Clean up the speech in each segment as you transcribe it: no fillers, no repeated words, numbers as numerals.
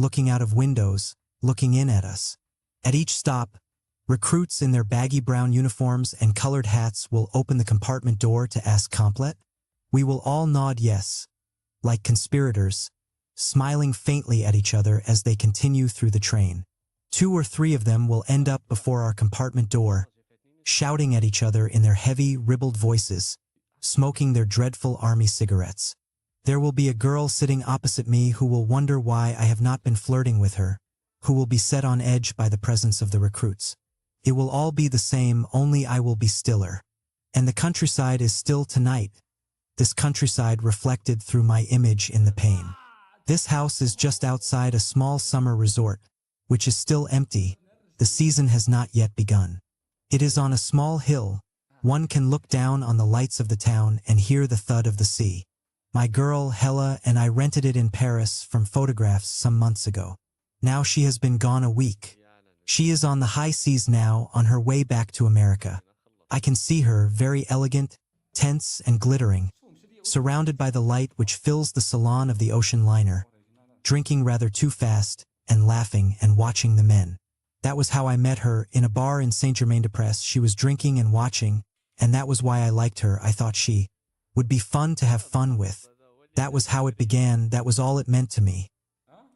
looking out of windows, looking in at us. At each stop, recruits in their baggy brown uniforms and colored hats will open the compartment door to ask complet. We will all nod yes, like conspirators, smiling faintly at each other as they continue through the train. 2 or 3 of them will end up before our compartment door, shouting at each other in their heavy, ribald voices, smoking their dreadful army cigarettes. There will be a girl sitting opposite me who will wonder why I have not been flirting with her, who will be set on edge by the presence of the recruits. It will all be the same, only I will be stiller. And the countryside is still tonight. This countryside reflected through my image in the pane. This house is just outside a small summer resort, which is still empty. The season has not yet begun. It is on a small hill. One can look down on the lights of the town and hear the thud of the sea. My girl, Hella, and I rented it in Paris from photographs some months ago. Now she has been gone a week. She is on the high seas now, on her way back to America. I can see her, very elegant, tense and glittering, surrounded by the light which fills the salon of the ocean liner, drinking rather too fast, and laughing and watching the men. That was how I met her, in a bar in Saint-Germain-des-Prés. She was drinking and watching, and that was why I liked her. I thought she would be fun to have fun with. That was how it began, that was all it meant to me.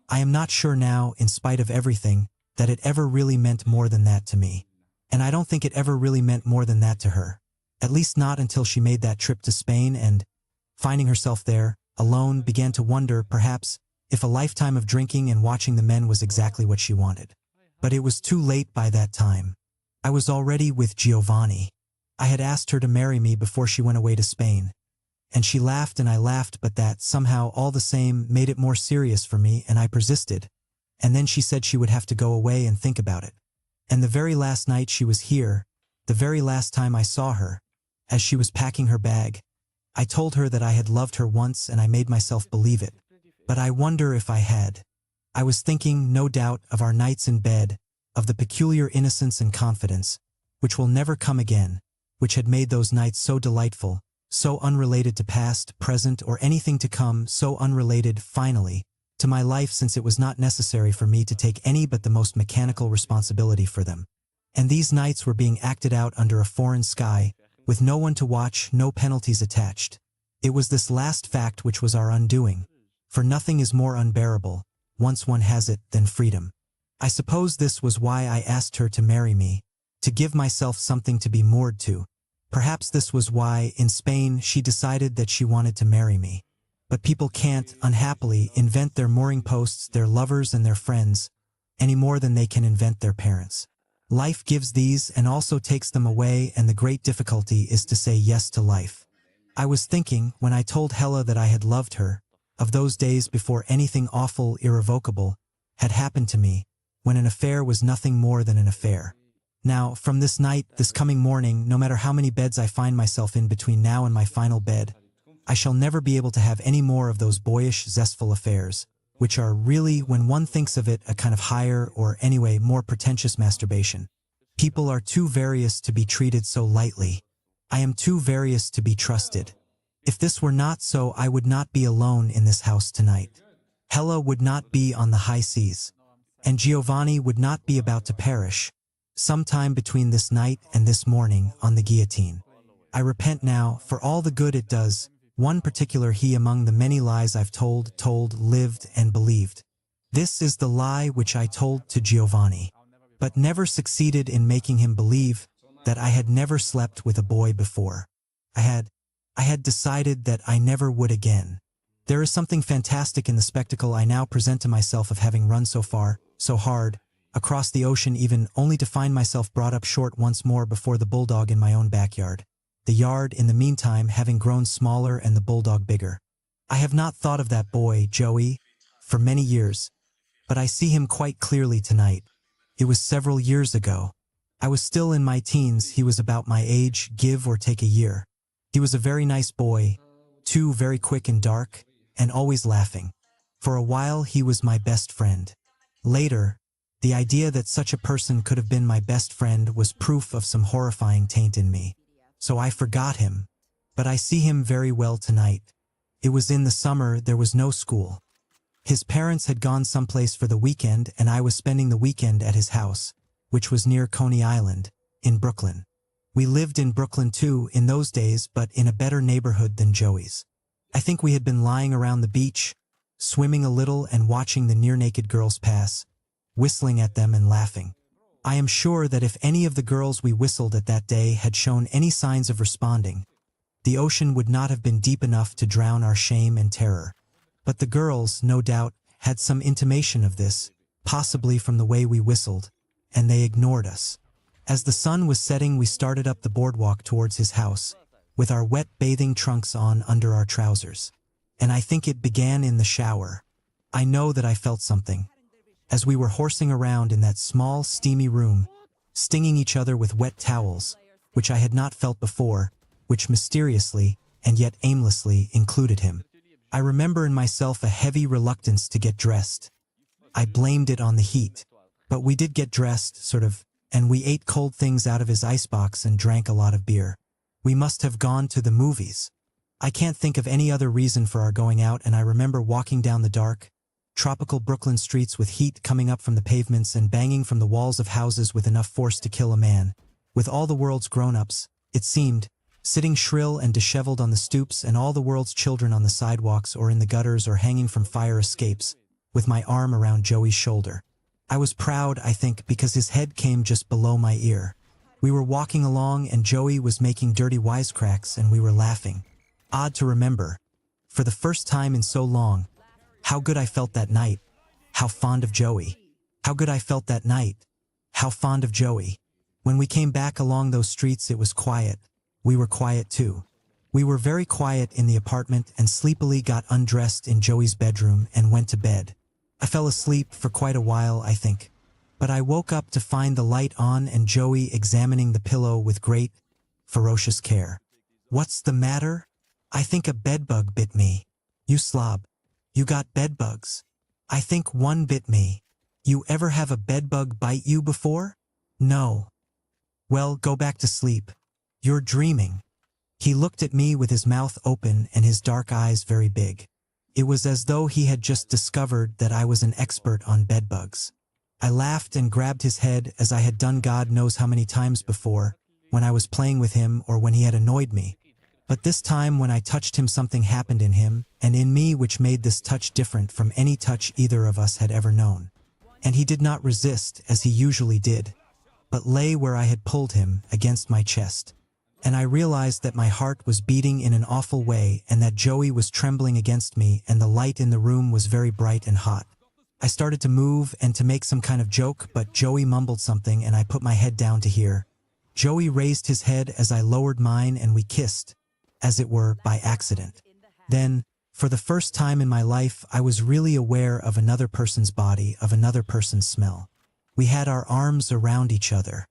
I am not sure now, in spite of everything, that it ever really meant more than that to me. And I don't think it ever really meant more than that to her. At least not until she made that trip to Spain and, finding herself there, alone, began to wonder, perhaps, if a lifetime of drinking and watching the men was exactly what she wanted. But it was too late by that time. I was already with Giovanni. I had asked her to marry me before she went away to Spain. And she laughed and I laughed, but that, somehow, all the same, made it more serious for me, and I persisted. And then she said she would have to go away and think about it. And the very last night she was here, the very last time I saw her, as she was packing her bag, I told her that I had loved her once and I made myself believe it. But I wonder if I had. I was thinking, no doubt, of our nights in bed, of the peculiar innocence and confidence, which will never come again, which had made those nights so delightful, so unrelated to past, present, or anything to come, so unrelated, finally, to my life, since it was not necessary for me to take any but the most mechanical responsibility for them. And these nights were being acted out under a foreign sky, with no one to watch, no penalties attached. It was this last fact which was our undoing, for nothing is more unbearable, once one has it, than freedom. I suppose this was why I asked her to marry me, to give myself something to be moored to. Perhaps this was why, in Spain, she decided that she wanted to marry me. But people can't, unhappily, invent their mooring posts, their lovers and their friends, any more than they can invent their parents. Life gives these and also takes them away, and the great difficulty is to say yes to life. I was thinking, when I told Hella that I had loved her, of those days before anything awful, irrevocable, had happened to me, when an affair was nothing more than an affair. Now, from this night, this coming morning, no matter how many beds I find myself in between now and my final bed, I shall never be able to have any more of those boyish, zestful affairs, which are really, when one thinks of it, a kind of higher, or anyway, more pretentious masturbation. People are too various to be treated so lightly. I am too various to be trusted. If this were not so, I would not be alone in this house tonight. Hella would not be on the high seas. And Giovanni would not be about to perish, sometime between this night and this morning, on the guillotine. I repent now, for all the good it does, one particular he among the many lies I've told, lived, and believed. This is the lie which I told to Giovanni, but never succeeded in making him believe that I had never slept with a boy before. I had decided that I never would again. There is something fantastic in the spectacle I now present to myself of having run so far, so hard, across the ocean even, only to find myself brought up short once more before the bulldog in my own backyard. The yard, in the meantime, having grown smaller and the bulldog bigger. I have not thought of that boy, Joey, for many years, but I see him quite clearly tonight. It was several years ago. I was still in my teens, he was about my age, give or take a year. He was a very nice boy, too, very quick and dark, and always laughing. For a while he was my best friend. Later, the idea that such a person could have been my best friend was proof of some horrifying taint in me. So I forgot him, but I see him very well tonight. It was in the summer, there was no school. His parents had gone someplace for the weekend and I was spending the weekend at his house, which was near Coney Island, in Brooklyn. We lived in Brooklyn too in those days, but in a better neighborhood than Joey's. I think we had been lying around the beach, swimming a little and watching the near-naked girls pass, whistling at them and laughing. I am sure that if any of the girls we whistled at that day had shown any signs of responding, the ocean would not have been deep enough to drown our shame and terror. But the girls, no doubt, had some intimation of this, possibly from the way we whistled, and they ignored us. As the sun was setting, we started up the boardwalk towards his house, with our wet bathing trunks on under our trousers. And I think it began in the shower. I know that I felt something. As we were horsing around in that small, steamy room, stinging each other with wet towels, which I had not felt before, which mysteriously, and yet aimlessly, included him. I remember in myself a heavy reluctance to get dressed. I blamed it on the heat. But we did get dressed, sort of, and we ate cold things out of his icebox and drank a lot of beer. We must have gone to the movies. I can't think of any other reason for our going out, and I remember walking down the dark, tropical Brooklyn streets with heat coming up from the pavements and banging from the walls of houses with enough force to kill a man, with all the world's grown-ups, it seemed, sitting shrill and disheveled on the stoops, and all the world's children on the sidewalks or in the gutters or hanging from fire escapes, with my arm around Joey's shoulder. I was proud, I think, because his head came just below my ear. We were walking along and Joey was making dirty wisecracks and we were laughing. Odd to remember, for the first time in so long, how good I felt that night. How fond of Joey. How good I felt that night. How fond of Joey. When we came back along those streets, it was quiet. We were quiet too. We were very quiet in the apartment and sleepily got undressed in Joey's bedroom and went to bed. I fell asleep for quite a while, I think. But I woke up to find the light on and Joey examining the pillow with great, ferocious care. "What's the matter?" "I think a bedbug bit me." "You slob. You got bedbugs." "I think one bit me." "You ever have a bedbug bite you before?" "No." "Well, go back to sleep. You're dreaming." He looked at me with his mouth open and his dark eyes very big. It was as though he had just discovered that I was an expert on bedbugs. I laughed and grabbed his head as I had done God knows how many times before, when I was playing with him or when he had annoyed me. But this time when I touched him, something happened in him and in me which made this touch different from any touch either of us had ever known. And he did not resist as he usually did, but lay where I had pulled him against my chest. And I realized that my heart was beating in an awful way and that Joey was trembling against me and the light in the room was very bright and hot. I started to move and to make some kind of joke, but Joey mumbled something and I put my head down to hear. Joey raised his head as I lowered mine and we kissed, as it were, by accident. Then, for the first time in my life, I was really aware of another person's body, of another person's smell. We had our arms around each other.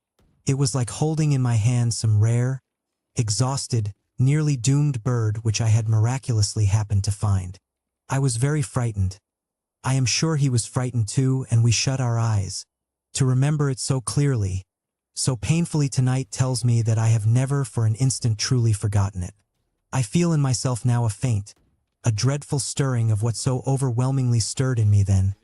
It was like holding in my hand some rare, exhausted, nearly doomed bird which I had miraculously happened to find. I was very frightened. I am sure he was frightened too, and we shut our eyes. To remember it so clearly, so painfully tonight tells me that I have never for an instant truly forgotten it. I feel in myself now a faint, a dreadful stirring of what so overwhelmingly stirred in me then.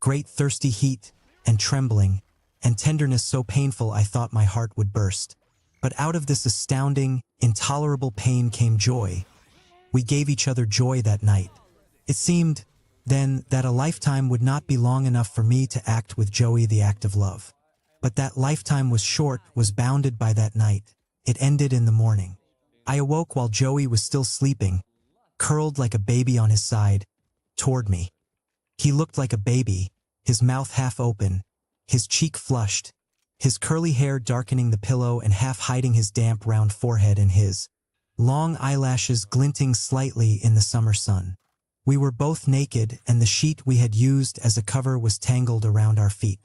Great thirsty heat, and trembling, and tenderness so painful I thought my heart would burst. But out of this astounding, intolerable pain came joy. We gave each other joy that night. It seemed, then, that a lifetime would not be long enough for me to act with Joey the act of love. But that lifetime was short, was bounded by that night. It ended in the morning. I awoke while Joey was still sleeping, curled like a baby on his side, toward me. He looked like a baby, his mouth half open, his cheek flushed, his curly hair darkening the pillow and half hiding his damp round forehead and his long eyelashes glinting slightly in the summer sun. We were both naked and the sheet we had used as a cover was tangled around our feet.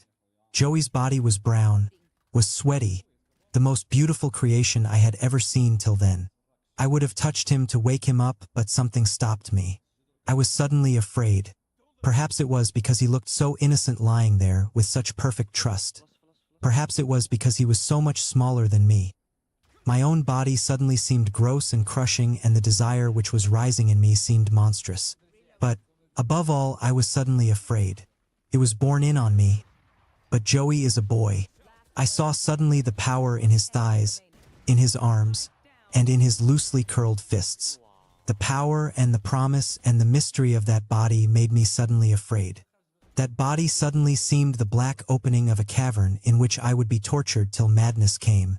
Joey's body was brown, was sweaty, the most beautiful creation I had ever seen till then. I would have touched him to wake him up, but something stopped me. I was suddenly afraid. Perhaps it was because he looked so innocent lying there with such perfect trust. Perhaps it was because he was so much smaller than me. My own body suddenly seemed gross and crushing, and the desire which was rising in me seemed monstrous. But, Above all, I was suddenly afraid. It was borne in on me. But Joey is a boy. I saw suddenly the power in his thighs, in his arms, and in his loosely curled fists. The power and the promise and the mystery of that body made me suddenly afraid. That body suddenly seemed the black opening of a cavern in which I would be tortured till madness came,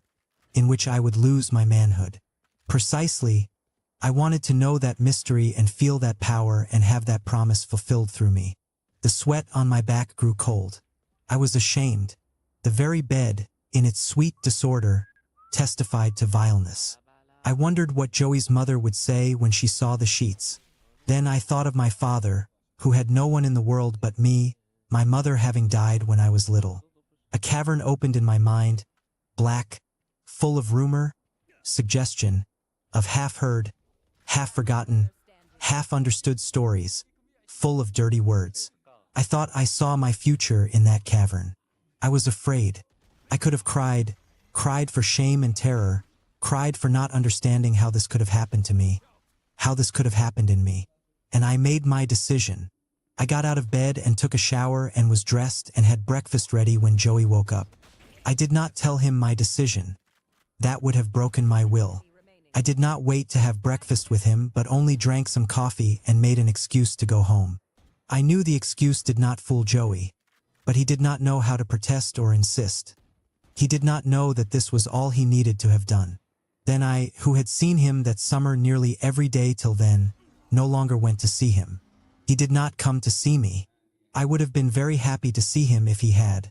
in which I would lose my manhood. Precisely, I wanted to know that mystery and feel that power and have that promise fulfilled through me. The sweat on my back grew cold. I was ashamed. The very bed, in its sweet disorder, testified to vileness. I wondered what Joey's mother would say when she saw the sheets. Then I thought of my father, who had no one in the world but me, my mother having died when I was little. A cavern opened in my mind, black, full of rumor, suggestion, of half-heard, half-forgotten, half-understood stories, full of dirty words. I thought I saw my future in that cavern. I was afraid. I could have cried for shame and terror, cried for not understanding how this could have happened to me, how this could have happened in me. And I made my decision. I got out of bed and took a shower and was dressed and had breakfast ready when Joey woke up. I did not tell him my decision. That would have broken my will. I did not wait to have breakfast with him, but only drank some coffee and made an excuse to go home. I knew the excuse did not fool Joey, but he did not know how to protest or insist. He did not know that this was all he needed to have done. Then I, who had seen him that summer nearly every day till then, no longer went to see him. He did not come to see me. I would have been very happy to see him if he had.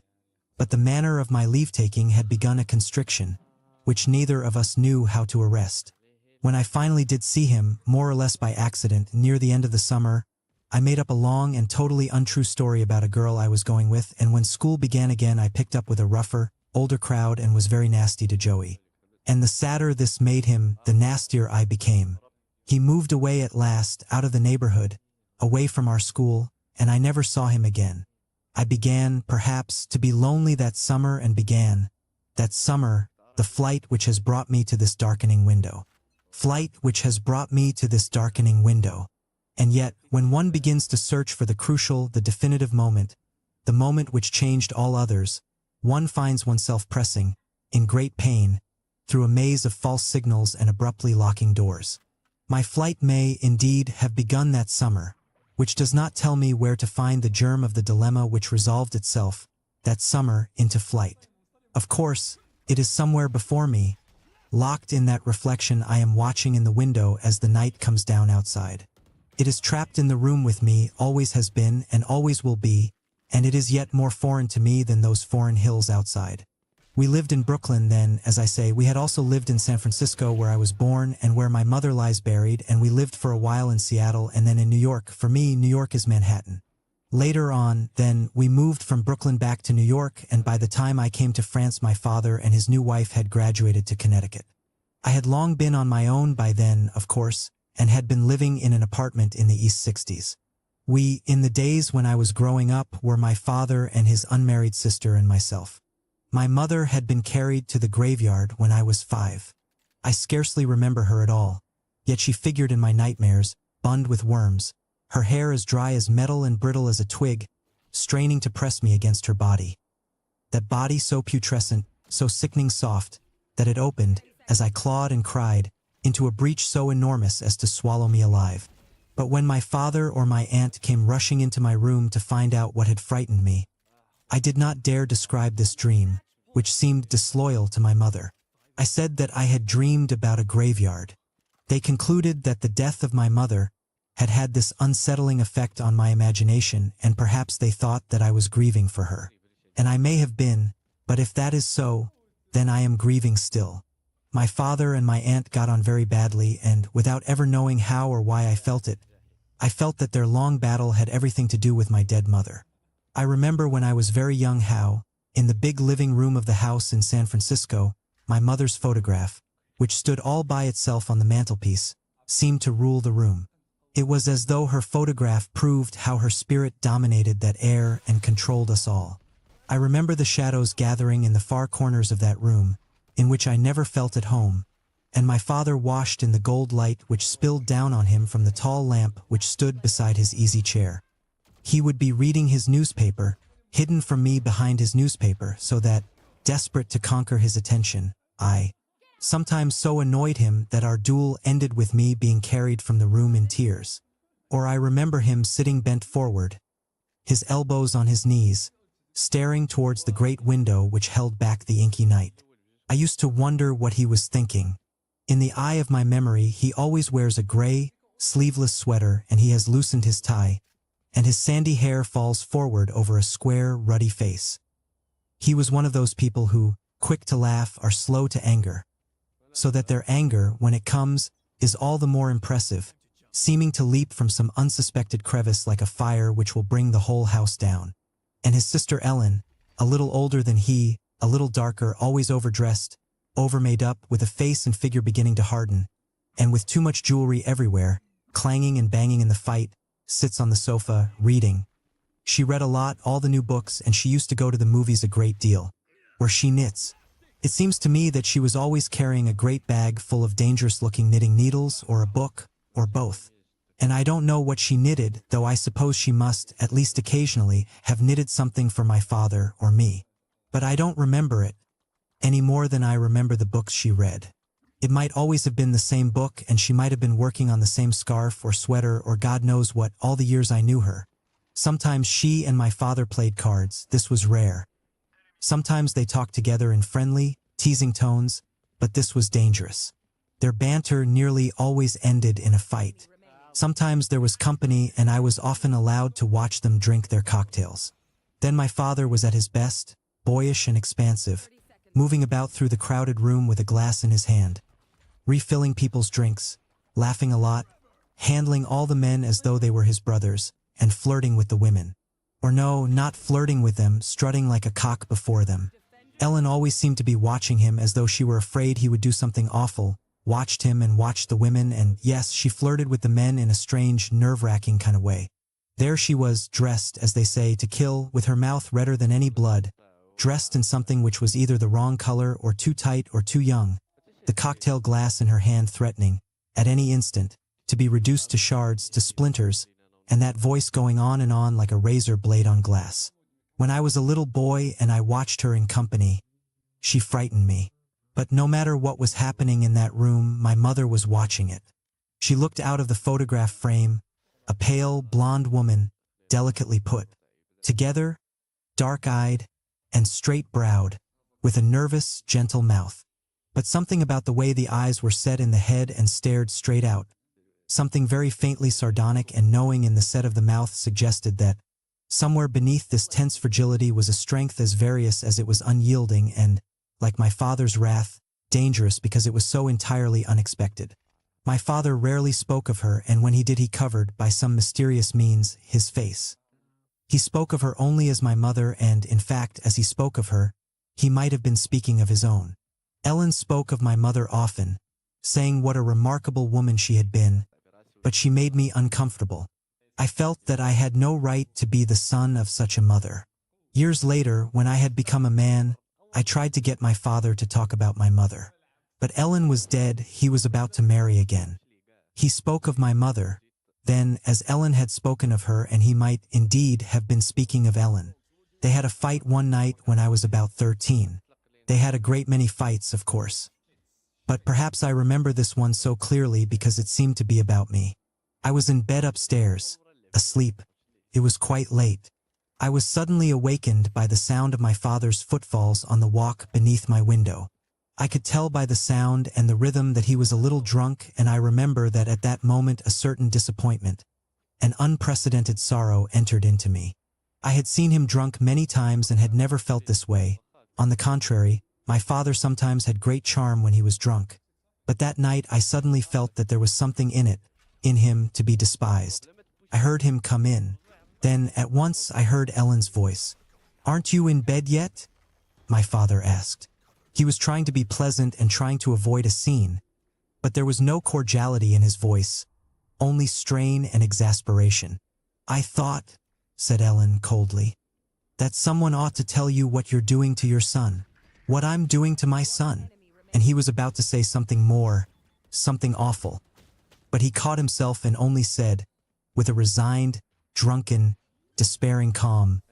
But the manner of my leave-taking had begun a constriction, which neither of us knew how to arrest. When I finally did see him, more or less by accident, near the end of the summer, I made up a long and totally untrue story about a girl I was going with, and when school began again I picked up with a rougher, older crowd and was very nasty to Joey. And the sadder this made him, the nastier I became. He moved away at last, out of the neighborhood, away from our school, and I never saw him again. I began, perhaps, to be lonely that summer and began, that summer, the flight which has brought me to this darkening window. Flight which has brought me to this darkening window. And yet, when one begins to search for the crucial, the definitive moment, the moment which changed all others, one finds oneself pressing, in great pain, through a maze of false signals and abruptly locking doors. My flight may, indeed, have begun that summer, which does not tell me where to find the germ of the dilemma which resolved itself, that summer, into flight. Of course, it is somewhere before me, locked in that reflection I am watching in the window as the night comes down outside. It is trapped in the room with me, always has been and always will be, and it is yet more foreign to me than those foreign hills outside. We lived in Brooklyn then, as I say. We had also lived in San Francisco, where I was born and where my mother lies buried, and we lived for a while in Seattle and then in New York. For me, New York is Manhattan. Later on, then, we moved from Brooklyn back to New York, and by the time I came to France my father and his new wife had graduated to Connecticut. I had long been on my own by then, of course, and had been living in an apartment in the East 60s. We, in the days when I was growing up, were my father and his unmarried sister and myself. My mother had been carried to the graveyard when I was 5. I scarcely remember her at all, yet she figured in my nightmares, bund with worms, her hair as dry as metal and brittle as a twig, straining to press me against her body. That body so putrescent, so sickening soft, that it opened, as I clawed and cried, into a breach so enormous as to swallow me alive. But when my father or my aunt came rushing into my room to find out what had frightened me, I did not dare describe this dream, which seemed disloyal to my mother. I said that I had dreamed about a graveyard. They concluded that the death of my mother had had this unsettling effect on my imagination, and perhaps they thought that I was grieving for her. And I may have been, but if that is so, then I am grieving still. My father and my aunt got on very badly, and, without ever knowing how or why I felt it, I felt that their long battle had everything to do with my dead mother. I remember when I was very young how, in the big living room of the house in San Francisco, my mother's photograph, which stood all by itself on the mantelpiece, seemed to rule the room. It was as though her photograph proved how her spirit dominated that air and controlled us all. I remember the shadows gathering in the far corners of that room, in which I never felt at home, and my father washed in the gold light which spilled down on him from the tall lamp which stood beside his easy chair. He would be reading his newspaper, hidden from me behind his newspaper, so that, desperate to conquer his attention, I sometimes so annoyed him that our duel ended with me being carried from the room in tears. Or I remember him sitting bent forward, his elbows on his knees, staring towards the great window which held back the inky night. I used to wonder what he was thinking. In the eye of my memory, he always wears a gray, sleeveless sweater, and he has loosened his tie, and his sandy hair falls forward over a square, ruddy face. He was one of those people who, quick to laugh, are slow to anger, so that their anger, when it comes, is all the more impressive, seeming to leap from some unsuspected crevice like a fire which will bring the whole house down. And his sister Ellen, a little older than he, a little darker, always overdressed, overmade up, with a face and figure beginning to harden, and with too much jewelry everywhere, clanging and banging in the fight, sits on the sofa, reading. She read a lot, all the new books, and she used to go to the movies a great deal, where she knits. It seems to me that she was always carrying a great bag full of dangerous-looking knitting needles, or a book, or both. And I don't know what she knitted, though I suppose she must, at least occasionally, have knitted something for my father or me. But I don't remember it, any more than I remember the books she read. It might always have been the same book, and she might have been working on the same scarf or sweater or God knows what all the years I knew her. Sometimes she and my father played cards. This was rare. Sometimes they talked together in friendly, teasing tones, but this was dangerous. Their banter nearly always ended in a fight. Sometimes there was company, and I was often allowed to watch them drink their cocktails. Then my father was at his best, boyish and expansive, moving about through the crowded room with a glass in his hand, refilling people's drinks, laughing a lot, handling all the men as though they were his brothers, and flirting with the women. Or no, not flirting with them, strutting like a cock before them. Ellen always seemed to be watching him as though she were afraid he would do something awful, watched him and watched the women, and yes, she flirted with the men in a strange, nerve-wracking kind of way. There she was, dressed, as they say, to kill, with her mouth redder than any blood, dressed in something which was either the wrong color or too tight or too young, the cocktail glass in her hand threatening, at any instant, to be reduced to shards, to splinters, and that voice going on and on like a razor blade on glass. When I was a little boy and I watched her in company, she frightened me. But no matter what was happening in that room, my mother was watching it. She looked out of the photograph frame, a pale, blonde woman, delicately put together, dark-eyed, and straight-browed, with a nervous, gentle mouth. But something about the way the eyes were set in the head and stared straight out, something very faintly sardonic and knowing in the set of the mouth, suggested that somewhere beneath this tense fragility was a strength as various as it was unyielding and, like my father's wrath, dangerous because it was so entirely unexpected. My father rarely spoke of her, and when he did, he covered, by some mysterious means, his face. He spoke of her only as my mother, and, in fact, as he spoke of her, he might have been speaking of his own. Ellen spoke of my mother often, saying what a remarkable woman she had been, but she made me uncomfortable. I felt that I had no right to be the son of such a mother. Years later, when I had become a man, I tried to get my father to talk about my mother. But Ellen was dead, he was about to marry again. He spoke of my mother, then, as Ellen had spoken of her, and he might, indeed, have been speaking of Ellen. They had a fight one night when I was about 13. They had a great many fights, of course. But perhaps I remember this one so clearly because it seemed to be about me. I was in bed upstairs, asleep. It was quite late. I was suddenly awakened by the sound of my father's footfalls on the walk beneath my window. I could tell by the sound and the rhythm that he was a little drunk, and I remember that at that moment a certain disappointment, an unprecedented sorrow entered into me. I had seen him drunk many times and had never felt this way. On the contrary, my father sometimes had great charm when he was drunk. But that night I suddenly felt that there was something in him, to be despised. I heard him come in. Then, at once, I heard Ellen's voice. "Aren't you in bed yet?" my father asked. He was trying to be pleasant and trying to avoid a scene, but there was no cordiality in his voice, only strain and exasperation. "I thought," said Ellen coldly, "that someone ought to tell you what you're doing to your son, what I'm doing to my son." and he was about to say something more, something awful. But he caught himself and only said, with a resigned, drunken, despairing calm,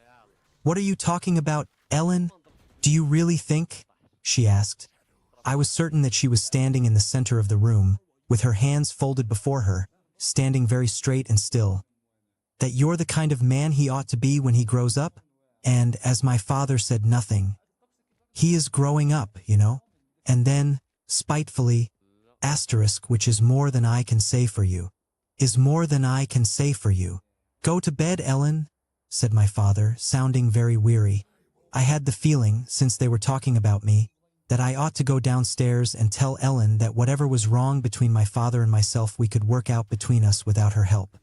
"What are you talking about, Ellen? Do you really think?" she asked. I was certain that she was standing in the center of the room, with her hands folded before her, standing very straight and still. "That you're the kind of man he ought to be when he grows up?" And, as my father said nothing, "He is growing up, you know." And then, spitefully, asterisk, "which is more than I can say for you. Is more than I can say for you." "Go to bed, Ellen," said my father, sounding very weary. I had the feeling, since they were talking about me, that I ought to go downstairs and tell Ellen that whatever was wrong between my father and myself we could work out between us without her help.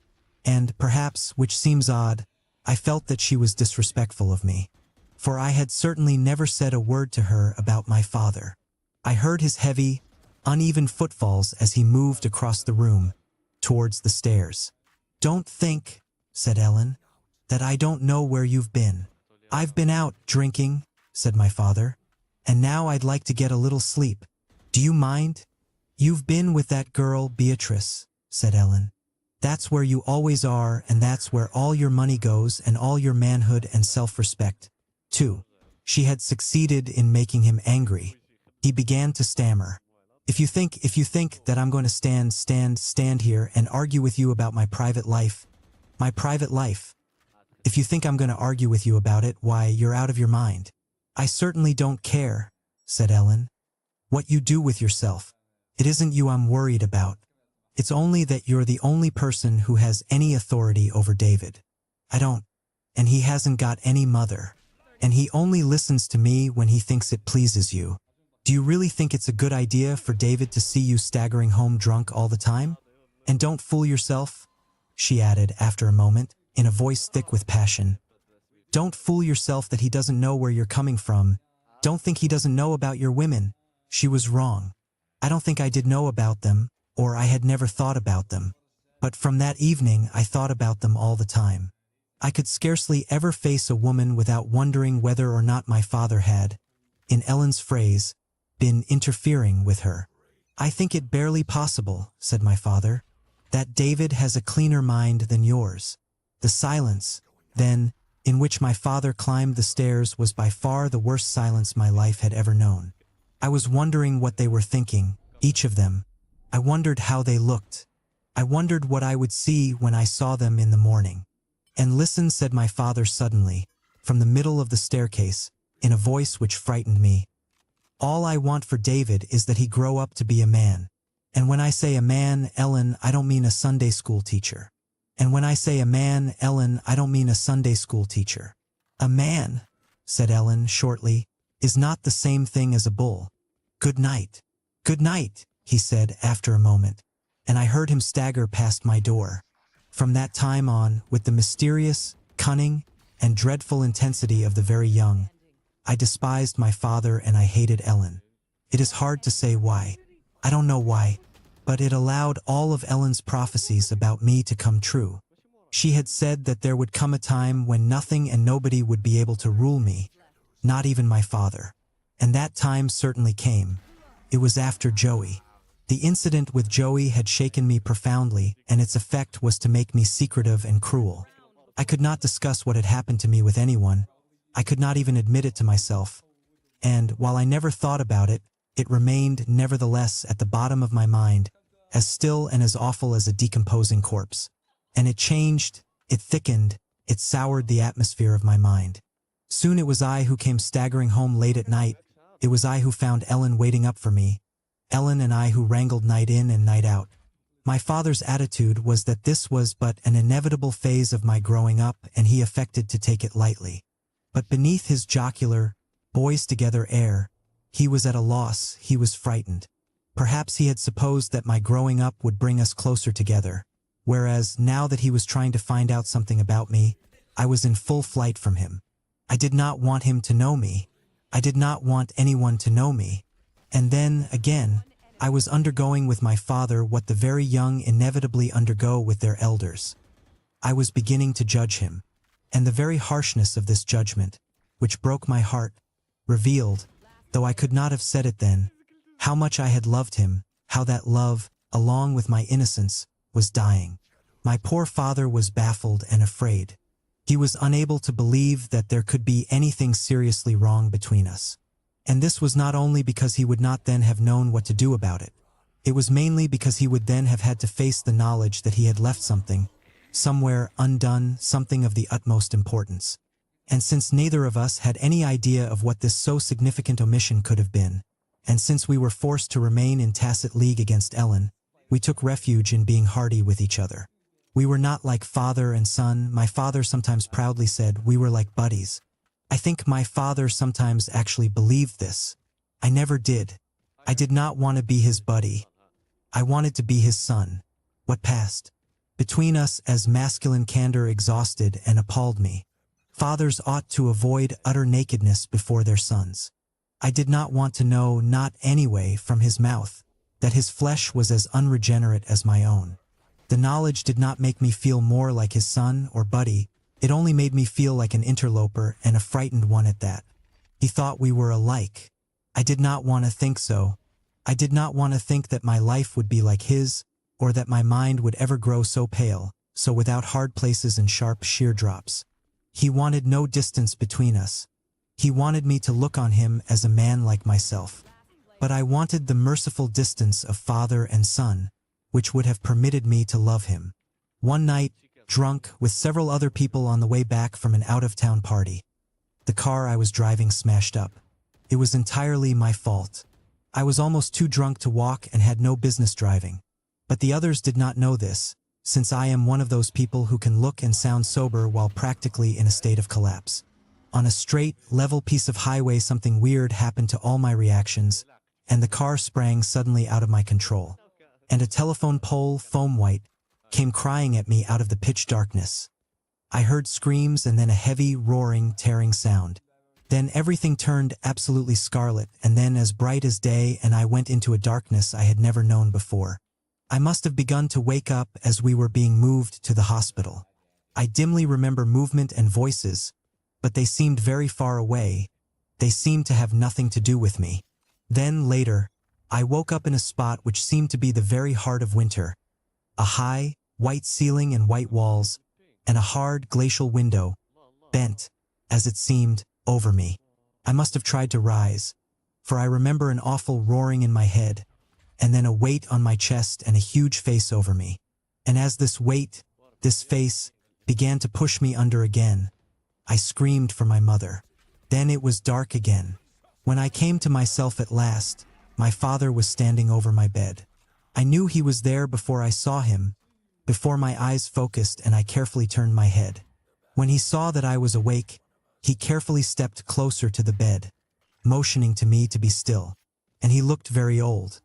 And, perhaps, which seems odd, I felt that she was disrespectful of me. For I had certainly never said a word to her about my father. I heard his heavy, uneven footfalls as he moved across the room, towards the stairs. "Don't think," said Ellen, "that I don't know where you've been." "I've been out, drinking," said my father, "and now I'd like to get a little sleep. Do you mind?" "You've been with that girl, Beatrice," said Ellen. "That's where you always are, and that's where all your money goes and all your manhood and self-respect, too." She had succeeded in making him angry. He began to stammer. If you think that I'm going to stand here and argue with you about my private life, if you think I'm going to argue with you about it, why, you're out of your mind." "I certainly don't care," said Ellen, "what you do with yourself. It isn't you I'm worried about. It's only that you're the only person who has any authority over David. I don't, and he hasn't got any mother, and he only listens to me when he thinks it pleases you. Do you really think it's a good idea for David to see you staggering home drunk all the time? And don't fool yourself," she added after a moment, in a voice thick with passion. "Don't fool yourself that he doesn't know where you're coming from. Don't think he doesn't know about your women." She was wrong. I don't think I did know about them, or I had never thought about them. But from that evening I thought about them all the time. I could scarcely ever face a woman without wondering whether or not my father had, in Ellen's phrase, been interfering with her. "I think it barely possible," said my father, "that David has a cleaner mind than yours." The silence, then, in which my father climbed the stairs was by far the worst silence my life had ever known. I was wondering what they were thinking, each of them. I wondered how they looked. I wondered what I would see when I saw them in the morning. "And listen," said my father suddenly, from the middle of the staircase, in a voice which frightened me. "All I want for David is that he grow up to be a man. And when I say a man, Ellen, I don't mean a Sunday school teacher. And when I say a man, Ellen, I don't mean a Sunday school teacher. A man," said Ellen shortly, "is not the same thing as a bull. Good night." "Good night," he said after a moment, and I heard him stagger past my door. From that time on, with the mysterious, cunning, and dreadful intensity of the very young, I despised my father and I hated Ellen. It is hard to say why. I don't know why, but it allowed all of Ellen's prophecies about me to come true. She had said that there would come a time when nothing and nobody would be able to rule me, not even my father. And that time certainly came. It was after Joey. The incident with Joey had shaken me profoundly, and its effect was to make me secretive and cruel. I could not discuss what had happened to me with anyone. I could not even admit it to myself. And, while I never thought about it, it remained, nevertheless, at the bottom of my mind, as still and as awful as a decomposing corpse. And it changed, it thickened, it soured the atmosphere of my mind. Soon it was I who came staggering home late at night. It was I who found Ellen waiting up for me. Ellen and I who wrangled night in and night out. My father's attitude was that this was but an inevitable phase of my growing up, and he affected to take it lightly. But beneath his jocular, boys-together air, he was at a loss, he was frightened. Perhaps he had supposed that my growing up would bring us closer together, whereas, now that he was trying to find out something about me, I was in full flight from him. I did not want him to know me. I did not want anyone to know me. And then, again, I was undergoing with my father what the very young inevitably undergo with their elders. I was beginning to judge him, and the very harshness of this judgment, which broke my heart, revealed, though I could not have said it then, how much I had loved him, how that love, along with my innocence, was dying. My poor father was baffled and afraid. He was unable to believe that there could be anything seriously wrong between us. And this was not only because he would not then have known what to do about it. It was mainly because he would then have had to face the knowledge that he had left something, somewhere undone, something of the utmost importance. And since neither of us had any idea of what this so significant omission could have been, and since we were forced to remain in tacit league against Ellen, we took refuge in being hearty with each other. We were not like father and son. My father sometimes proudly said we were like buddies. I think my father sometimes actually believed this. I never did. I did not want to be his buddy. I wanted to be his son. What passed between us as masculine candor exhausted and appalled me. Fathers ought to avoid utter nakedness before their sons. I did not want to know, not anyway from his mouth, that his flesh was as unregenerate as my own. The knowledge did not make me feel more like his son or buddy. It only made me feel like an interloper, and a frightened one at that. He thought we were alike. I did not want to think so. I did not want to think that my life would be like his, or that my mind would ever grow so pale, so without hard places and sharp sheer drops. He wanted no distance between us. He wanted me to look on him as a man like myself. But I wanted the merciful distance of father and son, which would have permitted me to love him. One night, drunk, with several other people on the way back from an out-of-town party. The car I was driving smashed up. It was entirely my fault. I was almost too drunk to walk and had no business driving. But the others did not know this, since I am one of those people who can look and sound sober while practically in a state of collapse. On a straight, level piece of highway, something weird happened to all my reactions, and the car sprang suddenly out of my control. And a telephone pole, foam white, came crying at me out of the pitch darkness. I heard screams and then a heavy, roaring, tearing sound. Then everything turned absolutely scarlet, and then as bright as day, and I went into a darkness I had never known before. I must have begun to wake up as we were being moved to the hospital. I dimly remember movement and voices, but they seemed very far away. They seemed to have nothing to do with me. Then, later, I woke up in a spot which seemed to be the very heart of winter. A high, white ceiling and white walls, and a hard, glacial window, bent, as it seemed, over me. I must have tried to rise, for I remember an awful roaring in my head, and then a weight on my chest and a huge face over me. And as this weight, this face, began to push me under again, I screamed for my mother. Then it was dark again. When I came to myself at last, my father was standing over my bed. I knew he was there before I saw him, before my eyes focused and I carefully turned my head. When he saw that I was awake, he carefully stepped closer to the bed, motioning to me to be still, and he looked very old.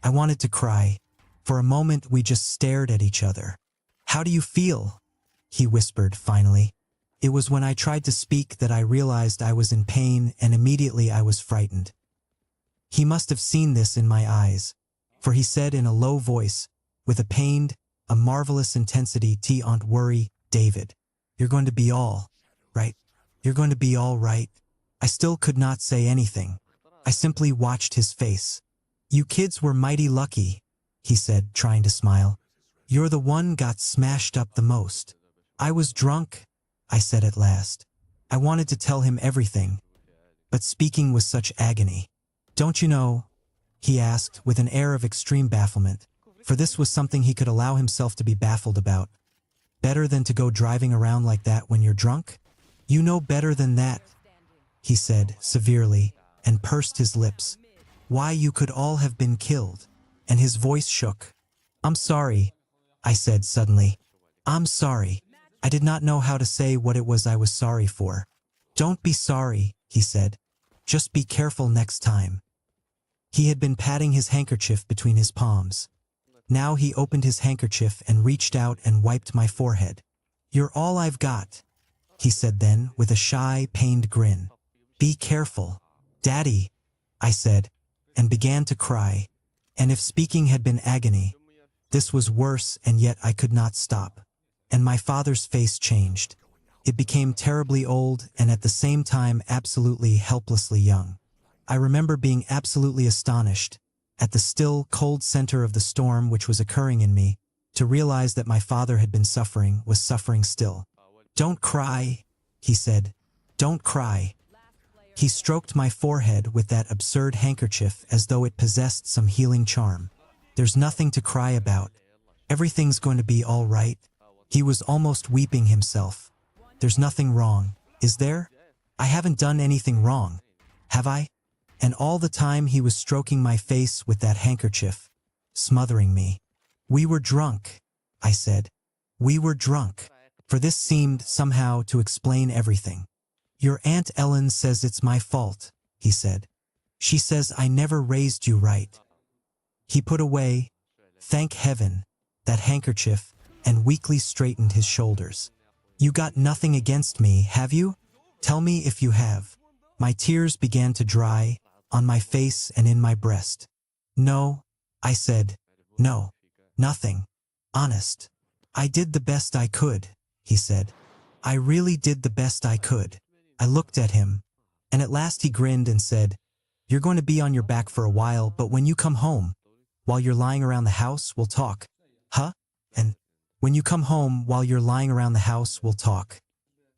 I wanted to cry. For a moment we just stared at each other. "How do you feel?" he whispered finally. It was when I tried to speak that I realized I was in pain, and immediately I was frightened. He must have seen this in my eyes, for he said in a low voice, with a pained, a marvelous intensity, "Don't worry, David. You're going to be all right. You're going to be all right." I still could not say anything. I simply watched his face. "You kids were mighty lucky," he said, trying to smile. "You're the one got smashed up the most." "I was drunk," I said at last. I wanted to tell him everything, but speaking was such agony. "Don't you know?" he asked with an air of extreme bafflement, for this was something he could allow himself to be baffled about. "Better than to go driving around like that when you're drunk? You know better than that," he said severely, and pursed his lips. "Why, you could all have been killed," and his voice shook. "I'm sorry," I said suddenly. "I'm sorry." I did not know how to say what it was I was sorry for. "Don't be sorry," he said. "Just be careful next time." He had been patting his handkerchief between his palms. Now he opened his handkerchief and reached out and wiped my forehead. "You're all I've got," he said then with a shy, pained grin. "Be careful." "Daddy," I said, and began to cry. And if speaking had been agony, this was worse, and yet I could not stop. And my father's face changed. It became terribly old and at the same time absolutely helplessly young. I remember being absolutely astonished, at the still, cold center of the storm which was occurring in me, to realize that my father had been suffering, was suffering still. "Don't cry," he said. "Don't cry." He stroked my forehead with that absurd handkerchief as though it possessed some healing charm. "There's nothing to cry about. Everything's going to be all right." He was almost weeping himself. "There's nothing wrong, is there? I haven't done anything wrong, have I?" And all the time he was stroking my face with that handkerchief, smothering me. "We were drunk," I said. "We were drunk." For this seemed, somehow, to explain everything. "Your Aunt Ellen says it's my fault," he said. "She says I never raised you right." He put away, thank heaven, that handkerchief and weakly straightened his shoulders. "You got nothing against me, have you? Tell me if you have." My tears began to dry, on my face and in my breast. "No," I said. "No. Nothing. Honest. I did the best I could," he said. "I really did the best I could." I looked at him, and at last he grinned and said, "You're going to be on your back for a while, but when you come home, while you're lying around the house, we'll talk." "Huh? And when you come home while you're lying around the house, we'll talk.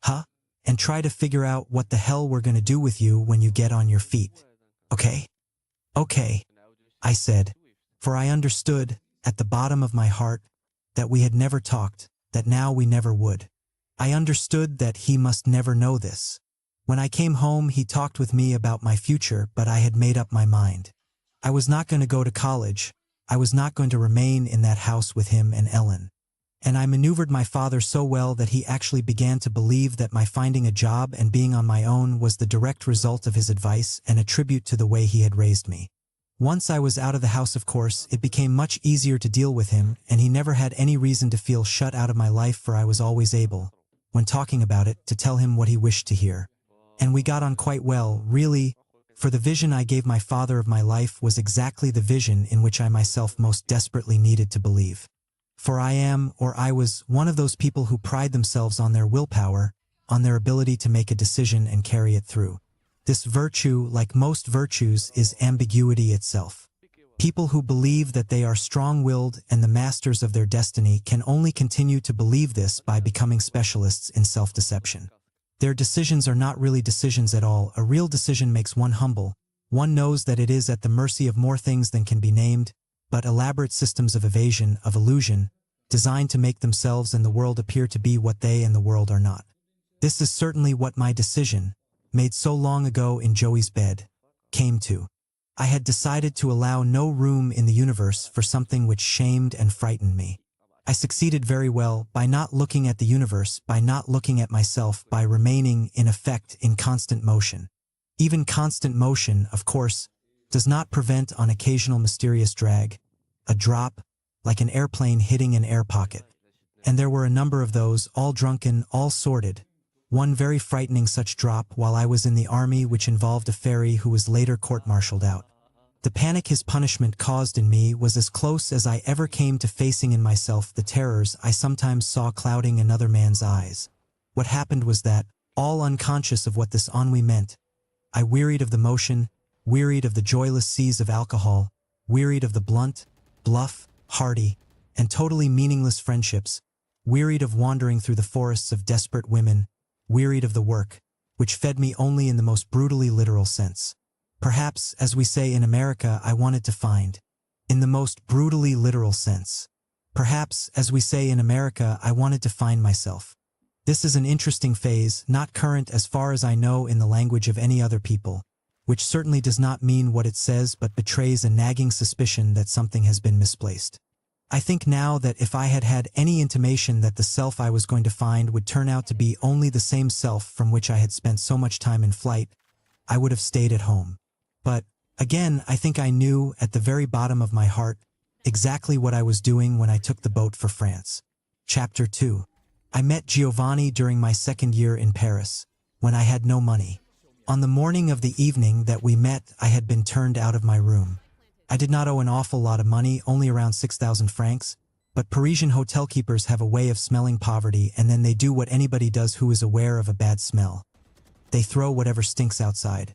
Huh? And try to figure out what the hell we're going to do with you when you get on your feet. Okay?" "Okay," I said, for I understood, at the bottom of my heart, that we had never talked, that now we never would. I understood that he must never know this. When I came home, he talked with me about my future, but I had made up my mind. I was not going to go to college. I was not going to remain in that house with him and Ellen. And I maneuvered my father so well that he actually began to believe that my finding a job and being on my own was the direct result of his advice and a tribute to the way he had raised me. Once I was out of the house, of course, it became much easier to deal with him, and he never had any reason to feel shut out of my life, for I was always able, when talking about it, to tell him what he wished to hear. And we got on quite well, really, for the vision I gave my father of my life was exactly the vision in which I myself most desperately needed to believe. For I am, or I was, one of those people who pride themselves on their willpower, on their ability to make a decision and carry it through. This virtue, like most virtues, is ambiguity itself. People who believe that they are strong-willed and the masters of their destiny can only continue to believe this by becoming specialists in self-deception. Their decisions are not really decisions at all. A real decision makes one humble. One knows that it is at the mercy of more things than can be named, but elaborate systems of evasion, of illusion, designed to make themselves and the world appear to be what they and the world are not. This is certainly what my decision, made so long ago in Joey's bed, came to. I had decided to allow no room in the universe for something which shamed and frightened me. I succeeded very well by not looking at the universe, by not looking at myself, by remaining, in effect, in constant motion. Even constant motion, of course, does not prevent on occasional mysterious drag, a drop, like an airplane hitting an air pocket. And there were a number of those, all drunken, all sordid. One very frightening such drop while I was in the army, which involved a fairy who was later court-martialed out. The panic his punishment caused in me was as close as I ever came to facing in myself the terrors I sometimes saw clouding another man's eyes. What happened was that, all unconscious of what this ennui meant, I wearied of the motion, wearied of the joyless seas of alcohol, wearied of the blunt, bluff, hearty, and totally meaningless friendships, wearied of wandering through the forests of desperate women, wearied of the work, which fed me only in the most brutally literal sense. Perhaps, as we say in America, I wanted to find, in the most brutally literal sense. Perhaps, as we say in America, I wanted to find myself. This is an interesting phase, not current as far as I know in the language of any other people, which certainly does not mean what it says but betrays a nagging suspicion that something has been misplaced. I think now that if I had had any intimation that the self I was going to find would turn out to be only the same self from which I had spent so much time in flight, I would have stayed at home. But, again, I think I knew, at the very bottom of my heart, exactly what I was doing when I took the boat for France. Chapter 2. I met Giovanni during my second year in Paris, when I had no money. On the morning of the evening that we met, I had been turned out of my room. I did not owe an awful lot of money, only around 6,000 francs, but Parisian hotel keepers have a way of smelling poverty, and then they do what anybody does who is aware of a bad smell. They throw whatever stinks outside.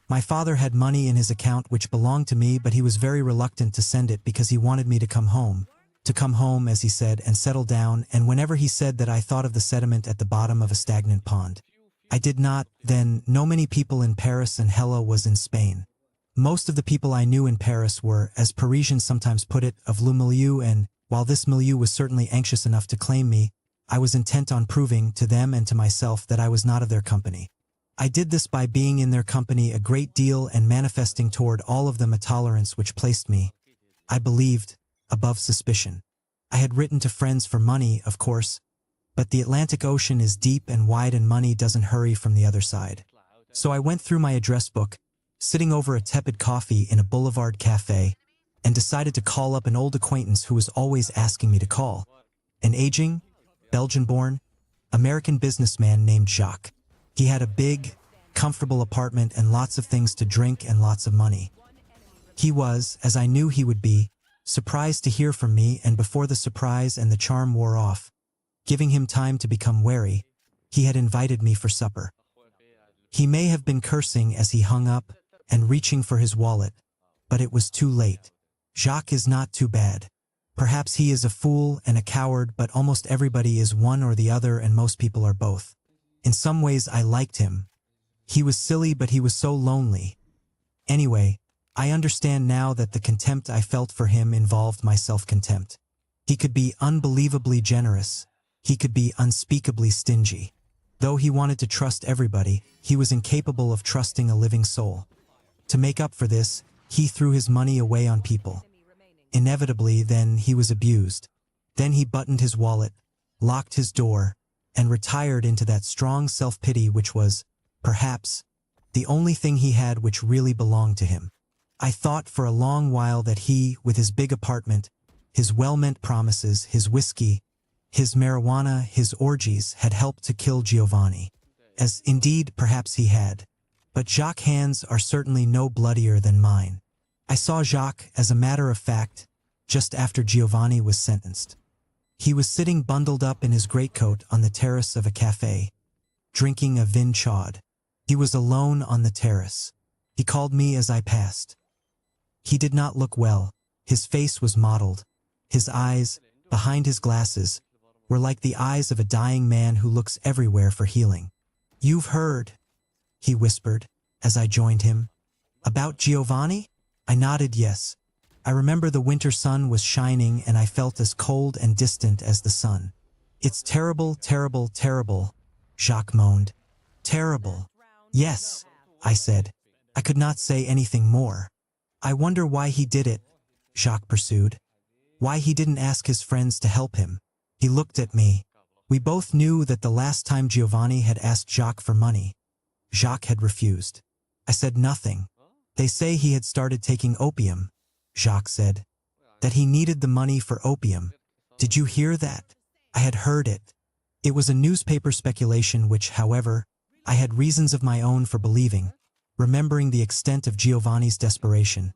My father had money in his account which belonged to me, but he was very reluctant to send it because he wanted me to come home. To come home, as he said, and settle down, and whenever he said that I thought of the sediment at the bottom of a stagnant pond. I did not, then, know many people in Paris, and Hella was in Spain. Most of the people I knew in Paris were, as Parisians sometimes put it, of le milieu, and, while this milieu was certainly anxious enough to claim me, I was intent on proving, to them and to myself, that I was not of their company. I did this by being in their company a great deal and manifesting toward all of them a tolerance which placed me, I believed, above suspicion. I had written to friends for money, of course, but the Atlantic Ocean is deep and wide and money doesn't hurry from the other side. So I went through my address book, sitting over a tepid coffee in a boulevard cafe, and decided to call up an old acquaintance who was always asking me to call. An aging, Belgian-born, American businessman named Jacques. He had a big, comfortable apartment and lots of things to drink and lots of money. He was, as I knew he would be, surprised to hear from me, and before the surprise and the charm wore off, giving him time to become wary, he had invited me for supper. He may have been cursing as he hung up and reaching for his wallet, but it was too late. Jacques is not too bad. Perhaps he is a fool and a coward, but almost everybody is one or the other, and most people are both. In some ways I liked him. He was silly, but he was so lonely. Anyway, I understand now that the contempt I felt for him involved my self-contempt. He could be unbelievably generous. He could be unspeakably stingy. Though he wanted to trust everybody, he was incapable of trusting a living soul. To make up for this, he threw his money away on people. Inevitably, then, he was abused. Then he buttoned his wallet, locked his door, and retired into that strong self-pity which was, perhaps, the only thing he had which really belonged to him. I thought for a long while that he, with his big apartment, his well-meant promises, his whiskey, his marijuana, his orgies, had helped to kill Giovanni. As, indeed, perhaps he had. But Jacques' hands are certainly no bloodier than mine. I saw Jacques, as a matter of fact, just after Giovanni was sentenced. He was sitting bundled up in his greatcoat on the terrace of a cafe, drinking a vin chaud. He was alone on the terrace. He called me as I passed. He did not look well. His face was mottled. His eyes, behind his glasses, were like the eyes of a dying man who looks everywhere for healing. "You've heard," he whispered, as I joined him. "About Giovanni?" I nodded yes. I remember the winter sun was shining and I felt as cold and distant as the sun. "It's terrible, terrible, terrible," Jacques moaned. "Terrible." "Yes," I said. I could not say anything more. "I wonder why he did it," Jacques pursued. "Why he didn't ask his friends to help him." He looked at me. We both knew that the last time Giovanni had asked Jacques for money, Jacques had refused. I said nothing. "They say he had started taking opium," Jacques said. "That he needed the money for opium. Did you hear that?" I had heard it. It was a newspaper speculation which, however, I had reasons of my own for believing, remembering the extent of Giovanni's desperation,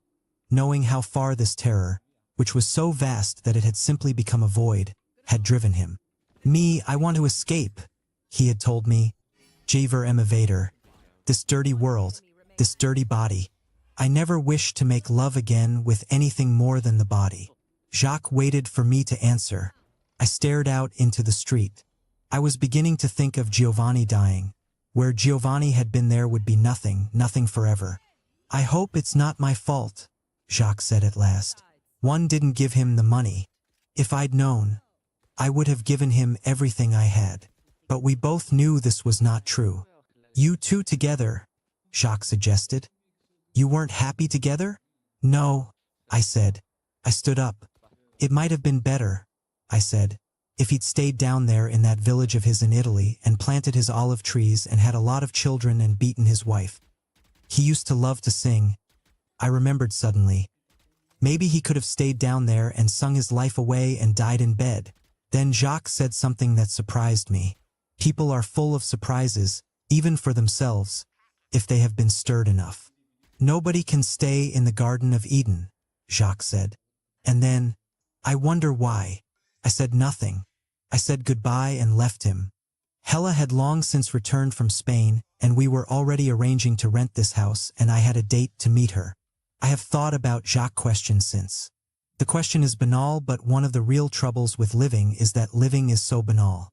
knowing how far this terror, which was so vast that it had simply become a void, had driven him. "Me, I want to escape," he had told me. "Je veux m'évader. This dirty world, this dirty body. I never wished to make love again with anything more than the body." Jacques waited for me to answer. I stared out into the street. I was beginning to think of Giovanni dying. Where Giovanni had been, there would be nothing, nothing forever. "I hope it's not my fault," Jacques said at last. "One didn't give him the money. If I'd known, I would have given him everything I had." But we both knew this was not true. "You two together," Jacques suggested. "You weren't happy together?" "No," I said. I stood up. "It might have been better," I said, "if he'd stayed down there in that village of his in Italy and planted his olive trees and had a lot of children and beaten his wife. He used to love to sing." I remembered suddenly. Maybe he could have stayed down there and sung his life away and died in bed. Then Jacques said something that surprised me. People are full of surprises, even for themselves, if they have been stirred enough. "Nobody can stay in the Garden of Eden," Jacques said. And then, "I wonder why." I said nothing. I said goodbye and left him. Hella had long since returned from Spain, and we were already arranging to rent this house, and I had a date to meet her. I have thought about Jacques' question since. The question is banal, but one of the real troubles with living is that living is so banal.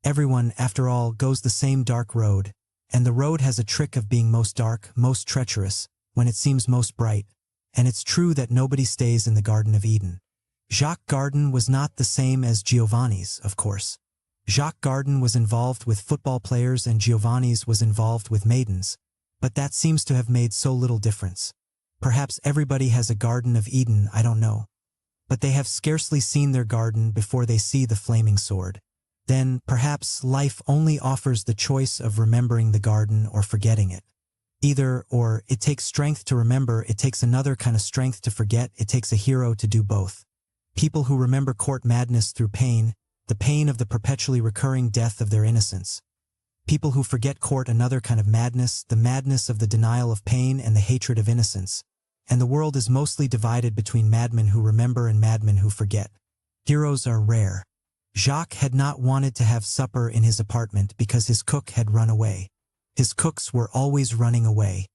Everyone, after all, goes the same dark road, and the road has a trick of being most dark, most treacherous, when it seems most bright, and it's true that nobody stays in the Garden of Eden. Jacques' garden was not the same as Giovanni's, of course. Jacques' garden was involved with football players and Giovanni's was involved with maidens, but that seems to have made so little difference. Perhaps everybody has a Garden of Eden, I don't know. But they have scarcely seen their garden before they see the flaming sword. Then, perhaps, life only offers the choice of remembering the garden or forgetting it. Either or, it takes strength to remember, it takes another kind of strength to forget, it takes a hero to do both. People who remember court madness through pain, the pain of the perpetually recurring death of their innocence. People who forget court another kind of madness, the madness of the denial of pain and the hatred of innocence. And the world is mostly divided between madmen who remember and madmen who forget. Heroes are rare. Jacques had not wanted to have supper in his apartment because his cook had run away. His cooks were always running away.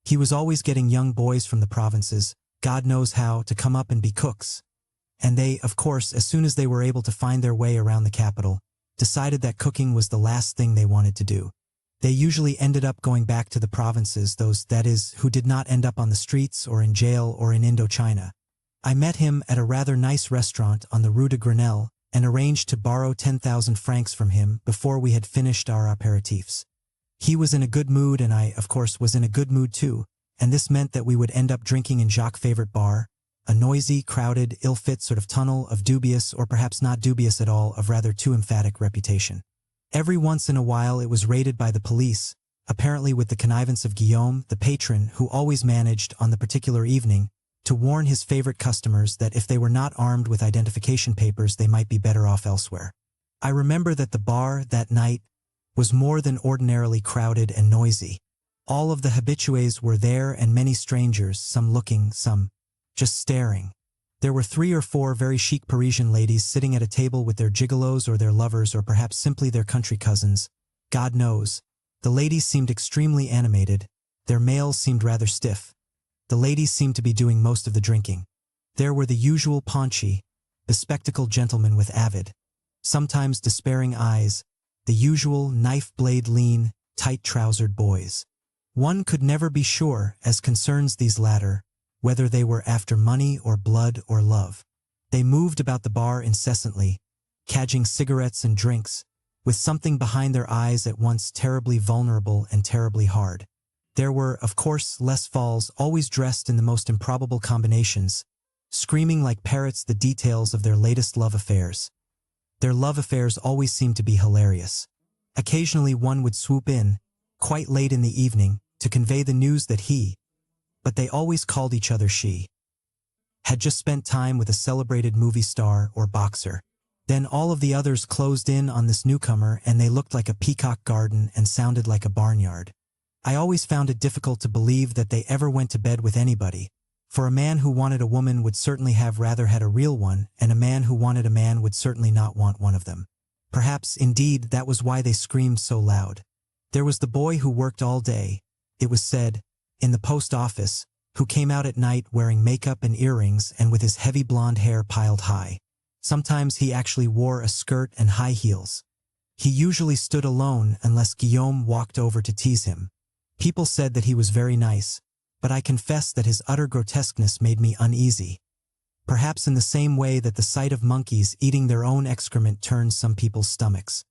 He was always getting young boys from the provinces, God knows how, to come up and be cooks. And they, of course, as soon as they were able to find their way around the capital, decided that cooking was the last thing they wanted to do. They usually ended up going back to the provinces, those, that is, who did not end up on the streets or in jail or in Indochina. I met him at a rather nice restaurant on the Rue de Grenelle and arranged to borrow 10,000 francs from him before we had finished our aperitifs. He was in a good mood and I, of course, was in a good mood too, and this meant that we would end up drinking in Jacques' favorite bar, a noisy, crowded, ill-fit sort of tunnel of dubious or perhaps not dubious at all of rather too emphatic reputation. Every once in a while it was raided by the police, apparently with the connivance of Guillaume, the patron, who always managed, on the particular evening, to warn his favorite customers that if they were not armed with identification papers they might be better off elsewhere. I remember that the bar, that night, was more than ordinarily crowded and noisy. All of the habitués were there and many strangers, some looking, some just staring. There were 3 or 4 very chic Parisian ladies sitting at a table with their gigolos or their lovers or perhaps simply their country cousins. God knows. The ladies seemed extremely animated. Their males seemed rather stiff. The ladies seemed to be doing most of the drinking. There were the usual paunchy, bespectacled gentlemen with avid, sometimes despairing eyes, the usual knife-blade lean, tight-trousered boys. One could never be sure, as concerns these latter, whether they were after money or blood or love. They moved about the bar incessantly, cadging cigarettes and drinks, with something behind their eyes at once terribly vulnerable and terribly hard. There were, of course, les Fals, always dressed in the most improbable combinations, screaming like parrots the details of their latest love affairs. Their love affairs always seemed to be hilarious. Occasionally one would swoop in, quite late in the evening, to convey the news that he, but they always called each other she, had just spent time with a celebrated movie star or boxer. Then all of the others closed in on this newcomer and they looked like a peacock garden and sounded like a barnyard. I always found it difficult to believe that they ever went to bed with anybody, for a man who wanted a woman would certainly have rather had a real one, and a man who wanted a man would certainly not want one of them. Perhaps, indeed, that was why they screamed so loud. There was the boy who worked all day, it was said, in the post office, who came out at night wearing makeup and earrings and with his heavy blonde hair piled high. Sometimes he actually wore a skirt and high heels. He usually stood alone unless Guillaume walked over to tease him. People said that he was very nice, but I confess that his utter grotesqueness made me uneasy. Perhaps in the same way that the sight of monkeys eating their own excrement turns some people's stomachs.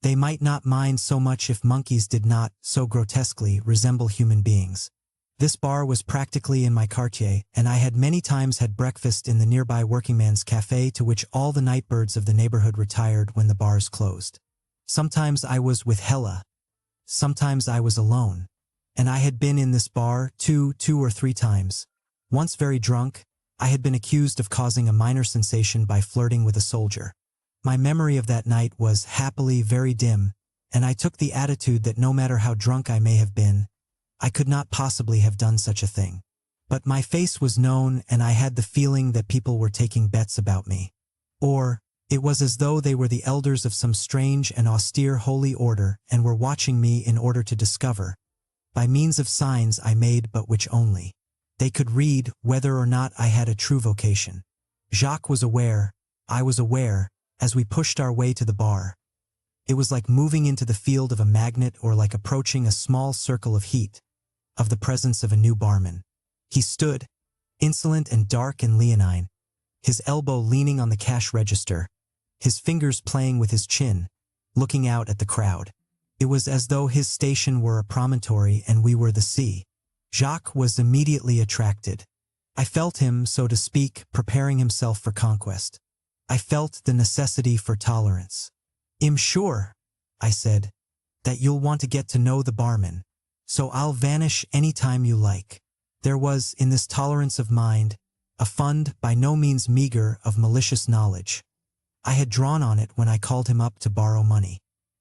They might not mind so much if monkeys did not, so grotesquely, resemble human beings. This bar was practically in my quartier, and I had many times had breakfast in the nearby workingman's cafe to which all the nightbirds of the neighborhood retired when the bars closed. Sometimes I was with Hella. Sometimes I was alone. And I had been in this bar two or three times. Once very drunk, I had been accused of causing a minor sensation by flirting with a soldier. My memory of that night was happily very dim, and I took the attitude that no matter how drunk I may have been, I could not possibly have done such a thing. But my face was known and I had the feeling that people were taking bets about me. Or, It was as though they were the elders of some strange and austere holy order and were watching me in order to discover, by means of signs I made but which only they could read, whether or not I had a true vocation. Jacques was aware, I was aware, as we pushed our way to the bar. It was like moving into the field of a magnet or like approaching a small circle of heat, of the presence of a new barman. He stood, insolent and dark and leonine, his elbow leaning on the cash register, his fingers playing with his chin, looking out at the crowd. It was as though his station were a promontory and we were the sea. Jacques was immediately attracted. I felt him, so to speak, preparing himself for conquest. I felt the necessity for tolerance. "I'm sure," I said, "that you'll want to get to know the barman, so I'll vanish any time you like." There was, in this tolerance of mind, a fund, by no means meager, of malicious knowledge. I had drawn on it when I called him up to borrow money.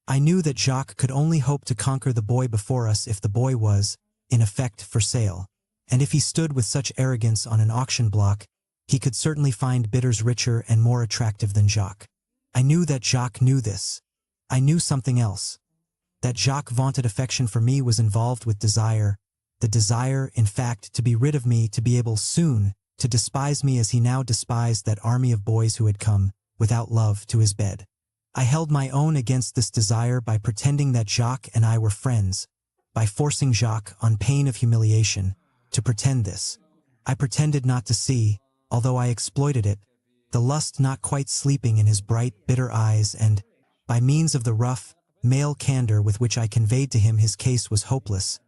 I knew that Jacques could only hope to conquer the boy before us if the boy was, in effect, for sale, and if he stood with such arrogance on an auction block, he could certainly find bidders richer and more attractive than Jacques. I knew that Jacques knew this. I knew something else. That Jacques' vaunted affection for me was involved with desire, the desire, in fact, to be rid of me, to be able soon to despise me as he now despised that army of boys who had come, without love, to his bed. I held my own against this desire by pretending that Jacques and I were friends, by forcing Jacques, on pain of humiliation, to pretend this. I pretended not to see, although I exploited it, the lust not quite sleeping in his bright, bitter eyes, and, by means of the rough, male candor with which I conveyed to him his case was hopeless,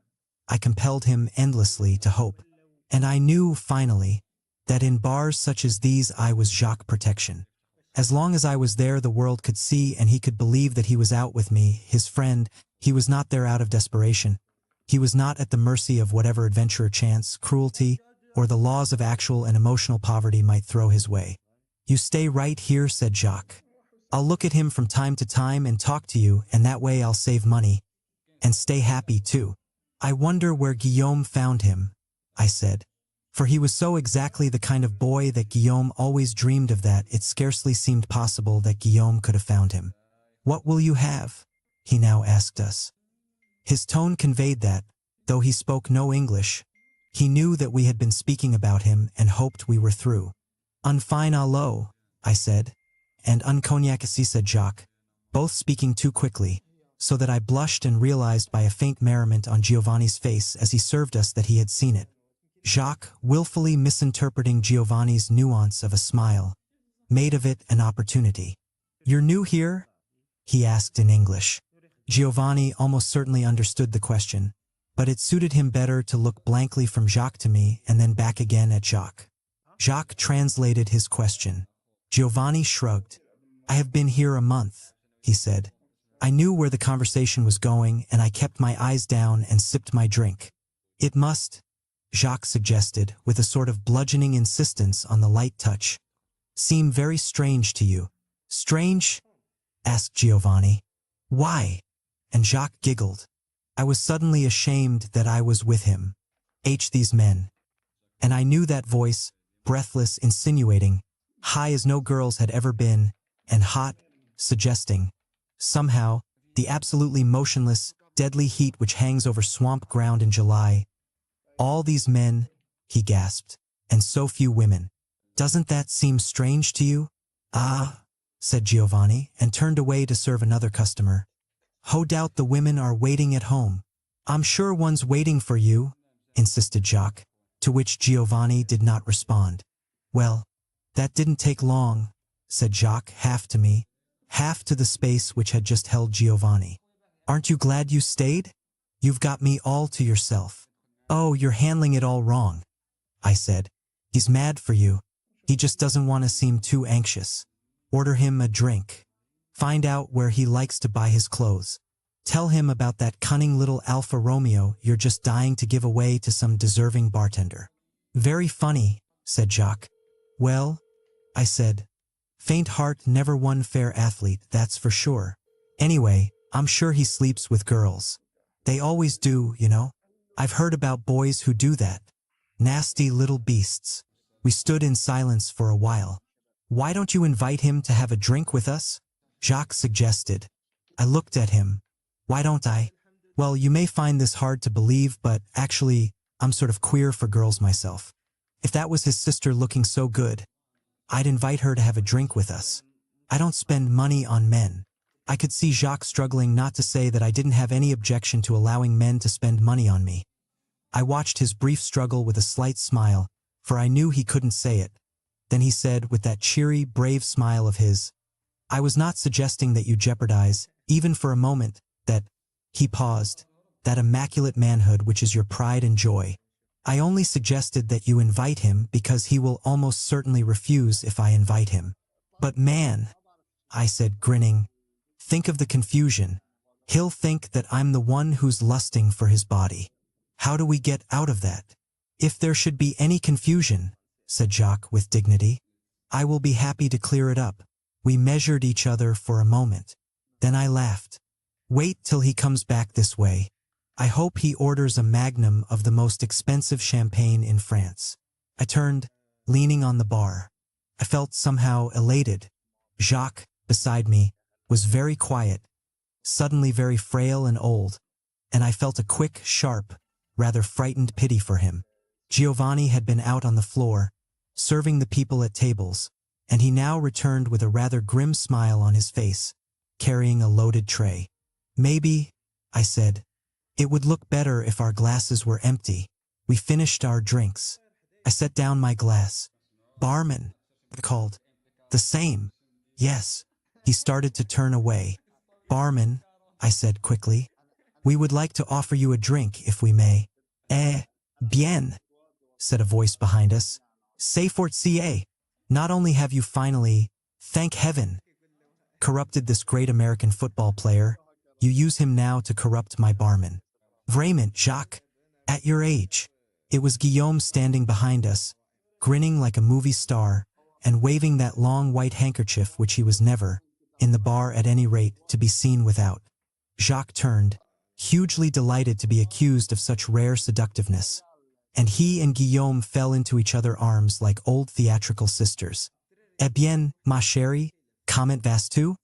I compelled him endlessly to hope. And I knew, finally, that in bars such as these I was Jacques' protection. As long as I was there the world could see and he could believe that he was out with me, his friend. He was not there out of desperation. He was not at the mercy of whatever adventure chance, cruelty, or the laws of actual and emotional poverty might throw his way. "You stay right here," said Jacques. "I'll look at him from time to time and talk to you, and that way I'll save money. And stay happy, too." "I wonder where Guillaume found him," I said. For he was so exactly the kind of boy that Guillaume always dreamed of that it scarcely seemed possible that Guillaume could have found him. "What will you have?" he now asked us. His tone conveyed that, though he spoke no English, he knew that we had been speaking about him and hoped we were through. "Un fine à l'eau," I said, and "un cognac," said Jacques, both speaking too quickly, so that I blushed and realized by a faint merriment on Giovanni's face as he served us that he had seen it. Jacques, willfully misinterpreting Giovanni's nuance of a smile, made of it an opportunity. "You're new here?" he asked in English. Giovanni almost certainly understood the question, but it suited him better to look blankly from Jacques to me and then back again at Jacques. Jacques translated his question. Giovanni shrugged. "I have been here a month," he said. I knew where the conversation was going, and I kept my eyes down and sipped my drink. "It must," Jacques suggested, with a sort of bludgeoning insistence on the light touch, "seem very strange to you." "Strange?" asked Giovanni. "Why?" And Jacques giggled. I was suddenly ashamed that I was with him. These men. And I knew that voice, breathless, insinuating, high as no girl's had ever been, and hot, suggesting, somehow, the absolutely motionless, deadly heat which hangs over swamp ground in July. "All these men," he gasped, "and so few women. Doesn't that seem strange to you?" "Ah," said Giovanni, and turned away to serve another customer. "Ho doubt the women are waiting at home." "I'm sure one's waiting for you," insisted Jacques, to which Giovanni did not respond. "Well, that didn't take long," said Jacques, half to me, half to the space which had just held Giovanni. "Aren't you glad you stayed? You've got me all to yourself." "Oh, you're handling it all wrong," I said. "He's mad for you. He just doesn't want to seem too anxious. Order him a drink. Find out where he likes to buy his clothes. Tell him about that cunning little Alfa Romeo you're just dying to give away to some deserving bartender." "Very funny," said Jacques. "Well," I said, "faint heart never won fair athlete, that's for sure. Anyway, I'm sure he sleeps with girls. They always do, you know. I've heard about boys who do that. Nasty little beasts." We stood in silence for a while. Why don't you invite him to have a drink with us? Jacques suggested. I looked at him. Why don't I? Well, you may find this hard to believe, but actually, I'm sort of queer for girls myself. If that was his sister looking so good, I'd invite her to have a drink with us. I don't spend money on men. I could see Jacques struggling not to say that I didn't have any objection to allowing men to spend money on me. I watched his brief struggle with a slight smile, for I knew he couldn't say it. Then he said, with that cheery, brave smile of his, I was not suggesting that you jeopardize, even for a moment, that, he paused, that immaculate manhood which is your pride and joy. I only suggested that you invite him because he will almost certainly refuse if I invite him. But man, I said, grinning, think of the confusion. He'll think that I'm the one who's lusting for his body. How do we get out of that? If there should be any confusion, said Jacques with dignity, I will be happy to clear it up. We measured each other for a moment. Then I laughed. Wait till he comes back this way. I hope he orders a magnum of the most expensive champagne in France. I turned, leaning on the bar. I felt somehow elated. Jacques, beside me, was very quiet, suddenly very frail and old, and I felt a quick, sharp, rather frightened pity for him. Giovanni had been out on the floor, serving the people at tables, and he now returned with a rather grim smile on his face, carrying a loaded tray. Maybe, I said, it would look better if our glasses were empty. We finished our drinks. I set down my glass. Barman, I called. The same. Yes. He started to turn away. Barman, I said quickly, we would like to offer you a drink if we may. Bien, said a voice behind us. C'est fort ca. Not only have you finally, thank heaven, corrupted this great American football player, you use him now to corrupt my barman. Vraiment, Jacques, at your age. It was Guillaume standing behind us, grinning like a movie star, and waving that long white handkerchief which he was never, in the bar at any rate, to be seen without. Jacques turned, hugely delighted to be accused of such rare seductiveness, and he and Guillaume fell into each other's arms like old theatrical sisters. Eh bien, ma chérie, comment vas-tu?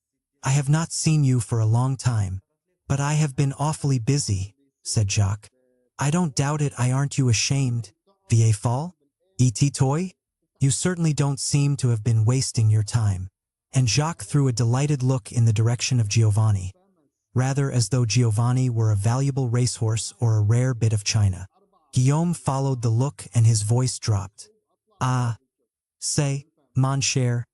I have not seen you for a long time, but I have been awfully busy, said Jacques. I don't doubt it. Aren't you ashamed? Vie fall? Et toi? You certainly don't seem to have been wasting your time. And Jacques threw a delighted look in the direction of Giovanni, rather as though Giovanni were a valuable racehorse or a rare bit of china. Guillaume followed the look and his voice dropped. Ah, c'est, mon cher,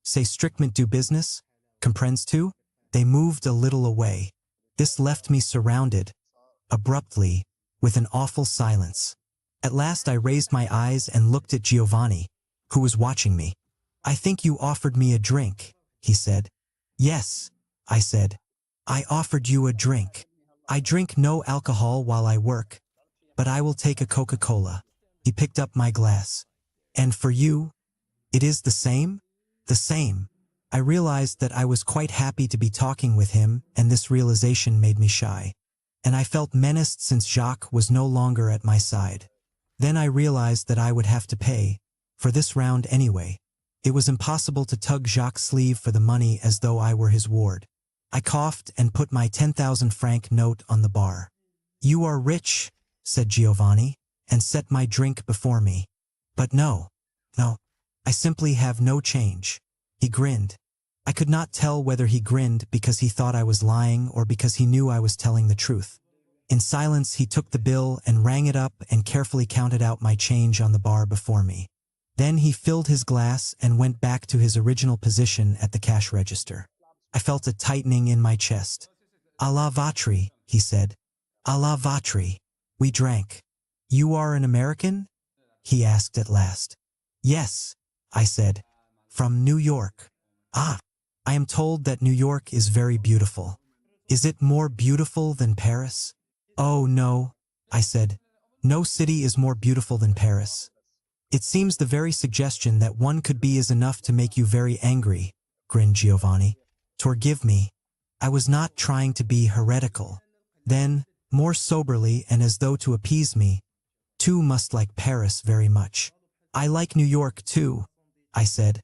c'est strictement du business, comprends-tu? They moved a little away. This left me surrounded, abruptly, with an awful silence. At last I raised my eyes and looked at Giovanni, who was watching me. I think you offered me a drink, he said. Yes, I said. I offered you a drink. I drink no alcohol while I work, but I will take a Coca-Cola. He picked up my glass. And for you? It is the same? The same. I realized that I was quite happy to be talking with him, and this realization made me shy. And I felt menaced since Jacques was no longer at my side. Then I realized that I would have to pay, for this round anyway. It was impossible to tug Jacques' sleeve for the money as though I were his ward. I coughed and put my 10,000-franc note on the bar. You are rich, said Giovanni, and set my drink before me. But no, I simply have no change. He grinned. I could not tell whether he grinned because he thought I was lying or because he knew I was telling the truth. In silence, he took the bill and rang it up and carefully counted out my change on the bar before me. Then he filled his glass and went back to his original position at the cash register. I felt a tightening in my chest. À la vôtre, he said. À la vôtre. We drank. You are an American? He asked at last. Yes, I said. From New York. Ah, I am told that New York is very beautiful. Is it more beautiful than Paris? Oh no, I said. No city is more beautiful than Paris. It seems the very suggestion that one could be is enough to make you very angry, grinned Giovanni. Forgive me. I was not trying to be heretical. Then, more soberly and as though to appease me, two must like Paris very much. I like New York too, I said.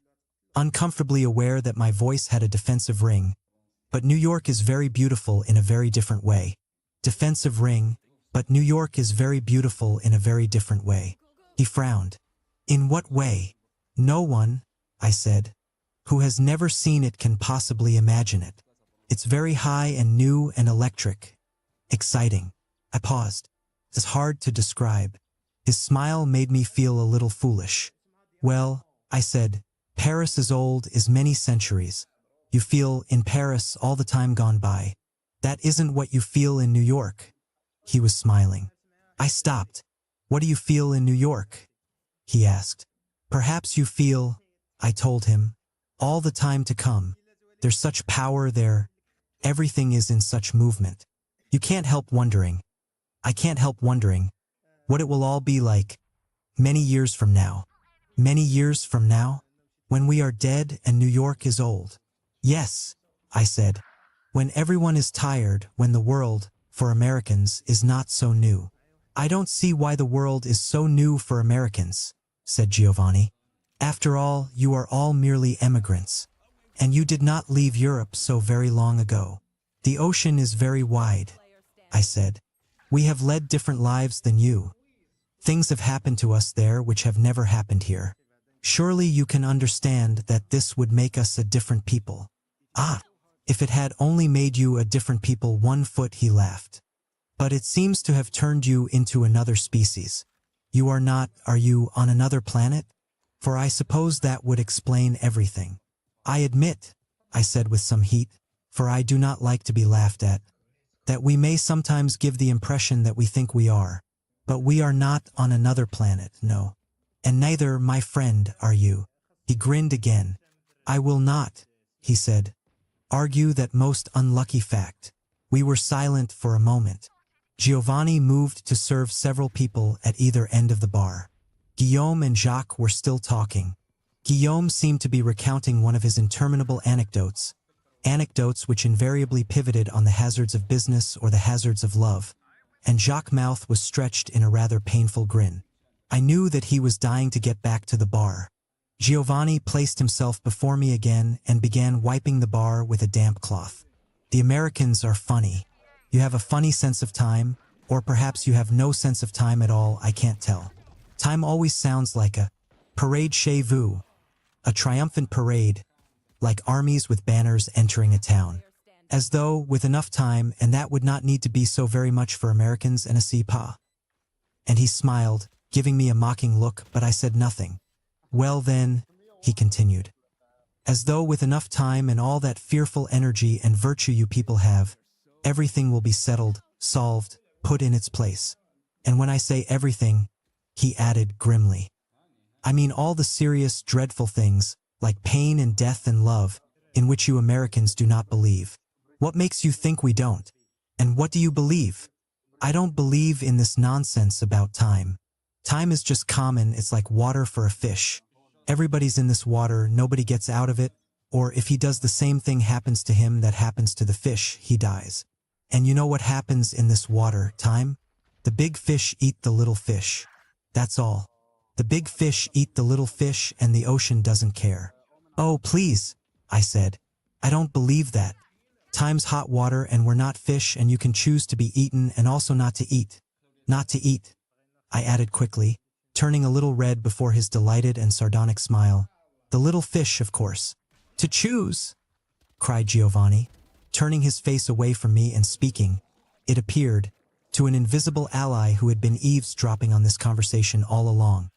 uncomfortably aware that my voice had a defensive ring. But New York is very beautiful in a very different way. Defensive ring, but New York is very beautiful in a very different way. He frowned. In what way? No one, I said, who has never seen it can possibly imagine it. It's very high and new and electric. Exciting. I paused. It's hard to describe. His smile made me feel a little foolish. Well, I said, Paris is old, is many centuries. You feel in Paris all the time gone by. That isn't what you feel in New York. He was smiling. I stopped. What do you feel in New York? He asked. Perhaps you feel, I told him, all the time to come. There's such power there. Everything is in such movement. You can't help wondering. I can't help wondering what it will all be like many years from now. Many years from now? When we are dead and New York is old. Yes, I said. When everyone is tired, when the world, for Americans, is not so new. I don't see why the world is so new for Americans, said Giovanni. After all, you are all merely emigrants. And you did not leave Europe so very long ago. The ocean is very wide, I said. We have led different lives than you. Things have happened to us there which have never happened here. Surely you can understand that this would make us a different people. Ah, if it had only made you a different people 1 foot, he laughed. But it seems to have turned you into another species. You are not, are you, on another planet? For I suppose that would explain everything. I admit, I said with some heat, for I do not like to be laughed at, that we may sometimes give the impression that we think we are. But we are not on another planet, no. And neither, my friend, are you. He grinned again. I will not, he said, argue that most unlucky fact. We were silent for a moment. Giovanni moved to serve several people at either end of the bar. Guillaume and Jacques were still talking. Guillaume seemed to be recounting one of his interminable anecdotes which invariably pivoted on the hazards of business or the hazards of love, and Jacques' mouth was stretched in a rather painful grin. I knew that he was dying to get back to the bar. Giovanni placed himself before me again and began wiping the bar with a damp cloth. The Americans are funny. You have a funny sense of time, or perhaps you have no sense of time at all, I can't tell. Time always sounds like a parade chez vous, a triumphant parade, like armies with banners entering a town. As though, with enough time, and that would not need to be so very much for Americans and a pas. And he smiled, giving me a mocking look, but I said nothing. Well then, he continued. As though with enough time and all that fearful energy and virtue you people have, everything will be settled, solved, put in its place. And when I say everything, he added grimly, I mean all the serious, dreadful things, like pain and death and love, in which you Americans do not believe. What makes you think we don't? And what do you believe? I don't believe in this nonsense about time. Time is just common, it's like water for a fish. Everybody's in this water, nobody gets out of it, or if he does the same thing happens to him that happens to the fish, he dies. And you know what happens in this water, time? The big fish eat the little fish. That's all. The big fish eat the little fish and the ocean doesn't care. Oh, please, I said. I don't believe that. Time's hot water and we're not fish and you can choose to be eaten and also not to eat. Not to eat, I added quickly, turning a little red before his delighted and sardonic smile. The little fish, of course. To choose, cried Giovanni, turning his face away from me and speaking, it appeared, to an invisible ally who had been eavesdropping on this conversation all along.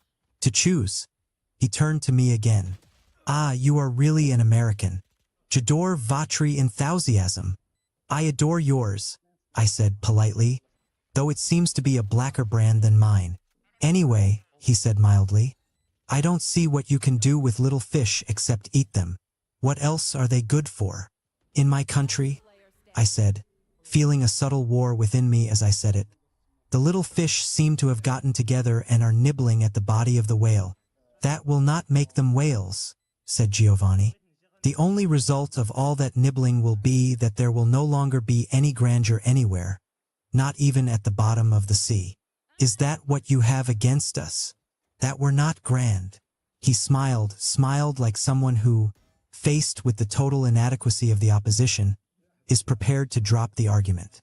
To choose. He turned to me again. Ah, you are really an American. J'adore votre enthusiasm. I adore yours, I said politely, though it seems to be a blacker brand than mine. Anyway, he said mildly, I don't see what you can do with little fish except eat them. What else are they good for? In my country, I said, feeling a subtle war within me as I said it. The little fish seem to have gotten together and are nibbling at the body of the whale. That will not make them whales, said Giovanni. The only result of all that nibbling will be that there will no longer be any grandeur anywhere, not even at the bottom of the sea. Is that what you have against us? That we're not grand? He smiled like someone who, faced with the total inadequacy of the opposition, is prepared to drop the argument.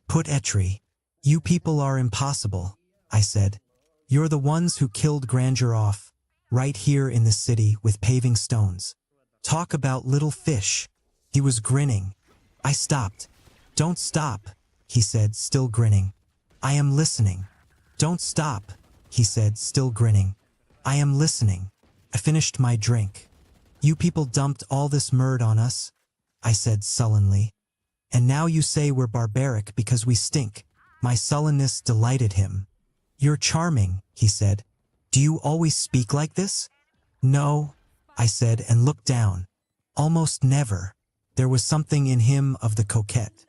Put Etri. You people are impossible, I said. You're the ones who killed Grandeur off, right here in this city with paving stones. Talk about little fish. He was grinning. I stopped. Don't stop, he said, still grinning. I am listening. Don't stop, he said, still grinning. I am listening. I finished my drink. You people dumped all this murd on us, I said sullenly. And now you say we're barbaric because we stink. My sullenness delighted him. You're charming, he said. Do you always speak like this? No, I said and looked down. Almost never. There was something in him of the coquette.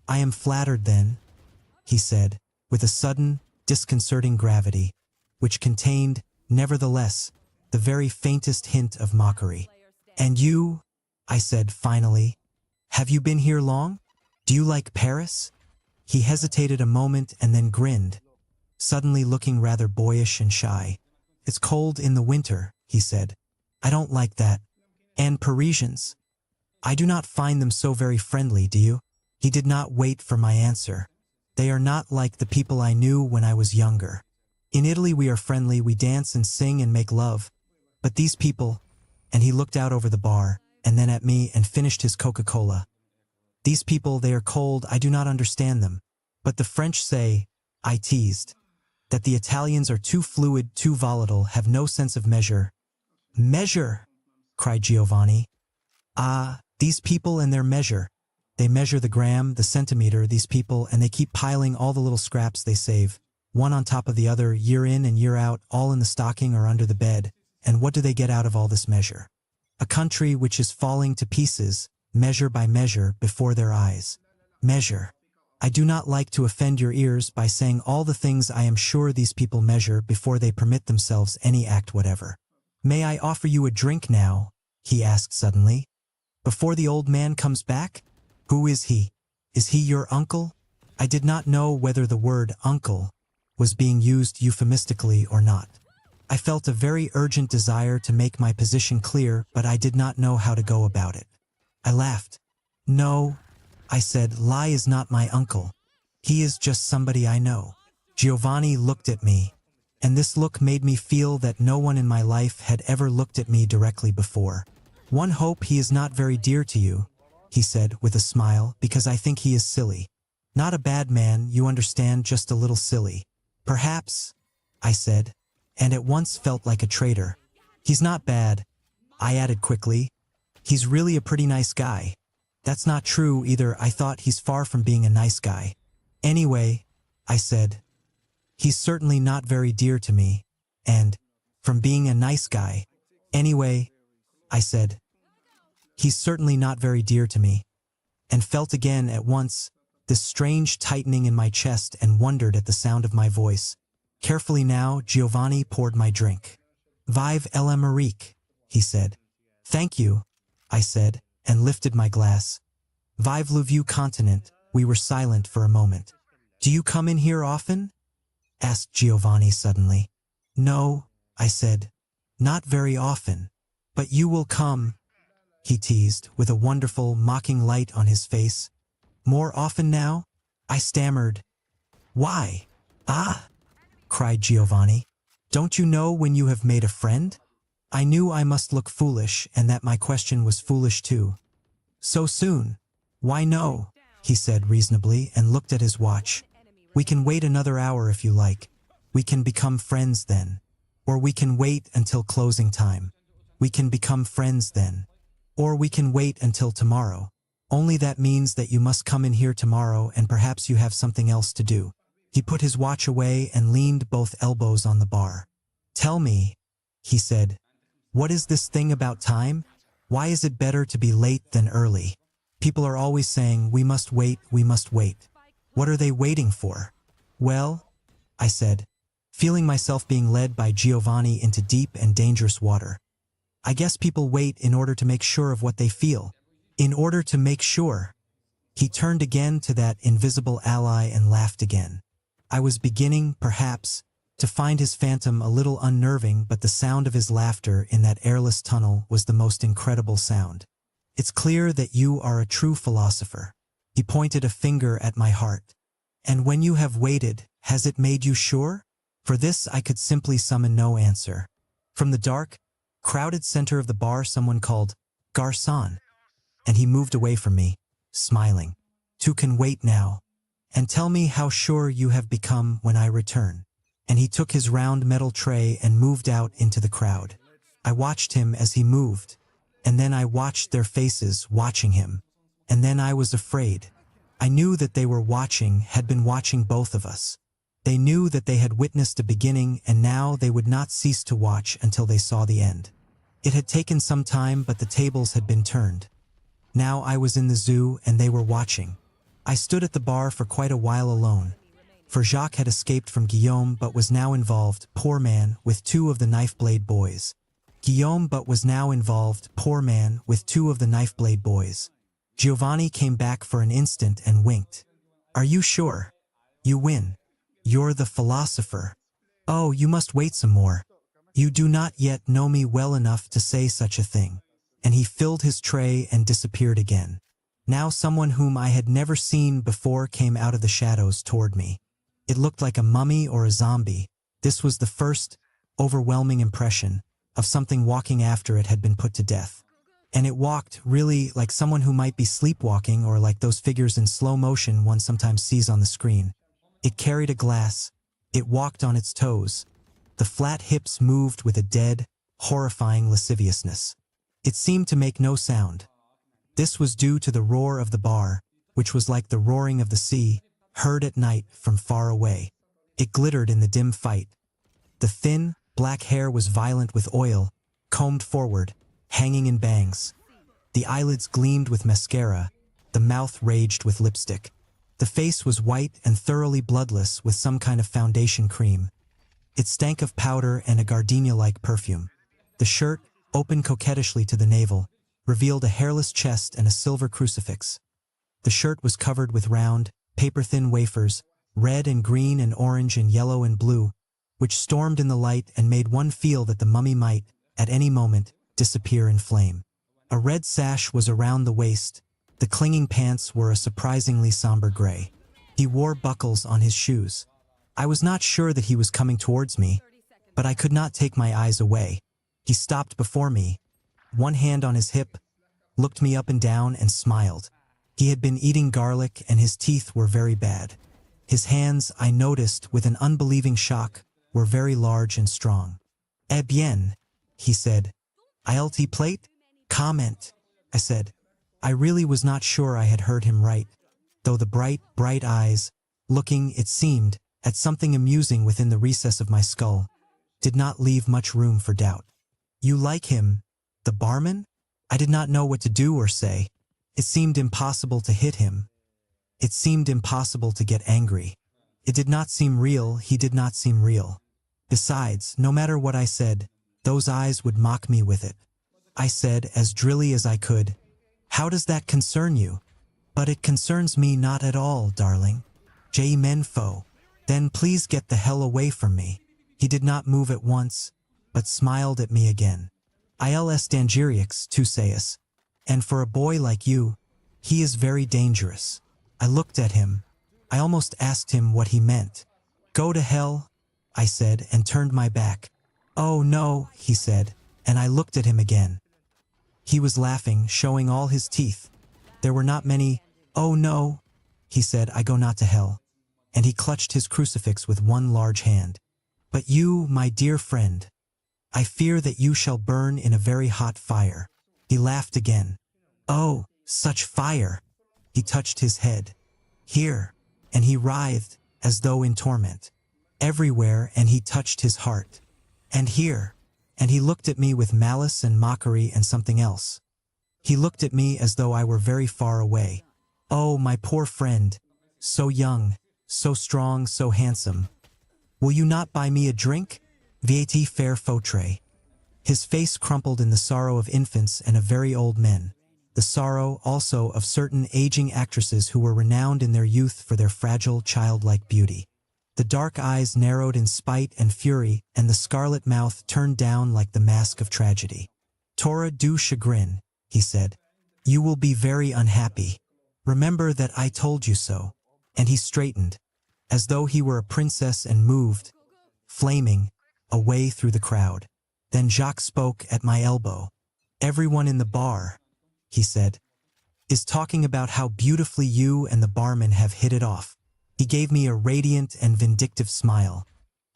I am flattered then, he said, with a sudden, disconcerting gravity, which contained, nevertheless, the very faintest hint of mockery. And you, I said finally, have you been here long? Do you like Paris? He hesitated a moment and then grinned, suddenly looking rather boyish and shy. It's cold in the winter, he said. I don't like that. And Parisians? I do not find them so very friendly, do you? He did not wait for my answer. They are not like the people I knew when I was younger. In Italy we are friendly, we dance and sing and make love. But these people, and he looked out over the bar, and then at me and finished his Coca-Cola. These people, they are cold, I do not understand them. But the French say, I teased, that the Italians are too fluid, too volatile, have no sense of measure. Measure, cried Giovanni. Ah, these people and their measure. They measure the gram, the centimeter, these people, and they keep piling all the little scraps they save, one on top of the other, year in and year out, all in the stocking or under the bed. And what do they get out of all this measure? A country which is falling to pieces, measure by measure, before their eyes. Measure. I do not like to offend your ears by saying all the things I am sure these people measure before they permit themselves any act whatever. May I offer you a drink now? He asked suddenly. Before the old man comes back? Who is he? Is he your uncle? I did not know whether the word uncle was being used euphemistically or not. I felt a very urgent desire to make my position clear, but I did not know how to go about it. I laughed. No, I said, Lai is not my uncle. He is just somebody I know. Giovanni looked at me, and this look made me feel that no one in my life had ever looked at me directly before. One hope he is not very dear to you, he said with a smile, because I think he is silly. Not a bad man, you understand, just a little silly. Perhaps, I said, and at once felt like a traitor. He's not bad, I added quickly. He's really a pretty nice guy. That's not true either, I thought he's far from being a nice guy. Anyway, I said, he's certainly not very dear to me, and, from being a nice guy, anyway, I said, he's certainly not very dear to me, and felt again at once this strange tightening in my chest and wondered at the sound of my voice. Carefully now, Giovanni poured my drink. Vive l'Amérique, he said. Thank you, I said, and lifted my glass. Vive le vieux continent. We were silent for a moment. Do you come in here often? Asked Giovanni suddenly. No, I said, not very often. But you will come, he teased, with a wonderful, mocking light on his face. More often now? I stammered. Why? Ah, cried Giovanni. Don't you know when you have made a friend? I knew I must look foolish and that my question was foolish too. So soon? Why no, he said reasonably and looked at his watch. We can wait another hour if you like. We can become friends then. Or we can wait until closing time. We can become friends then. Or we can wait until tomorrow. Only that means that you must come in here tomorrow and perhaps you have something else to do. He put his watch away and leaned both elbows on the bar. Tell me, he said, what is this thing about time? Why is it better to be late than early? People are always saying, we must wait, we must wait. What are they waiting for? Well, I said, feeling myself being led by Giovanni into deep and dangerous water. I guess people wait in order to make sure of what they feel. In order to make sure. He turned again to that invisible ally and laughed again. I was beginning, perhaps, to find his phantom a little unnerving, but the sound of his laughter in that airless tunnel was the most incredible sound. It's clear that you are a true philosopher. He pointed a finger at my heart. And when you have waited, has it made you sure? For this I could simply summon no answer. From the dark, crowded center of the bar someone called, "Garçon." And he moved away from me, smiling. "You can wait now. And tell me how sure you have become when I return." And he took his round metal tray and moved out into the crowd. I watched him as he moved, and then I watched their faces watching him. And then I was afraid. I knew that they were watching, had been watching both of us. They knew that they had witnessed a beginning, and now they would not cease to watch until they saw the end. It had taken some time, but the tables had been turned. Now I was in the zoo, and they were watching. I stood at the bar for quite a while alone. For Jacques had escaped from Guillaume but was now involved, poor man, with two of the knife-blade boys. Guillaume but was now involved, poor man, with two of the knife-blade boys. Giovanni came back for an instant and winked. "Are you sure? You win. You're the philosopher. Oh, you must wait some more. You do not yet know me well enough to say such a thing." And he filled his tray and disappeared again. Now someone whom I had never seen before came out of the shadows toward me. It looked like a mummy or a zombie. This was the first, overwhelming impression of something walking after it had been put to death. And it walked, really, like someone who might be sleepwalking, or like those figures in slow motion one sometimes sees on the screen. It carried a glass. It walked on its toes. The flat hips moved with a dead, horrifying lasciviousness. It seemed to make no sound. This was due to the roar of the bar, which was like the roaring of the sea, heard at night from far away. It glittered in the dim fight. The thin, black hair was violent with oil, combed forward, hanging in bangs. The eyelids gleamed with mascara, the mouth raged with lipstick. The face was white and thoroughly bloodless with some kind of foundation cream. It stank of powder and a gardenia-like perfume. The shirt, open coquettishly to the navel, revealed a hairless chest and a silver crucifix. The shirt was covered with round, paper-thin wafers, red and green and orange and yellow and blue, which stormed in the light and made one feel that the mummy might, at any moment, disappear in flame. A red sash was around the waist. The clinging pants were a surprisingly somber gray. He wore buckles on his shoes. I was not sure that he was coming towards me, but I could not take my eyes away. He stopped before me, one hand on his hip, looked me up and down and smiled. He had been eating garlic and his teeth were very bad. His hands, I noticed with an unbelieving shock, were very large and strong. "Eh bien," he said. "I'lt plate?" "Comment," I said. I really was not sure I had heard him right, though the bright, bright eyes, looking, it seemed, at something amusing within the recess of my skull, did not leave much room for doubt. "You like him, the barman?" I did not know what to do or say. It seemed impossible to hit him. It seemed impossible to get angry. It did not seem real, he did not seem real. Besides, no matter what I said, those eyes would mock me with it. I said, as drilly as I could, "How does that concern you?" "But it concerns me not at all, darling. Je m'en fous." "Then please get the hell away from me." He did not move at once, but smiled at me again. "Ils dangereux, tu sais, and for a boy like you, he is very dangerous." I looked at him. I almost asked him what he meant. "Go to hell," I said, and turned my back. "Oh no," he said, and I looked at him again. He was laughing, showing all his teeth. There were not many. "Oh no," he said, "I go not to hell." And he clutched his crucifix with one large hand. "But you, my dear friend, I fear that you shall burn in a very hot fire." He laughed again. "Oh, such fire!" He touched his head. "Here," and he writhed, as though in torment. "Everywhere," and he touched his heart. "And here," and he looked at me with malice and mockery and something else. He looked at me as though I were very far away. "Oh, my poor friend, so young, so strong, so handsome. Will you not buy me a drink? Vieti faire foutre." His face crumpled in the sorrow of infants and of very old men, the sorrow also of certain aging actresses who were renowned in their youth for their fragile, childlike beauty. The dark eyes narrowed in spite and fury, and the scarlet mouth turned down like the mask of tragedy. "Tora du chagrin," he said. "You will be very unhappy. Remember that I told you so." And he straightened, as though he were a princess, and moved, flaming, away through the crowd. Then Jacques spoke at my elbow. "Everyone in the bar," he said, "is talking about how beautifully you and the barman have hit it off." He gave me a radiant and vindictive smile.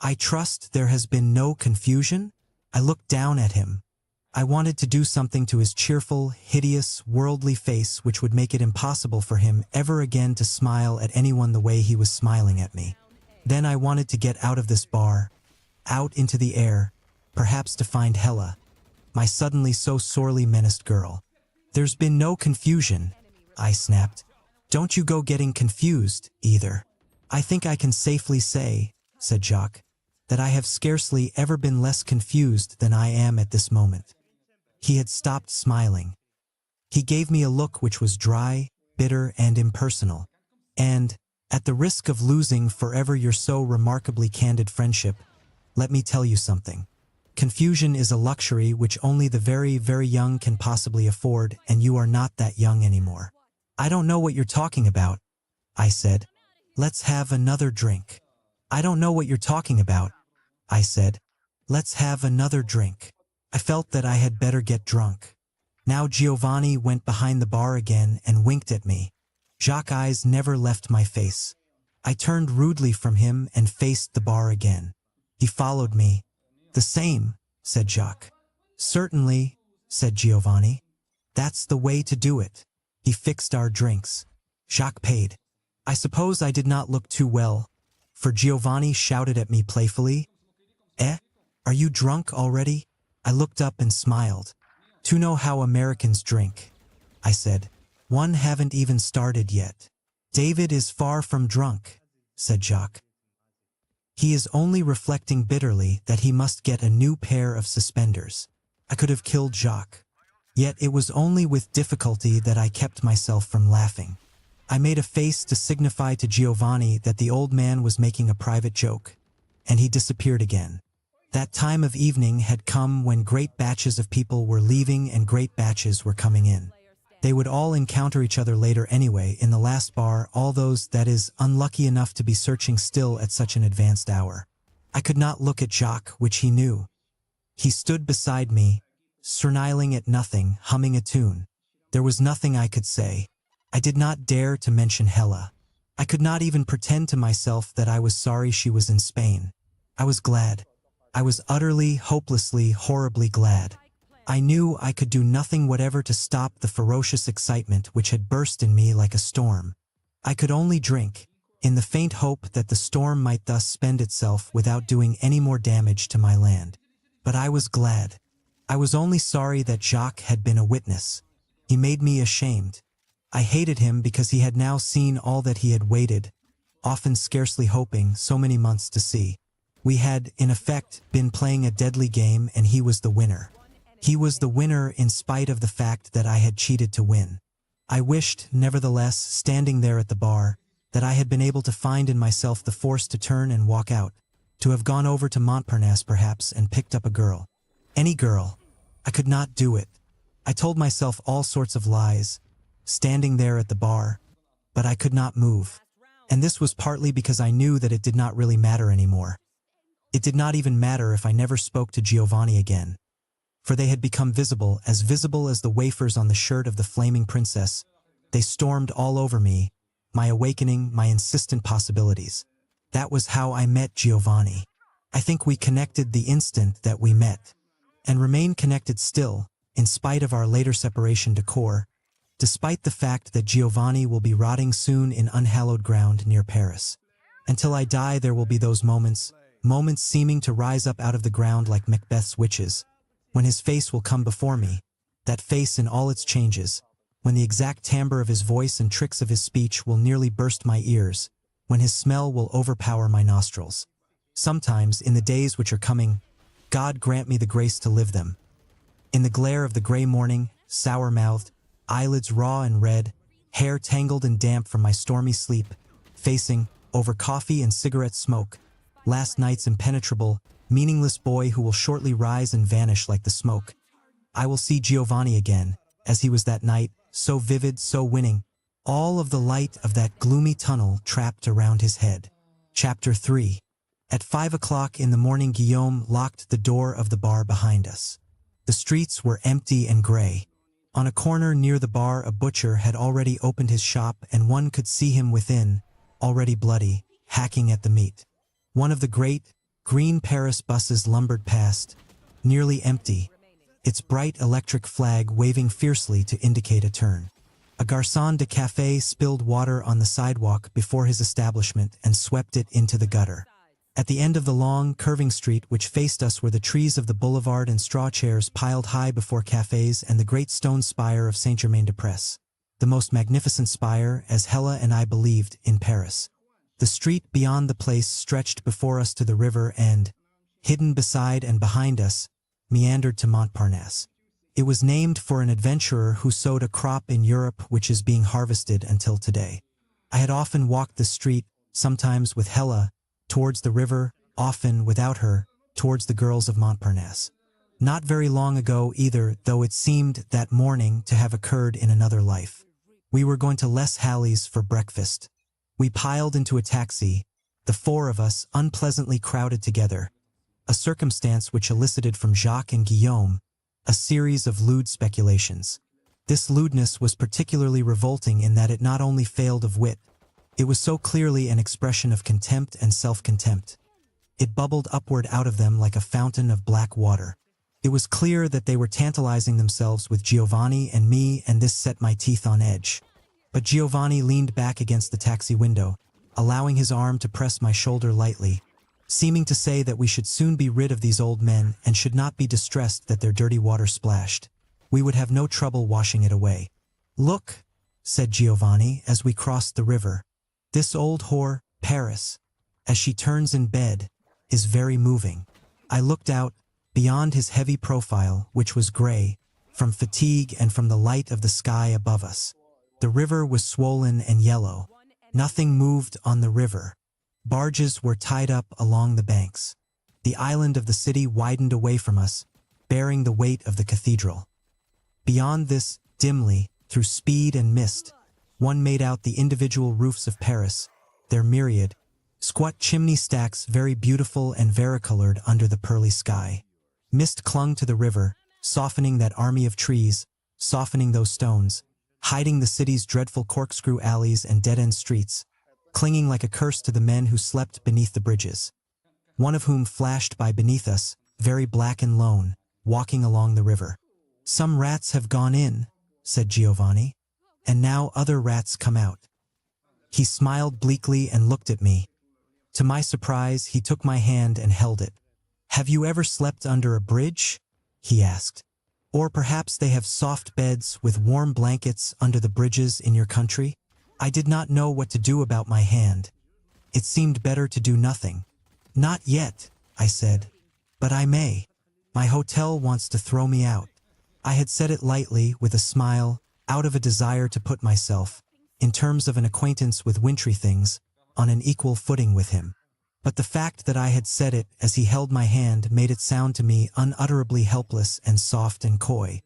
"I trust there has been no confusion?" I looked down at him. I wanted to do something to his cheerful, hideous, worldly face which would make it impossible for him ever again to smile at anyone the way he was smiling at me. Then I wanted to get out of this bar, out into the air, perhaps to find Hella, my suddenly so sorely menaced girl. "There's been no confusion," I snapped. "Don't you go getting confused, either." "I think I can safely say," said Jacques, "that I have scarcely ever been less confused than I am at this moment." He had stopped smiling. He gave me a look which was dry, bitter, and impersonal. And, at the risk of losing forever your so remarkably candid friendship, let me tell you something. Confusion is a luxury which only the very, very young can possibly afford, and you are not that young anymore. "I don't know what you're talking about," I said. "Let's have another drink." "I don't know what you're talking about," I said. "Let's have another drink." I felt that I had better get drunk. Now Giovanni went behind the bar again and winked at me. Jacques' eyes never left my face. I turned rudely from him and faced the bar again. He followed me. "The same," said Jacques. "Certainly," said Giovanni. "That's the way to do it." He fixed our drinks. Jacques paid. I suppose I did not look too well, for Giovanni shouted at me playfully, "Eh? Are you drunk already?" I looked up and smiled. "To know how Americans drink," I said. "One haven't even started yet." "David is far from drunk," said Jacques. "He is only reflecting bitterly that he must get a new pair of suspenders." I could have killed Jacques. Yet it was only with difficulty that I kept myself from laughing. I made a face to signify to Giovanni that the old man was making a private joke, and he disappeared again. That time of evening had come when great batches of people were leaving and great batches were coming in. They would all encounter each other later anyway in the last bar, all those, that is, unlucky enough to be searching still at such an advanced hour. I could not look at Jacques, which he knew. He stood beside me, surniling at nothing, humming a tune. There was nothing I could say. I did not dare to mention Hella. I could not even pretend to myself that I was sorry she was in Spain. I was glad. I was utterly, hopelessly, horribly glad. I knew I could do nothing whatever to stop the ferocious excitement which had burst in me like a storm. I could only drink, in the faint hope that the storm might thus spend itself without doing any more damage to my land. But I was glad. I was only sorry that Jacques had been a witness. He made me ashamed. I hated him because he had now seen all that he had waited, often scarcely hoping, so many months to see. We had, in effect, been playing a deadly game, and he was the winner. He was the winner in spite of the fact that I had cheated to win. I wished, nevertheless, standing there at the bar, that I had been able to find in myself the force to turn and walk out, to have gone over to Montparnasse perhaps and picked up a girl. Any girl. I could not do it. I told myself all sorts of lies, standing there at the bar, but I could not move. And this was partly because I knew that it did not really matter anymore. It did not even matter if I never spoke to Giovanni again, for they had become visible as the wafers on the shirt of the flaming princess. They stormed all over me, my awakening, my insistent possibilities. That was how I met Giovanni. I think we connected the instant that we met, and remain connected still, in spite of our later separation to core, despite the fact that Giovanni will be rotting soon in unhallowed ground near Paris. Until I die there will be those moments seeming to rise up out of the ground like Macbeth's witches, when his face will come before me, that face in all its changes, when the exact timbre of his voice and tricks of his speech will nearly burst my ears, when his smell will overpower my nostrils. Sometimes, in the days which are coming, God grant me the grace to live them. In the glare of the gray morning, sour-mouthed, eyelids raw and red, hair tangled and damp from my stormy sleep, facing, over coffee and cigarette smoke. Last night's impenetrable, meaningless boy who will shortly rise and vanish like the smoke. I will see Giovanni again, as he was that night, so vivid, so winning. All of the light of that gloomy tunnel trapped around his head. Chapter 3. At 5 o'clock in the morning, Guillaume locked the door of the bar behind us. The streets were empty and gray. On a corner near the bar, a butcher had already opened his shop, and one could see him within, already bloody, hacking at the meat. One of the great, green Paris buses lumbered past, nearly empty, its bright electric flag waving fiercely to indicate a turn. A garçon de café spilled water on the sidewalk before his establishment and swept it into the gutter. At the end of the long, curving street which faced us were the trees of the boulevard and straw chairs piled high before cafés and the great stone spire of Saint-Germain-des-Prés, the most magnificent spire, as Hella and I believed, in Paris. The street beyond the place stretched before us to the river and, hidden beside and behind us, meandered to Montparnasse. It was named for an adventurer who sowed a crop in Europe which is being harvested until today. I had often walked the street, sometimes with Hella, towards the river, often, without her, towards the girls of Montparnasse. Not very long ago either, though it seemed that morning to have occurred in another life. We were going to Les Halles for breakfast. We piled into a taxi, the four of us unpleasantly crowded together, a circumstance which elicited from Jacques and Guillaume a series of lewd speculations. This lewdness was particularly revolting in that it not only failed of wit, it was so clearly an expression of contempt and self-contempt. It bubbled upward out of them like a fountain of black water. It was clear that they were tantalizing themselves with Giovanni and me, and this set my teeth on edge. But Giovanni leaned back against the taxi window, allowing his arm to press my shoulder lightly, seeming to say that we should soon be rid of these old men and should not be distressed that their dirty water splashed. We would have no trouble washing it away. "Look," said Giovanni as we crossed the river. "This old whore, Paris, as she turns in bed, is very moving." I looked out, beyond his heavy profile, which was gray, from fatigue and from the light of the sky above us. The river was swollen and yellow. Nothing moved on the river. Barges were tied up along the banks. The island of the city widened away from us, bearing the weight of the cathedral. Beyond this, dimly, through speed and mist, one made out the individual roofs of Paris, their myriad, squat chimney stacks very beautiful and varicolored under the pearly sky. Mist clung to the river, softening that army of trees, softening those stones, hiding the city's dreadful corkscrew alleys and dead-end streets, clinging like a curse to the men who slept beneath the bridges. One of whom flashed by beneath us, very black and lone, walking along the river. "Some rats have gone in," said Giovanni, "and now other rats come out." He smiled bleakly and looked at me. To my surprise, he took my hand and held it. "Have you ever slept under a bridge?" he asked. "Or perhaps they have soft beds with warm blankets under the bridges in your country?" I did not know what to do about my hand. It seemed better to do nothing. "Not yet," I said, "but I may. My hotel wants to throw me out." I had said it lightly, with a smile, out of a desire to put myself, in terms of an acquaintance with wintry things, on an equal footing with him. But the fact that I had said it as he held my hand made it sound to me unutterably helpless and soft and coy.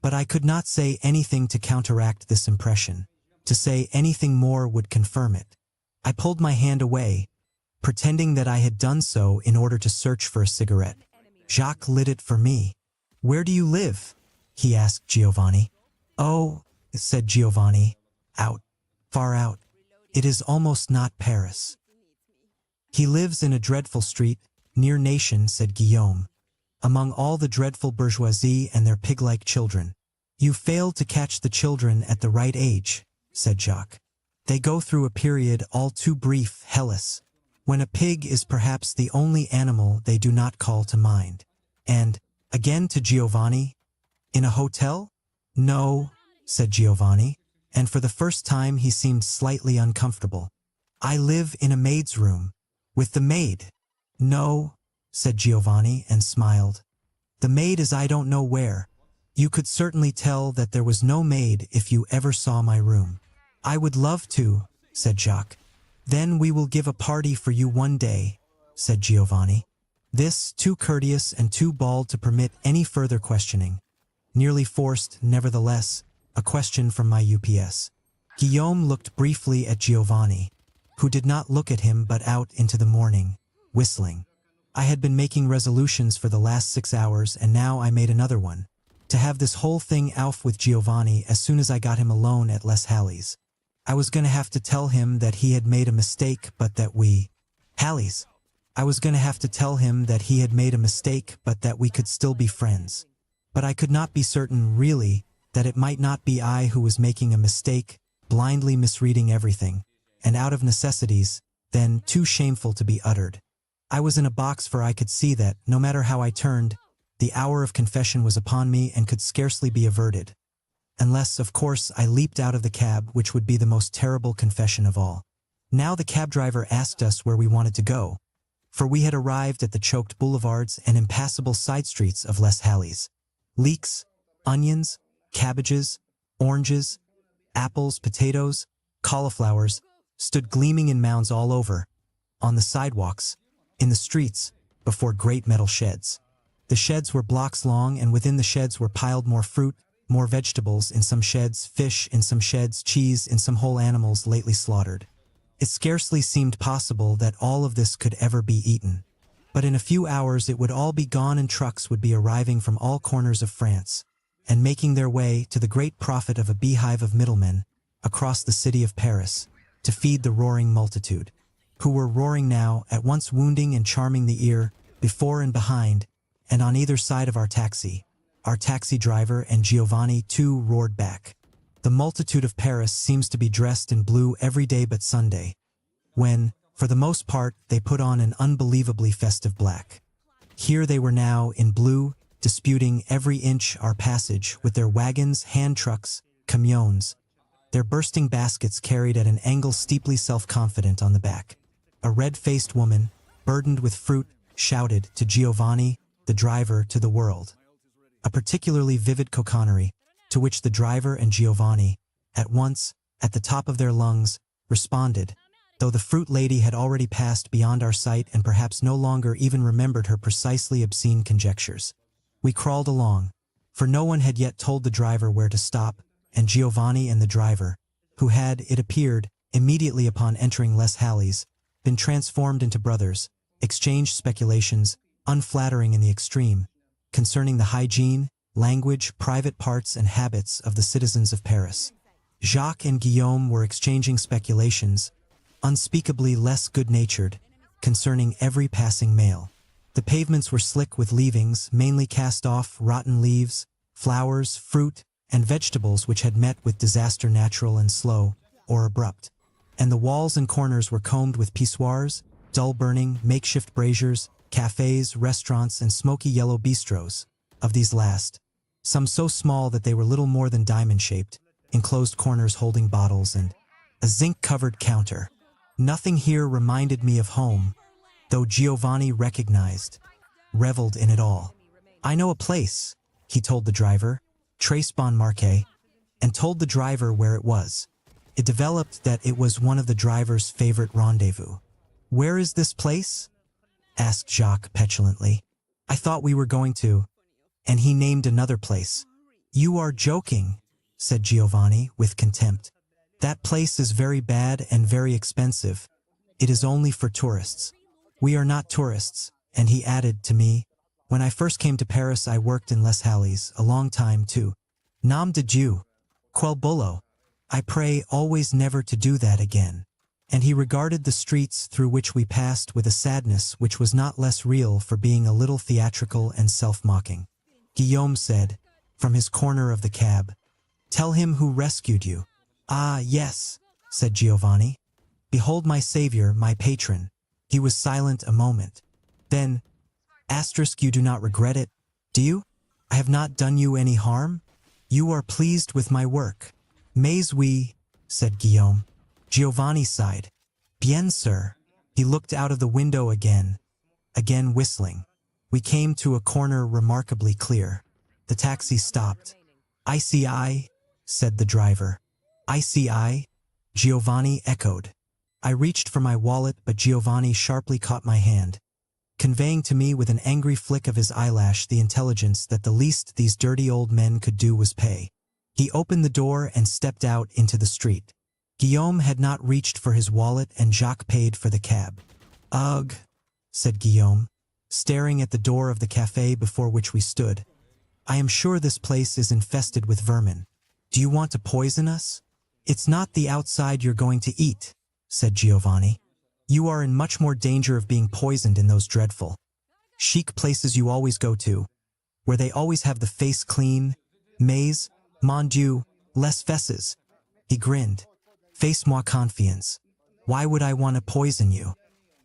But I could not say anything to counteract this impression. To say anything more would confirm it. I pulled my hand away, pretending that I had done so in order to search for a cigarette. Jacques lit it for me. "Where do you live?" he asked Giovanni. "Oh," said Giovanni, "out, far out. It is almost not Paris." "He lives in a dreadful street, near Nation," said Guillaume, "among all the dreadful bourgeoisie and their pig-like children." "You failed to catch the children at the right age," said Jacques. "They go through a period all too brief, Hellas, when a pig is perhaps the only animal they do not call to mind." And, again to Giovanni, "In a hotel?" "No," said Giovanni, and for the first time he seemed slightly uncomfortable. "I live in a maid's room." "With the maid?" "No," said Giovanni and smiled. "The maid is I don't know where. You could certainly tell that there was no maid if you ever saw my room." "I would love to," said Jacques. Then we will give a party for you one day, said Giovanni. This, too courteous and too bald to permit any further questioning. Nearly forced, nevertheless, a question from my UPS. Guillaume looked briefly at Giovanni, who did not look at him but out into the morning, whistling. I had been making resolutions for the last 6 hours, and now I made another one. To have this whole thing off with Giovanni as soon as I got him alone at Les Halles. I was going to have to tell him that he had made a mistake, but that we... Halles. I was going to have to tell him that he had made a mistake, but that we could still be friends. But I could not be certain, really, that it might not be I who was making a mistake, blindly misreading everything, and out of necessities, then too shameful to be uttered. I was in a box, for I could see that, no matter how I turned, the hour of confession was upon me and could scarcely be averted. Unless, of course, I leaped out of the cab, which would be the most terrible confession of all. Now the cab driver asked us where we wanted to go, for we had arrived at the choked boulevards and impassable side streets of Les Halles. Leeks, onions, cabbages, oranges, apples, potatoes, cauliflowers stood gleaming in mounds all over, on the sidewalks, in the streets, before great metal sheds. The sheds were blocks long, and within the sheds were piled more fruit, more vegetables, in some sheds fish, in some sheds cheese, in some whole animals lately slaughtered. It scarcely seemed possible that all of this could ever be eaten. But in a few hours it would all be gone, and trucks would be arriving from all corners of France, and making their way, to the great profit of a beehive of middlemen, across the city of Paris, to feed the roaring multitude, who were roaring now, at once wounding and charming the ear, before and behind, and on either side of our taxi. Our taxi driver and Giovanni too roared back. The multitude of Paris seems to be dressed in blue every day but Sunday, when, for the most part, they put on an unbelievably festive black. Here they were now, in blue, disputing every inch our passage with their wagons, hand trucks, camions, their bursting baskets carried at an angle, steeply self-confident on the back. A red-faced woman, burdened with fruit, shouted to Giovanni, the driver, to the world. A particularly vivid coquetry, to which the driver and Giovanni, at once, at the top of their lungs, responded, though the fruit lady had already passed beyond our sight and perhaps no longer even remembered her precisely obscene conjectures. We crawled along, for no one had yet told the driver where to stop, and Giovanni and the driver, who had, it appeared, immediately upon entering Les Halles, been transformed into brothers, exchanged speculations, unflattering in the extreme, concerning the hygiene, language, private parts, and habits of the citizens of Paris. Jacques and Guillaume were exchanging speculations, unspeakably less good-natured, concerning every passing male. The pavements were slick with leavings, mainly cast off, rotten leaves, flowers, fruit, and vegetables which had met with disaster, natural and slow, or abrupt. And the walls and corners were combed with pissoirs, dull-burning, makeshift braziers, cafes, restaurants, and smoky yellow bistros. Of these last, some so small that they were little more than diamond-shaped, enclosed corners holding bottles, and a zinc-covered counter. Nothing here reminded me of home, though Giovanni reveled in it all. "I know a place," he told the driver, "Trace Bon Marché," and told the driver where it was. It developed that it was one of the driver's favorite rendezvous. "Where is this place?" asked Jacques petulantly. "I thought we were going to..." And he named another place. "You are joking," said Giovanni with contempt. "That place is very bad and very expensive. It is only for tourists. We are not tourists." And he added to me, "When I first came to Paris I worked in Les Halles a long time too. Nom de Dieu, quel boulot. I pray always never to do that again." And he regarded the streets through which we passed with a sadness which was not less real for being a little theatrical and self-mocking. Guillaume said, from his corner of the cab, "Tell him who rescued you." "Ah, yes," said Giovanni. "Behold my savior, my patron." He was silent a moment. Then, "You do not regret it, do you? I have not done you any harm? You are pleased with my work?" "Mais oui," said Guillaume. Giovanni sighed. "Bien, sir." He looked out of the window again whistling. We came to a corner remarkably clear. The taxi stopped. "ICI," said the driver. "ICI," Giovanni echoed. I reached for my wallet, but Giovanni sharply caught my hand, conveying to me with an angry flick of his eyelash the intelligence that the least these dirty old men could do was pay. He opened the door and stepped out into the street. Guillaume had not reached for his wallet and Jacques paid for the cab. "Ugh," said Guillaume, staring at the door of the cafe before which we stood. "I am sure this place is infested with vermin. Do you want to poison us?" "It's not the outside you're going to eat," said Giovanni. "You are in much more danger of being poisoned in those dreadful, chic places you always go to, where they always have the face clean. Mais, mon Dieu, les fesses." He grinned. "Face-moi confiance. Why would I want to poison you?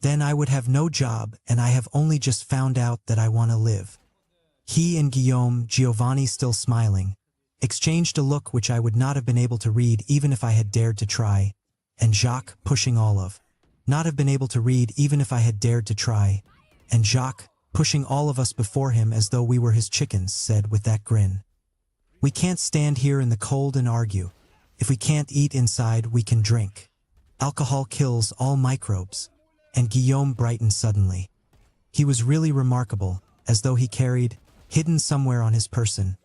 Then I would have no job, and I have only just found out that I want to live." He and Guillaume, Giovanni still smiling, exchanged a look which I would not have been able to read even if I had dared to try, and Jacques, pushing not have been able to read even if I had dared to try, and Jacques, pushing all of us before him as though we were his chickens, said with that grin, "We can't stand here in the cold and argue. If we can't eat inside, we can drink. Alcohol kills all microbes." And Guillaume brightened suddenly. He was really remarkable, as though he carried, hidden somewhere on his person,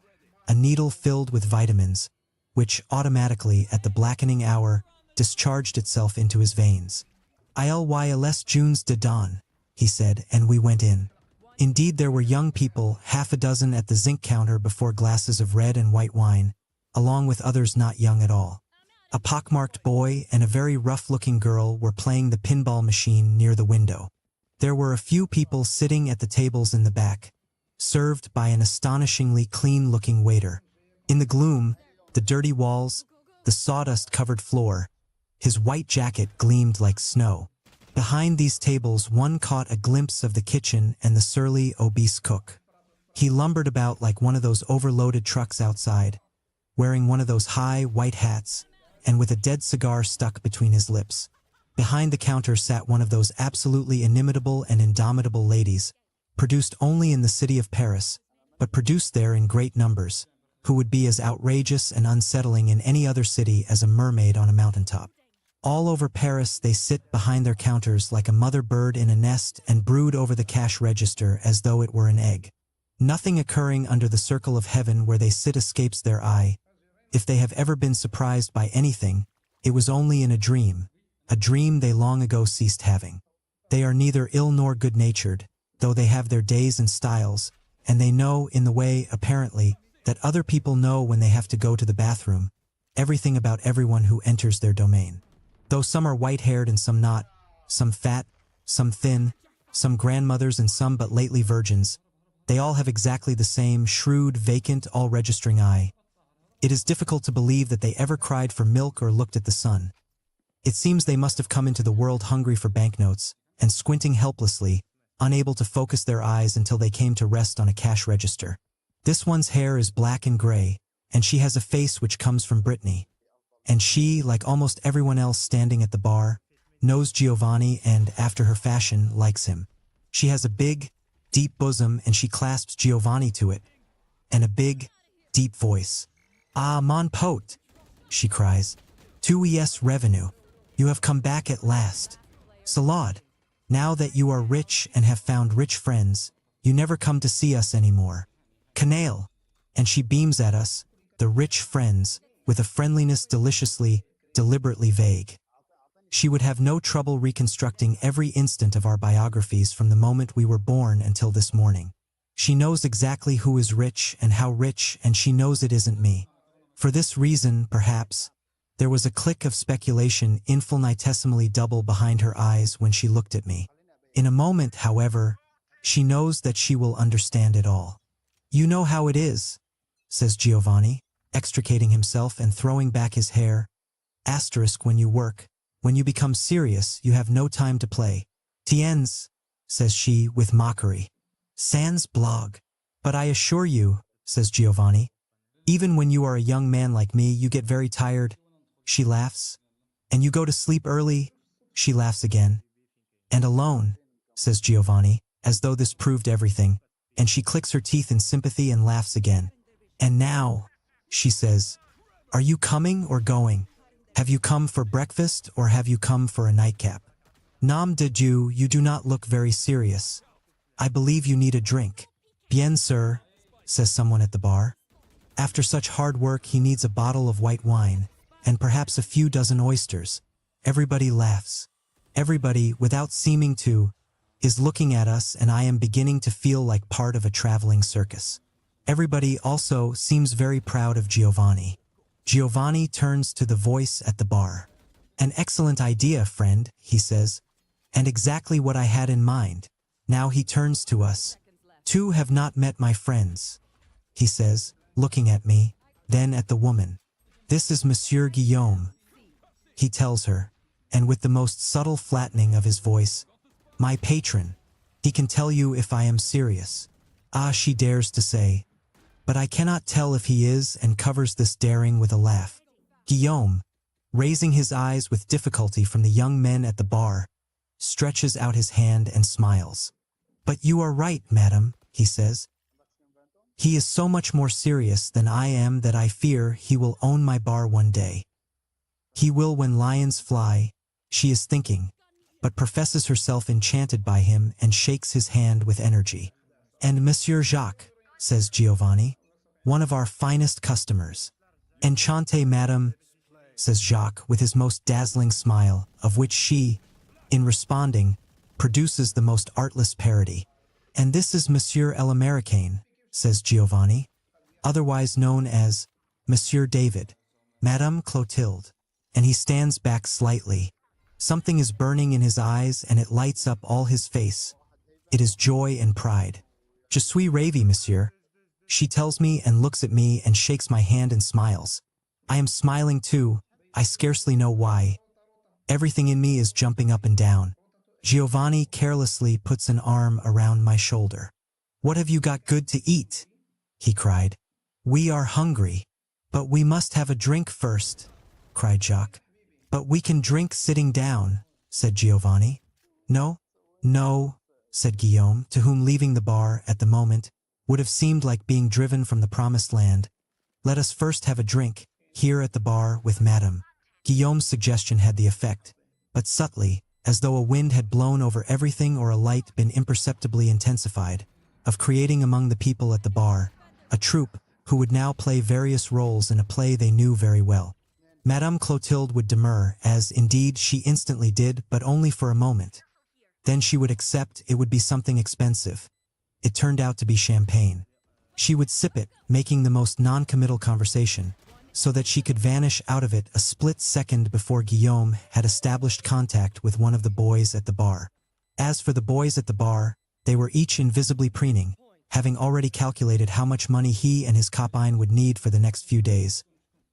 a needle filled with vitamins, which automatically, at the blackening hour, discharged itself into his veins. "I'll les junes de dawn," he said, and we went in. Indeed, there were young people, half a dozen at the zinc counter before glasses of red and white wine, along with others not young at all. A pockmarked boy and a very rough-looking girl were playing the pinball machine near the window. There were a few people sitting at the tables in the back, served by an astonishingly clean-looking waiter. In the gloom, the dirty walls, the sawdust-covered floor, his white jacket gleamed like snow. Behind these tables one caught a glimpse of the kitchen and the surly, obese cook. He lumbered about like one of those overloaded trucks outside, wearing one of those high, white hats, and with a dead cigar stuck between his lips. Behind the counter sat one of those absolutely inimitable and indomitable ladies, produced only in the city of Paris, but produced there in great numbers, who would be as outrageous and unsettling in any other city as a mermaid on a mountaintop. All over Paris they sit behind their counters like a mother bird in a nest and brood over the cash register as though it were an egg. Nothing occurring under the circle of heaven where they sit escapes their eye. If they have ever been surprised by anything, it was only in a dream they long ago ceased having. They are neither ill nor good-natured, though they have their days and styles, and they know, in the way, apparently, that other people know when they have to go to the bathroom, everything about everyone who enters their domain. Though some are white-haired and some not, some fat, some thin, some grandmothers and some but lately virgins, they all have exactly the same shrewd, vacant, all-registering eye. It is difficult to believe that they ever cried for milk or looked at the sun. It seems they must have come into the world hungry for banknotes, and squinting helplessly, unable to focus their eyes until they came to rest on a cash register. This one's hair is black and gray, and she has a face which comes from Brittany. And she, like almost everyone else standing at the bar, knows Giovanni and, after her fashion, likes him. She has a big, deep bosom and she clasps Giovanni to it, and a big, deep voice. "Ah, mon pote," she cries. "Tu es revenu. You have come back at last. Salad. Now that you are rich and have found rich friends, you never come to see us anymore. Canaille." And she beams at us, the rich friends, with a friendliness deliciously, deliberately vague. She would have no trouble reconstructing every instant of our biographies from the moment we were born until this morning. She knows exactly who is rich and how rich, and she knows it isn't me. For this reason, perhaps, there was a click of speculation infinitesimally double behind her eyes when she looked at me. In a moment, however, she knows that she will understand it all. "You know how it is," says Giovanni, extricating himself and throwing back his hair. Asterisk when you work. When you become serious, you have no time to play. "Tiens," says she with mockery. "Sans blog." "But I assure you," says Giovanni, "even when you are a young man like me, you get very tired." She laughs. "And you go to sleep early." She laughs again. "And alone," says Giovanni, as though this proved everything, and she clicks her teeth in sympathy and laughs again. "And now," she says, "are you coming or going?" Have you come for breakfast or have you come for a nightcap? Nom de Dieu, you do not look very serious. I believe you need a drink. Bien, sir, says someone at the bar. After such hard work, he needs a bottle of white wine, and perhaps a few dozen oysters. Everybody laughs. Everybody, without seeming to, is looking at us, and I am beginning to feel like part of a traveling circus. Everybody also seems very proud of Giovanni. Giovanni turns to the voice at the bar. An excellent idea, friend, he says, and exactly what I had in mind. Now he turns to us. Two have not met my friends, he says, looking at me, then at the woman. This is Monsieur Guillaume, he tells her, and with the most subtle flattening of his voice, my patron. He can tell you if I am serious. Ah, she dares to say. But I cannot tell if he is, and covers this daring with a laugh. Guillaume, raising his eyes with difficulty from the young men at the bar, stretches out his hand and smiles. But you are right, madam, he says. He is so much more serious than I am that I fear he will own my bar one day. He will when lions fly, she is thinking, but professes herself enchanted by him and shakes his hand with energy. And Monsieur Jacques, says Giovanni, one of our finest customers. Enchanté, madame, says Jacques with his most dazzling smile, of which she, in responding, produces the most artless parody. And this is Monsieur l'Américain, says Giovanni, otherwise known as Monsieur David, Madame Clotilde, and he stands back slightly. Something is burning in his eyes and it lights up all his face. It is joy and pride. Je suis ravi, monsieur. She tells me and looks at me and shakes my hand and smiles. I am smiling too, I scarcely know why. Everything in me is jumping up and down. Giovanni carelessly puts an arm around my shoulder. What have you got good to eat? He cried. We are hungry. But we must have a drink first, cried Jacques. But we can drink sitting down, said Giovanni. No, no, said Guillaume, to whom leaving the bar at the moment would have seemed like being driven from the promised land. Let us first have a drink, here at the bar with Madame. Guillaume's suggestion had the effect, but subtly, as though a wind had blown over everything or a light been imperceptibly intensified, of creating among the people at the bar a troupe who would now play various roles in a play they knew very well. Madame Clotilde would demur, as indeed she instantly did, but only for a moment. Then she would accept it would be something expensive. It turned out to be champagne. She would sip it, making the most non-committal conversation, so that she could vanish out of it a split second before Guillaume had established contact with one of the boys at the bar. As for the boys at the bar, they were each invisibly preening, having already calculated how much money he and his copine would need for the next few days,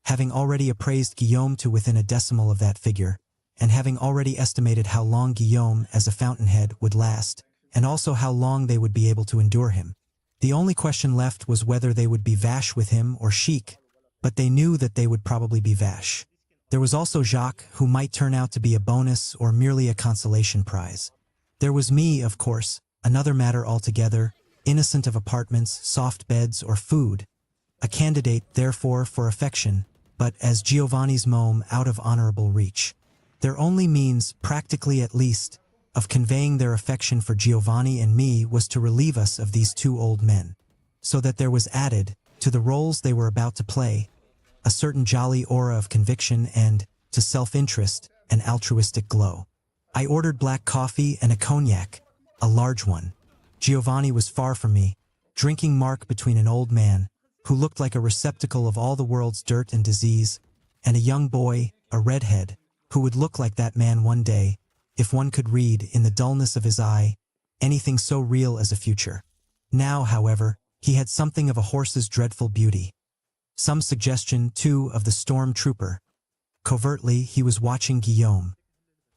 having already appraised Guillaume to within a decimal of that figure, and having already estimated how long Guillaume as a fountainhead would last, and also how long they would be able to endure him. The only question left was whether they would be vache with him or chic, but they knew that they would probably be vache. There was also Jacques, who might turn out to be a bonus or merely a consolation prize. There was me, of course, another matter altogether, innocent of apartments, soft beds, or food, a candidate, therefore, for affection, but, as Giovanni's mome, out of honorable reach. Their only means, practically at least, of conveying their affection for Giovanni and me was to relieve us of these two old men, so that there was added, to the roles they were about to play, a certain jolly aura of conviction and, to self-interest, an altruistic glow. I ordered black coffee and a cognac, a large one. Giovanni was far from me, drinking mark between an old man, who looked like a receptacle of all the world's dirt and disease, and a young boy, a redhead, who would look like that man one day, if one could read, in the dullness of his eye, anything so real as a future. Now, however, he had something of a horse's dreadful beauty. Some suggestion, too, of the storm trooper. Covertly, he was watching Guillaume.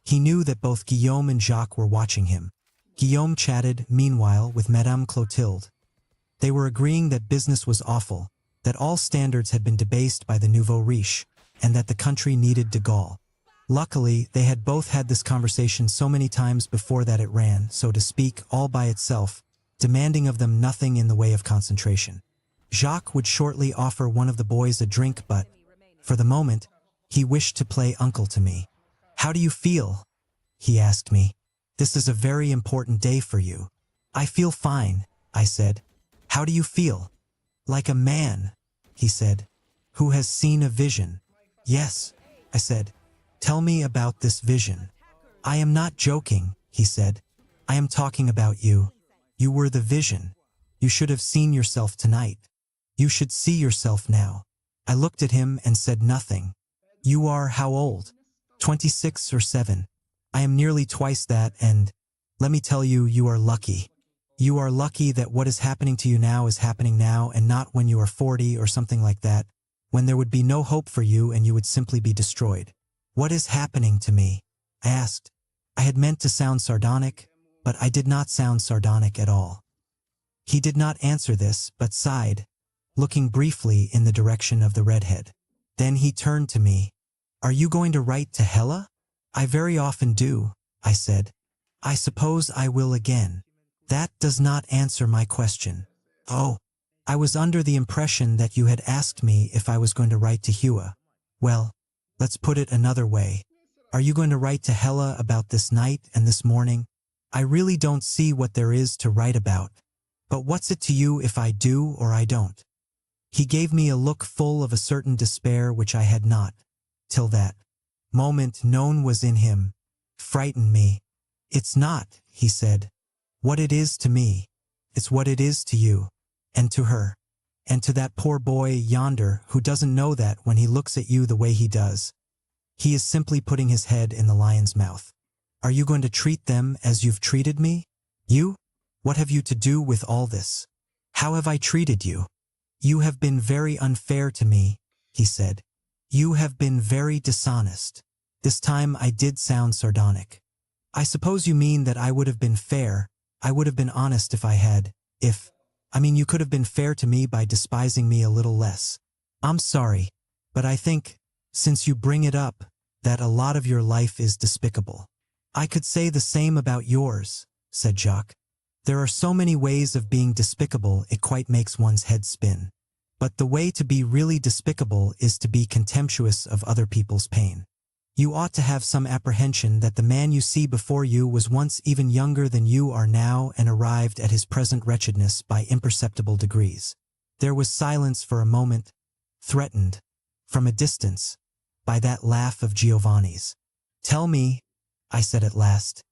He knew that both Guillaume and Jacques were watching him. Guillaume chatted, meanwhile, with Madame Clotilde. They were agreeing that business was awful, that all standards had been debased by the nouveau riche, and that the country needed de Gaulle. Luckily, they had both had this conversation so many times before that it ran, so to speak, all by itself, demanding of them nothing in the way of concentration. Jacques would shortly offer one of the boys a drink, but, for the moment, He wished to play uncle to me. How do you feel? He asked me. This is a very important day for you. I feel fine, I said. How do you feel? Like a man, he said, who has seen a vision. Yes, I said. Tell me about this vision. I am not joking, he said. I am talking about you. You were the vision. You should have seen yourself tonight. You should see yourself now. I looked at him and said nothing. You are how old? 26 or 7. I am nearly twice that, and let me tell you, you are lucky. You are lucky that what is happening to you now is happening now and not when you are 40 or something like that, when there would be no hope for you and you would simply be destroyed. What is happening to me? I asked. I had meant to sound sardonic, but I did not sound sardonic at all. He did not answer this, but sighed, looking briefly in the direction of the redhead. Then he turned to me. Are you going to write to Hela? I very often do, I said. I suppose I will again. That does not answer my question. Oh, I was under the impression that you had asked me if I was going to write to Hua. Well, let's put it another way. Are you going to write to Hela about this night and this morning? I really don't see what there is to write about. But what's it to you if I do or I don't? He gave me a look full of a certain despair which I had not, till that moment known was in him, frightened me. It's not, he said, what it is to me. It's what it is to you, and to her, and to that poor boy yonder who doesn't know that when he looks at you the way he does. He is simply putting his head in the lion's mouth. Are you going to treat them as you've treated me? You? What have you to do with all this? How have I treated you? You have been very unfair to me, he said. You have been very dishonest. This time I did sound sardonic. I suppose you mean that I would have been fair. I would have been honest if I had, you could have been fair to me by despising me a little less. I'm sorry, but I think, since you bring it up, that a lot of your life is despicable. I could say the same about yours, said Jacques. There are so many ways of being despicable it quite makes one's head spin. But the way to be really despicable is to be contemptuous of other people's pain. You ought to have some apprehension that the man you see before you was once even younger than you are now and arrived at his present wretchedness by imperceptible degrees. There was silence for a moment, threatened, from a distance, by that laugh of Giovanni's. Tell me, I said at last,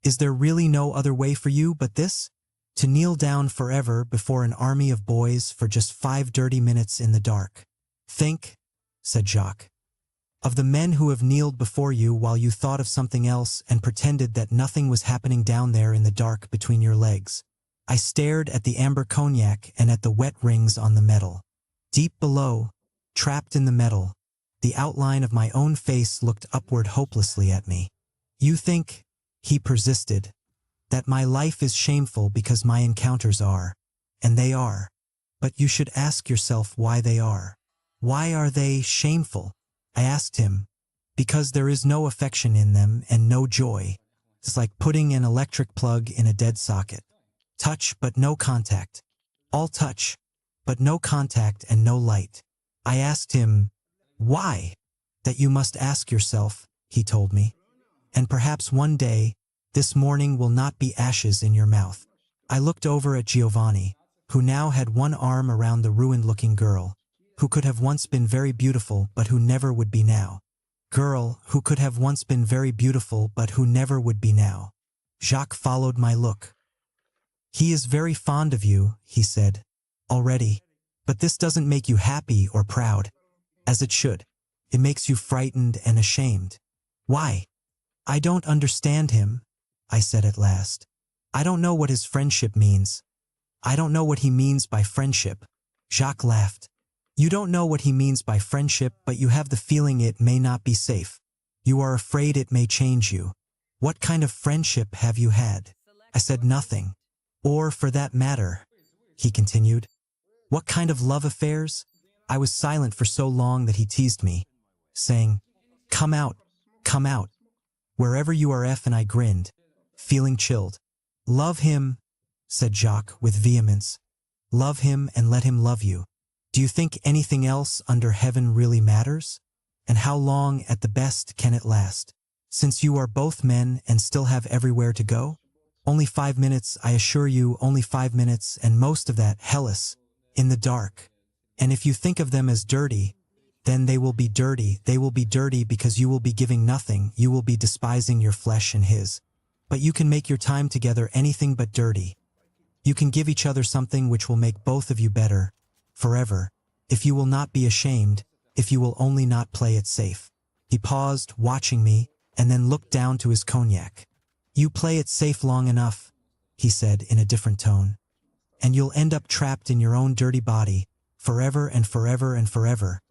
is there really no other way for you but this? To kneel down forever before an army of boys for just 5 dirty minutes in the dark. Think, said Jacques, of the men who have kneeled before you while you thought of something else and pretended that nothing was happening down there in the dark between your legs. I stared at the amber cognac and at the wet rings on the metal. Deep below, trapped in the metal, the outline of my own face looked upward hopelessly at me. You think, he persisted, that my life is shameful because my encounters are, and they are. But you should ask yourself why they are. Why are they shameful? I asked him. Because there is no affection in them and no joy. It's like putting an electric plug in a dead socket. Touch but no contact. All touch, but no contact and no light. I asked him, why? That you must ask yourself, he told me. And perhaps one day, this morning will not be ashes in your mouth. I looked over at Giovanni, who now had one arm around the ruined-looking girl, who could have once been very beautiful but who never would be now. Girl who could have once been very beautiful but who never would be now. Jacques followed my look. He is very fond of you, he said, already. But this doesn't make you happy or proud. As it should. It makes you frightened and ashamed. Why? I don't understand him, I said at last. I don't know what his friendship means. I don't know what he means by friendship. Jacques laughed. You don't know what he means by friendship, but you have the feeling it may not be safe. You are afraid it may change you. What kind of friendship have you had? I said nothing. Or, for that matter, he continued. What kind of love affairs? I was silent for so long that he teased me, saying, come out, wherever you are and I grinned, feeling chilled. Love him, said Jacques with vehemence. Love him and let him love you. Do you think anything else under heaven really matters? And how long, at the best, can it last? Since you are both men and still have everywhere to go? Only 5 minutes, I assure you, only 5 minutes, and most of that, hellish, in the dark. And if you think of them as dirty, then they will be dirty. They will be dirty because you will be giving nothing. You will be despising your flesh and his. But you can make your time together anything but dirty. You can give each other something which will make both of you better, forever, if you will not be ashamed, if you will only not play it safe. He paused, watching me, and then looked down to his cognac. You play it safe long enough, he said in a different tone, and you'll end up trapped in your own dirty body, forever and forever and forever,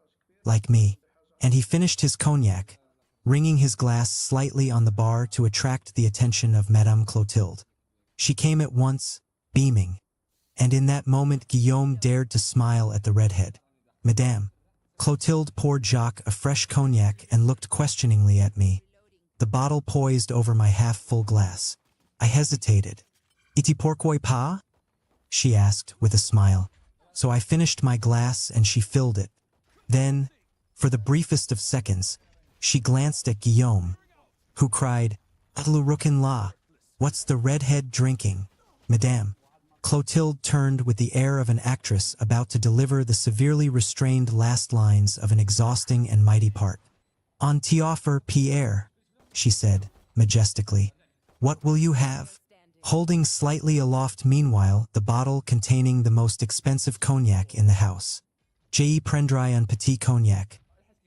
like me. And he finished his cognac, ringing his glass slightly on the bar to attract the attention of Madame Clotilde. She came at once, beaming, and in that moment Guillaume dared to smile at the redhead. Madame. Clotilde poured Jacques a fresh cognac and looked questioningly at me, the bottle poised over my half-full glass. I hesitated. "Et pourquoi pas?" she asked with a smile. So I finished my glass and she filled it. Then, for the briefest of seconds, she glanced at Guillaume, who cried, "Le rouquin là! What's the redhead drinking, Madame?" Clotilde turned with the air of an actress about to deliver the severely restrained last lines of an exhausting and mighty part. "On t'offre, Pierre," she said, majestically. "What will you have?" Holding slightly aloft meanwhile the bottle containing the most expensive cognac in the house. "Je prendrai un petit cognac,"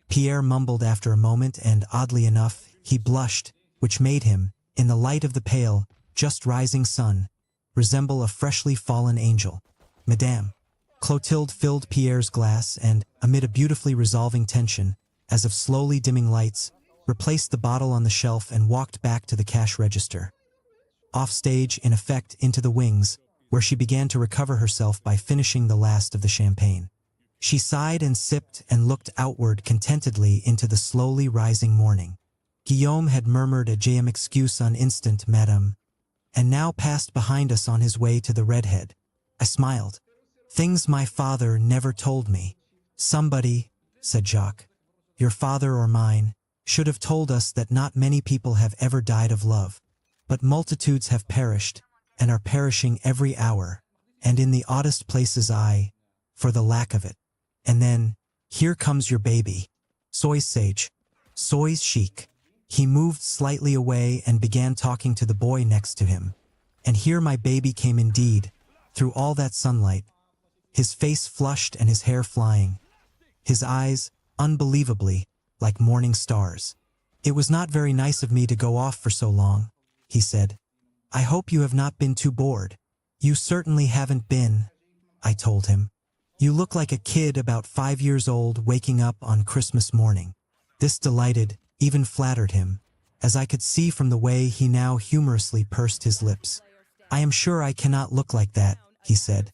Pierre mumbled after a moment, and oddly enough, he blushed, which made him, in the light of the pale, just rising sun, resemble a freshly fallen angel. "Madame." Clotilde filled Pierre's glass and, amid a beautifully resolving tension, as of slowly dimming lights, replaced the bottle on the shelf and walked back to the cash register. Offstage, in effect, into the wings, where she began to recover herself by finishing the last of the champagne. She sighed and sipped and looked outward contentedly into the slowly rising morning. Guillaume had murmured a "Je m'excuse un instant, madame," and now passed behind us on his way to the redhead. I smiled. "Things my father never told me." "Somebody," said Jacques, "your father or mine, should have told us that not many people have ever died of love, but multitudes have perished, and are perishing every hour, and in the oddest places for the lack of it. And then, here comes your baby. Sois sage. Sois chic." He moved slightly away and began talking to the boy next to him. And here my baby came indeed, through all that sunlight, his face flushed and his hair flying, his eyes, unbelievably, like morning stars. "It was not very nice of me to go off for so long," he said. "I hope you have not been too bored." "You certainly haven't been," I told him. "You look like a kid about 5 years old waking up on Christmas morning." This delighted, even flattered him, as I could see from the way he now humorously pursed his lips. "I am sure I cannot look like that," he said.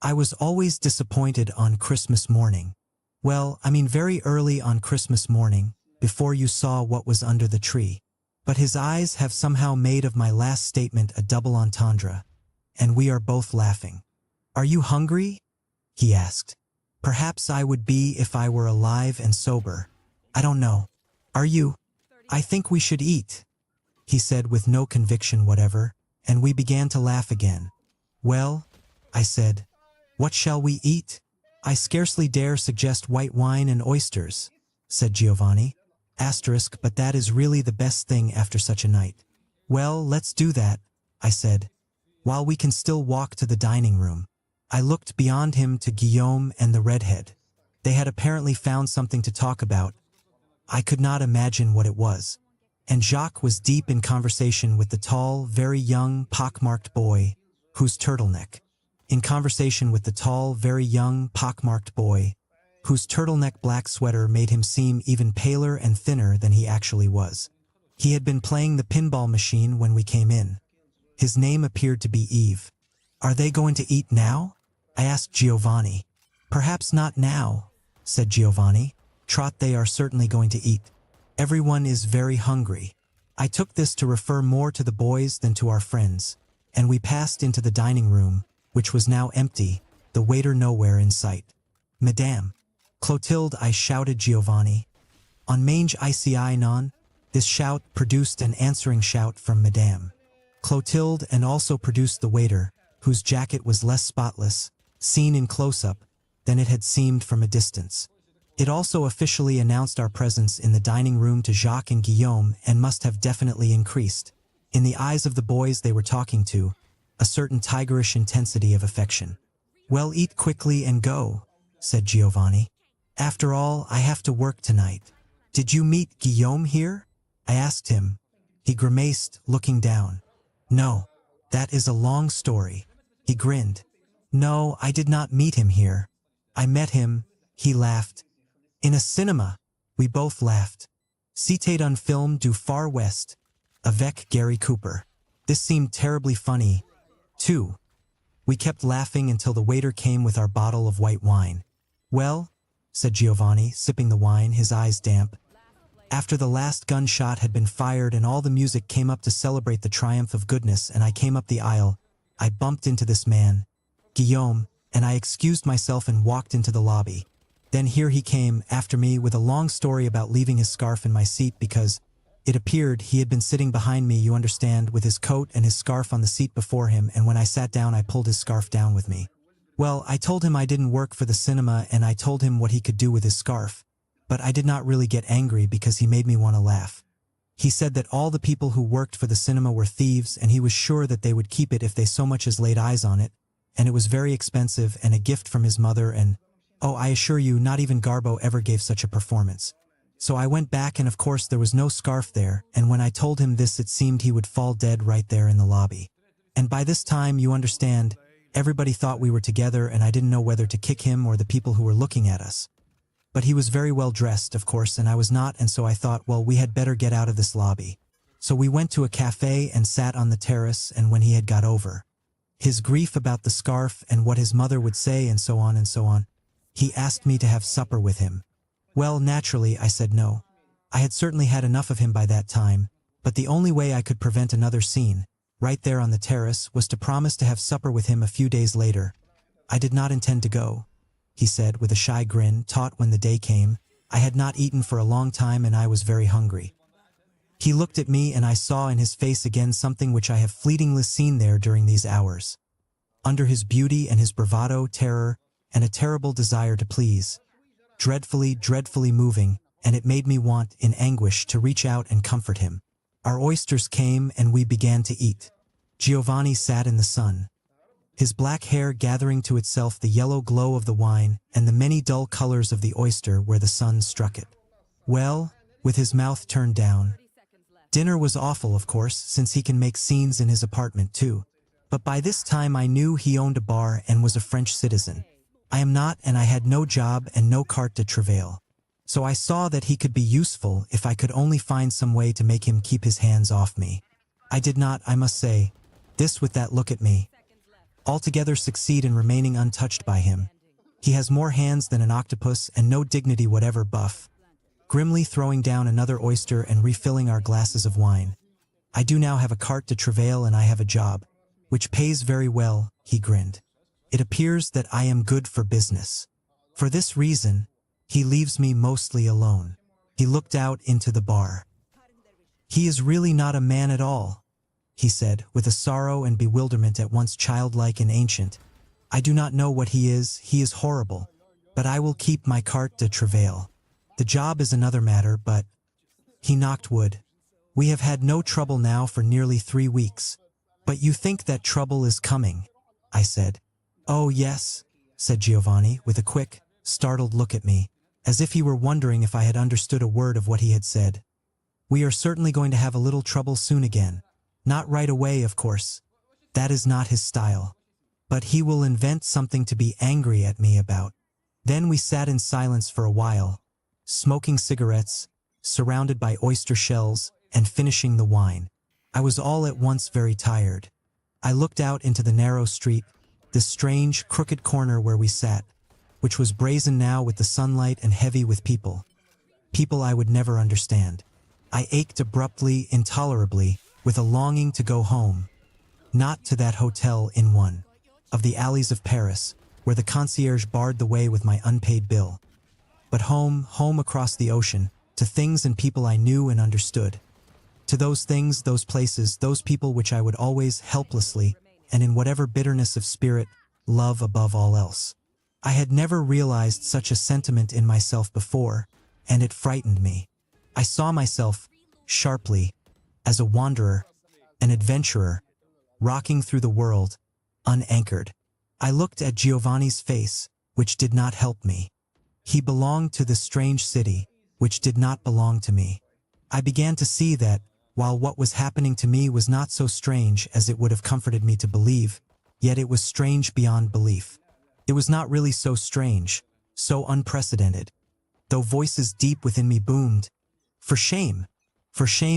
"I was always disappointed on Christmas morning. Well, I mean very early on Christmas morning, before you saw what was under the tree." But his eyes have somehow made of my last statement a double entendre, and we are both laughing. "Are you hungry?" he asked. "Perhaps I would be if I were alive and sober. I don't know. Are you?" "I think we should eat," he said with no conviction whatever, and we began to laugh again. "Well," I said, "what shall we eat?" "I scarcely dare suggest white wine and oysters," said Giovanni. But that is really the best thing after such a night. "Well, let's do that," I said, "while we can still walk to the dining room." I looked beyond him to Guillaume and the redhead. They had apparently found something to talk about. I could not imagine what it was. And Jacques was deep in conversation with the tall, very young, pockmarked boy, whose turtleneck black sweater made him seem even paler and thinner than he actually was. He had been playing the pinball machine when we came in. His name appeared to be Eve. "Are they going to eat now?" I asked Giovanni. "Perhaps not now," said Giovanni. "Trot, they are certainly going to eat. Everyone is very hungry." I took this to refer more to the boys than to our friends, and we passed into the dining room, which was now empty, the waiter nowhere in sight. "Madame." "Clotilde," I shouted Giovanni. On mange ICI non, this shout produced an answering shout from Madame Clotilde and also produced the waiter, whose jacket was less spotless, seen in close-up, than it had seemed from a distance. It also officially announced our presence in the dining room to Jacques and Guillaume and must have definitely increased, in the eyes of the boys they were talking to, a certain tigerish intensity of affection. "Well, eat quickly and go," said Giovanni. "After all, I have to work tonight." "Did you meet Guillaume here?" I asked him. He grimaced, looking down. "No, that is a long story." He grinned. "No, I did not meet him here. I met him," he laughed, "in a cinema." We both laughed. "C'était un film du Far West, avec Gary Cooper." This seemed terribly funny, too. We kept laughing until the waiter came with our bottle of white wine. "Well," said Giovanni, sipping the wine, his eyes damp. "After the last gunshot had been fired and all the music came up to celebrate the triumph of goodness and I came up the aisle, I bumped into this man, Guillaume, and I excused myself and walked into the lobby. Then here he came, after me, with a long story about leaving his scarf in my seat because, it appeared, he had been sitting behind me, you understand, with his coat and his scarf on the seat before him, and when I sat down I pulled his scarf down with me. Well, I told him I didn't work for the cinema and I told him what he could do with his scarf, but I did not really get angry because he made me want to laugh. He said that all the people who worked for the cinema were thieves and he was sure that they would keep it if they so much as laid eyes on it, and it was very expensive and a gift from his mother and, oh, I assure you, not even Garbo ever gave such a performance. So I went back and of course there was no scarf there, and when I told him this it seemed he would fall dead right there in the lobby. And by this time, you understand, everybody thought we were together and I didn't know whether to kick him or the people who were looking at us. But he was very well dressed, of course, and I was not, and so I thought, well, we had better get out of this lobby. So we went to a cafe and sat on the terrace, and when he had got over his grief about the scarf and what his mother would say and so on, he asked me to have supper with him. Well, naturally, I said no. I had certainly had enough of him by that time, but the only way I could prevent another scene, right there on the terrace, was to promise to have supper with him a few days later. I did not intend to go, he said with a shy grin, taut when the day came. I had not eaten for a long time and I was very hungry. He looked at me and I saw in his face again something which I have fleetingly seen there during these hours. Under his beauty and his bravado, terror, and a terrible desire to please. Dreadfully, dreadfully moving, and it made me want, in anguish, to reach out and comfort him. Our oysters came and we began to eat. Giovanni sat in the sun, his black hair gathering to itself the yellow glow of the wine and the many dull colors of the oyster where the sun struck it. Well, with his mouth turned down. Dinner was awful, of course, since he can make scenes in his apartment too. But by this time I knew he owned a bar and was a French citizen. I am not, and I had no job and no carte de travail. So I saw that he could be useful if I could only find some way to make him keep his hands off me. I did not, I must say, this with that look at me, altogether succeed in remaining untouched by him. He has more hands than an octopus and no dignity whatever, buff. Grimly throwing down another oyster and refilling our glasses of wine. I do now have a carte de travail and I have a job, which pays very well, he grinned. It appears that I am good for business. For this reason, he leaves me mostly alone. He looked out into the bar. He is really not a man at all, he said, with a sorrow and bewilderment at once childlike and ancient. I do not know what he is horrible, but I will keep my carte de travail. The job is another matter, but... He knocked wood. We have had no trouble now for nearly 3 weeks. But you think that trouble is coming, I said. Oh yes, said Giovanni, with a quick, startled look at me, as if he were wondering if I had understood a word of what he had said. We are certainly going to have a little trouble soon again. Not right away, of course. That is not his style. But he will invent something to be angry at me about. Then we sat in silence for a while, smoking cigarettes, surrounded by oyster shells, and finishing the wine. I was all at once very tired. I looked out into the narrow street, this strange, crooked corner where we sat, which was brazen now with the sunlight and heavy with people. People I would never understand. I ached abruptly, intolerably, with a longing to go home. Not to that hotel in one of the alleys of Paris, where the concierge barred the way with my unpaid bill. But home, home across the ocean, to things and people I knew and understood. To those things, those places, those people which I would always helplessly, and in whatever bitterness of spirit, love above all else. I had never realized such a sentiment in myself before, and it frightened me. I saw myself, sharply, as a wanderer, an adventurer, rocking through the world, unanchored. I looked at Giovanni's face, which did not help me. He belonged to this strange city, which did not belong to me. I began to see that, while what was happening to me was not so strange as it would have comforted me to believe, yet it was strange beyond belief. It was not really so strange, so unprecedented. Though voices deep within me boomed, for shame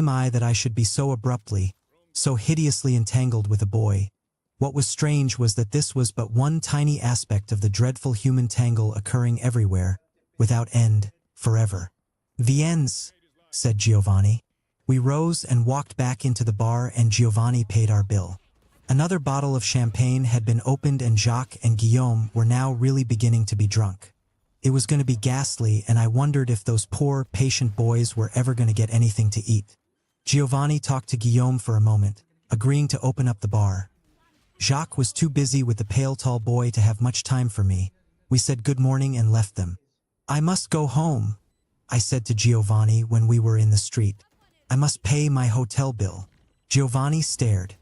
I that I should be so abruptly, so hideously entangled with a boy. What was strange was that this was but one tiny aspect of the dreadful human tangle occurring everywhere, without end, forever. "Viens," said Giovanni. We rose and walked back into the bar, and Giovanni paid our bill. Another bottle of champagne had been opened, and Jacques and Guillaume were now really beginning to be drunk. It was going to be ghastly, and I wondered if those poor, patient boys were ever going to get anything to eat. Giovanni talked to Guillaume for a moment, agreeing to open up the bar. Jacques was too busy with the pale, tall boy to have much time for me. We said good morning and left them. "I must go home," I said to Giovanni when we were in the street. "I must pay my hotel bill." Giovanni stared.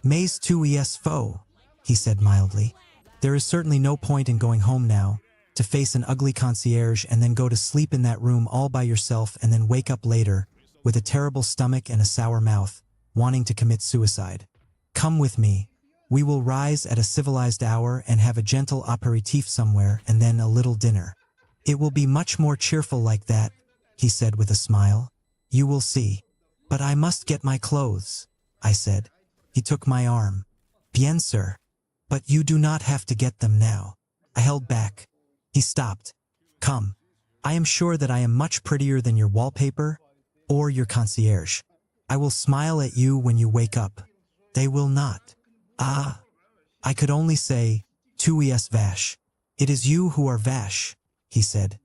"Mais tu es faux," he said mildly. "There is certainly no point in going home now, to face an ugly concierge and then go to sleep in that room all by yourself and then wake up later, with a terrible stomach and a sour mouth, wanting to commit suicide. Come with me. We will rise at a civilized hour and have a gentle aperitif somewhere and then a little dinner. It will be much more cheerful like that," he said with a smile. "You will see." "But I must get my clothes," I said. He took my arm. "Bien sûr. But you do not have to get them now." I held back. He stopped. "Come. I am sure that I am much prettier than your wallpaper or your concierge. I will smile at you when you wake up." "They will not." "Ah." I could only say, "Tu es vache." "It is you who are vache," he said.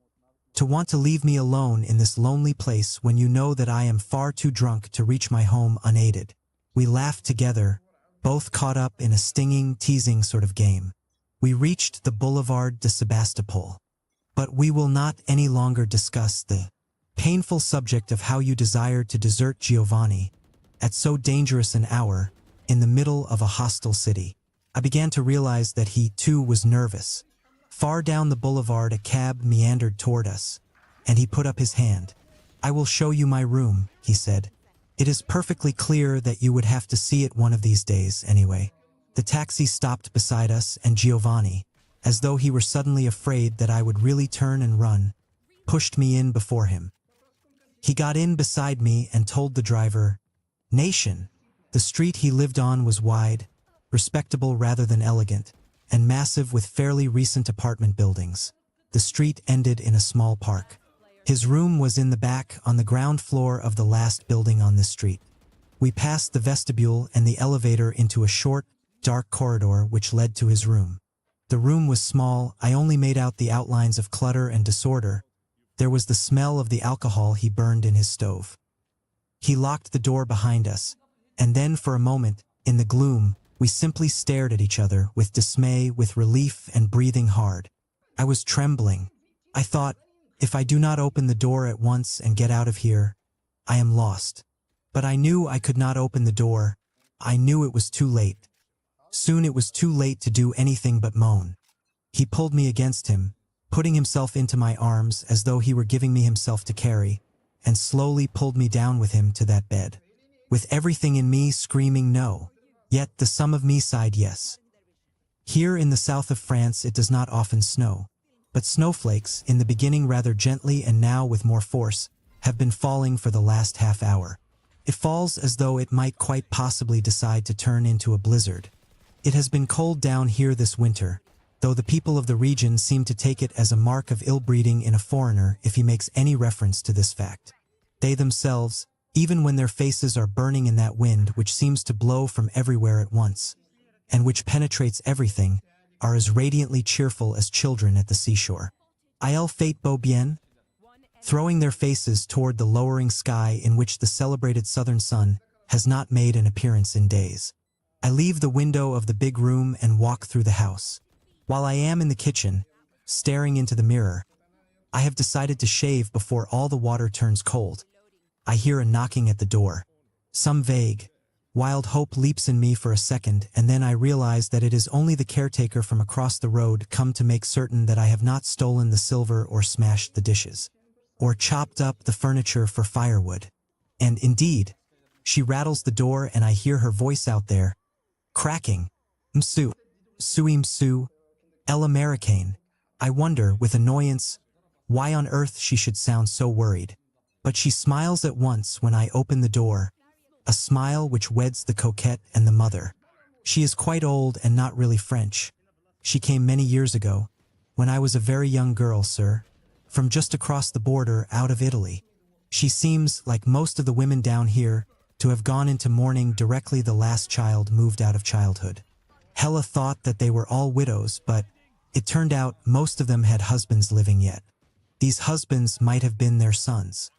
"To want to leave me alone in this lonely place when you know that I am far too drunk to reach my home unaided." We laughed together, both caught up in a stinging, teasing sort of game. We reached the Boulevard de Sebastopol. "But we will not any longer discuss the painful subject of how you desired to desert Giovanni at so dangerous an hour in the middle of a hostile city." I began to realize that he, too, was nervous. Far down the boulevard a cab meandered toward us, and he put up his hand. "I will show you my room," he said. "It is perfectly clear that you would have to see it one of these days, anyway." The taxi stopped beside us, and Giovanni, as though he were suddenly afraid that I would really turn and run, pushed me in before him. He got in beside me and told the driver, "Nation." The street he lived on was wide, respectable rather than elegant, and massive with fairly recent apartment buildings. The street ended in a small park. His room was in the back, on the ground floor of the last building on this street. We passed the vestibule and the elevator into a short, dark corridor which led to his room. The room was small. I only made out the outlines of clutter and disorder. There was the smell of the alcohol he burned in his stove. He locked the door behind us, and then for a moment, in the gloom, we simply stared at each other with dismay, with relief, and breathing hard. I was trembling. I thought, if I do not open the door at once and get out of here, I am lost. But I knew I could not open the door. I knew it was too late. Soon it was too late to do anything but moan. He pulled me against him, putting himself into my arms as though he were giving me himself to carry, and slowly pulled me down with him to that bed. With everything in me screaming no, yet the some of me sighed yes. Here in the south of France it does not often snow, but snowflakes, in the beginning rather gently and now with more force, have been falling for the last half hour. It falls as though it might quite possibly decide to turn into a blizzard. It has been cold down here this winter, though the people of the region seem to take it as a mark of ill-breeding in a foreigner if he makes any reference to this fact. They themselves, even when their faces are burning in that wind which seems to blow from everywhere at once, and which penetrates everything, are as radiantly cheerful as children at the seashore. Il fait beau bien? throwing their faces toward the lowering sky in which the celebrated southern sun has not made an appearance in days. I leave the window of the big room and walk through the house. While I am in the kitchen, staring into the mirror, I have decided to shave before all the water turns cold. I hear a knocking at the door. Some vague, wild hope leaps in me for a second, and then I realize that it is only the caretaker from across the road come to make certain that I have not stolen the silver or smashed the dishes, or chopped up the furniture for firewood. And indeed, she rattles the door and I hear her voice out there, cracking, "Msu, sui msu, el Americane." I wonder, with annoyance, why on earth she should sound so worried. But she smiles at once when I open the door, a smile which weds the coquette and the mother. She is quite old and not really French. She came many years ago, when I was a very young girl, sir, from just across the border out of Italy. She seems, like most of the women down here, to have gone into mourning directly the last child moved out of childhood. Hella thought that they were all widows, but it turned out most of them had husbands living yet. These husbands might have been their sons.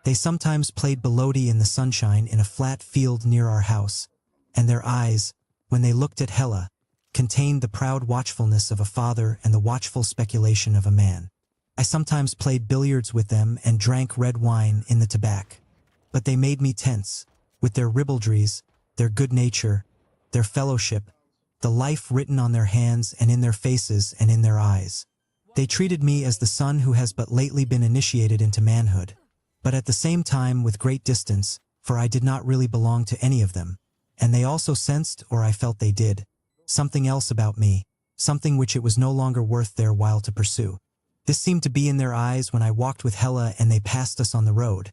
They sometimes played belodi in the sunshine in a flat field near our house, and their eyes, when they looked at Hella, contained the proud watchfulness of a father and the watchful speculation of a man. I sometimes played billiards with them and drank red wine in the tobacco. But they made me tense, with their ribaldries, their good nature, their fellowship, the life written on their hands and in their faces and in their eyes. They treated me as the son who has but lately been initiated into manhood, but at the same time with great distance, for I did not really belong to any of them, and they also sensed, or I felt they did, something else about me, something which it was no longer worth their while to pursue. This seemed to be in their eyes when I walked with Hella and they passed us on the road,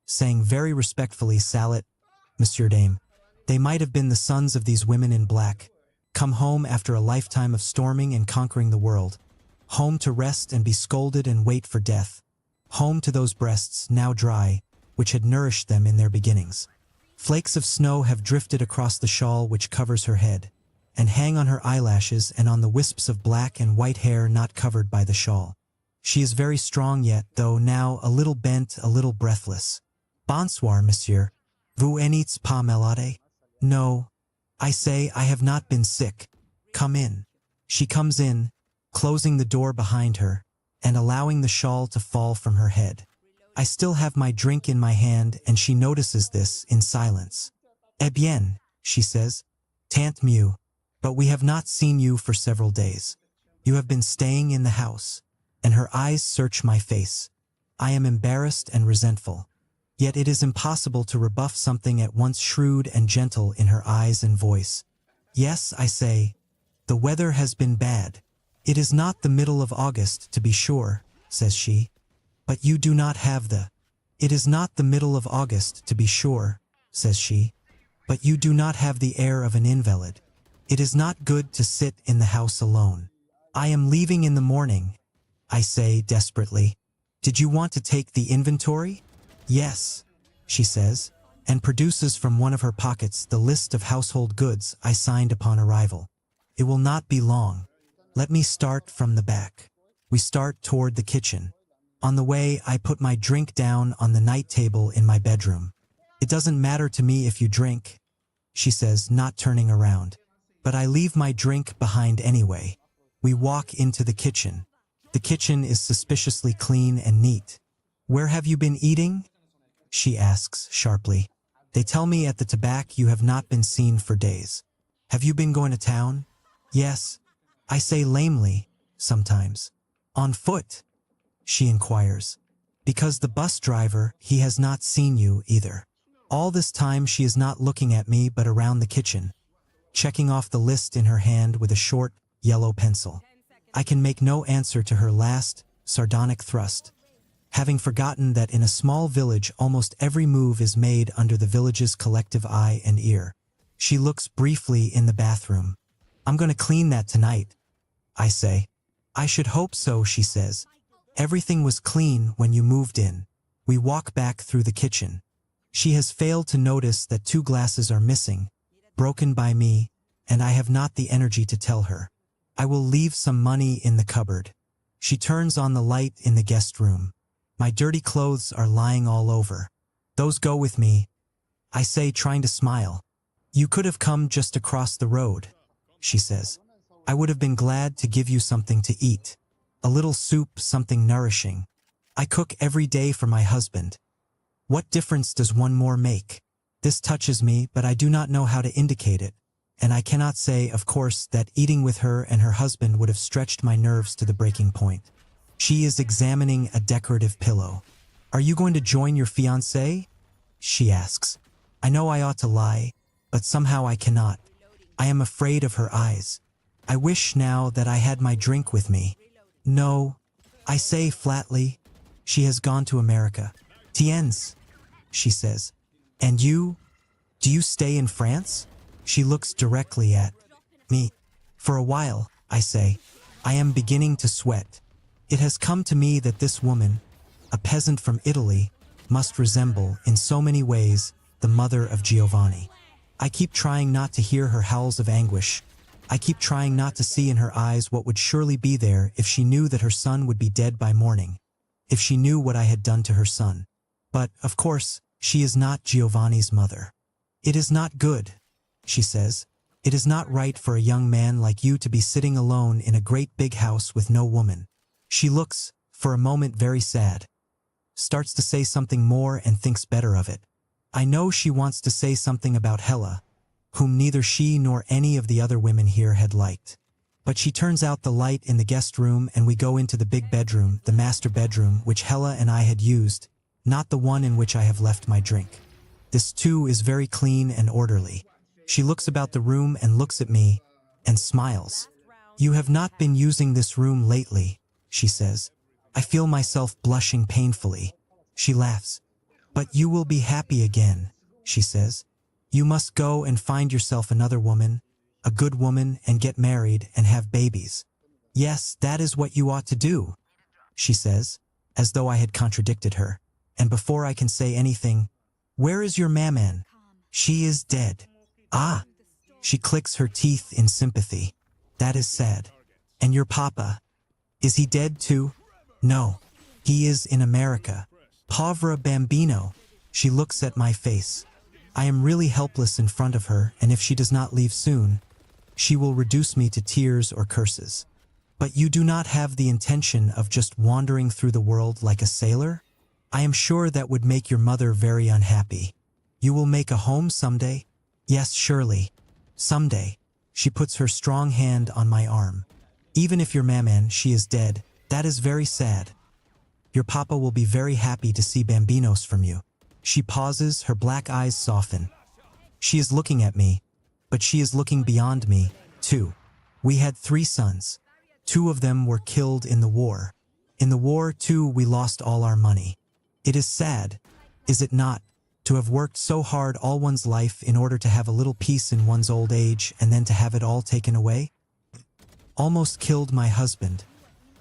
saying very respectfully, "Salut, Monsieur Dame." They might have been the sons of these women in black, come home after a lifetime of storming and conquering the world, home to rest and be scolded and wait for death, home to those breasts, now dry, which had nourished them in their beginnings. Flakes of snow have drifted across the shawl which covers her head, and hang on her eyelashes and on the wisps of black and white hair not covered by the shawl. She is very strong yet, though now a little bent, a little breathless. "Bonsoir, monsieur. Vous n'êtes pas malade?" "No," I say, "I have not been sick. Come in." She comes in, closing the door behind her, and allowing the shawl to fall from her head. I still have my drink in my hand, and she notices this in silence. "Eh bien," she says, "tant mieux, but we have not seen you for several days. You have been staying in the house." And her eyes search my face. I am embarrassed and resentful. Yet it is impossible to rebuff something at once shrewd and gentle in her eyes and voice. "Yes," I say, "the weather has been bad. It is not the middle of August, to be sure," says she. "But you do not have the—" "It is not the middle of August, to be sure," says she. "But you do not have the air of an invalid. It is not good to sit in the house alone." "I am leaving in the morning," I say desperately. "Did you want to take the inventory?" "Yes," she says, and produces from one of her pockets the list of household goods I signed upon arrival. "It will not be long. Let me start from the back." We start toward the kitchen. On the way, I put my drink down on the night table in my bedroom. "It doesn't matter to me if you drink," she says, not turning around. But I leave my drink behind anyway. We walk into the kitchen. The kitchen is suspiciously clean and neat. "Where have you been eating?" she asks sharply. "They tell me at the tobacco you have not been seen for days. Have you been going to town?" "Yes," I say lamely, "sometimes." "On foot?" she inquires. "Because the bus driver, he has not seen you either." All this time she is not looking at me but around the kitchen, checking off the list in her hand with a short, yellow pencil. I can make no answer to her last, sardonic thrust, having forgotten that in a small village almost every move is made under the village's collective eye and ear. She looks briefly in the bathroom. "I'm going to clean that tonight," I say. "I should hope so," she says. "Everything was clean when you moved in." We walk back through the kitchen. She has failed to notice that 2 glasses are missing, broken by me, and I have not the energy to tell her. I will leave some money in the cupboard. She turns on the light in the guest room. My dirty clothes are lying all over. Those go with me, I say, trying to smile. You could have come just across the road, she says. I would have been glad to give you something to eat. A little soup, something nourishing. I cook every day for my husband. What difference does one more make? This touches me, but I do not know how to indicate it, and I cannot say, of course, that eating with her and her husband would have stretched my nerves to the breaking point. She is examining a decorative pillow. Are you going to join your fiancé? She asks. I know I ought to lie, but somehow I cannot. I am afraid of her eyes. I wish now that I had my drink with me. No, I say flatly. She has gone to America. Tiens, she says. And you? Do you stay in France? She looks directly at me. For a while, I say. I am beginning to sweat. It has come to me that this woman, a peasant from Italy, must resemble, in so many ways, the mother of Giovanni. I keep trying not to hear her howls of anguish. I keep trying not to see in her eyes what would surely be there if she knew that her son would be dead by morning, if she knew what I had done to her son. But, of course, she is not Giovanni's mother. It is not good, she says. It is not right for a young man like you to be sitting alone in a great big house with no woman. She looks, for a moment, very sad. Starts to say something more and thinks better of it. I know she wants to say something about Hella, whom neither she nor any of the other women here had liked. But she turns out the light in the guest room and we go into the big bedroom, the master bedroom, which Hella and I had used, not the one in which I have left my drink. This too is very clean and orderly. She looks about the room and looks at me and smiles. You have not been using this room lately, she says. I feel myself blushing painfully. She laughs. But you will be happy again, she says. You must go and find yourself another woman, a good woman, and get married and have babies. Yes, that is what you ought to do, she says, as though I had contradicted her. And before I can say anything, where is your maman? She is dead. Ah, she clicks her teeth in sympathy. That is sad. And your papa? Is he dead too? No, he is in America. Povera bambino. She looks at my face. I am really helpless in front of her, and if she does not leave soon, she will reduce me to tears or curses. But you do not have the intention of just wandering through the world like a sailor? I am sure that would make your mother very unhappy. You will make a home someday? Yes, surely. Someday. She puts her strong hand on my arm. Even if your maman, she is dead, that is very sad. Your papa will be very happy to see bambinos from you. She pauses, her black eyes soften. She is looking at me, but she is looking beyond me, too. We had 3 sons. 2 of them were killed in the war. In the war, too, we lost all our money. It is sad, is it not, to have worked so hard all one's life in order to have a little peace in one's old age and then to have it all taken away? Almost killed my husband.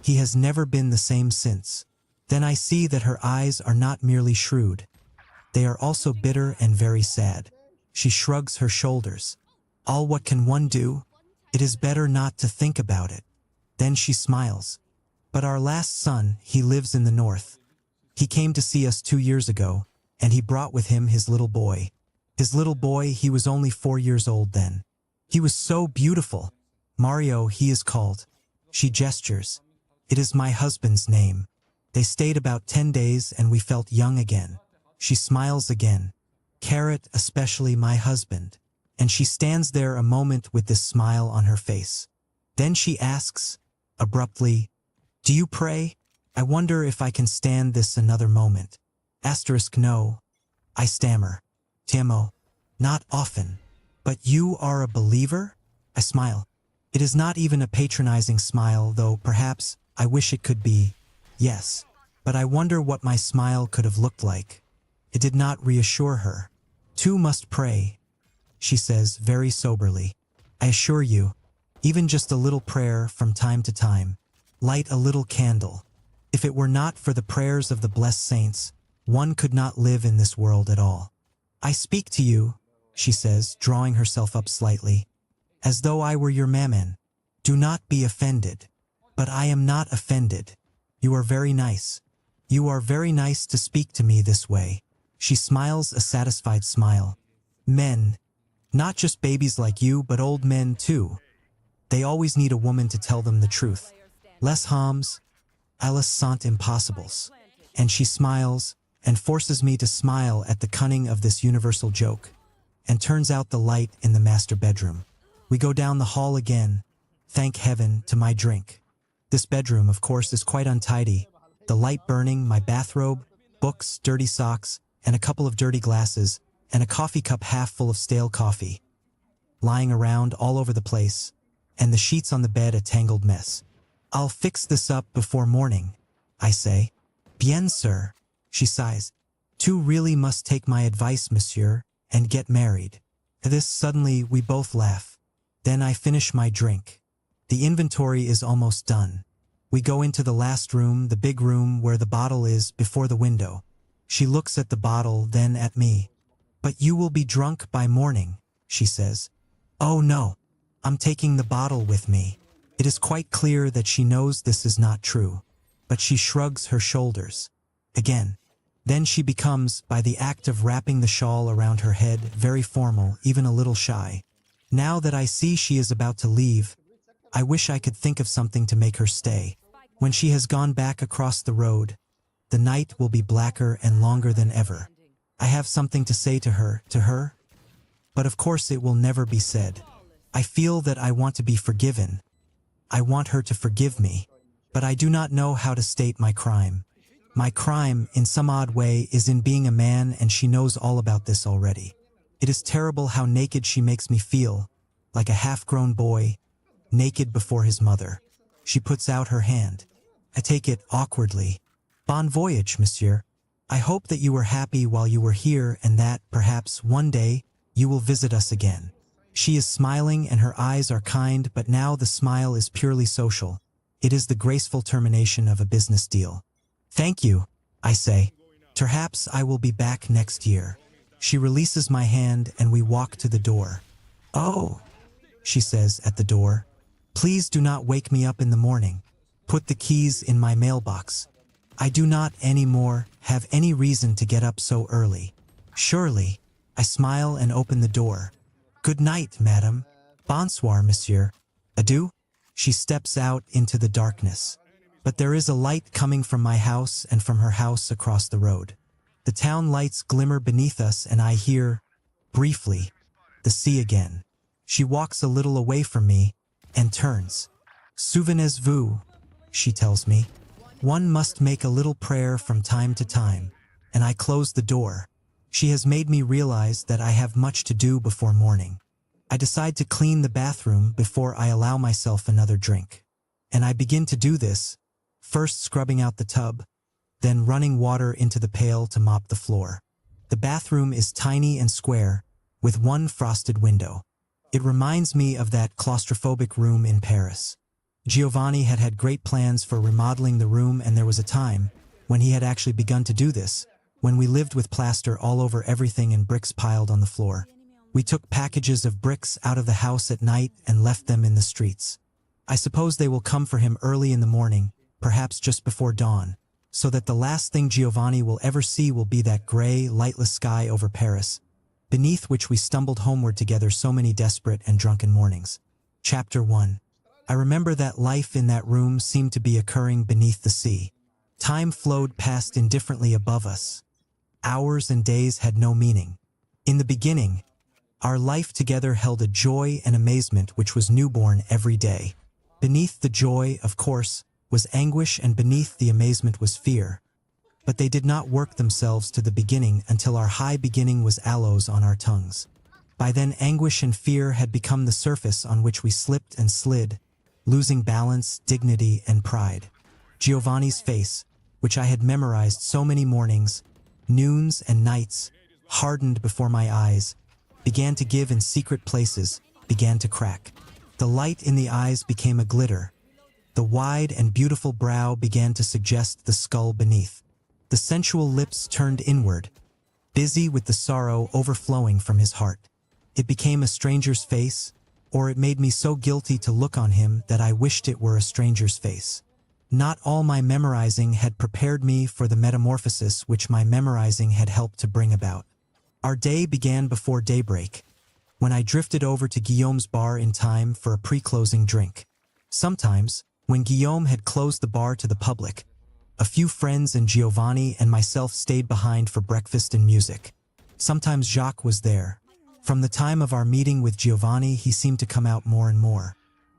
He has never been the same since. Then I see that her eyes are not merely shrewd. They are also bitter and very sad. She shrugs her shoulders. All what can one do? It is better not to think about it. Then she smiles. But our last son, he lives in the north. He came to see us 2 years ago, and he brought with him his little boy. His little boy, he was only 4 years old then. He was so beautiful. Mario, he is called. She gestures. It is my husband's name. They stayed about 10 days and we felt young again. She smiles again. Carrot, especially my husband. And she stands there a moment with this smile on her face. Then she asks, abruptly, do you pray? I wonder if I can stand this another moment. No. I stammer. Tiamo. Not often. But you are a believer? I smile. It is not even a patronizing smile, though perhaps I wish it could be. Yes. But I wonder what my smile could have looked like. It did not reassure her. 2 must pray, she says very soberly. I assure you, even just a little prayer from time to time. Light a little candle. If it were not for the prayers of the blessed saints, one could not live in this world at all. I speak to you, she says, drawing herself up slightly, as though I were your mammon. Do not be offended. But I am not offended. You are very nice. You are very nice to speak to me this way. She smiles a satisfied smile. Men, not just babies like you, but old men too. They always need a woman to tell them the truth. Les hommes, elles sont impossibles. And she smiles, and forces me to smile at the cunning of this universal joke, and turns out the light in the master bedroom. We go down the hall again, thank heaven, to my drink. This bedroom, of course, is quite untidy. The light burning, my bathrobe, books, dirty socks, and a couple of dirty glasses, and a coffee cup half full of stale coffee, lying around all over the place, and the sheets on the bed a tangled mess. I'll fix this up before morning, I say. Bien, sir, she sighs. Tu really must take my advice, monsieur, and get married. At this suddenly we both laugh. Then I finish my drink. The inventory is almost done. We go into the last room, the big room where the bottle is, before the window. She looks at the bottle, then at me. But you will be drunk by morning, she says. Oh no, I'm taking the bottle with me. It is quite clear that she knows this is not true, but she shrugs her shoulders. Again. Then she becomes, by the act of wrapping the shawl around her head, very formal, even a little shy. Now that I see she is about to leave, I wish I could think of something to make her stay. When she has gone back across the road, the night will be blacker and longer than ever. I have something to say to her, but of course it will never be said. I feel that I want to be forgiven. I want her to forgive me, but I do not know how to state my crime. My crime, in some odd way, is in being a man, and she knows all about this already. It is terrible how naked she makes me feel, like a half-grown boy, naked before his mother. She puts out her hand. I take it awkwardly. Bon voyage, monsieur. I hope that you were happy while you were here and that, perhaps, one day, you will visit us again. She is smiling and her eyes are kind, but now the smile is purely social. It is the graceful termination of a business deal. Thank you, I say. Perhaps I will be back next year. She releases my hand and we walk to the door. Oh, she says at the door. Please do not wake me up in the morning. Put the keys in my mailbox. I do not anymore have any reason to get up so early. Surely, I smile and open the door. Good night, madam. Bonsoir, monsieur. Adieu. She steps out into the darkness. But there is a light coming from my house and from her house across the road. The town lights glimmer beneath us and I hear, briefly, the sea again. She walks a little away from me and turns. Souvenez-vous, she tells me. One must make a little prayer from time to time, and I close the door. She has made me realize that I have much to do before morning. I decide to clean the bathroom before I allow myself another drink. And I begin to do this, first scrubbing out the tub, then running water into the pail to mop the floor. The bathroom is tiny and square, with one frosted window. It reminds me of that claustrophobic room in Paris. Giovanni had had great plans for remodeling the room, and there was a time when he had actually begun to do this, when we lived with plaster all over everything and bricks piled on the floor. We took packages of bricks out of the house at night and left them in the streets. I suppose they will come for him early in the morning, perhaps just before dawn, so that the last thing Giovanni will ever see will be that gray, lightless sky over Paris, beneath which we stumbled homeward together so many desperate and drunken mornings. Chapter 1. I remember that life in that room seemed to be occurring beneath the sea. Time flowed past indifferently above us. Hours and days had no meaning. In the beginning, our life together held a joy and amazement which was newborn every day. Beneath the joy, of course, was anguish, and beneath the amazement was fear. But they did not work themselves to the beginning until our high beginning was aloes on our tongues. By then anguish and fear had become the surface on which we slipped and slid, losing balance, dignity, and pride. Giovanni's face, which I had memorized so many mornings, noons and nights, hardened before my eyes, began to give in secret places, began to crack. The light in the eyes became a glitter. The wide and beautiful brow began to suggest the skull beneath. The sensual lips turned inward, busy with the sorrow overflowing from his heart. It became a stranger's face, or it made me so guilty to look on him that I wished it were a stranger's face. Not all my memorizing had prepared me for the metamorphosis which my memorizing had helped to bring about. Our day began before daybreak, when I drifted over to Guillaume's bar in time for a pre-closing drink. Sometimes, when Guillaume had closed the bar to the public, a few friends and Giovanni and myself stayed behind for breakfast and music. Sometimes Jacques was there. From the time of our meeting with Giovanni, he seemed to come out more and more.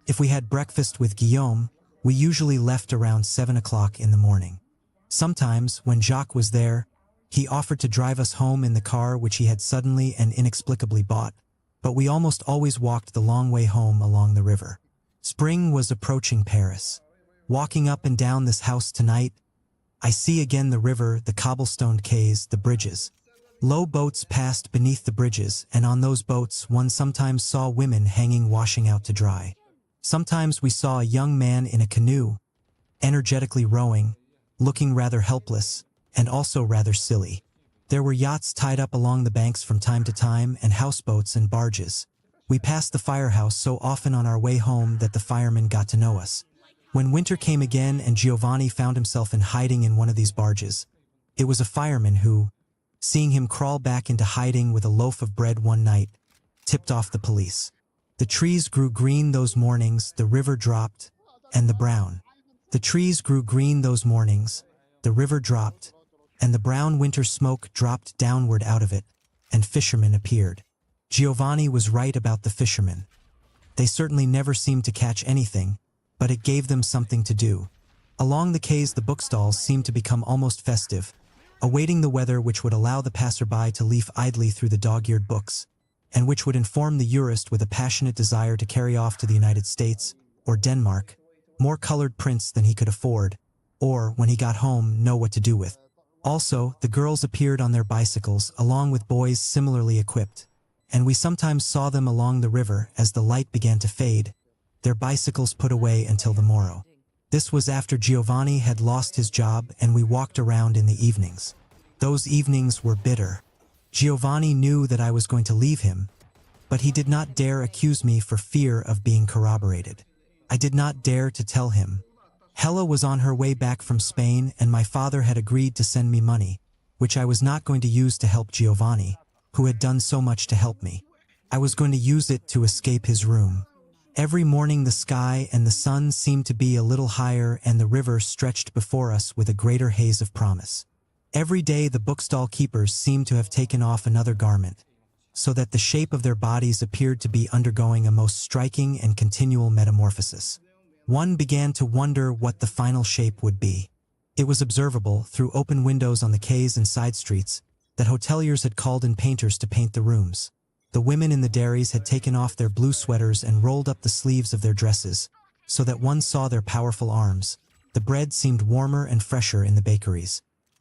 If we had breakfast with Guillaume, we usually left around 7 o'clock in the morning. Sometimes, when Jacques was there, he offered to drive us home in the car which he had suddenly and inexplicably bought, but we almost always walked the long way home along the river. Spring was approaching Paris. Walking up and down this house tonight, I see again the river, the cobblestoned quays, the bridges. Low boats passed beneath the bridges, and on those boats one sometimes saw women hanging washing out to dry. Sometimes we saw a young man in a canoe, energetically rowing, looking rather helpless, and also rather silly. There were yachts tied up along the banks from time to time, and houseboats and barges. We passed the firehouse so often on our way home that the firemen got to know us. When winter came again and Giovanni found himself in hiding in one of these barges, it was a fireman who, seeing him crawl back into hiding with a loaf of bread one night, tipped off the police. The trees grew green those mornings, the river dropped, and the brown. The trees grew green those mornings, the river dropped, and the brown winter smoke dropped downward out of it, and fishermen appeared. Giovanni was right about the fishermen. They certainly never seemed to catch anything, but it gave them something to do. Along the quays the bookstalls seemed to become almost festive, awaiting the weather which would allow the passerby to leaf idly through the dog-eared books, and which would inform the jurist with a passionate desire to carry off to the United States, or Denmark, more colored prints than he could afford, or, when he got home, know what to do with. Also, the girls appeared on their bicycles, along with boys similarly equipped, and we sometimes saw them along the river as the light began to fade, their bicycles put away until the morrow. This was after Giovanni had lost his job and we walked around in the evenings. Those evenings were bitter. Giovanni knew that I was going to leave him, but he did not dare accuse me for fear of being corroborated. I did not dare to tell him. Hella was on her way back from Spain and my father had agreed to send me money, which I was not going to use to help Giovanni, who had done so much to help me. I was going to use it to escape his room. Every morning the sky and the sun seemed to be a little higher and the river stretched before us with a greater haze of promise. Every day the bookstall keepers seemed to have taken off another garment, so that the shape of their bodies appeared to be undergoing a most striking and continual metamorphosis. One began to wonder what the final shape would be. It was observable, through open windows on the quays and side streets, that hoteliers had called in painters to paint the rooms. The women in the dairies had taken off their blue sweaters and rolled up the sleeves of their dresses, so that one saw their powerful arms. The bread seemed warmer and fresher in the bakeries.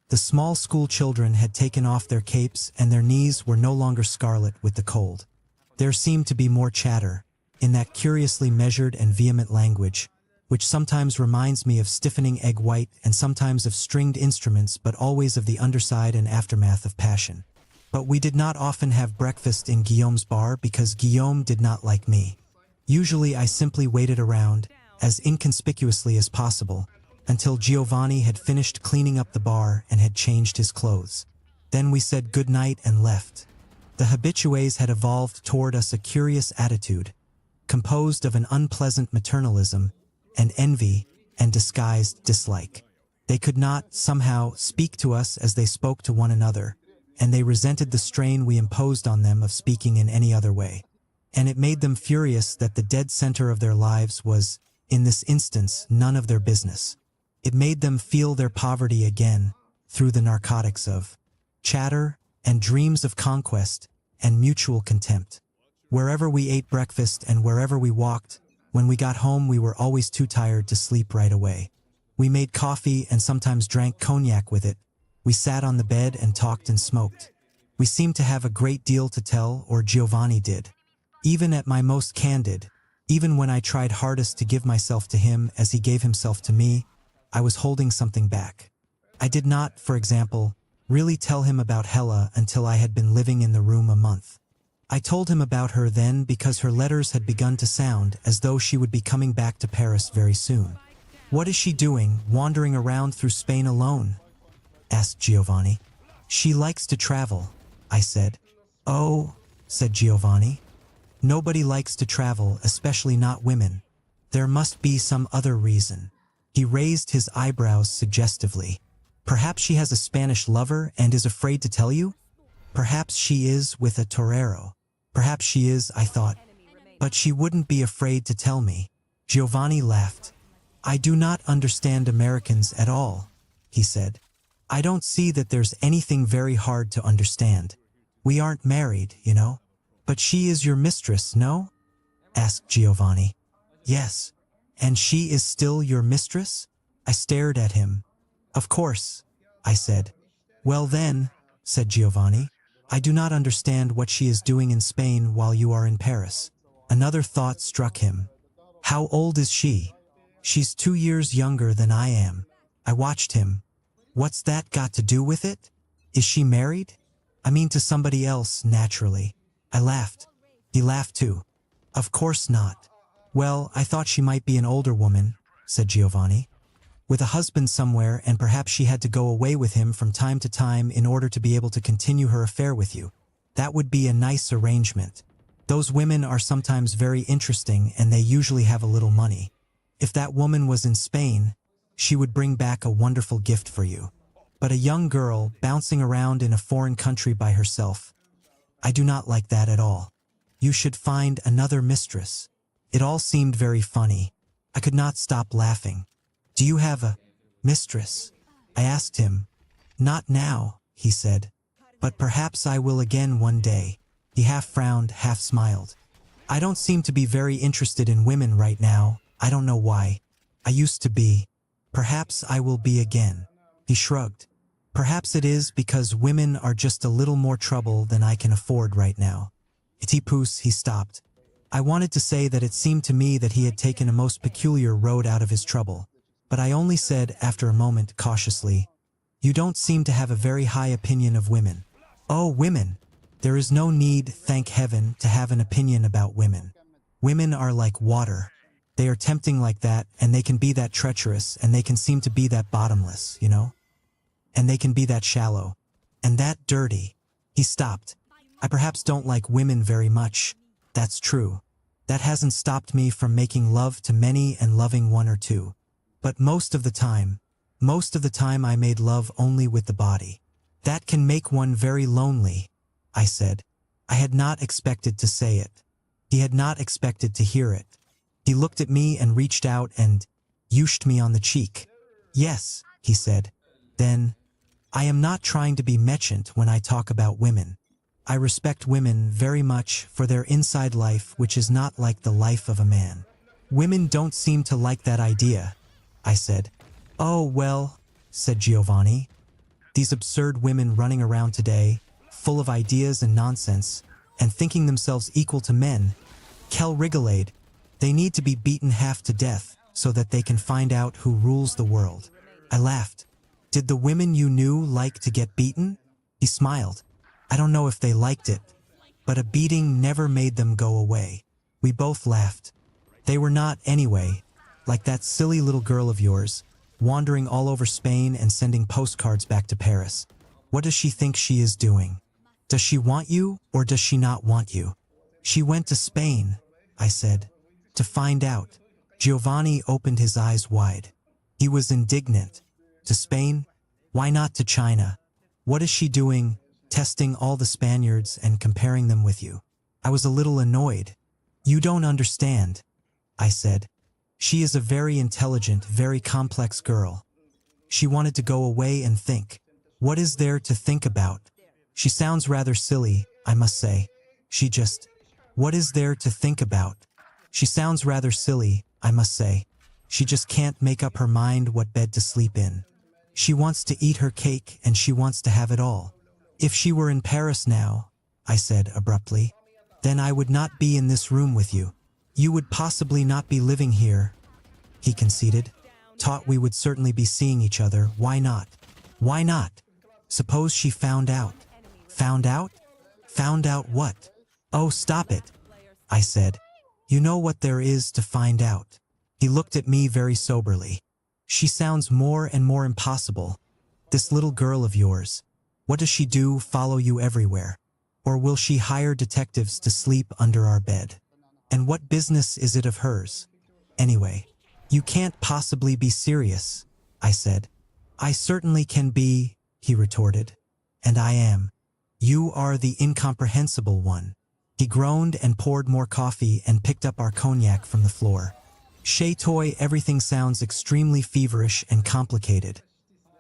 The small school children had taken off their capes and their knees were no longer scarlet with the cold. There seemed to be more chatter, in that curiously measured and vehement language, which sometimes reminds me of stiffening egg white and sometimes of stringed instruments but always of the underside and aftermath of passion. But we did not often have breakfast in Guillaume's bar because Guillaume did not like me. Usually I simply waited around, as inconspicuously as possible, until Giovanni had finished cleaning up the bar and had changed his clothes. Then we said good night and left. The habitués had evolved toward us a curious attitude, composed of an unpleasant maternalism, and envy, and disguised dislike. They could not, somehow, speak to us as they spoke to one another, and they resented the strain we imposed on them of speaking in any other way. And it made them furious that the dead center of their lives was, in this instance, none of their business. It made them feel their poverty again, through the narcotics of chatter, and dreams of conquest, and mutual contempt. Wherever we ate breakfast and wherever we walked, when we got home we were always too tired to sleep right away. We made coffee and sometimes drank cognac with it. We sat on the bed and talked and smoked. We seemed to have a great deal to tell, or Giovanni did. Even at my most candid, even when I tried hardest to give myself to him as he gave himself to me, I was holding something back. I did not, for example, really tell him about Hella until I had been living in the room a month. I told him about her then because her letters had begun to sound as though she would be coming back to Paris very soon. What is she doing, wandering around through Spain alone? Asked Giovanni. She likes to travel, I said. Oh, said Giovanni. Nobody likes to travel, especially not women. There must be some other reason. He raised his eyebrows suggestively. Perhaps she has a Spanish lover and is afraid to tell you? Perhaps she is with a torero. Perhaps she is, I thought. But she wouldn't be afraid to tell me. Giovanni laughed. I do not understand Americans at all, he said. I don't see that there's anything very hard to understand. We aren't married, you know. But she is your mistress, no? Asked Giovanni. Yes. And she is still your mistress? I stared at him. Of course, I said. Well then, said Giovanni, I do not understand what she is doing in Spain while you are in Paris. Another thought struck him. How old is she? She's 2 years younger than I am. I watched him. What's that got to do with it? Is she married? I mean to somebody else, naturally. I laughed. He laughed too. Of course not. Well, I thought she might be an older woman, said Giovanni. With a husband somewhere, and perhaps she had to go away with him from time to time in order to be able to continue her affair with you. That would be a nice arrangement. Those women are sometimes very interesting and they usually have a little money. If that woman was in Spain, she would bring back a wonderful gift for you. But a young girl bouncing around in a foreign country by herself, I do not like that at all. You should find another mistress. It all seemed very funny. I could not stop laughing. Do you have a mistress? I asked him. Not now, he said. But perhaps I will again one day. He half frowned, half smiled. I don't seem to be very interested in women right now. I don't know why. I used to be. Perhaps I will be again. He shrugged. Perhaps it is because women are just a little more trouble than I can afford right now. Itipus, he stopped. I wanted to say that it seemed to me that he had taken a most peculiar road out of his trouble, but I only said, after a moment, cautiously, You don't seem to have a very high opinion of women. Oh, women! There is no need, thank heaven, to have an opinion about women. Women are like water. They are tempting like that, and they can be that treacherous, and they can seem to be that bottomless, you know? And they can be that shallow. And that dirty. He stopped. I perhaps don't like women very much. That's true. That hasn't stopped me from making love to many and loving one or two. But most of the time I made love only with the body. That can make one very lonely, I said. I had not expected to say it. He had not expected to hear it. He looked at me and reached out and yooshed me on the cheek. Yes, he said. Then, I am not trying to be mechant when I talk about women. I respect women very much for their inside life, which is not like the life of a man. Women don't seem to like that idea, I said. Oh, well, said Giovanni. These absurd women running around today, full of ideas and nonsense, and thinking themselves equal to men. Quelle rigolade. They need to be beaten half to death so that they can find out who rules the world. I laughed. Did the women you knew like to get beaten? He smiled. I don't know if they liked it, but a beating never made them go away. We both laughed. They were not, anyway, like that silly little girl of yours, wandering all over Spain and sending postcards back to Paris. What does she think she is doing? Does she want you or does she not want you? She went to Spain, I said, to find out. Giovanni opened his eyes wide. He was indignant. To Spain? Why not to China? What is she doing, testing all the Spaniards and comparing them with you? I was a little annoyed. You don't understand, I said. She is a very intelligent, very complex girl. She wanted to go away and think. What is there to think about? She sounds rather silly, I must say. She just... What is there to think about? She sounds rather silly, I must say. She just can't make up her mind what bed to sleep in. She wants to eat her cake and she wants to have it all. If she were in Paris now, I said abruptly, then I would not be in this room with you. You would possibly not be living here, he conceded. Taught we would certainly be seeing each other. Why not? Why not? Suppose she found out. Found out? Found out what? Oh, stop it, I said. You know what there is to find out. He looked at me very soberly. She sounds more and more impossible. This little girl of yours. What does she do, follow you everywhere? Or will she hire detectives to sleep under our bed? And what business is it of hers? Anyway, you can't possibly be serious, I said. I certainly can be, he retorted. And I am. You are the incomprehensible one. He groaned and poured more coffee and picked up our cognac from the floor. Chez toi, everything sounds extremely feverish and complicated.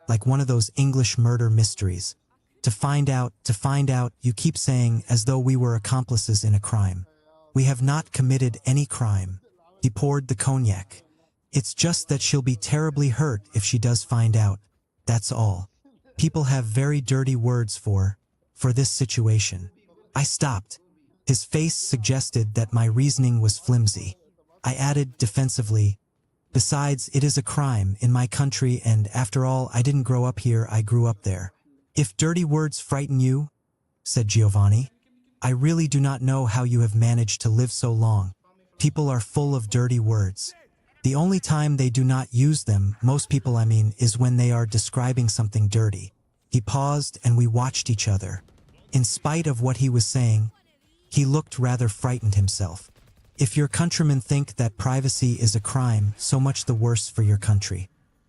Like one of those English murder mysteries. To find out, you keep saying, as though we were accomplices in a crime. We have not committed any crime. He poured the cognac. It's just that she'll be terribly hurt if she does find out. That's all. People have very dirty words for this situation. I stopped. His face suggested that my reasoning was flimsy. I added defensively, besides, it is a crime in my country, and after all, I didn't grow up here, I grew up there. If dirty words frighten you, said Giovanni, I really do not know how you have managed to live so long. People are full of dirty words. The only time they do not use them, most people I mean, is when they are describing something dirty. He paused and we watched each other. In spite of what he was saying, he looked rather frightened himself. If your countrymen think that privacy is a crime, so much the worse for your country.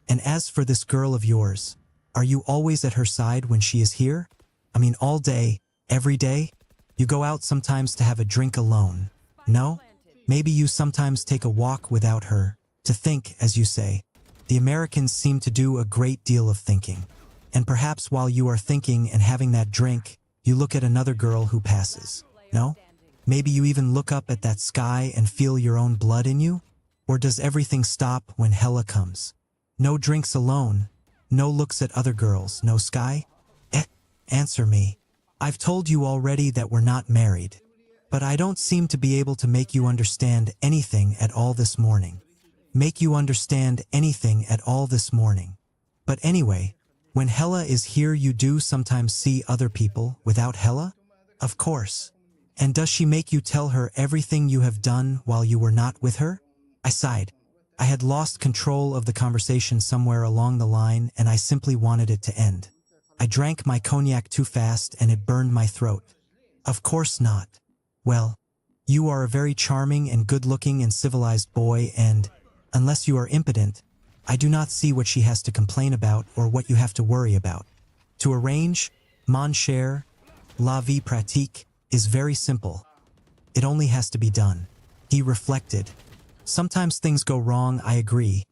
And as for this girl of yours, are you always at her side when she is here? I mean all day, every day? You go out sometimes to have a drink alone. No? Maybe you sometimes take a walk without her, to think, as you say. The Americans seem to do a great deal of thinking. And perhaps while you are thinking and having that drink, you look at another girl who passes. No? Maybe you even look up at that sky and feel your own blood in you? Or does everything stop when Hella comes? No drinks alone, no looks at other girls, no sky? Answer me. I've told you already that we're not married. But I don't seem to be able to make you understand anything at all this morning. Make you understand anything at all this morning. But anyway, when Hella is here you do sometimes see other people without Hella? Of course. And does she make you tell her everything you have done while you were not with her? I sighed. I had lost control of the conversation somewhere along the line and I simply wanted it to end. I drank my cognac too fast and it burned my throat. Of course not. Well, you are a very charming and good-looking and civilized boy and, unless you are impotent, I do not see what she has to complain about or what you have to worry about. To arrange, mon cher, la vie pratique, is very simple. It only has to be done. He reflected. Sometimes things go wrong, I agree.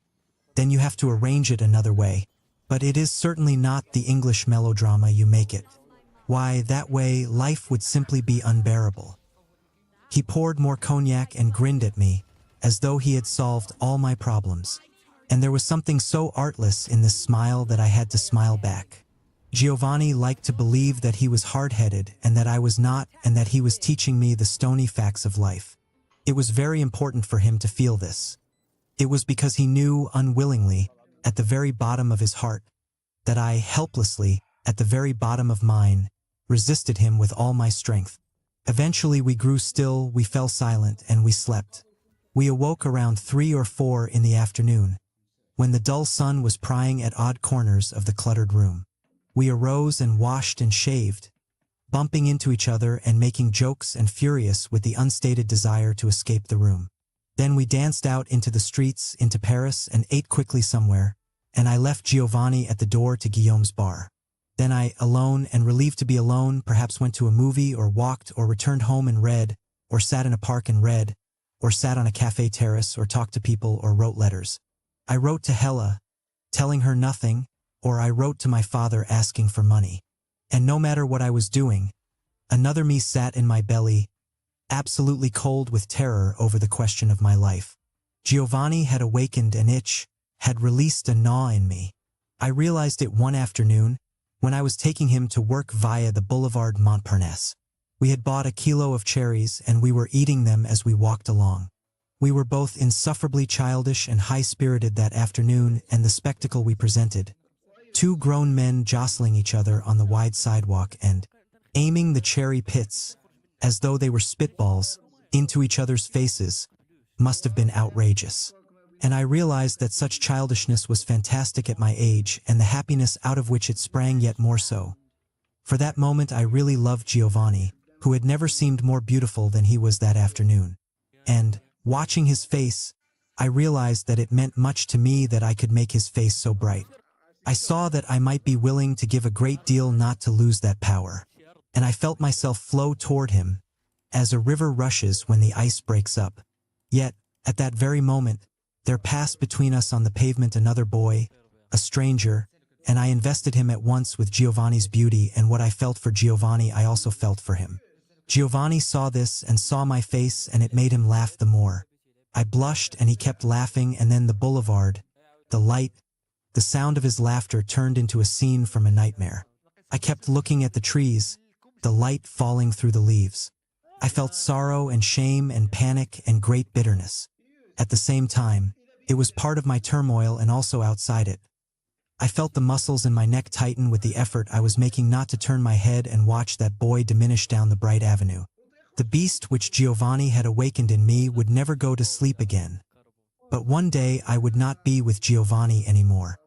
Then you have to arrange it another way. But it is certainly not the English melodrama you make it. Why, that way, life would simply be unbearable. He poured more cognac and grinned at me, as though he had solved all my problems. And there was something so artless in this smile that I had to smile back. Giovanni liked to believe that he was hard-headed and that I was not, and that he was teaching me the stony facts of life. It was very important for him to feel this. It was because he knew, unwillingly, at the very bottom of his heart, that I, helplessly, at the very bottom of mine, resisted him with all my strength. Eventually we grew still, we fell silent, and we slept. We awoke around 3 or 4 in the afternoon, when the dull sun was prying at odd corners of the cluttered room. We arose and washed and shaved, bumping into each other and making jokes and furious with the unstated desire to escape the room. Then we danced out into the streets, into Paris, and ate quickly somewhere, and I left Giovanni at the door to Guillaume's bar. Then I, alone and relieved to be alone, perhaps went to a movie or walked or returned home and read, or sat in a park and read, or sat on a cafe terrace or talked to people or wrote letters. I wrote to Hella, telling her nothing, or I wrote to my father asking for money. And no matter what I was doing, another me sat in my belly, absolutely cold with terror over the question of my life. Giovanni had awakened an itch, had released a gnaw in me. I realized it one afternoon, when I was taking him to work via the Boulevard Montparnasse. We had bought a kilo of cherries and we were eating them as we walked along. We were both insufferably childish and high-spirited that afternoon, and the spectacle we presented. 2 grown men jostling each other on the wide sidewalk and aiming the cherry pits, as though they were spitballs, into each other's faces, must have been outrageous. And I realized that such childishness was fantastic at my age, and the happiness out of which it sprang yet more so. For that moment I really loved Giovanni, who had never seemed more beautiful than he was that afternoon. And, watching his face, I realized that it meant much to me that I could make his face so bright. I saw that I might be willing to give a great deal not to lose that power. And I felt myself flow toward him, as a river rushes when the ice breaks up. Yet, at that very moment, there passed between us on the pavement another boy, a stranger, and I invested him at once with Giovanni's beauty, and what I felt for Giovanni I also felt for him. Giovanni saw this and saw my face, and it made him laugh the more. I blushed and he kept laughing, and then the boulevard, the light, the sound of his laughter turned into a scene from a nightmare. I kept looking at the trees, the light falling through the leaves. I felt sorrow and shame and panic and great bitterness. At the same time, it was part of my turmoil and also outside it. I felt the muscles in my neck tighten with the effort I was making not to turn my head and watch that boy diminish down the bright avenue. The beast which Giovanni had awakened in me would never go to sleep again. But one day I would not be with Giovanni anymore.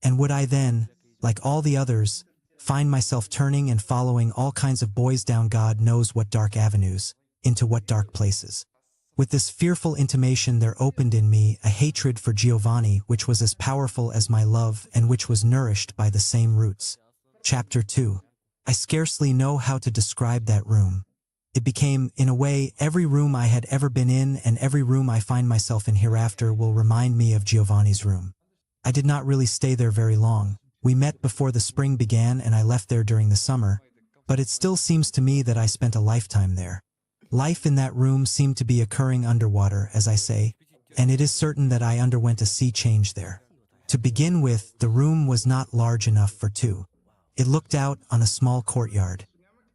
And would I then, like all the others, find myself turning and following all kinds of boys down God knows what dark avenues, into what dark places. With this fearful intimation there opened in me a hatred for Giovanni which was as powerful as my love and which was nourished by the same roots. Chapter 2. I scarcely know how to describe that room. It became, in a way, every room I had ever been in, and every room I find myself in hereafter will remind me of Giovanni's room. I did not really stay there very long. We met before the spring began and I left there during the summer, but it still seems to me that I spent a lifetime there. Life in that room seemed to be occurring underwater, as I say, and it is certain that I underwent a sea change there. To begin with, the room was not large enough for two. It looked out on a small courtyard.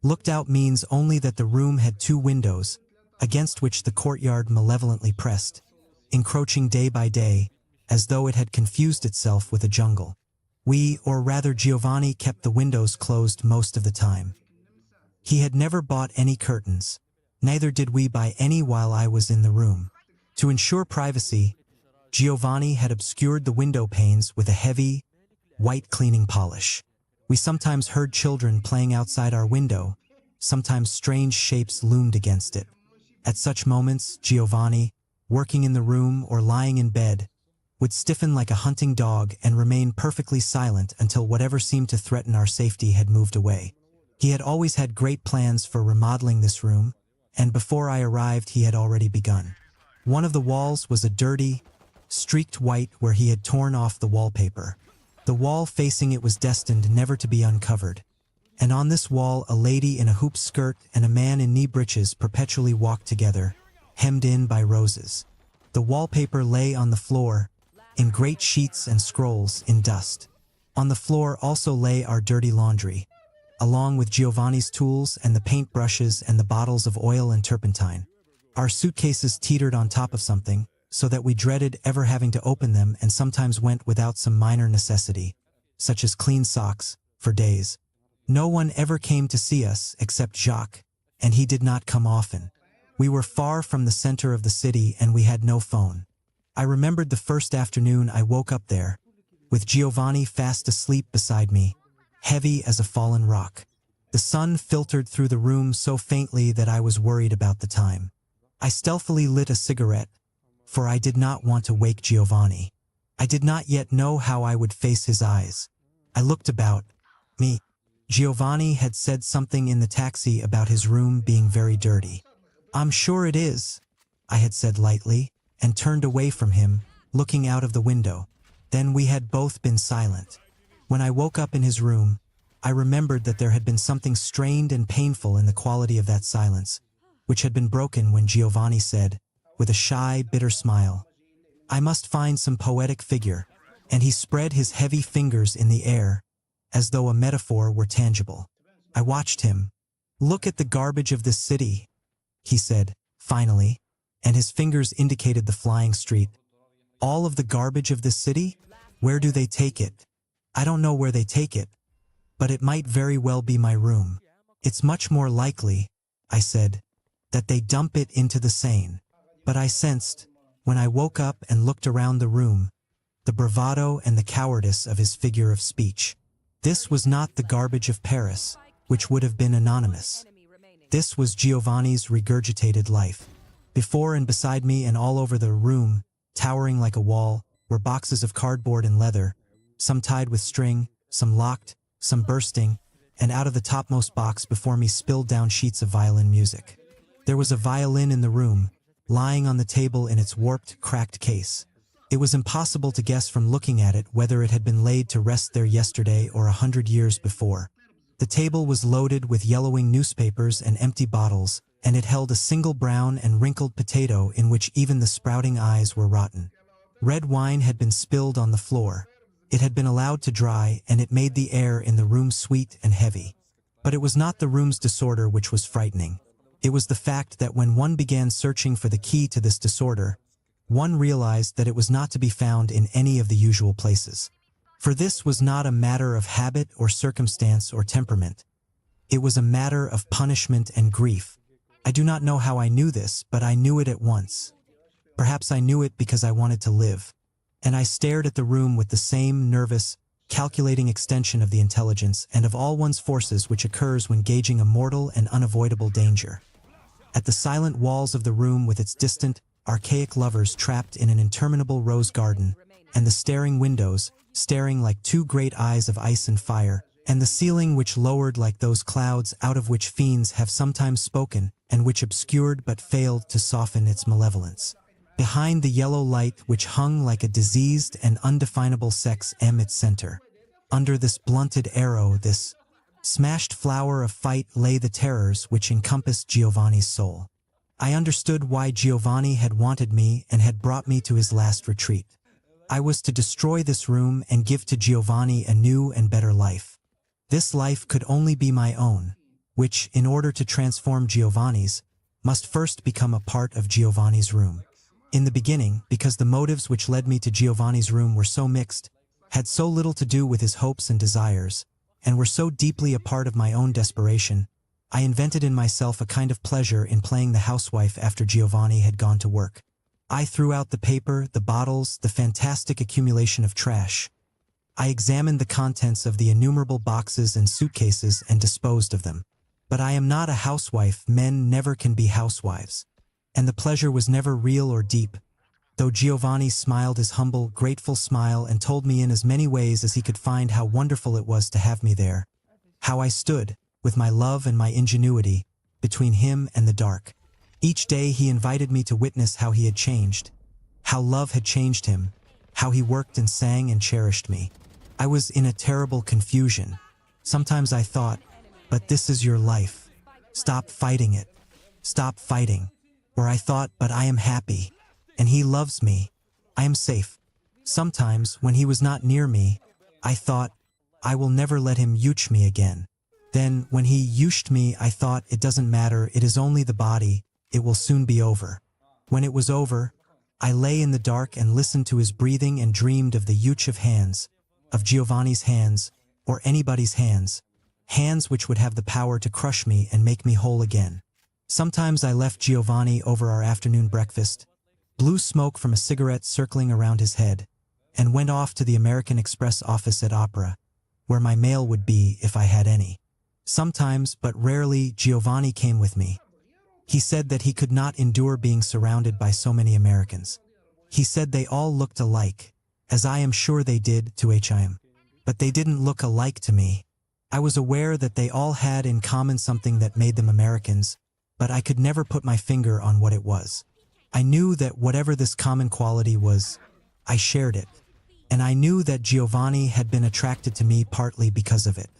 Looked out means only that the room had two windows, against which the courtyard malevolently pressed, encroaching day by day, as though it had confused itself with a jungle. We, or rather Giovanni, kept the windows closed most of the time. He had never bought any curtains. Neither did we buy any while I was in the room. To ensure privacy, Giovanni had obscured the window panes with a heavy, white cleaning polish. We sometimes heard children playing outside our window. Sometimes strange shapes loomed against it. At such moments, Giovanni, working in the room or lying in bed, would stiffen like a hunting dog and remain perfectly silent until whatever seemed to threaten our safety had moved away. He had always had great plans for remodeling this room, and before I arrived he had already begun. One of the walls was a dirty, streaked white where he had torn off the wallpaper. The wall facing it was destined never to be uncovered. And on this wall a lady in a hoop skirt and a man in knee breeches perpetually walked together, hemmed in by roses. The wallpaper lay on the floor, in great sheets and scrolls in dust. On the floor also lay our dirty laundry, along with Giovanni's tools and the paint brushes and the bottles of oil and turpentine. Our suitcases teetered on top of something, so that we dreaded ever having to open them and sometimes went without some minor necessity, such as clean socks, for days. No one ever came to see us except Jacques, and he did not come often. We were far from the center of the city and we had no phone. I remembered the first afternoon I woke up there, with Giovanni fast asleep beside me, heavy as a fallen rock. The sun filtered through the room so faintly that I was worried about the time. I stealthily lit a cigarette, for I did not want to wake Giovanni. I did not yet know how I would face his eyes. I looked about me. Giovanni had said something in the taxi about his room being very dirty. "I'm sure it is," I had said lightly, and turned away from him, looking out of the window. Then we had both been silent. When I woke up in his room, I remembered that there had been something strained and painful in the quality of that silence, which had been broken when Giovanni said, with a shy, bitter smile, "I must find some poetic figure," and he spread his heavy fingers in the air, as though a metaphor were tangible. I watched him. "Look at the garbage of this city," he said, finally, and his fingers indicated the flying street. "All of the garbage of this city? Where do they take it?" "I don't know where they take it, but it might very well be my room." "It's much more likely," I said, "that they dump it into the Seine." But I sensed, When I woke up and looked around the room, the bravado and the cowardice of his figure of speech. This was not the garbage of Paris, which would have been anonymous. This was Giovanni's regurgitated life. Before and beside me and all over the room, towering like a wall, were boxes of cardboard and leather, some tied with string, some locked, some bursting, and out of the topmost box before me spilled down sheets of violin music. There was a violin in the room, lying on the table in its warped, cracked case. It was impossible to guess from looking at it whether it had been laid to rest there yesterday or 100 years before. The table was loaded with yellowing newspapers and empty bottles, and it held a single brown and wrinkled potato in which even the sprouting eyes were rotten. Red wine had been spilled on the floor. It had been allowed to dry, and it made the air in the room sweet and heavy. But it was not the room's disorder which was frightening. It was the fact that when one began searching for the key to this disorder, one realized that it was not to be found in any of the usual places. For this was not a matter of habit or circumstance or temperament. It was a matter of punishment and grief. I do not know how I knew this, but I knew it at once. Perhaps I knew it because I wanted to live. And I stared at the room with the same nervous, calculating extension of the intelligence and of all one's forces which occurs when gauging a mortal and unavoidable danger. At the silent walls of the room with its distant, archaic lovers trapped in an interminable rose garden, and the staring windows, staring like two great eyes of ice and fire, and the ceiling which lowered like those clouds out of which fiends have sometimes spoken, and which obscured but failed to soften its malevolence. Behind the yellow light which hung like a diseased and undefinable sex M its center. Under this blunted arrow, this smashed flower of fight lay the terrors which encompassed Giovanni's soul. I understood why Giovanni had wanted me and had brought me to his last retreat. I was to destroy this room and give to Giovanni a new and better life. This life could only be my own, which, in order to transform Giovanni's, must first become a part of Giovanni's room. In the beginning, because the motives which led me to Giovanni's room were so mixed, had so little to do with his hopes and desires, and were so deeply a part of my own desperation, I invented in myself a kind of pleasure in playing the housewife after Giovanni had gone to work. I threw out the paper, the bottles, the fantastic accumulation of trash. I examined the contents of the innumerable boxes and suitcases and disposed of them. But I am not a housewife. Men never can be housewives. And the pleasure was never real or deep, though Giovanni smiled his humble, grateful smile and told me in as many ways as he could find how wonderful it was to have me there. How I stood, with my love and my ingenuity, between him and the dark. Each day he invited me to witness how he had changed, how love had changed him, how he worked and sang and cherished me. I was in a terrible confusion. Sometimes I thought, but this is your life. Stop fighting it. Stop fighting. Or I thought, but I am happy. And he loves me. I am safe. Sometimes, when he was not near me, I thought, I will never let him ouch me again. Then, when he ouched me, I thought, it doesn't matter, it is only the body, it will soon be over. When it was over, I lay in the dark and listened to his breathing and dreamed of the ouch of hands, of Giovanni's hands, or anybody's hands, hands which would have the power to crush me and make me whole again. Sometimes I left Giovanni over our afternoon breakfast, blue smoke from a cigarette circling around his head, and went off to the American Express office at Opera, where my mail would be if I had any. Sometimes, but rarely, Giovanni came with me. He said that he could not endure being surrounded by so many Americans. He said they all looked alike, as I am sure they did to him. But they didn't look alike to me. I was aware that they all had in common something that made them Americans, but I could never put my finger on what it was. I knew that whatever this common quality was, I shared it. And I knew that Giovanni had been attracted to me partly because of it.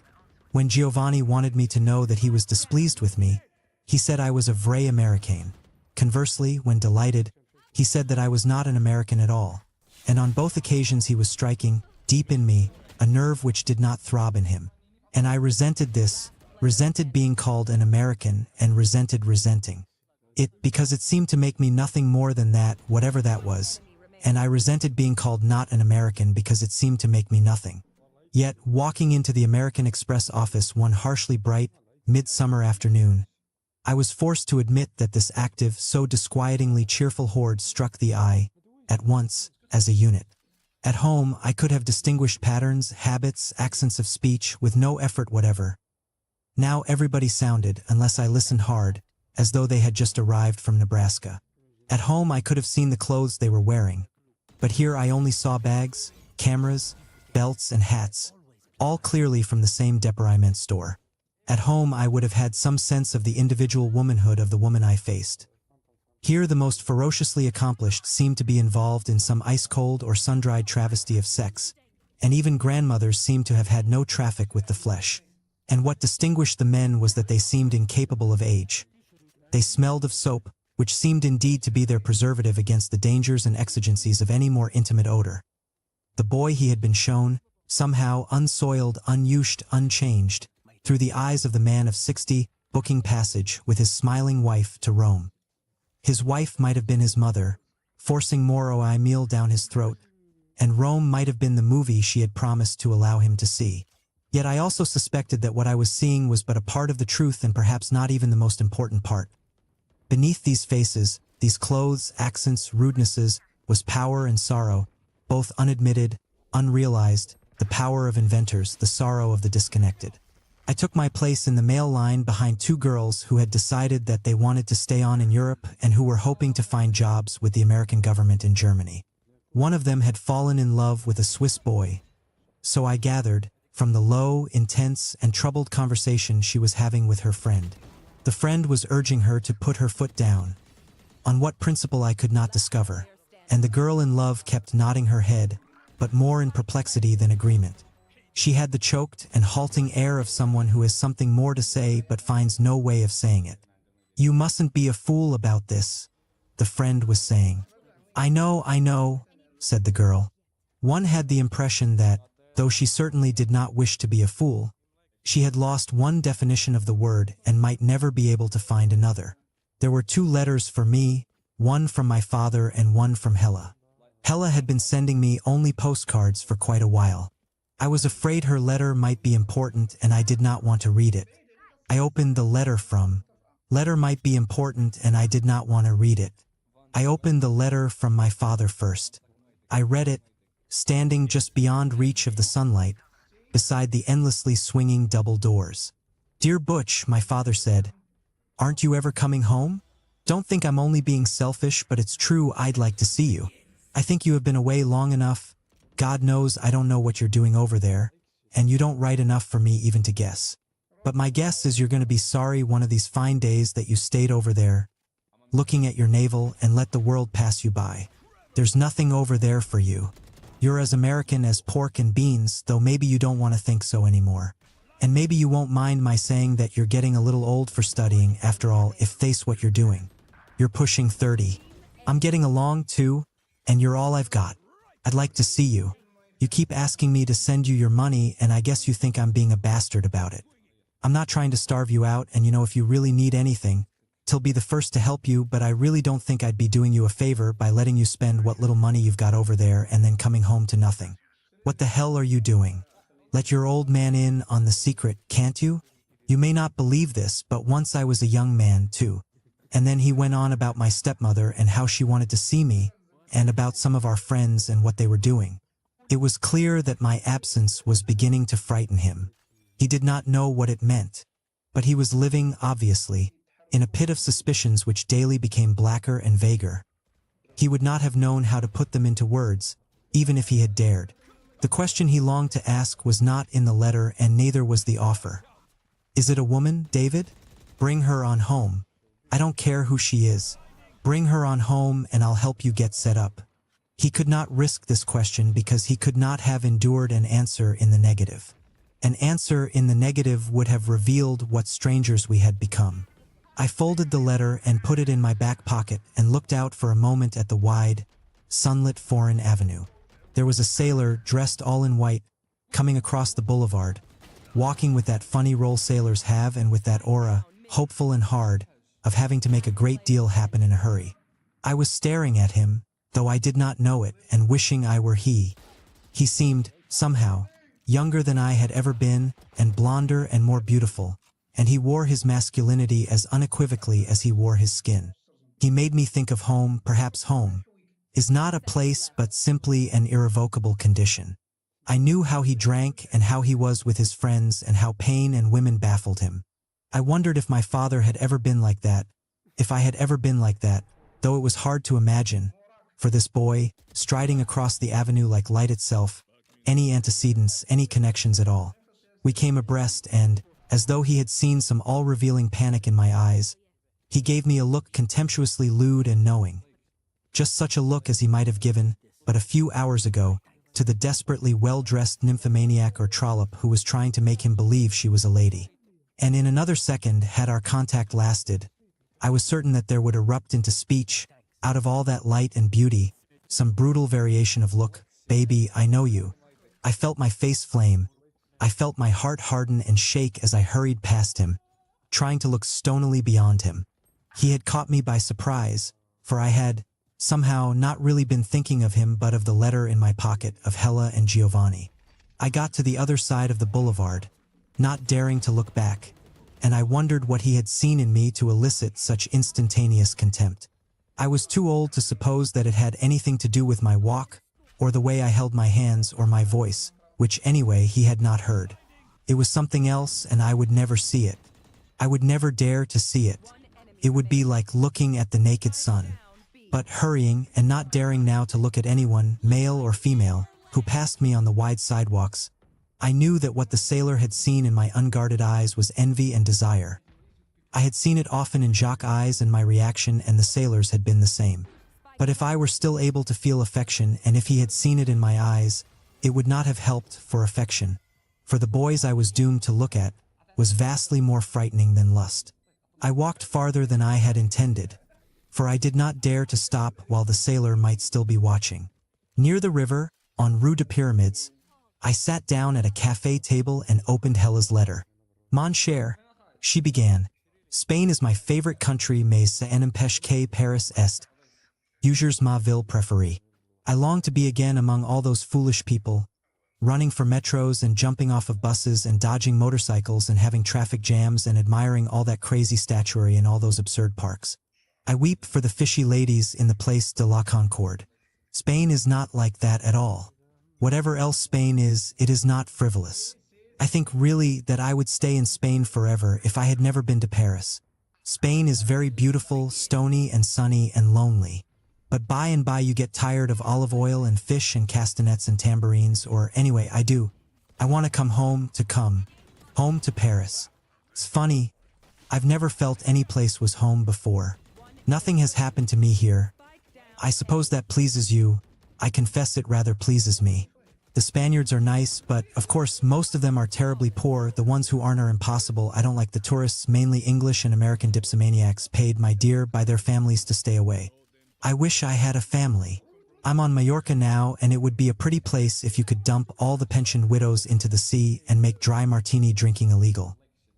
When Giovanni wanted me to know that he was displeased with me, he said I was a vrai Américain. Conversely, when delighted, he said that I was not an American at all. And on both occasions he was striking, deep in me, a nerve which did not throb in him. And I resented this, resented being called an American, and resented resenting it because it seemed to make me nothing more than that, whatever that was. And I resented being called not an American because it seemed to make me nothing. Yet, walking into the American Express office one harshly bright, midsummer afternoon, I was forced to admit that this active, so disquietingly cheerful horde struck the eye, at once, as a unit. At home, I could have distinguished patterns, habits, accents of speech with no effort whatever. Now everybody sounded, unless I listened hard, as though they had just arrived from Nebraska. At home I could have seen the clothes they were wearing, but here I only saw bags, cameras, belts, and hats, all clearly from the same department store. At home I would have had some sense of the individual womanhood of the woman I faced. Here the most ferociously accomplished seemed to be involved in some ice-cold or sun-dried travesty of sex, and even grandmothers seemed to have had no traffic with the flesh. And what distinguished the men was that they seemed incapable of age. They smelled of soap, which seemed indeed to be their preservative against the dangers and exigencies of any more intimate odor. The boy he had been shown, somehow unsoiled, unused, unchanged, through the eyes of the man of 60, booking passage with his smiling wife to Rome. His wife might have been his mother, forcing more oi meal down his throat, and Rome might have been the movie she had promised to allow him to see. Yet I also suspected that what I was seeing was but a part of the truth and perhaps not even the most important part. Beneath these faces, these clothes, accents, rudenesses, was power and sorrow, both unadmitted, unrealized, the power of inventors, the sorrow of the disconnected. I took my place in the male line behind two girls who had decided that they wanted to stay on in Europe and who were hoping to find jobs with the American government in Germany. One of them had fallen in love with a Swiss boy. So I gathered, from the low, intense, and troubled conversation she was having with her friend. The friend was urging her to put her foot down. On what principle I could not discover, and the girl in love kept nodding her head, but more in perplexity than agreement. She had the choked and halting air of someone who has something more to say but finds no way of saying it. "You mustn't be a fool about this," the friend was saying. I know, said the girl. One had the impression that, though she certainly did not wish to be a fool, she had lost one definition of the word and might never be able to find another. There were two letters for me, one from my father and one from Hella. Hella had been sending me only postcards for quite a while. I was afraid her letter might be important and I did not want to read it. I opened the letter might be important and I did not want to read it. I opened the letter from my father first. I read it, standing just beyond reach of the sunlight, beside the endlessly swinging double doors. "Dear Butch," my father said, "aren't you ever coming home? Don't think I'm only being selfish, but it's true, I'd like to see you. I think you have been away long enough. God knows I don't know what you're doing over there, and you don't write enough for me even to guess. But my guess is you're going to be sorry one of these fine days that you stayed over there, looking at your navel and let the world pass you by. There's nothing over there for you. You're as American as pork and beans, though maybe you don't want to think so anymore. And maybe you won't mind my saying that you're getting a little old for studying, after all, if that's what you're doing. You're pushing 30. I'm getting along too, and you're all I've got. I'd like to see you. You keep asking me to send you your money, and I guess you think I'm being a bastard about it. I'm not trying to starve you out, and if you really need anything, I'll be the first to help you, but I really don't think I'd be doing you a favor by letting you spend what little money you've got over there and then coming home to nothing. What the hell are you doing? Let your old man in on the secret, can't you? You may not believe this, but once I was a young man, too." And then he went on about my stepmother and how she wanted to see me, and about some of our friends and what they were doing. It was clear that my absence was beginning to frighten him. He did not know what it meant, but he was living, obviously, in a pit of suspicions which daily became blacker and vaguer. He would not have known how to put them into words, even if he had dared. The question he longed to ask was not in the letter, and neither was the offer. "Is it a woman, David? Bring her on home. I don't care who she is. Bring her on home and I'll help you get set up." He could not risk this question because he could not have endured an answer in the negative. An answer in the negative would have revealed what strangers we had become. I folded the letter and put it in my back pocket and looked out for a moment at the wide, sunlit foreign avenue. There was a sailor dressed all in white, coming across the boulevard, walking with that funny roll sailors have and with that aura, hopeful and hard, of having to make a great deal happen in a hurry. I was staring at him, though I did not know it, and wishing I were he. He seemed, somehow, younger than I had ever been, and blonder and more beautiful, and he wore his masculinity as unequivocally as he wore his skin. He made me think of home, perhaps home. is not a place but simply an irrevocable condition. I knew how he drank and how he was with his friends and how pain and women baffled him. I wondered if my father had ever been like that, if I had ever been like that, though it was hard to imagine. For this boy, striding across the avenue like light itself, any antecedents, any connections at all. We came abreast and, as though he had seen some all-revealing panic in my eyes, he gave me a look contemptuously lewd and knowing. Just such a look as he might have given, but a few hours ago, to the desperately well-dressed nymphomaniac or trollop who was trying to make him believe she was a lady. And in another second, had our contact lasted, I was certain that there would erupt into speech, out of all that light and beauty, some brutal variation of look. Baby, I know you. I felt my face flame. I felt my heart harden and shake as I hurried past him, trying to look stonily beyond him. He had caught me by surprise, for I had, somehow, not really been thinking of him but of the letter in my pocket of Hella and Giovanni. I got to the other side of the boulevard, not daring to look back, and I wondered what he had seen in me to elicit such instantaneous contempt. I was too old to suppose that it had anything to do with my walk, or the way I held my hands, or my voice, which anyway he had not heard. It was something else, and I would never see it. I would never dare to see it. It would be like looking at the naked sun. But hurrying, and not daring now to look at anyone, male or female, who passed me on the wide sidewalks, I knew that what the sailor had seen in my unguarded eyes was envy and desire. I had seen it often in Jacques' eyes, and my reaction and the sailor's had been the same. But if I were still able to feel affection, and if he had seen it in my eyes, it would not have helped for affection. For the boys I was doomed to look at was vastly more frightening than lust. I walked farther than I had intended, for I did not dare to stop while the sailor might still be watching. Near the river, on Rue de Pyramids, I sat down at a café table and opened Hella's letter. Mon cher, she began, Spain is my favorite country, mais ça n'empêche que Paris est toujours ma ville préférée. I long to be again among all those foolish people, running for metros and jumping off of buses and dodging motorcycles and having traffic jams and admiring all that crazy statuary in all those absurd parks. I weep for the fishy ladies in the Place de la Concorde. Spain is not like that at all. Whatever else Spain is, it is not frivolous. I think really that I would stay in Spain forever if I had never been to Paris. Spain is very beautiful, stony and sunny and lonely. But by and by you get tired of olive oil and fish and castanets and tambourines, or anyway, I do. I want to come home to Paris. It's funny, I've never felt any place was home before. Nothing has happened to me here. I suppose that pleases you. I confess it rather pleases me. The Spaniards are nice, but, of course, most of them are terribly poor. The ones who aren't are impossible. I don't like the tourists, mainly English and American dipsomaniacs, paid, my dear, by their families to stay away. I wish I had a family. I'm on Mallorca now, and it would be a pretty place if you could dump all the pensioned widows into the sea and make dry martini drinking illegal.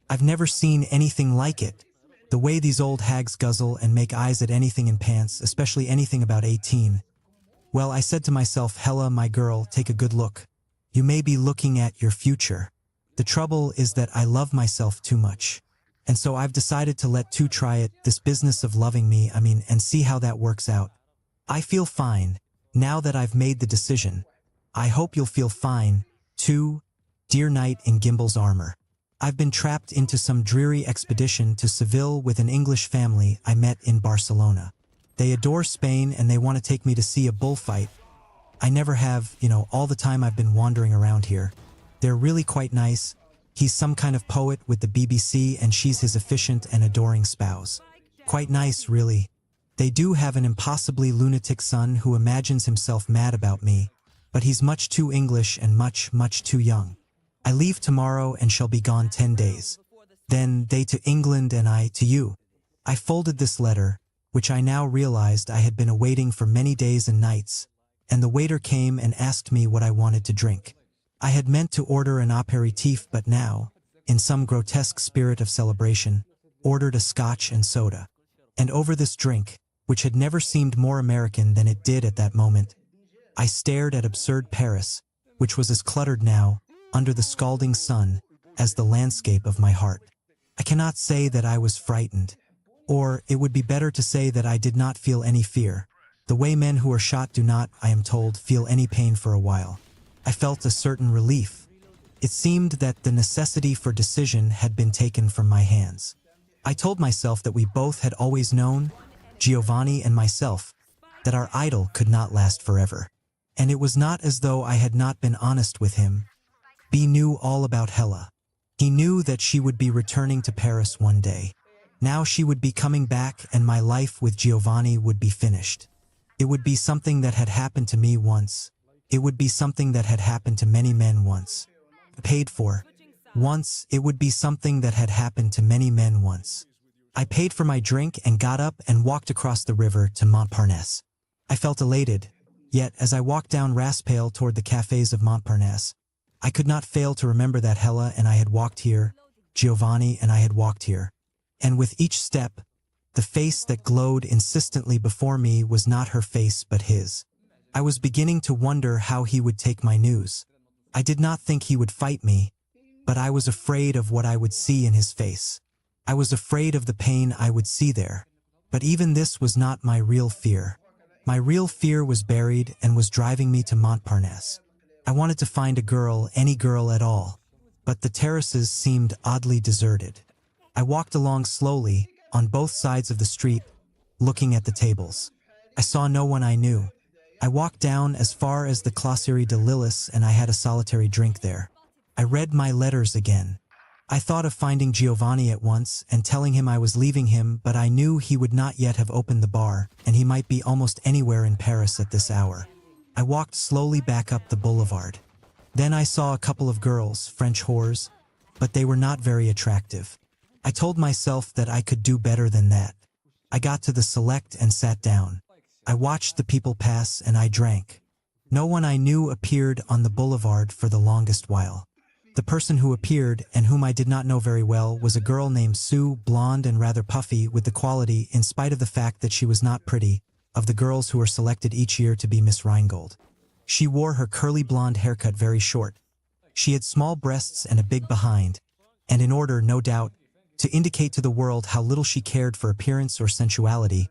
I've never seen anything like it. The way these old hags guzzle and make eyes at anything in pants, especially anything about 18. Well, I said to myself, Hella, my girl, take a good look. You may be looking at your future. The trouble is that I love myself too much. And so I've decided to let two try it, this business of loving me, and see how that works out. I feel fine, now that I've made the decision. I hope you'll feel fine, too, dear knight in Gimbel's armor. I've been trapped into some dreary expedition to Seville with an English family I met in Barcelona. They adore Spain and they want to take me to see a bullfight. I never have, all the time I've been wandering around here. They're really quite nice. He's some kind of poet with the BBC and she's his efficient and adoring spouse. Quite nice, really. They do have an impossibly lunatic son who imagines himself mad about me, but he's much too English and much, much too young. I leave tomorrow and shall be gone 10 days. Then they to England and I to you. I folded this letter, which I now realized I had been awaiting for many days and nights, and the waiter came and asked me what I wanted to drink. I had meant to order an aperitif, but now, in some grotesque spirit of celebration, ordered a scotch and soda. And over this drink, which had never seemed more American than it did at that moment, I stared at absurd Paris, which was as cluttered now, under the scalding sun, as the landscape of my heart. I cannot say that I was frightened, or it would be better to say that I did not feel any fear, The way men who are shot do not, I am told, feel any pain for a while. I felt a certain relief. It seemed that the necessity for decision had been taken from my hands. I told myself that we both had always known, Giovanni and myself, that our idyll could not last forever. And it was not as though I had not been honest with him. B knew all about Hella. He knew that she would be returning to Paris one day. Now she would be coming back and my life with Giovanni would be finished. It would be something that had happened to me once. It would be something that had happened to many men once. Paid for. Once, it would be something that had happened to many men once. I paid for my drink and got up and walked across the river to Montparnasse. I felt elated, yet as I walked down Raspail toward the cafes of Montparnasse, I could not fail to remember that Hella and I had walked here, Giovanni and I had walked here. And with each step, the face that glowed insistently before me was not her face but his. I was beginning to wonder how he would take my news. I did not think he would fight me, but I was afraid of what I would see in his face. I was afraid of the pain I would see there. But even this was not my real fear. My real fear was buried and was driving me to Montparnasse. I wanted to find a girl, any girl at all, but the terraces seemed oddly deserted. I walked along slowly, on both sides of the street, looking at the tables. I saw no one I knew. I walked down as far as the Classerie de Lillis and I had a solitary drink there. I read my letters again. I thought of finding Giovanni at once and telling him I was leaving him, but I knew he would not yet have opened the bar, and he might be almost anywhere in Paris at this hour. I walked slowly back up the boulevard. Then I saw a couple of girls, French whores, but they were not very attractive. I told myself that I could do better than that. I got to the Select and sat down. I watched the people pass and I drank. No one I knew appeared on the boulevard for the longest while. The person who appeared, and whom I did not know very well, was a girl named Sue, blonde and rather puffy, with the quality, in spite of the fact that she was not pretty, of the girls who are selected each year to be Miss Rheingold. She wore her curly blonde haircut very short. She had small breasts and a big behind, and in order, no doubt, to indicate to the world how little she cared for appearance or sensuality,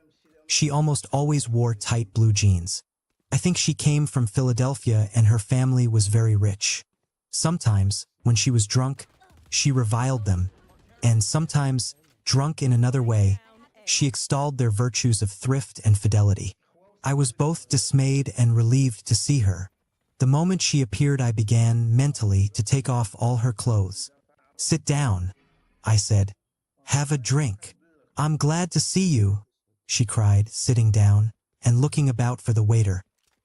she almost always wore tight blue jeans. I think she came from Philadelphia and her family was very rich. Sometimes, when she was drunk, she reviled them, and sometimes, drunk in another way, she extolled their virtues of thrift and fidelity. I was both dismayed and relieved to see her. The moment she appeared, I began, mentally, to take off all her clothes. "Sit down," I said. "Have a drink." "I'm glad to see you," she cried, sitting down, and looking about for the waiter.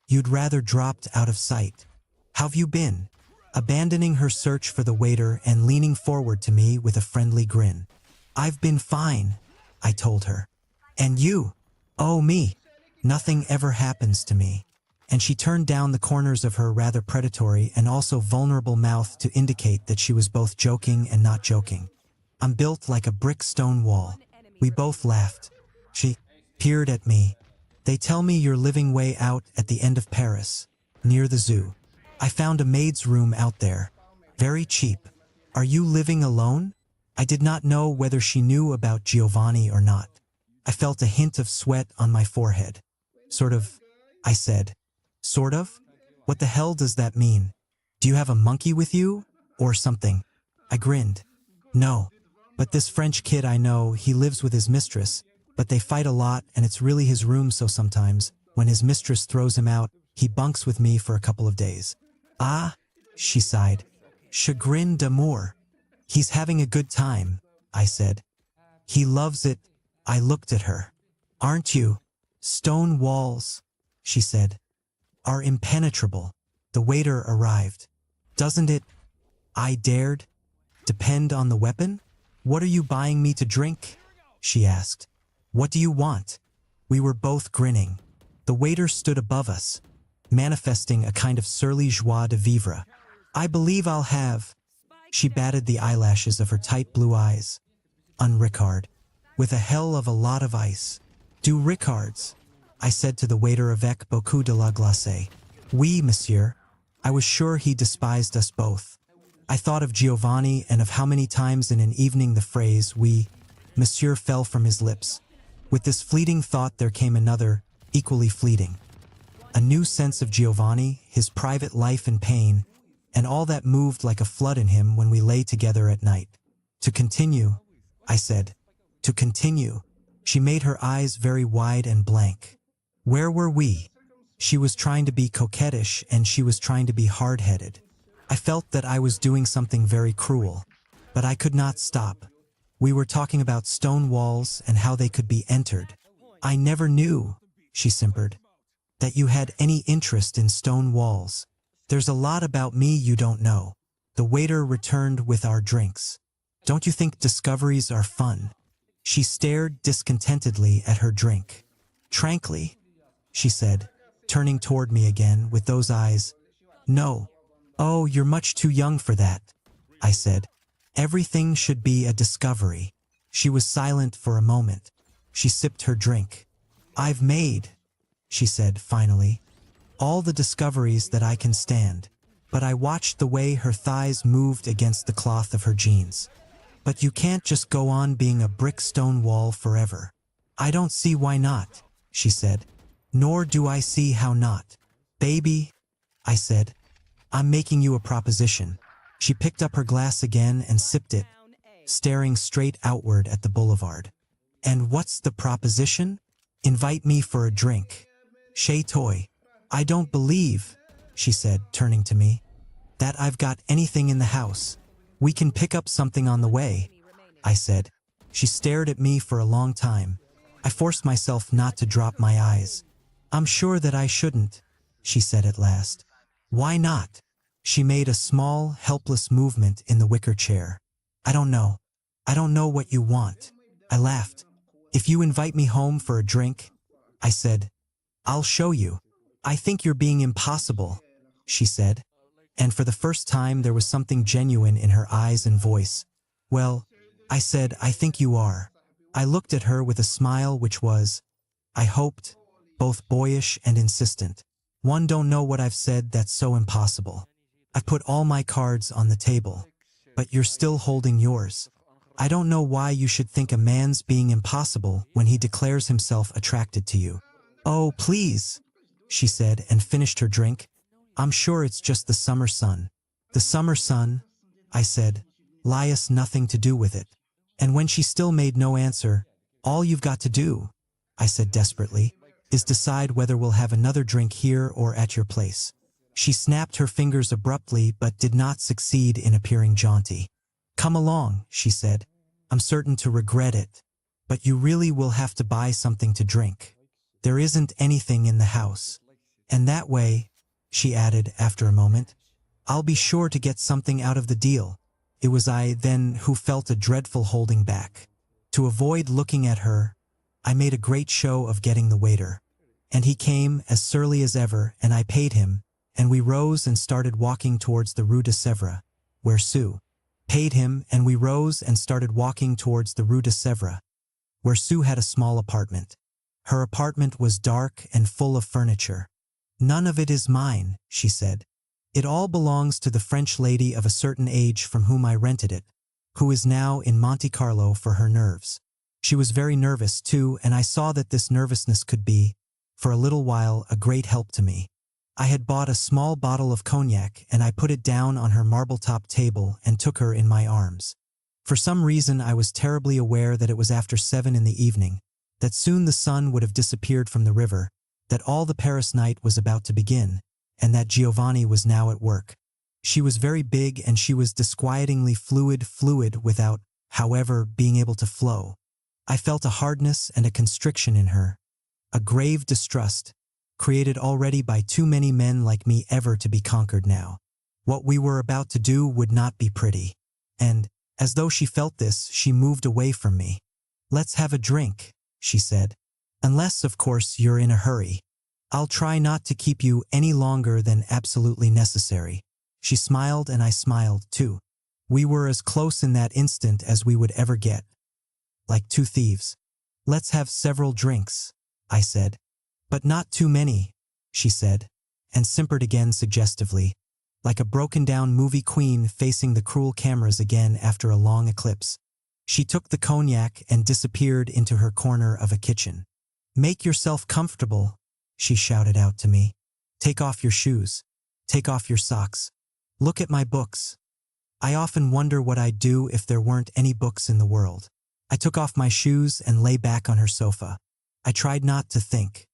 "You'd rather dropped out of sight. How've you been?" Abandoning her search for the waiter and leaning forward to me with a friendly grin. "I've been fine," I told her. "And you?" "Oh, me. Nothing ever happens to me." And she turned down the corners of her rather predatory and also vulnerable mouth to indicate that she was both joking and not joking. "I'm built like a brick stone wall." We both laughed. She peered at me. "They tell me you're living way out at the end of Paris, near the zoo. I found a maid's room out there. Very cheap. Are you living alone?" I did not know whether she knew about Giovanni or not. I felt a hint of sweat on my forehead. "Sort of," I said. "Sort of? What the hell does that mean? Do you have a monkey with you? Or something?" I grinned. "No. But this French kid I know, he lives with his mistress, but they fight a lot and it's really his room, so sometimes, when his mistress throws him out, he bunks with me for a couple of days." "Ah," she sighed. "Chagrin d'amour." "He's having a good time," I said. "He loves it." I looked at her. "Aren't you? Stone walls," she said, "are impenetrable." The waiter arrived. "Doesn't it," I dared, "depend on the weapon?" "What are you buying me to drink?" she asked. "What do you want?" We were both grinning. The waiter stood above us, manifesting a kind of surly joie de vivre. "I believe I'll have." She batted the eyelashes of her tight blue eyes. "Un Ricard, with a hell of a lot of ice." "Do Ricards," I said to the waiter avec beaucoup de la glace. "Oui, monsieur." I was sure he despised us both. I thought of Giovanni and of how many times in an evening the phrase "oui, monsieur" fell from his lips. With this fleeting thought there came another, equally fleeting. A new sense of Giovanni, his private life and pain, and all that moved like a flood in him when we lay together at night. To continue, I said. To continue. She made her eyes very wide and blank. Where were we? She was trying to be coquettish and she was trying to be hard-headed. I felt that I was doing something very cruel, but I could not stop. We were talking about stone walls and how they could be entered. I never knew, she simpered, that you had any interest in stone walls. There's a lot about me you don't know. The waiter returned with our drinks. Don't you think discoveries are fun? She stared discontentedly at her drink. Tranquilly, she said, turning toward me again with those eyes. No. Oh, you're much too young for that, I said. Everything should be a discovery. She was silent for a moment. She sipped her drink. I've made, she said finally, all the discoveries that I can stand. But I watched the way her thighs moved against the cloth of her jeans. But you can't just go on being a brick stone wall forever. I don't see why not, she said. Nor do I see how not. Baby, I said, I'm making you a proposition. She picked up her glass again and sipped it, staring straight outward at the boulevard. And what's the proposition? Invite me for a drink. Shay toy. I don't believe, she said, turning to me, that I've got anything in the house. We can pick up something on the way, I said. She stared at me for a long time. I forced myself not to drop my eyes. I'm sure that I shouldn't, she said at last. Why not? She made a small, helpless movement in the wicker chair. I don't know. I don't know what you want. I laughed. If you invite me home for a drink, I said, I'll show you. I think you're being impossible, she said. And for the first time there was something genuine in her eyes and voice. Well, I said, I think you are. I looked at her with a smile which was, I hoped, both boyish and insistent. One don't know what I've said that's so impossible. I've put all my cards on the table, but you're still holding yours. I don't know why you should think a man's being impossible when he declares himself attracted to you. Oh, please, she said and finished her drink. I'm sure it's just the summer sun. The summer sun, I said, lias nothing to do with it. And when she still made no answer, all you've got to do, I said desperately, is decide whether we'll have another drink here or at your place. She snapped her fingers abruptly but did not succeed in appearing jaunty. Come along, she said. I'm certain to regret it, but you really will have to buy something to drink. There isn't anything in the house. And that way, she added after a moment, I'll be sure to get something out of the deal. It was I, then, who felt a dreadful holding back. To avoid looking at her, I made a great show of getting the waiter. And he came, as surly as ever, and I paid him, and we rose and started walking towards the Rue de Sèvres, where Sue paid him, and we rose and started walking towards the Rue de Sèvres, where Sue had a small apartment. Her apartment was dark and full of furniture. None of it is mine, she said. It all belongs to the French lady of a certain age from whom I rented it, who is now in Monte Carlo for her nerves. She was very nervous, too, and I saw that this nervousness could be, for a little while, a great help to me. I had bought a small bottle of cognac and I put it down on her marble-top table and took her in my arms. For some reason I was terribly aware that it was after 7 in the evening, that soon the sun would have disappeared from the river, that all the Paris night was about to begin, and that Giovanni was now at work. She was very big and she was disquietingly fluid without, however, being able to flow. I felt a hardness and a constriction in her, a grave distrust, created already by too many men like me ever to be conquered now. What we were about to do would not be pretty. And, as though she felt this, she moved away from me. Let's have a drink, she said. Unless, of course, you're in a hurry. I'll try not to keep you any longer than absolutely necessary. She smiled and I smiled, too. We were as close in that instant as we would ever get. Like two thieves. Let's have several drinks, I said. But not too many, she said, and simpered again suggestively, like a broken-down movie queen facing the cruel cameras again after a long eclipse. She took the cognac and disappeared into her corner of a kitchen. Make yourself comfortable, she shouted out to me. Take off your shoes. Take off your socks. Look at my books. I often wonder what I'd do if there weren't any books in the world. I took off my shoes and lay back on her sofa. I tried not to think.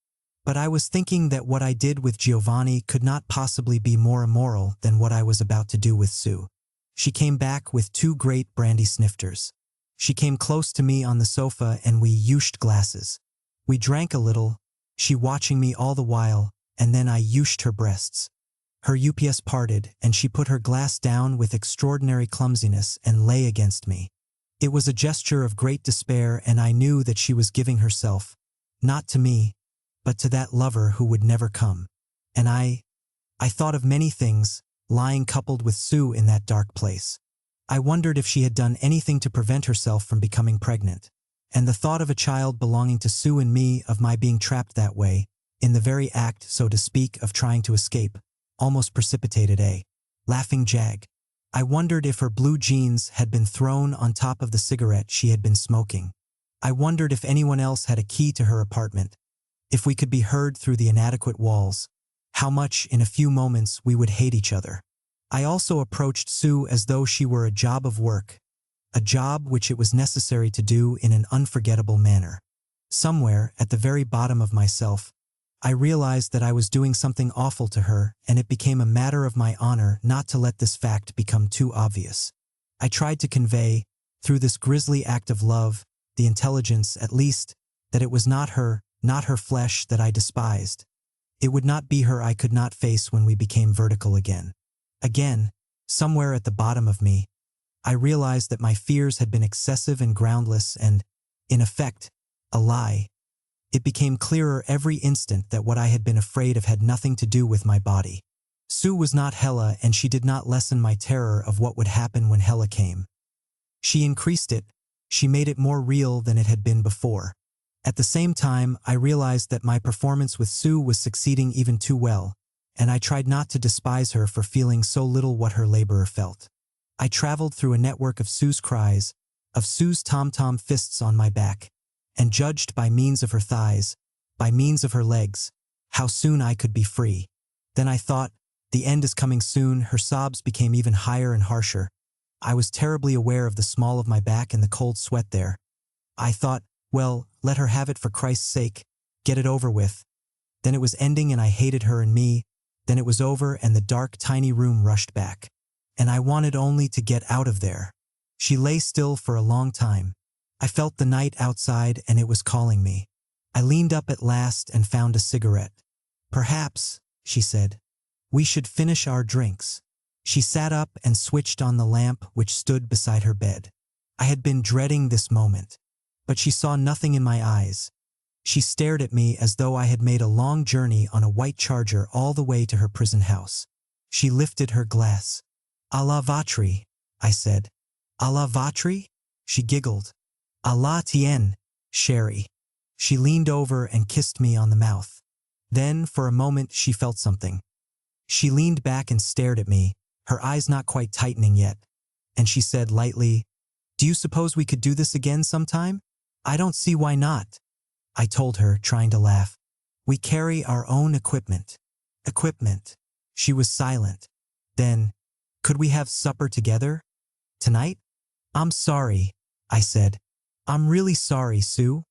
But I was thinking that what I did with Giovanni could not possibly be more immoral than what I was about to do with Sue. She came back with 2 great brandy snifters. She came close to me on the sofa and we used glasses. We drank a little, she watching me all the while, and then I used her breasts. Her UPS parted and she put her glass down with extraordinary clumsiness and lay against me. It was a gesture of great despair and I knew that she was giving herself, not to me, but to that lover who would never come. And I thought of many things, lying coupled with Sue in that dark place. I wondered if she had done anything to prevent herself from becoming pregnant. And the thought of a child belonging to Sue and me, of my being trapped that way, in the very act, so to speak, of trying to escape, almost precipitated a laughing jag. I wondered if her blue jeans had been thrown on top of the cigarette she had been smoking. I wondered if anyone else had a key to her apartment, if we could be heard through the inadequate walls, how much in a few moments we would hate each other. I also approached Sue as though she were a job of work, a job which it was necessary to do in an unforgettable manner. Somewhere, at the very bottom of myself, I realized that I was doing something awful to her, and it became a matter of my honor not to let this fact become too obvious. I tried to convey, through this grisly act of love, the intelligence, at least, that it was not her flesh that I despised. It would not be her I could not face when we became vertical again. Again, somewhere at the bottom of me, I realized that my fears had been excessive and groundless and, in effect, a lie. It became clearer every instant that what I had been afraid of had nothing to do with my body. Sue was not Hela, and she did not lessen my terror of what would happen when Hela came. She increased it, she made it more real than it had been before. At the same time, I realized that my performance with Sue was succeeding even too well, and I tried not to despise her for feeling so little what her laborer felt. I traveled through a network of Sue's cries, of Sue's tom-tom fists on my back, and judged by means of her thighs, by means of her legs, how soon I could be free. Then I thought, the end is coming soon. Her sobs became even higher and harsher. I was terribly aware of the small of my back and the cold sweat there. I thought, well, let her have it for Christ's sake, get it over with. Then it was ending and I hated her and me. Then it was over and the dark, tiny room rushed back. And I wanted only to get out of there. She lay still for a long time. I felt the night outside and it was calling me. I leaned up at last and found a cigarette. Perhaps, she said, we should finish our drinks. She sat up and switched on the lamp which stood beside her bed. I had been dreading this moment. But she saw nothing in my eyes. She stared at me as though I had made a long journey on a white charger all the way to her prison house. She lifted her glass. "À la vatri," I said. "À la vatri?" She giggled. "À la tienne, sherry." She leaned over and kissed me on the mouth. Then, for a moment, she felt something. She leaned back and stared at me, her eyes not quite tightening yet. And she said lightly, "Do you suppose we could do this again sometime?" "I don't see why not," I told her, trying to laugh. "We carry our own equipment." "Equipment." She was silent. Then, "Could we have supper together? Tonight?" "I'm sorry," I said. "I'm really sorry, Sue.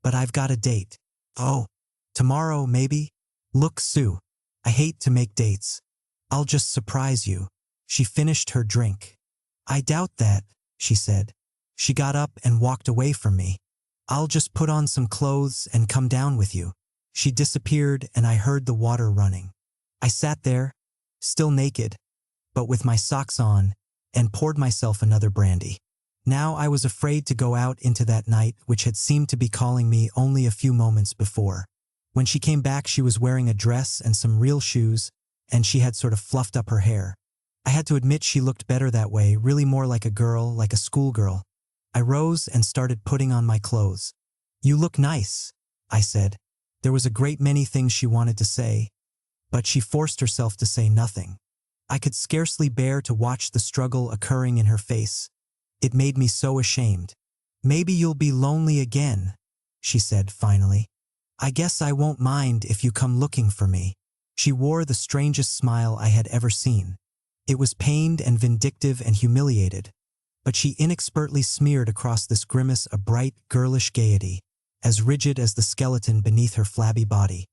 But I've got a date." "Oh, tomorrow, maybe?" "Look, Sue, I hate to make dates. I'll just surprise you." She finished her drink. "I doubt that," she said. She got up and walked away from me. "I'll just put on some clothes and come down with you." She disappeared and I heard the water running. I sat there, still naked, but with my socks on, and poured myself another brandy. Now I was afraid to go out into that night which had seemed to be calling me only a few moments before. When she came back she was wearing a dress and some real shoes, and she had sort of fluffed up her hair. I had to admit she looked better that way, really more like a girl, like a schoolgirl. I rose and started putting on my clothes. "You look nice," I said. There was a great many things she wanted to say, but she forced herself to say nothing. I could scarcely bear to watch the struggle occurring in her face. It made me so ashamed. "Maybe you'll be lonely again," she said finally. I guess I won't mind if you come looking for me. She wore the strangest smile I had ever seen. It was pained and vindictive and humiliated, but she inexpertly smeared across this grimace a bright, girlish gaiety, as rigid as the skeleton beneath her flabby body.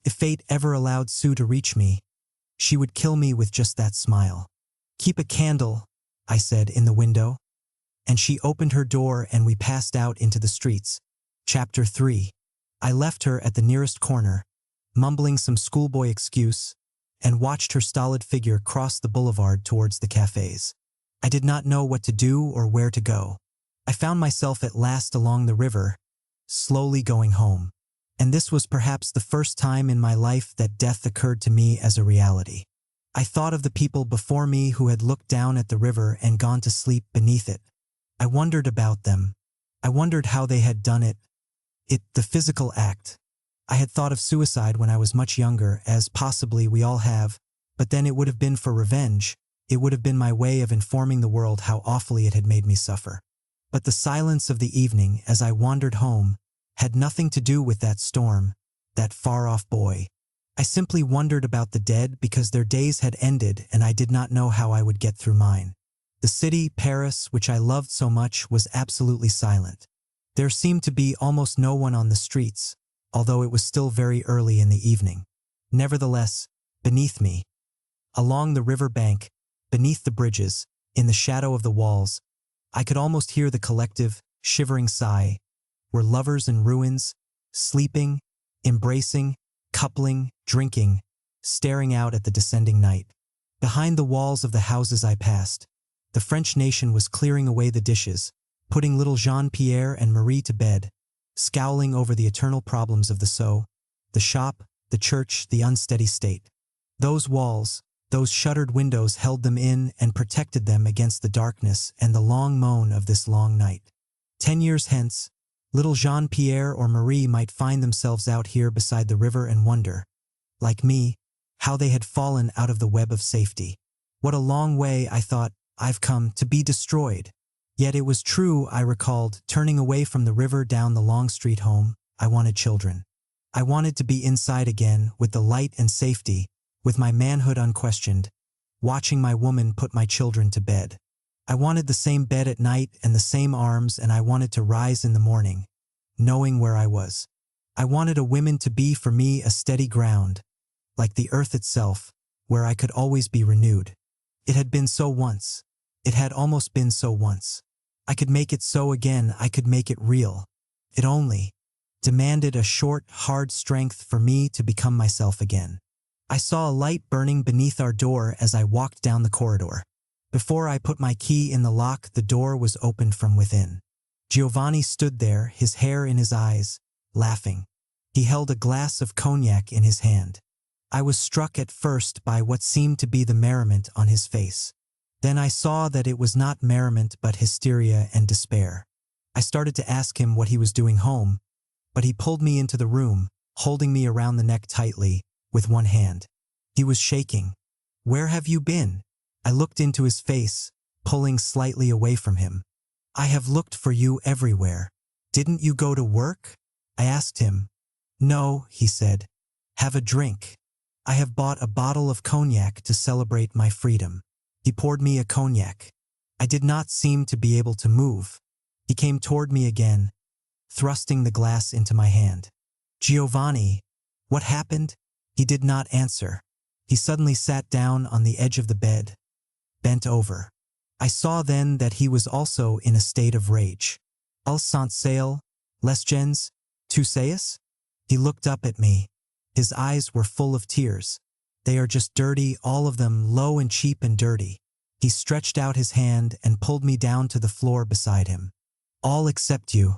If fate ever allowed Sue to reach me, she would kill me with just that smile. Keep a candle, I said in the window, and she opened her door and we passed out into the streets. Chapter 3. I left her at the nearest corner, mumbling some schoolboy excuse, and watched her stolid figure cross the boulevard towards the cafes. I did not know what to do or where to go. I found myself at last along the river, slowly going home. And this was perhaps the first time in my life that death occurred to me as a reality. I thought of the people before me who had looked down at the river and gone to sleep beneath it. I wondered about them. I wondered how they had done it. The physical act. I had thought of suicide when I was much younger, as possibly we all have, but then it would have been for revenge. It would have been my way of informing the world how awfully it had made me suffer. But the silence of the evening, as I wandered home, had nothing to do with that storm, that far-off boy. I simply wondered about the dead because their days had ended and I did not know how I would get through mine. The city, Paris, which I loved so much, was absolutely silent. There seemed to be almost no one on the streets, although it was still very early in the evening. Nevertheless, beneath me, along the river bank, beneath the bridges, in the shadow of the walls, I could almost hear the collective, shivering sigh, were lovers in ruins, sleeping, embracing, coupling, drinking, staring out at the descending night. Behind the walls of the houses I passed, the French nation was clearing away the dishes, putting little Jean-Pierre and Marie to bed, scowling over the eternal problems of the sew, the shop, the church, the unsteady state. Those walls, those shuttered windows held them in and protected them against the darkness and the long moan of this long night. 10 years hence, little Jean-Pierre or Marie might find themselves out here beside the river and wonder, like me, how they had fallen out of the web of safety. What a long way, I thought, I've come, to be destroyed. Yet it was true, I recalled, turning away from the river down the long street home. I wanted children. I wanted to be inside again, with the light and safety, with my manhood unquestioned, watching my woman put my children to bed. I wanted the same bed at night and the same arms, and I wanted to rise in the morning, knowing where I was. I wanted a woman to be for me a steady ground, like the earth itself, where I could always be renewed. It had been so once. It had almost been so once. I could make it so again. I could make it real. It only demanded a short, hard strength for me to become myself again. I saw a light burning beneath our door as I walked down the corridor. Before I put my key in the lock, the door was opened from within. Giovanni stood there, his hair in his eyes, laughing. He held a glass of cognac in his hand. I was struck at first by what seemed to be the merriment on his face. Then I saw that it was not merriment but hysteria and despair. I started to ask him what he was doing home, but he pulled me into the room, holding me around the neck tightly, with one hand. He was shaking. "Where have you been?" I looked into his face, pulling slightly away from him. "I have looked for you everywhere. Didn't you go to work?" I asked him. "No," he said. "Have a drink. I have bought a bottle of cognac to celebrate my freedom." He poured me a cognac. I did not seem to be able to move. He came toward me again, thrusting the glass into my hand. "Giovanni, what happened?" He did not answer. He suddenly sat down on the edge of the bed, bent over. I saw then that he was also in a state of rage. "Ils sont sales, les gens, tu sais?" He looked up at me. His eyes were full of tears. "They are just dirty, all of them, low and cheap and dirty." He stretched out his hand and pulled me down to the floor beside him. "All except you.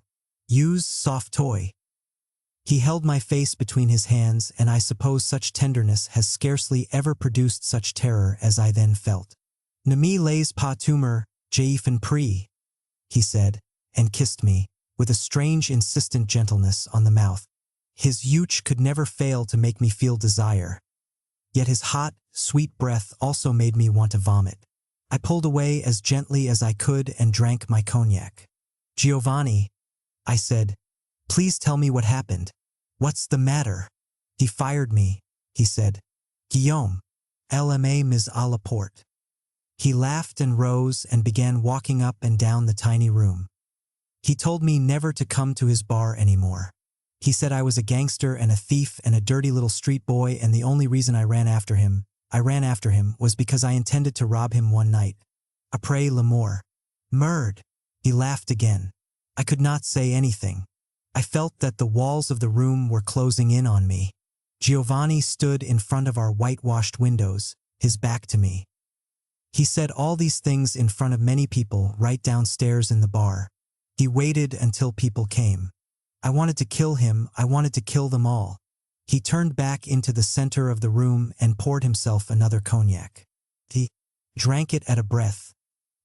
Use soft toy." He held my face between his hands, and I suppose such tenderness has scarcely ever produced such terror as I then felt. "Ne me laisse pas tomber, j'ai faim pris," he said, and kissed me, with a strange insistent gentleness on the mouth. His youch could never fail to make me feel desire. Yet his hot, sweet breath also made me want to vomit. I pulled away as gently as I could and drank my cognac. "Giovanni," I said, "please tell me what happened." What's the matter? He fired me, he said. Guillaume, LMA mis à la porte. He laughed and rose and began walking up and down the tiny room. He told me never to come to his bar anymore. He said I was a gangster and a thief and a dirty little street boy, and the only reason I ran after him was because I intended to rob him one night. Après l'amour. Murd. He laughed again. I could not say anything. I felt that the walls of the room were closing in on me. Giovanni stood in front of our whitewashed windows, his back to me. He said all these things in front of many people right downstairs in the bar. He waited until people came. I wanted to kill him, I wanted to kill them all. He turned back into the center of the room and poured himself another cognac. He drank it at a breath,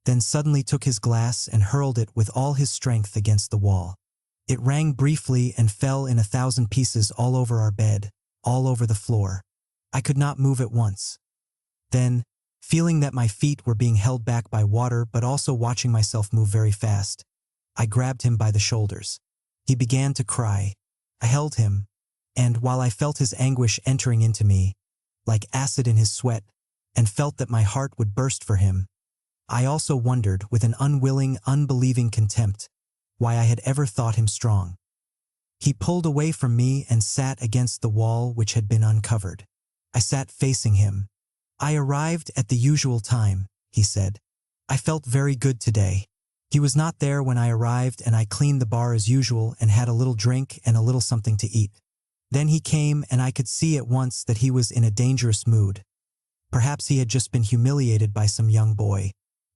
then suddenly took his glass and hurled it with all his strength against the wall. It rang briefly and fell in 1,000 pieces all over our bed, all over the floor. I could not move at once. Then, feeling that my feet were being held back by water but also watching myself move very fast, I grabbed him by the shoulders. He began to cry. I held him, and while I felt his anguish entering into me, like acid in his sweat, and felt that my heart would burst for him, I also wondered with an unwilling, unbelieving contempt why I had ever thought him strong. He pulled away from me and sat against the wall which had been uncovered. I sat facing him. I arrived at the usual time, he said. I felt very good today. He was not there when I arrived, and I cleaned the bar as usual and had a little drink and a little something to eat. Then he came, and I could see at once that he was in a dangerous mood. Perhaps he had just been humiliated by some young boy.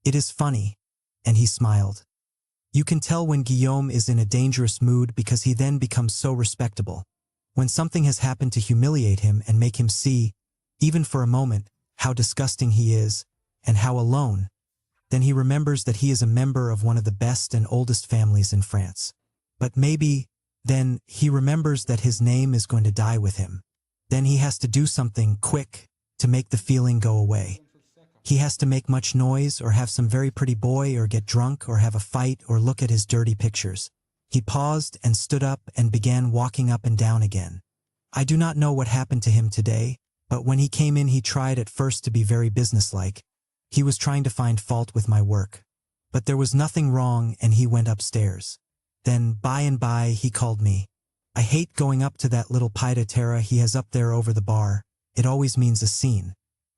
It is funny. And he smiled. You can tell when Guillaume is in a dangerous mood because he then becomes so respectable. When something has happened to humiliate him and make him see, even for a moment, how disgusting he is, and how alone, then he remembers that he is a member of one of the best and oldest families in France. But maybe, then, he remembers that his name is going to die with him. Then he has to do something quick to make the feeling go away. He has to make much noise, or have some very pretty boy, or get drunk, or have a fight, or look at his dirty pictures. He paused and stood up and began walking up and down again. I do not know what happened to him today, but when he came in he tried at first to be very businesslike. He was trying to find fault with my work. But there was nothing wrong, and he went upstairs. Then, by and by, he called me. I hate going up to that little pied-à-terre he has up there over the bar. It always means a scene.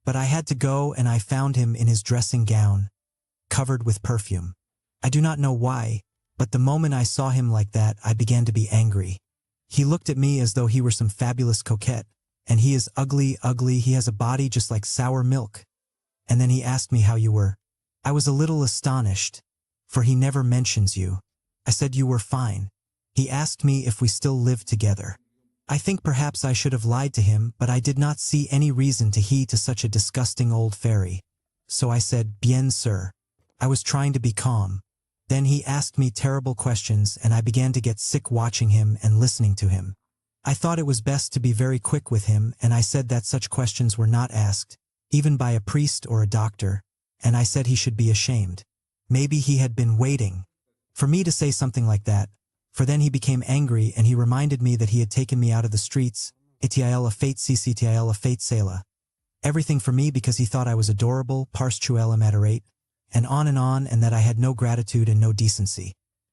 But I had to go, and I found him in his dressing gown, covered with perfume. I do not know why, but the moment I saw him like that, I began to be angry. He looked at me as though he were some fabulous coquette, and he is ugly, he has a body just like sour milk. And then he asked me how you were. I was a little astonished, for he never mentions you. I said you were fine. He asked me if we still lived together. I think perhaps I should have lied to him, but I did not see any reason to heed to such a disgusting old fairy. So I said, bien sûr. I was trying to be calm. Then he asked me terrible questions, and I began to get sick watching him and listening to him. I thought it was best to be very quick with him, and I said that such questions were not asked, even by a priest or a doctor, and I said he should be ashamed. Maybe he had been waiting for me to say something like that, for then he became angry and he reminded me that he had taken me out of the streets, etiel a fate cctiel a fate sela. Everything for me because he thought I was adorable, parce tu elle m'adorait, and that I had no gratitude and no decency.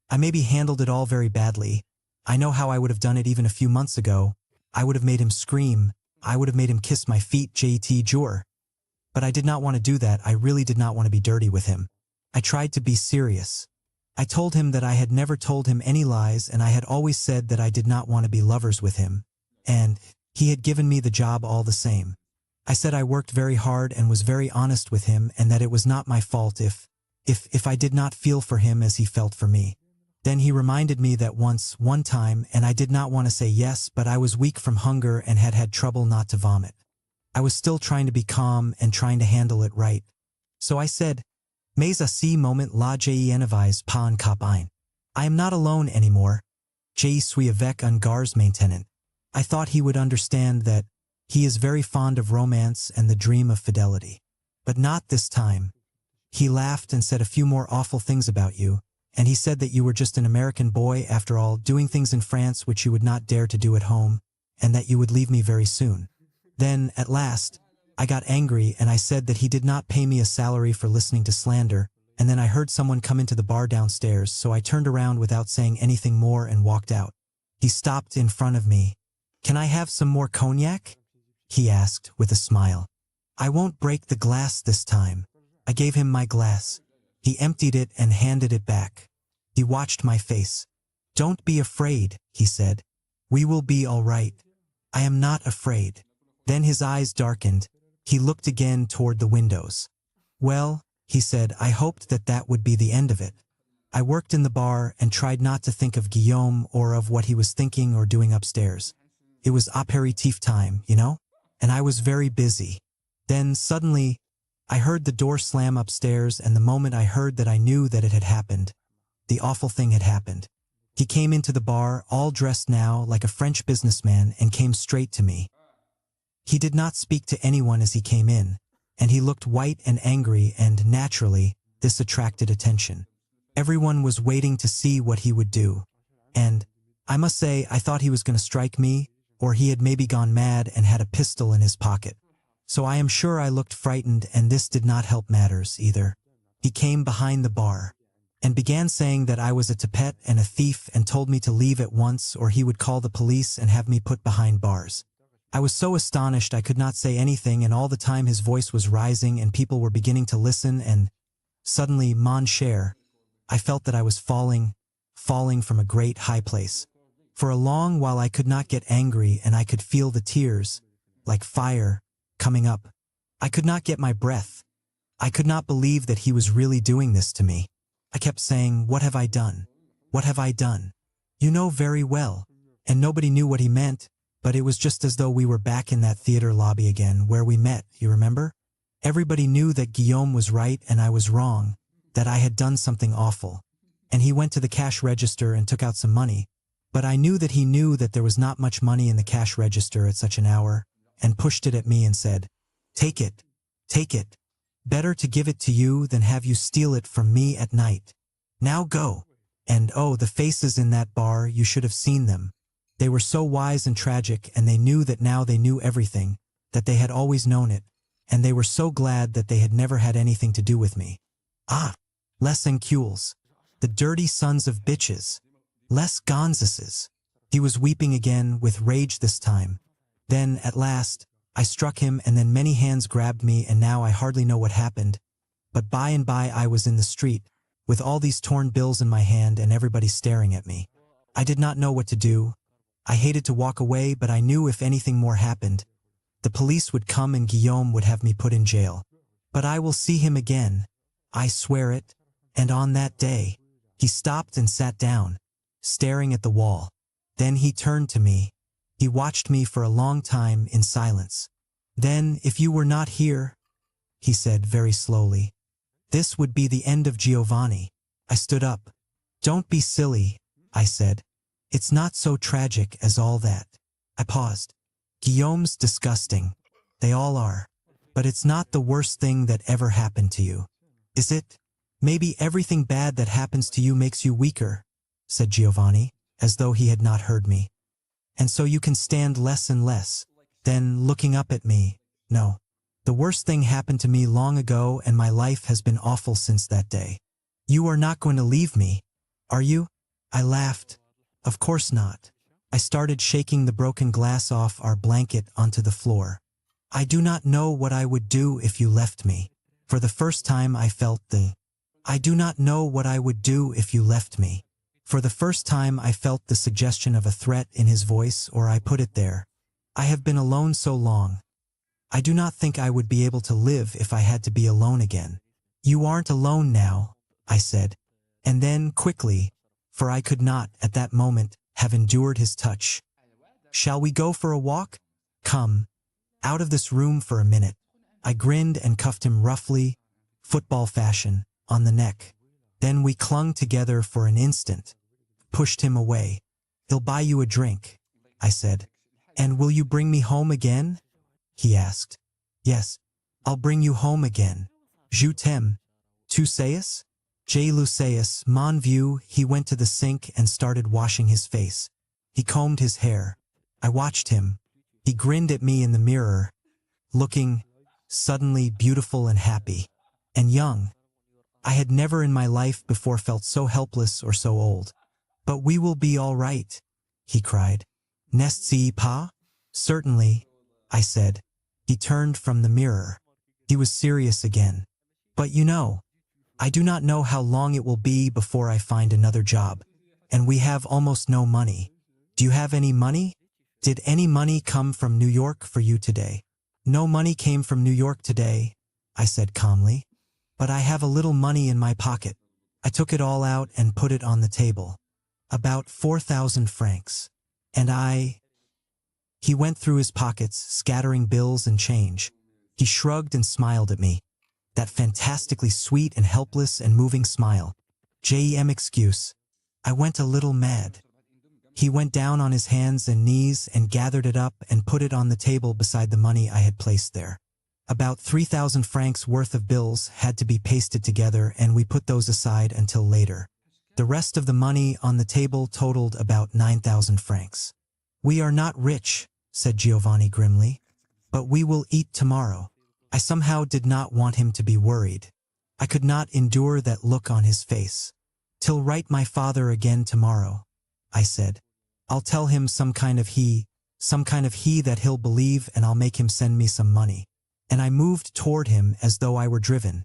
I maybe handled it all very badly. I know how I would have done it even a few months ago. I would have made him scream. I would have made him kiss my feet, jet jour. But I did not want to do that. I really did not want to be dirty with him. I tried to be serious. I told him that I had never told him any lies, and I had always said that I did not want to be lovers with him. And he had given me the job all the same. I said I worked very hard and was very honest with him, and that it was not my fault if I did not feel for him as he felt for me. Then he reminded me that one time, and I did not want to say yes, but I was weak from hunger and had trouble not to vomit. I was still trying to be calm and trying to handle it right. So I said, mais à ce moment la je n'avais pas un copain. I am not alone anymore. Je suis avec un garçon maintenant. I thought he would understand that he is very fond of romance and the dream of fidelity. But not this time. He laughed and said a few more awful things about you, and he said that you were just an American boy after all, doing things in France which you would not dare to do at home, and that you would leave me very soon. Then, at last, I got angry and I said that he did not pay me a salary for listening to slander, and then I heard someone come into the bar downstairs, so I turned around without saying anything more and walked out. He stopped in front of me. "Can I have some more cognac?" he asked with a smile. "I won't break the glass this time." I gave him my glass. He emptied it and handed it back. He watched my face. "Don't be afraid," he said. "We will be all right." "I am not afraid." Then his eyes darkened. He looked again toward the windows. "Well," he said, "I hoped that that would be the end of it." I worked in the bar and tried not to think of Guillaume or of what he was thinking or doing upstairs. It was apéritif time, you know, and I was very busy. Then, suddenly, I heard the door slam upstairs, and the moment I heard that I knew that it had happened. The awful thing had happened. He came into the bar, all dressed now like a French businessman, and came straight to me. He did not speak to anyone as he came in, and he looked white and angry, and, naturally, this attracted attention. Everyone was waiting to see what he would do, and, I must say, I thought he was going to strike me, or he had maybe gone mad and had a pistol in his pocket. So I am sure I looked frightened, and this did not help matters either. He came behind the bar and began saying that I was a tapette and a thief, and told me to leave at once or he would call the police and have me put behind bars. I was so astonished I could not say anything, and all the time his voice was rising and people were beginning to listen, and suddenly, mon cher, I felt that I was falling from a great high place. For a long while I could not get angry, and I could feel the tears, like fire, coming up. I could not get my breath. I could not believe that he was really doing this to me. I kept saying, "What have I done? What have I done?" You know very well. And nobody knew what he meant, but it was just as though we were back in that theater lobby again, where we met, you remember? Everybody knew that Guillaume was right and I was wrong, that I had done something awful. And he went to the cash register and took out some money, but I knew that he knew that there was not much money in the cash register at such an hour, and pushed it at me and said, "Take it, take it. Better to give it to you than have you steal it from me at night. Now go." And oh, the faces in that bar, you should have seen them. They were so wise and tragic, and they knew that now they knew everything, that they had always known it, and they were so glad that they had never had anything to do with me. Ah, les encules, the dirty sons of bitches, les gonzesses. He was weeping again, with rage this time. Then, at last, I struck him, and then many hands grabbed me, and now I hardly know what happened. But by and by I was in the street, with all these torn bills in my hand and everybody staring at me. I did not know what to do. I hated to walk away, but I knew if anything more happened, the police would come and Guillaume would have me put in jail. But I will see him again. I swear it. And on that day, he stopped and sat down, staring at the wall. Then he turned to me. He watched me for a long time in silence. "Then, if you were not here," he said very slowly, "this would be the end of Giovanni." I stood up. "Don't be silly," I said. "It's not so tragic as all that." I paused. "Guillaume's disgusting. They all are. But it's not the worst thing that ever happened to you. Is it? Maybe everything bad that happens to you makes you weaker," said Giovanni, as though he had not heard me. "And so you can stand less and less." Then, looking up at me, "No. The worst thing happened to me long ago, and my life has been awful since that day. You are not going to leave me, are you?" I laughed. "Of course not." I started shaking the broken glass off our blanket onto the floor. "I do not know what I would do if you left me." For the first time I felt I do not know what I would do if you left me. For the first time I felt the suggestion of a threat in his voice, or I put it there. I have been alone so long. I do not think I would be able to live if I had to be alone again. "You aren't alone now," I said. And then, quickly, for I could not, at that moment, have endured his touch. "Shall we go for a walk? Come. Out of this room for a minute." I grinned and cuffed him roughly, football fashion, on the neck. Then we clung together for an instant, pushed him away. "He'll buy you a drink," I said. "And will you bring me home again?" he asked. "Yes, I'll bring you home again. Je t'aime. Tu sais? J. Luceus, mon vieux, he went to the sink and started washing his face. He combed his hair. I watched him. He grinned at me in the mirror, looking suddenly beautiful and happy. And young. I had never in my life before felt so helpless or so old. But we will be all right, he cried. N'est-ce pas? Certainly, I said. He turned from the mirror. He was serious again. But you know, I do not know how long it will be before I find another job. And we have almost no money. Do you have any money? Did any money come from New York for you today? No money came from New York today, I said calmly. But I have a little money in my pocket. I took it all out and put it on the table. About 4,000 francs. And He went through his pockets, scattering bills and change. He shrugged and smiled at me. That fantastically sweet and helpless and moving smile. Jem excuse. I went a little mad. He went down on his hands and knees and gathered it up and put it on the table beside the money I had placed there. About 3,000 francs worth of bills had to be pasted together, and we put those aside until later. The rest of the money on the table totaled about 9,000 francs. We are not rich, said Giovanni grimly, but we will eat tomorrow. I somehow did not want him to be worried. I could not endure that look on his face. Till write my father again tomorrow, I said. I'll tell him some kind of he that he'll believe, and I'll make him send me some money. And I moved toward him as though I were driven,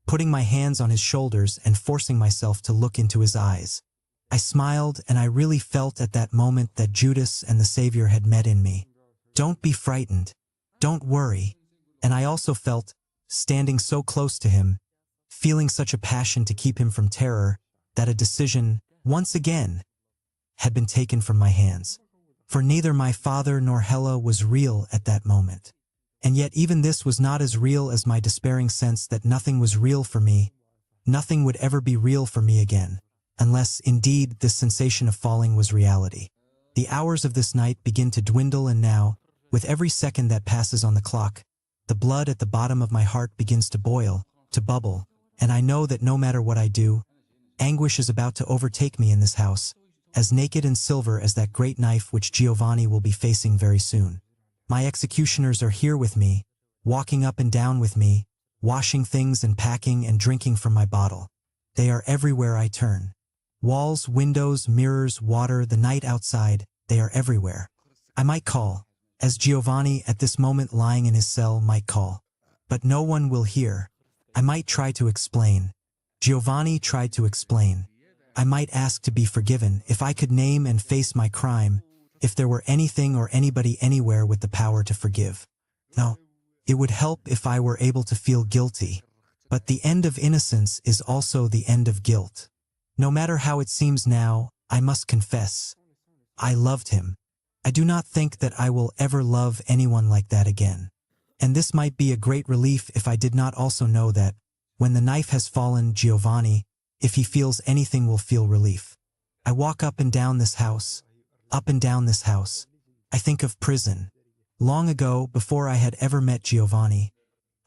putting my hands on his shoulders and forcing myself to look into his eyes. I smiled, and I really felt at that moment that Judas and the Savior had met in me. Don't be frightened. Don't worry. And I also felt, standing so close to him, feeling such a passion to keep him from terror, that a decision, once again, had been taken from my hands. For neither my father nor Hella was real at that moment. And yet even this was not as real as my despairing sense that nothing was real for me. Nothing would ever be real for me again, unless, indeed, this sensation of falling was reality. The hours of this night begin to dwindle, and now, with every second that passes on the clock, the blood at the bottom of my heart begins to boil, to bubble, and I know that no matter what I do, anguish is about to overtake me in this house, as naked and silver as that great knife which Giovanni will be facing very soon. My executioners are here with me, walking up and down with me, washing things and packing and drinking from my bottle. They are everywhere I turn. Walls, windows, mirrors, water, the night outside, they are everywhere. I might call, as Giovanni at this moment lying in his cell might call. But no one will hear. I might try to explain. Giovanni tried to explain. I might ask to be forgiven if I could name and face my crime, if there were anything or anybody anywhere with the power to forgive. No, it would help if I were able to feel guilty. But the end of innocence is also the end of guilt. No matter how it seems now, I must confess. I loved him. I do not think that I will ever love anyone like that again. And this might be a great relief if I did not also know that, when the knife has fallen, Giovanni, if he feels anything, will feel relief. I walk up and down this house. Up and down this house. I think of prison. Long ago, before I had ever met Giovanni,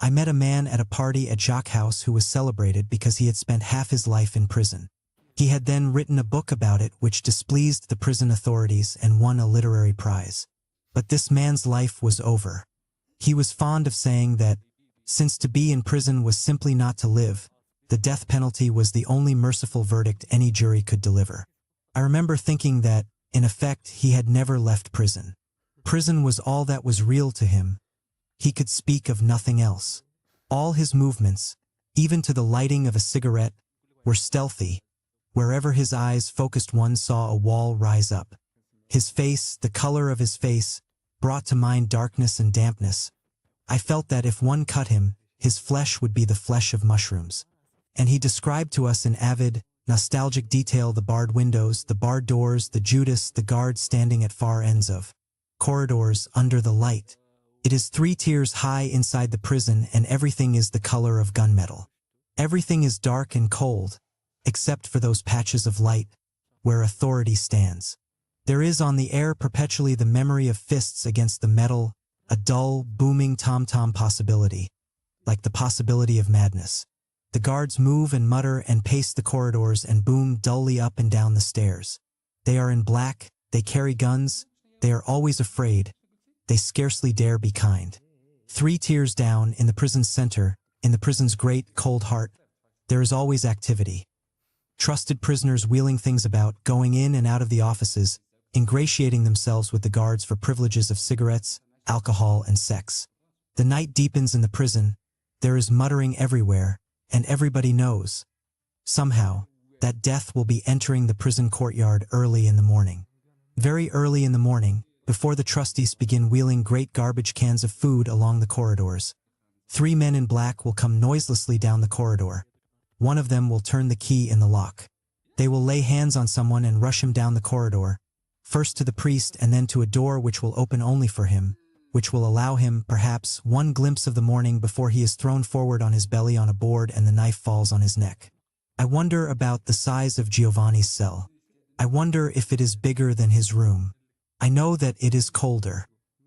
I met a man at a party at Jacques' house who was celebrated because he had spent half his life in prison. He had then written a book about it which displeased the prison authorities and won a literary prize. But this man's life was over. He was fond of saying that, since to be in prison was simply not to live, the death penalty was the only merciful verdict any jury could deliver. I remember thinking that, in effect, he had never left prison. Prison was all that was real to him. He could speak of nothing else. All his movements, even to the lighting of a cigarette, were stealthy. Wherever his eyes focused, one saw a wall rise up. His face, the color of his face, brought to mind darkness and dampness. I felt that if one cut him, his flesh would be the flesh of mushrooms. And he described to us in avid, nostalgic detail the barred windows, the barred doors, the Judas, the guards standing at far ends of corridors under the light. It is 3 tiers high inside the prison, and everything is the color of gunmetal. Everything is dark and cold, except for those patches of light, where authority stands. There is on the air perpetually the memory of fists against the metal, a dull, booming tom-tom possibility, like the possibility of madness. The guards move and mutter and pace the corridors and boom dully up and down the stairs. They are in black, they carry guns, they are always afraid, they scarcely dare be kind. 3 tiers down, in the prison's center, in the prison's great, cold heart, there is always activity. Trusted prisoners wheeling things about, going in and out of the offices, ingratiating themselves with the guards for privileges of cigarettes, alcohol, and sex. The night deepens in the prison, there is muttering everywhere, and everybody knows, somehow, that death will be entering the prison courtyard early in the morning. Very early in the morning, before the trustees begin wheeling great garbage cans of food along the corridors. 3 men in black will come noiselessly down the corridor. One of them will turn the key in the lock. They will lay hands on someone and rush him down the corridor, first to the priest and then to a door which will open only for him, which will allow him, perhaps, one glimpse of the morning before he is thrown forward on his belly on a board and the knife falls on his neck. I wonder about the size of Giovanni's cell. I wonder if it is bigger than his room. I know that it is colder.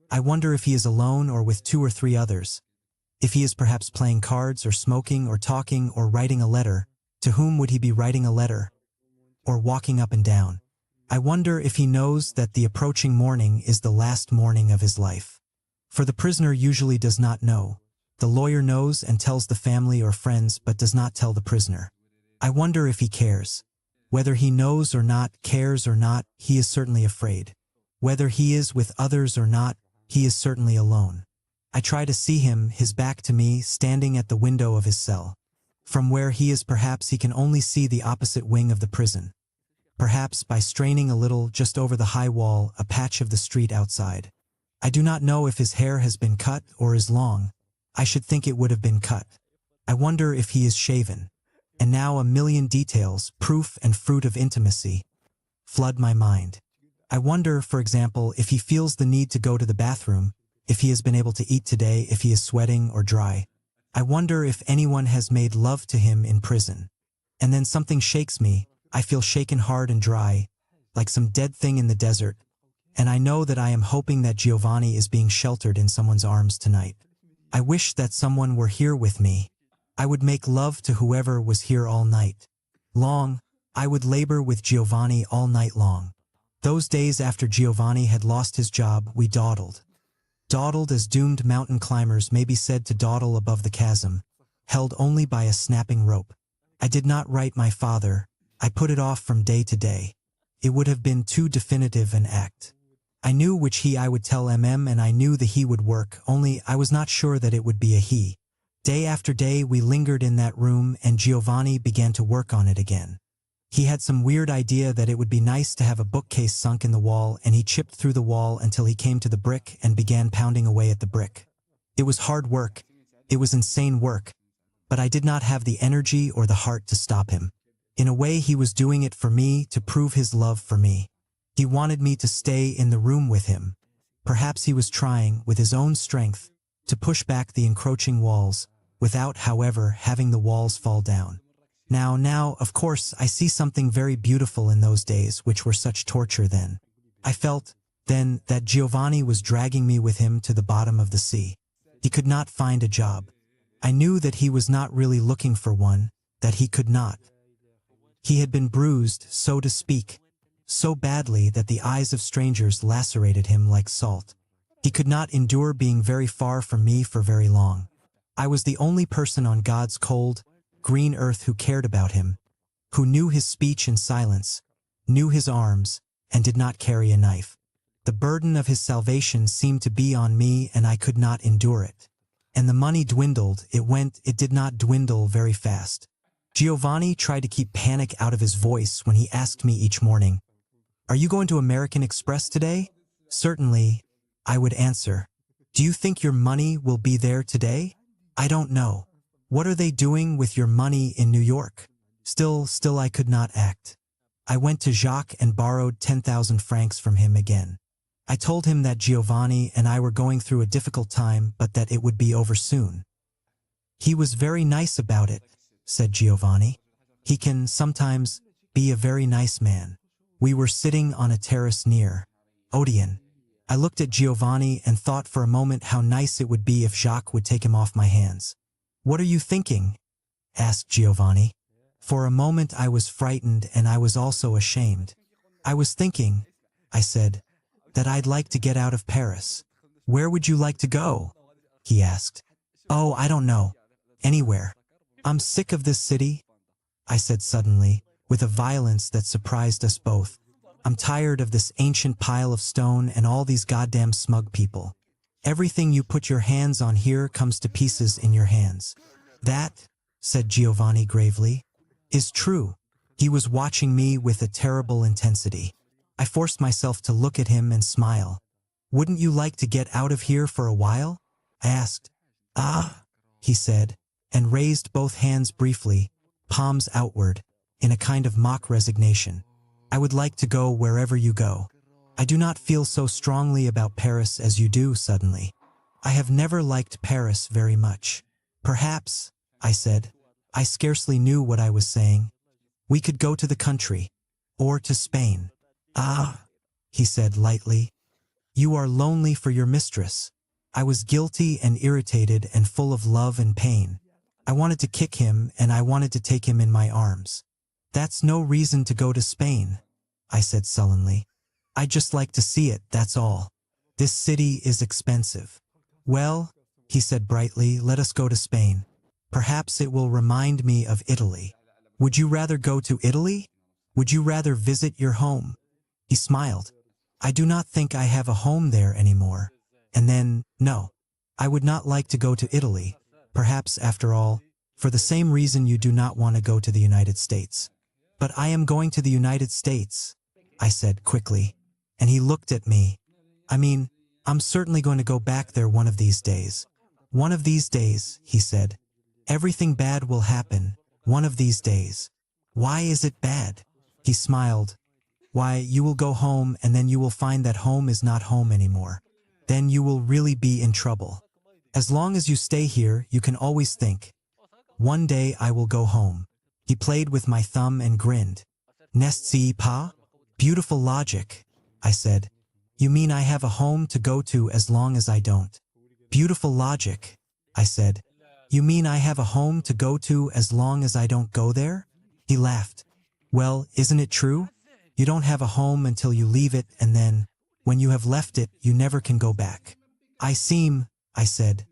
I wonder if he is alone or with 2 or 3 others. If he is perhaps playing cards or smoking or talking or writing a letter, to whom would he be writing a letter? Or walking up and down? I wonder if he knows that the approaching morning is the last morning of his life. For the prisoner usually does not know. The lawyer knows and tells the family or friends but does not tell the prisoner. I wonder if he cares. Whether he knows or not, cares or not, he is certainly afraid. Whether he is with others or not, he is certainly alone. I try to see him, his back to me, standing at the window of his cell. From where he is perhaps he can only see the opposite wing of the prison. Perhaps by straining a little just over the high wall, a patch of the street outside. I do not know if his hair has been cut or is long. I should think it would have been cut. I wonder if he is shaven. And now a million details, proof and fruit of intimacy, flood my mind. I wonder, for example, if he feels the need to go to the bathroom, if he has been able to eat today, if he is sweating or dry. I wonder if anyone has made love to him in prison. And then something shakes me. I feel shaken hard and dry, like some dead thing in the desert, and I know that I am hoping that Giovanni is being sheltered in someone's arms tonight. I wish that someone were here with me. I would make love to whoever was here all night long. I would labor with Giovanni all night long. Those days after Giovanni had lost his job, we dawdled. Dawdled as doomed mountain climbers may be said to dawdle above the chasm, held only by a snapping rope. I did not write my father. I put it off from day to day. It would have been too definitive an act. I knew which he I would tell MM and I knew the he would work, only I was not sure that it would be a he. Day after day we lingered in that room and Giovanni began to work on it again. He had some weird idea that it would be nice to have a bookcase sunk in the wall and he chipped through the wall until he came to the brick and began pounding away at the brick. It was hard work. It was insane work. But I did not have the energy or the heart to stop him. In a way he was doing it for me, to prove his love for me. He wanted me to stay in the room with him. Perhaps he was trying, with his own strength, to push back the encroaching walls, without, however, having the walls fall down. Now, of course, I see something very beautiful in those days which were such torture then. I felt, then, that Giovanni was dragging me with him to the bottom of the sea. He could not find a job. I knew that he was not really looking for one, that he could not. He had been bruised, so to speak, so badly that the eyes of strangers lacerated him like salt. He could not endure being very far from me for very long. I was the only person on God's cold, green earth who cared about him, who knew his speech in silence, knew his arms, and did not carry a knife. The burden of his salvation seemed to be on me and I could not endure it. And the money dwindled, it did not dwindle very fast. Giovanni tried to keep panic out of his voice when he asked me each morning, "Are you going to American Express today?" "Certainly," I would answer. "Do you think your money will be there today?" "I don't know." "What are they doing with your money in New York?" Still I could not act. I went to Jacques and borrowed 10,000 francs from him again. I told him that Giovanni and I were going through a difficult time, but that it would be over soon. "He was very nice about it," said Giovanni. "He can, sometimes, be a very nice man." We were sitting on a terrace near Odeon. I looked at Giovanni and thought for a moment how nice it would be if Jacques would take him off my hands. "What are you thinking?" asked Giovanni. For a moment I was frightened and I was also ashamed. I was thinking, I said, that I'd like to get out of Paris. Where would you like to go? He asked. Oh, I don't know. Anywhere. I'm sick of this city, I said suddenly, with a violence that surprised us both. I'm tired of this ancient pile of stone and all these goddamn smug people. Everything you put your hands on here comes to pieces in your hands. That, said Giovanni gravely, is true. He was watching me with a terrible intensity. I forced myself to look at him and smile. Wouldn't you like to get out of here for a while? I asked. Ah, he said, and raised both hands briefly, palms outward, in a kind of mock resignation. I would like to go wherever you go. I do not feel so strongly about Paris as you do suddenly. I have never liked Paris very much. Perhaps, I said. I scarcely knew what I was saying. We could go to the country, or to Spain. Ah, he said lightly. You are lonely for your mistress. I was guilty and irritated and full of love and pain. I wanted to kick him and I wanted to take him in my arms. That's no reason to go to Spain, I said sullenly. I just like to see it, that's all. This city is expensive. Well, he said brightly, let us go to Spain. Perhaps it will remind me of Italy. Would you rather go to Italy? Would you rather visit your home? He smiled. I do not think I have a home there anymore. And then, no, I would not like to go to Italy. Perhaps, after all, for the same reason you do not want to go to the United States. But I am going to the United States, I said quickly. And he looked at me. I mean, I'm certainly going to go back there one of these days. One of these days, he said. Everything bad will happen, one of these days. Why is it bad? He smiled. Why, you will go home and then you will find that home is not home anymore. Then you will really be in trouble. As long as you stay here, you can always think, one day I will go home. He played with my thumb and grinned. N'est-ce pas? Beautiful logic, I said. You mean I have a home to go to as long as I don't? Beautiful logic, I said. You mean I have a home to go to as long as I don't go there? He laughed. Well, isn't it true? You don't have a home until you leave it, and then, when you have left it, you never can go back. I seem, I said,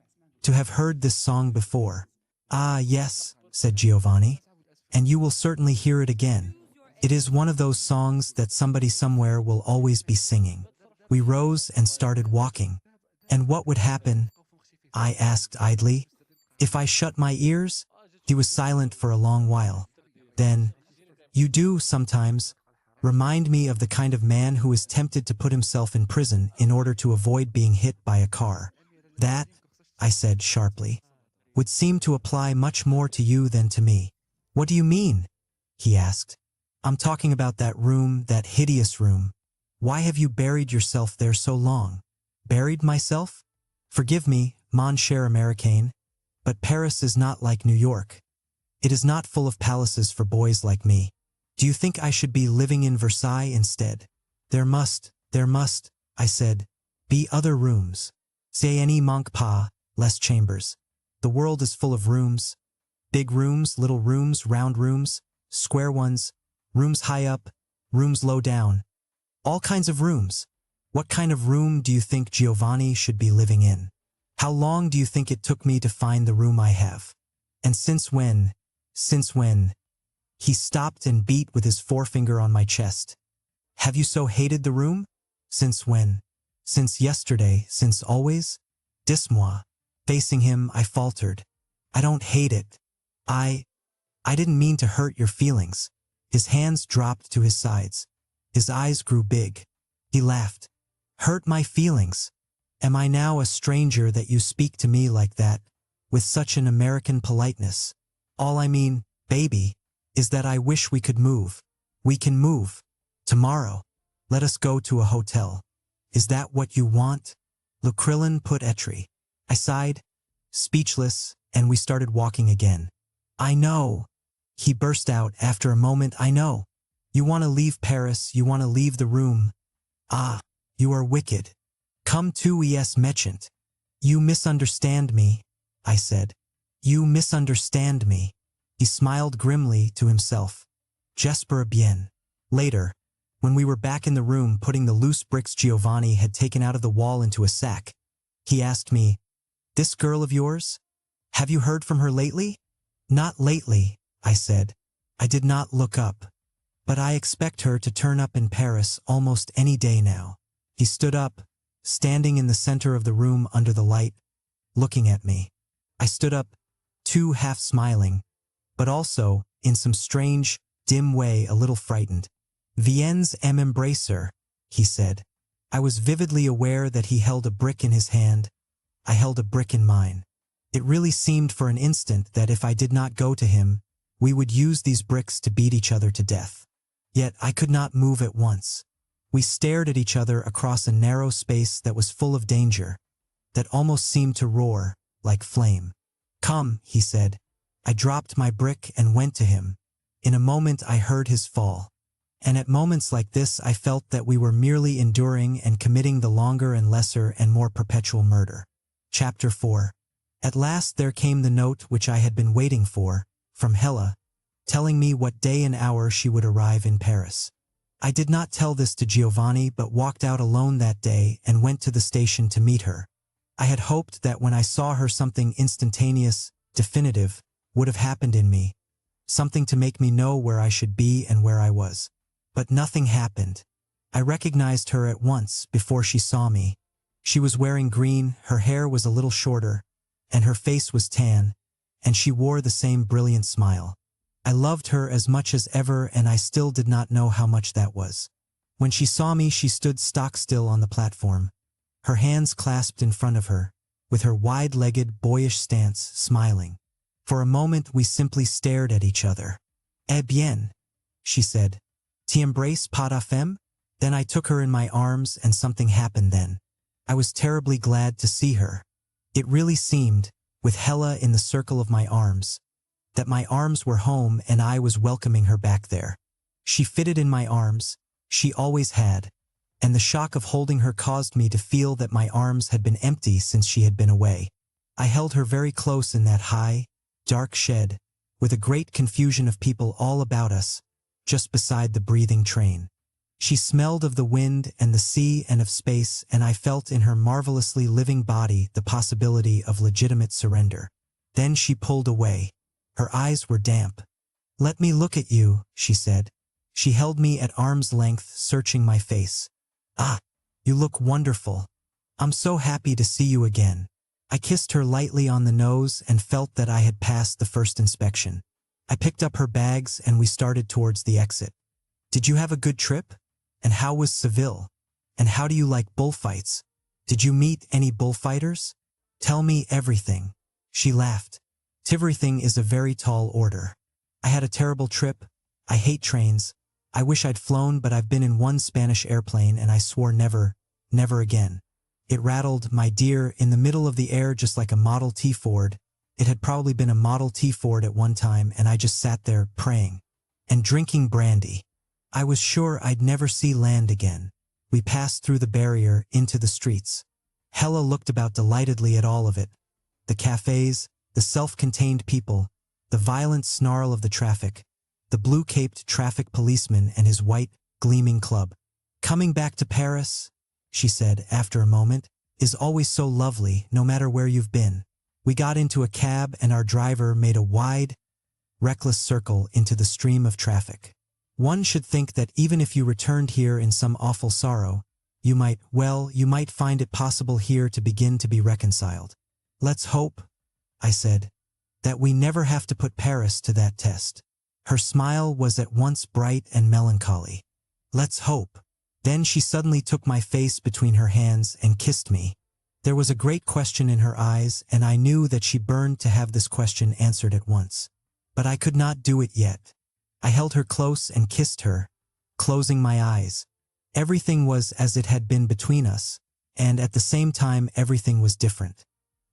to have heard this song before. Ah, yes, said Giovanni. And you will certainly hear it again. It is one of those songs that somebody somewhere will always be singing. We rose and started walking. And what would happen? I asked idly. If I shut my ears? He was silent for a long while. Then, you do, sometimes, remind me of the kind of man who is tempted to put himself in prison in order to avoid being hit by a car. That, I said sharply, would seem to apply much more to you than to me. What do you mean? He asked. I'm talking about that room, that hideous room. Why have you buried yourself there so long? Buried myself? Forgive me, mon cher Américain, but Paris is not like New York. It is not full of palaces for boys like me. Do you think I should be living in Versailles instead? There must, I said, be other rooms. Ce n'y manque pas, les chambers. The world is full of rooms. Big rooms, little rooms, round rooms, square ones, rooms high up, rooms low down. All kinds of rooms. What kind of room do you think Giovanni should be living in? How long do you think it took me to find the room I have? And since when? He stopped and beat with his forefinger on my chest. Have you so hated the room? Since when? Since yesterday, since always? Dis-moi. Facing him, I faltered. I don't hate it. I didn't mean to hurt your feelings. His hands dropped to his sides. His eyes grew big. He laughed. Hurt my feelings? Am I now a stranger that you speak to me like that, with such an American politeness? All I mean, baby, is that I wish we could move. We can move. Tomorrow. Let us go to a hotel. Is that what you want? Le Krillin put etri. I sighed, speechless, and we started walking again. I know. He burst out after a moment. I know. You want to leave Paris, you want to leave the room. Ah, you are wicked. Come to es merchant. You misunderstand me, I said. You misunderstand me. He smiled grimly to himself. J'espère bien. Later, when we were back in the room putting the loose bricks Giovanni had taken out of the wall into a sack, he asked me, "This girl of yours? Have you heard from her lately?" "Not lately," I said. I did not look up. "But I expect her to turn up in Paris almost any day now." He stood up, standing in the center of the room under the light, looking at me. I stood up, too, half smiling, but also, in some strange, dim way, a little frightened. "Viens m'embrasser," he said. I was vividly aware that he held a brick in his hand. I held a brick in mine. It really seemed for an instant that if I did not go to him, we would use these bricks to beat each other to death. Yet I could not move at once. We stared at each other across a narrow space that was full of danger, that almost seemed to roar, like flame. "Come," he said. I dropped my brick and went to him. In a moment I heard his fall. And at moments like this I felt that we were merely enduring and committing the longer and lesser and more perpetual murder. Chapter 4. At last there came the note which I had been waiting for, from Hella, telling me what day and hour she would arrive in Paris. I did not tell this to Giovanni but walked out alone that day and went to the station to meet her. I had hoped that when I saw her something instantaneous, definitive, would have happened in me, something to make me know where I should be and where I was. But nothing happened. I recognized her at once before she saw me. She was wearing green, her hair was a little shorter, and her face was tan, and she wore the same brilliant smile. I loved her as much as ever, and I still did not know how much that was. When she saw me, she stood stock still on the platform, her hands clasped in front of her, with her wide-legged, boyish stance, smiling. For a moment we simply stared at each other. "Eh bien," she said. "T'embrasse pas de femme?" Then I took her in my arms and something happened then. I was terribly glad to see her. It really seemed, with Hella in the circle of my arms, that my arms were home and I was welcoming her back there. She fitted in my arms, she always had, and the shock of holding her caused me to feel that my arms had been empty since she had been away. I held her very close in that high, dark shed, with a great confusion of people all about us, just beside the breathing train. She smelled of the wind and the sea and of space, and I felt in her marvelously living body the possibility of legitimate surrender. Then she pulled away. Her eyes were damp. "Let me look at you," she said. She held me at arm's length, searching my face. "Ah, you look wonderful. I'm so happy to see you again." I kissed her lightly on the nose and felt that I had passed the first inspection. I picked up her bags and we started towards the exit. "Did you have a good trip? And how was Seville? And how do you like bullfights? Did you meet any bullfighters? Tell me everything." She laughed. "Everything is a very tall order. I had a terrible trip. I hate trains. I wish I'd flown, but I've been in one Spanish airplane and I swore never, never again. It rattled, my dear, in the middle of the air just like a Model T Ford. It had probably been a Model T Ford at one time, and I just sat there, praying. And drinking brandy. I was sure I'd never see land again." We passed through the barrier, into the streets. Hella looked about delightedly at all of it. The cafes, the self-contained people, the violent snarl of the traffic, the blue-caped traffic policeman and his white, gleaming club. "Coming back to Paris," she said after a moment, "is always so lovely, no matter where you've been." We got into a cab and our driver made a wide, reckless circle into the stream of traffic. One should think that even if you returned here in some awful sorrow, you might find it possible here to begin to be reconciled. "Let's hope," I said, "that we never have to put Paris to that test." Her smile was at once bright and melancholy. "Let's hope." Then she suddenly took my face between her hands and kissed me. There was a great question in her eyes, and I knew that she burned to have this question answered at once. But I could not do it yet. I held her close and kissed her, closing my eyes. Everything was as it had been between us, and at the same time everything was different.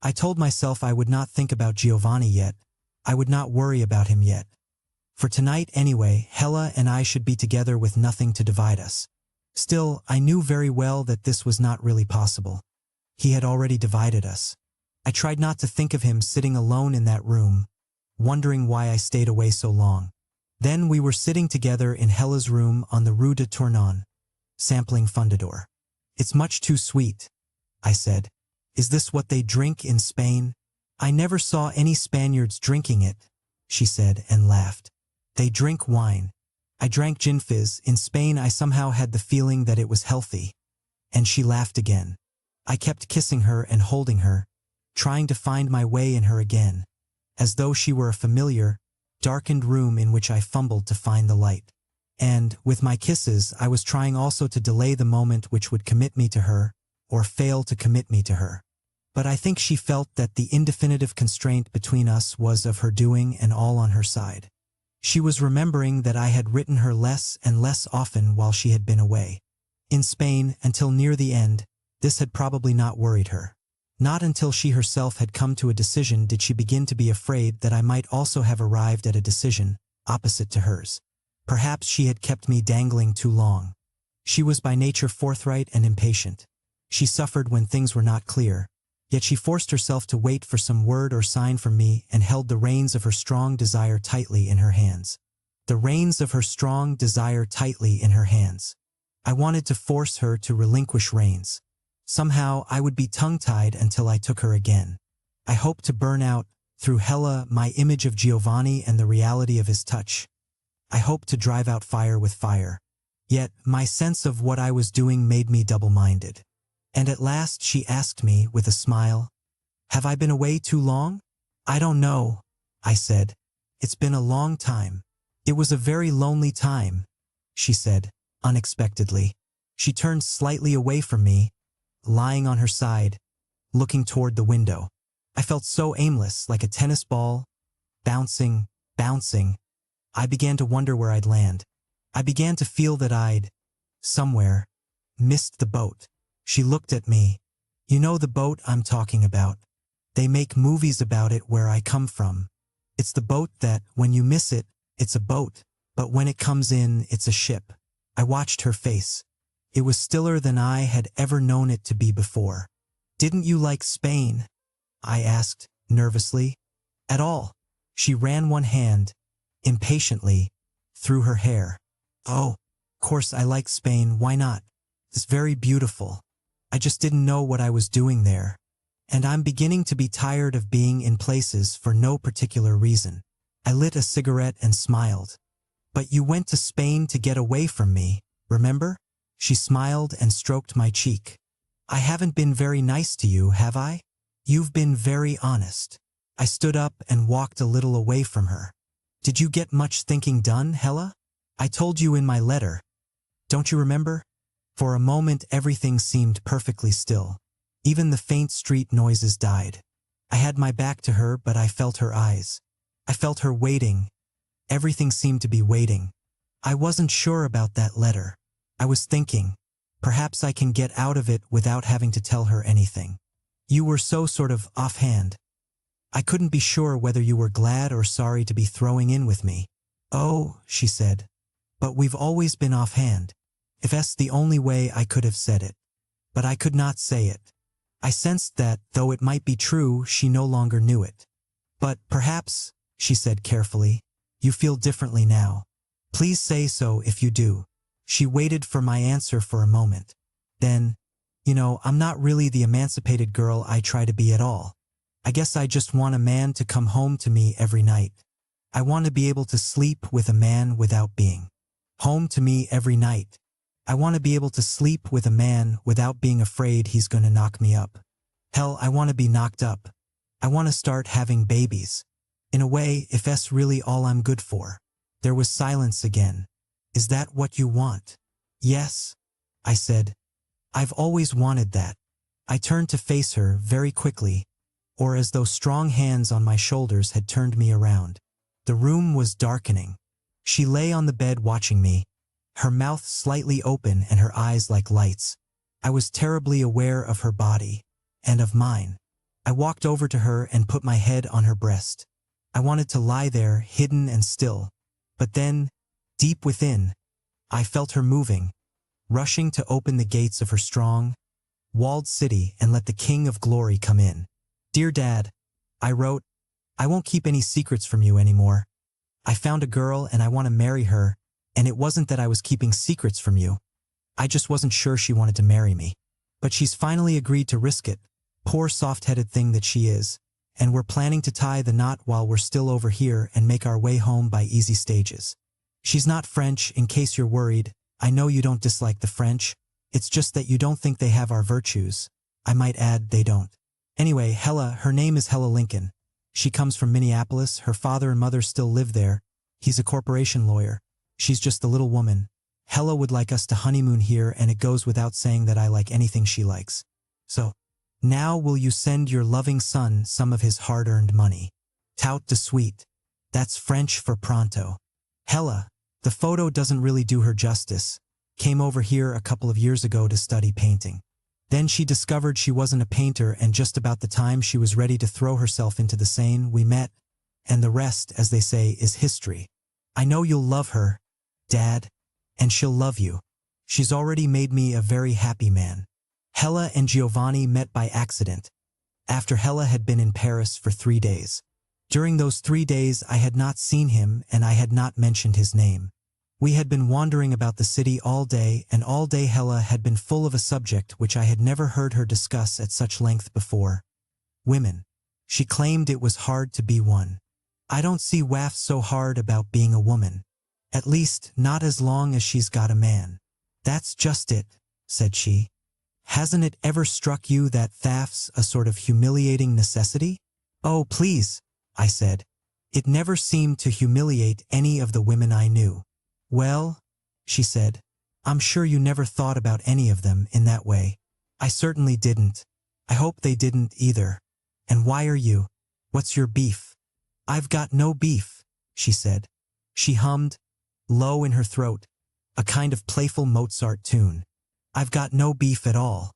I told myself I would not think about Giovanni yet. I would not worry about him yet. For tonight anyway, Hella and I should be together with nothing to divide us. Still, I knew very well that this was not really possible. He had already divided us. I tried not to think of him sitting alone in that room, wondering why I stayed away so long. Then we were sitting together in Hella's room on the Rue de Tournon, sampling Fundador. "It's much too sweet," I said. "Is this what they drink in Spain?" "I never saw any Spaniards drinking it," she said and laughed. "They drink wine. I drank gin fizz. In Spain I somehow had the feeling that it was healthy." And she laughed again. I kept kissing her and holding her, trying to find my way in her again, as though she were a familiar, darkened room in which I fumbled to find the light. And, with my kisses, I was trying also to delay the moment which would commit me to her, or fail to commit me to her. But I think she felt that the indefinitive constraint between us was of her doing and all on her side. She was remembering that I had written her less and less often while she had been away. In Spain, until near the end, this had probably not worried her. Not until she herself had come to a decision did she begin to be afraid that I might also have arrived at a decision, opposite to hers. Perhaps she had kept me dangling too long. She was by nature forthright and impatient. She suffered when things were not clear, yet she forced herself to wait for some word or sign from me and held the reins of her strong desire tightly in her hands. The reins of her strong desire tightly in her hands. I wanted to force her to relinquish reins. Somehow I would be tongue-tied until I took her again. I hoped to burn out, through Hella, my image of Giovanni and the reality of his touch. I hoped to drive out fire with fire. Yet my sense of what I was doing made me double-minded. And at last she asked me, with a smile, "Have I been away too long?" "I don't know," I said. "It's been a long time." "It was a very lonely time," she said, unexpectedly. She turned slightly away from me, lying on her side, looking toward the window. I felt so aimless, like a tennis ball, bouncing. I began to wonder where I'd land. I began to feel that I'd, somewhere, missed the boat. She looked at me. "You know the boat I'm talking about. They make movies about it where I come from. It's the boat that, when you miss it, it's a boat, but when it comes in, it's a ship." I watched her face. It was stiller than I had ever known it to be before. "Didn't you like Spain?" I asked, nervously. "At all." She ran one hand, impatiently, through her hair. "Oh, of course I like Spain, why not? It's very beautiful. I just didn't know what I was doing there. And I'm beginning to be tired of being in places for no particular reason." I lit a cigarette and smiled. "But you went to Spain to get away from me, remember?" She smiled and stroked my cheek. "I haven't been very nice to you, have I? You've been very honest." I stood up and walked a little away from her. "Did you get much thinking done, Hella? I told you in my letter. Don't you remember?" For a moment everything seemed perfectly still. Even the faint street noises died. I had my back to her, but I felt her eyes. I felt her waiting. Everything seemed to be waiting. I wasn't sure about that letter. I was thinking, perhaps I can get out of it without having to tell her anything. You were so sort of offhand. I couldn't be sure whether you were glad or sorry to be throwing in with me. "Oh," she said, "but we've always been offhand." If that's the only way I could have said it. But I could not say it. I sensed that, though it might be true, she no longer knew it. "But perhaps," she said carefully, "you feel differently now. Please say so if you do." She waited for my answer for a moment. Then, "You know, I'm not really the emancipated girl I try to be at all. I guess I just want a man to come home to me every night. I want to be able to sleep with a man without being home to me every night. I want to be able to sleep with a man without being afraid he's going to knock me up. Hell, I want to be knocked up. I want to start having babies. In a way, if that's really all I'm good for." There was silence again. "Is that what you want?" "Yes," I said. "I've always wanted that." I turned to face her very quickly, or as though strong hands on my shoulders had turned me around. The room was darkening. She lay on the bed watching me, her mouth slightly open and her eyes like lights. I was terribly aware of her body, and of mine. I walked over to her and put my head on her breast. I wanted to lie there, hidden and still. But then, deep within, I felt her moving, rushing to open the gates of her strong, walled city and let the King of Glory come in. "Dear Dad," I wrote, I won't keep any secrets from you anymore. I found a girl and I want to marry her, and it wasn't that I was keeping secrets from you. I just wasn't sure she wanted to marry me. But she's finally agreed to risk it, poor soft-headed thing that she is, and we're planning to tie the knot while we're still over here and make our way home by easy stages. She's not French, in case you're worried. I know you don't dislike the French. It's just that you don't think they have our virtues. I might add, they don't. Anyway, Hella, her name is Hella Lincoln. She comes from Minneapolis. Her father and mother still live there. He's a corporation lawyer. She's just a little woman. Hella would like us to honeymoon here, and it goes without saying that I like anything she likes. So, now will you send your loving son some of his hard-earned money? Tout de suite. That's French for pronto. Hella, the photo doesn't really do her justice. Came over here a couple of years ago to study painting. Then she discovered she wasn't a painter, and just about the time she was ready to throw herself into the Seine, we met, and the rest, as they say, is history. I know you'll love her, Dad, and she'll love you. She's already made me a very happy man. Hella and Giovanni met by accident, after Hella had been in Paris for 3 days. During those 3 days I had not seen him, and I had not mentioned his name. We had been wandering about the city all day, and all day Hella had been full of a subject which I had never heard her discuss at such length before. Women. She claimed it was hard to be one. I don't see waff so hard about being a woman. At least, not as long as she's got a man. That's just it, said she. Hasn't it ever struck you that thaf's a sort of humiliating necessity? Oh, please, I said. It never seemed to humiliate any of the women I knew. Well, she said, I'm sure you never thought about any of them in that way. I certainly didn't. I hope they didn't either. And why are you? What's your beef? I've got no beef, she said. She hummed, low in her throat, a kind of playful Mozart tune. I've got no beef at all.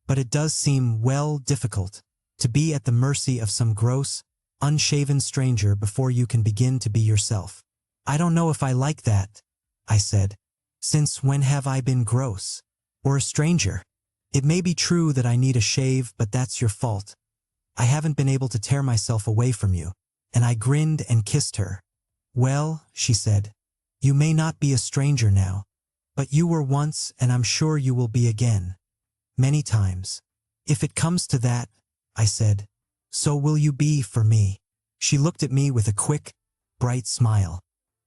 But it does seem, well, difficult to be at the mercy of some gross, unshaven stranger before you can begin to be yourself. I don't know if I like that, I said. Since when have I been gross? Or a stranger? It may be true that I need a shave, but that's your fault. I haven't been able to tear myself away from you. And I grinned and kissed her. Well, she said, you may not be a stranger now, but you were once, and I'm sure you will be again. Many times. If it comes to that, I said, so will you be for me. She looked at me with a quick, bright smile.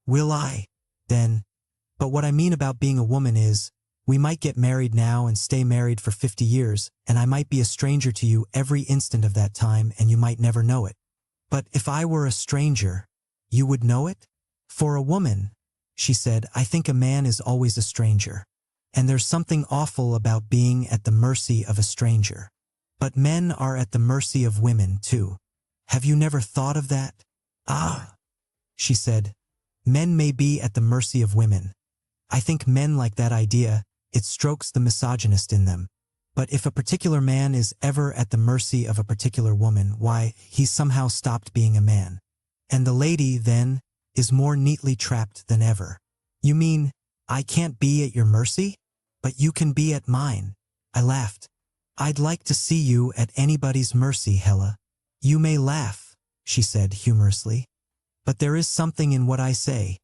Will I? Then. But what I mean about being a woman is, we might get married now and stay married for 50 years, and I might be a stranger to you every instant of that time, and you might never know it. But if I were a stranger, you would know it? For a woman, she said, I think a man is always a stranger. And there's something awful about being at the mercy of a stranger. But men are at the mercy of women, too. Have you never thought of that? Ah, she said, men may be at the mercy of women. I think men like that idea. It strokes the misogynist in them. But if a particular man is ever at the mercy of a particular woman, why, he's somehow stopped being a man. And the lady, then, is more neatly trapped than ever. You mean, I can't be at your mercy? But you can be at mine. I laughed. I'd like to see you at anybody's mercy, Hella. You may laugh, she said humorously. But there is something in what I say.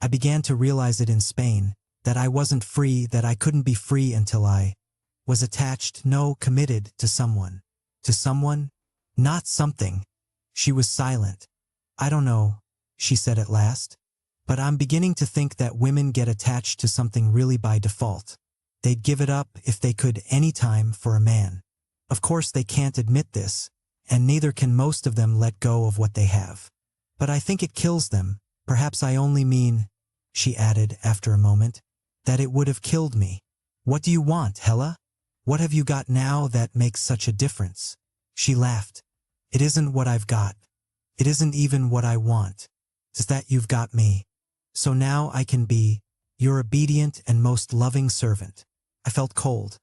I began to realize it in Spain, that I wasn't free, that I couldn't be free until I was attached, no, committed to someone. To someone? Not something. She was silent. I don't know, she said at last. But I'm beginning to think that women get attached to something really by default. They'd give it up if they could any time for a man. Of course they can't admit this, and neither can most of them let go of what they have. But I think it kills them. Perhaps I only mean, she added after a moment, that it would have killed me. What do you want, Hella? What have you got now that makes such a difference? She laughed. It isn't what I've got. It isn't even what I want. It's that you've got me. So now I can be your obedient and most loving servant. I felt cold.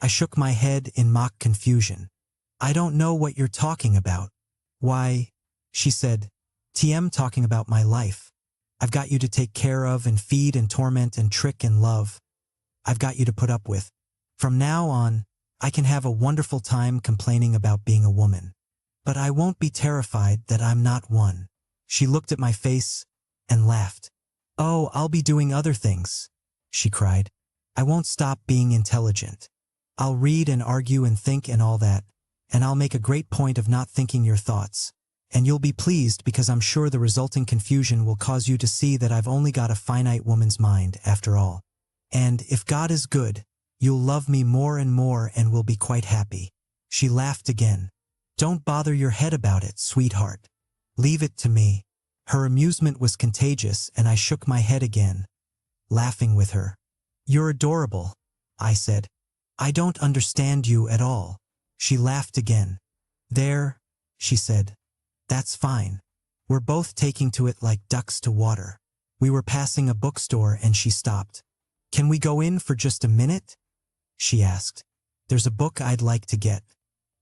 I shook my head in mock confusion. I don't know what you're talking about. Why, she said, TM talking about my life. I've got you to take care of and feed and torment and trick and love. I've got you to put up with. From now on, I can have a wonderful time complaining about being a woman. But I won't be terrified that I'm not one. She looked at my face and laughed. Oh, I'll be doing other things, she cried. I won't stop being intelligent. I'll read and argue and think and all that, and I'll make a great point of not thinking your thoughts. And you'll be pleased because I'm sure the resulting confusion will cause you to see that I've only got a finite woman's mind after all. And if God is good, you'll love me more and more and will be quite happy. She laughed again. Don't bother your head about it, sweetheart. Leave it to me. Her amusement was contagious and I shook my head again, laughing with her. You're adorable, I said. I don't understand you at all. She laughed again. There, she said. That's fine. We're both taking to it like ducks to water. We were passing a bookstore and she stopped. Can we go in for just a minute? She asked. There's a book I'd like to get.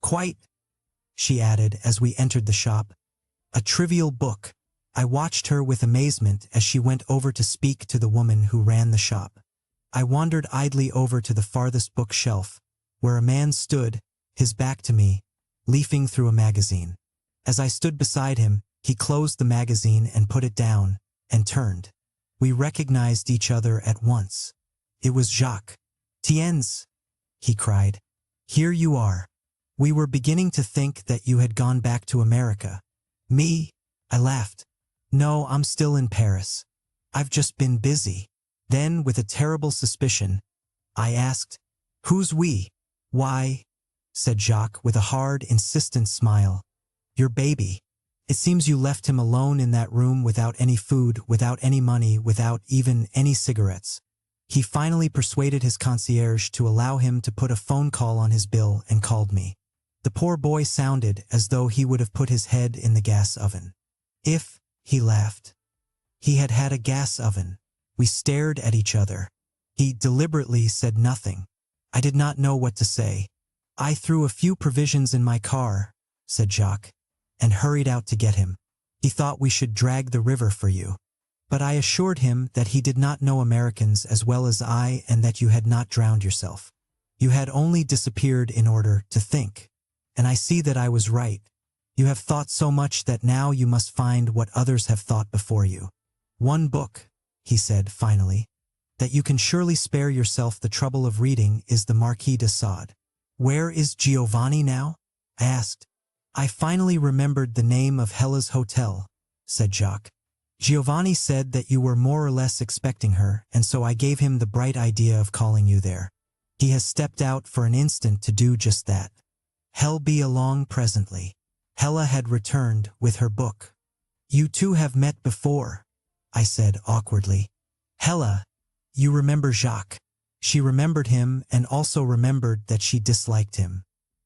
Quite, she added as we entered the shop. A trivial book. I watched her with amazement as she went over to speak to the woman who ran the shop. I wandered idly over to the farthest bookshelf, where a man stood, his back to me, leafing through a magazine. As I stood beside him, he closed the magazine and put it down, and turned. We recognized each other at once. It was Jacques. Tiens, he cried. Here you are. We were beginning to think that you had gone back to America. Me? I laughed. No, I'm still in Paris. I've just been busy. Then, with a terrible suspicion, I asked, Who's we? Why, said Jacques with a hard, insistent smile. Your baby. It seems you left him alone in that room without any food, without any money, without even any cigarettes. He finally persuaded his concierge to allow him to put a phone call on his bill and called me. The poor boy sounded as though he would have put his head in the gas oven. If, he laughed. He had had a gas oven. We stared at each other. He deliberately said nothing. I did not know what to say. I threw a few provisions in my car, said Jacques, and hurried out to get him. He thought we should drag the river for you. But I assured him that he did not know Americans as well as I and that you had not drowned yourself. You had only disappeared in order to think. And I see that I was right. You have thought so much that now you must find what others have thought before you. One book, he said finally, that you can surely spare yourself the trouble of reading is the Marquis de Sade. Where is Giovanni now? I asked. I finally remembered the name of Hella's hotel, said Jacques. Giovanni said that you were more or less expecting her, and so I gave him the bright idea of calling you there. He has stepped out for an instant to do just that. He'll be along presently. Hella had returned with her book. You two have met before, I said awkwardly. Hella, you remember Jacques. She remembered him and also remembered that she disliked him.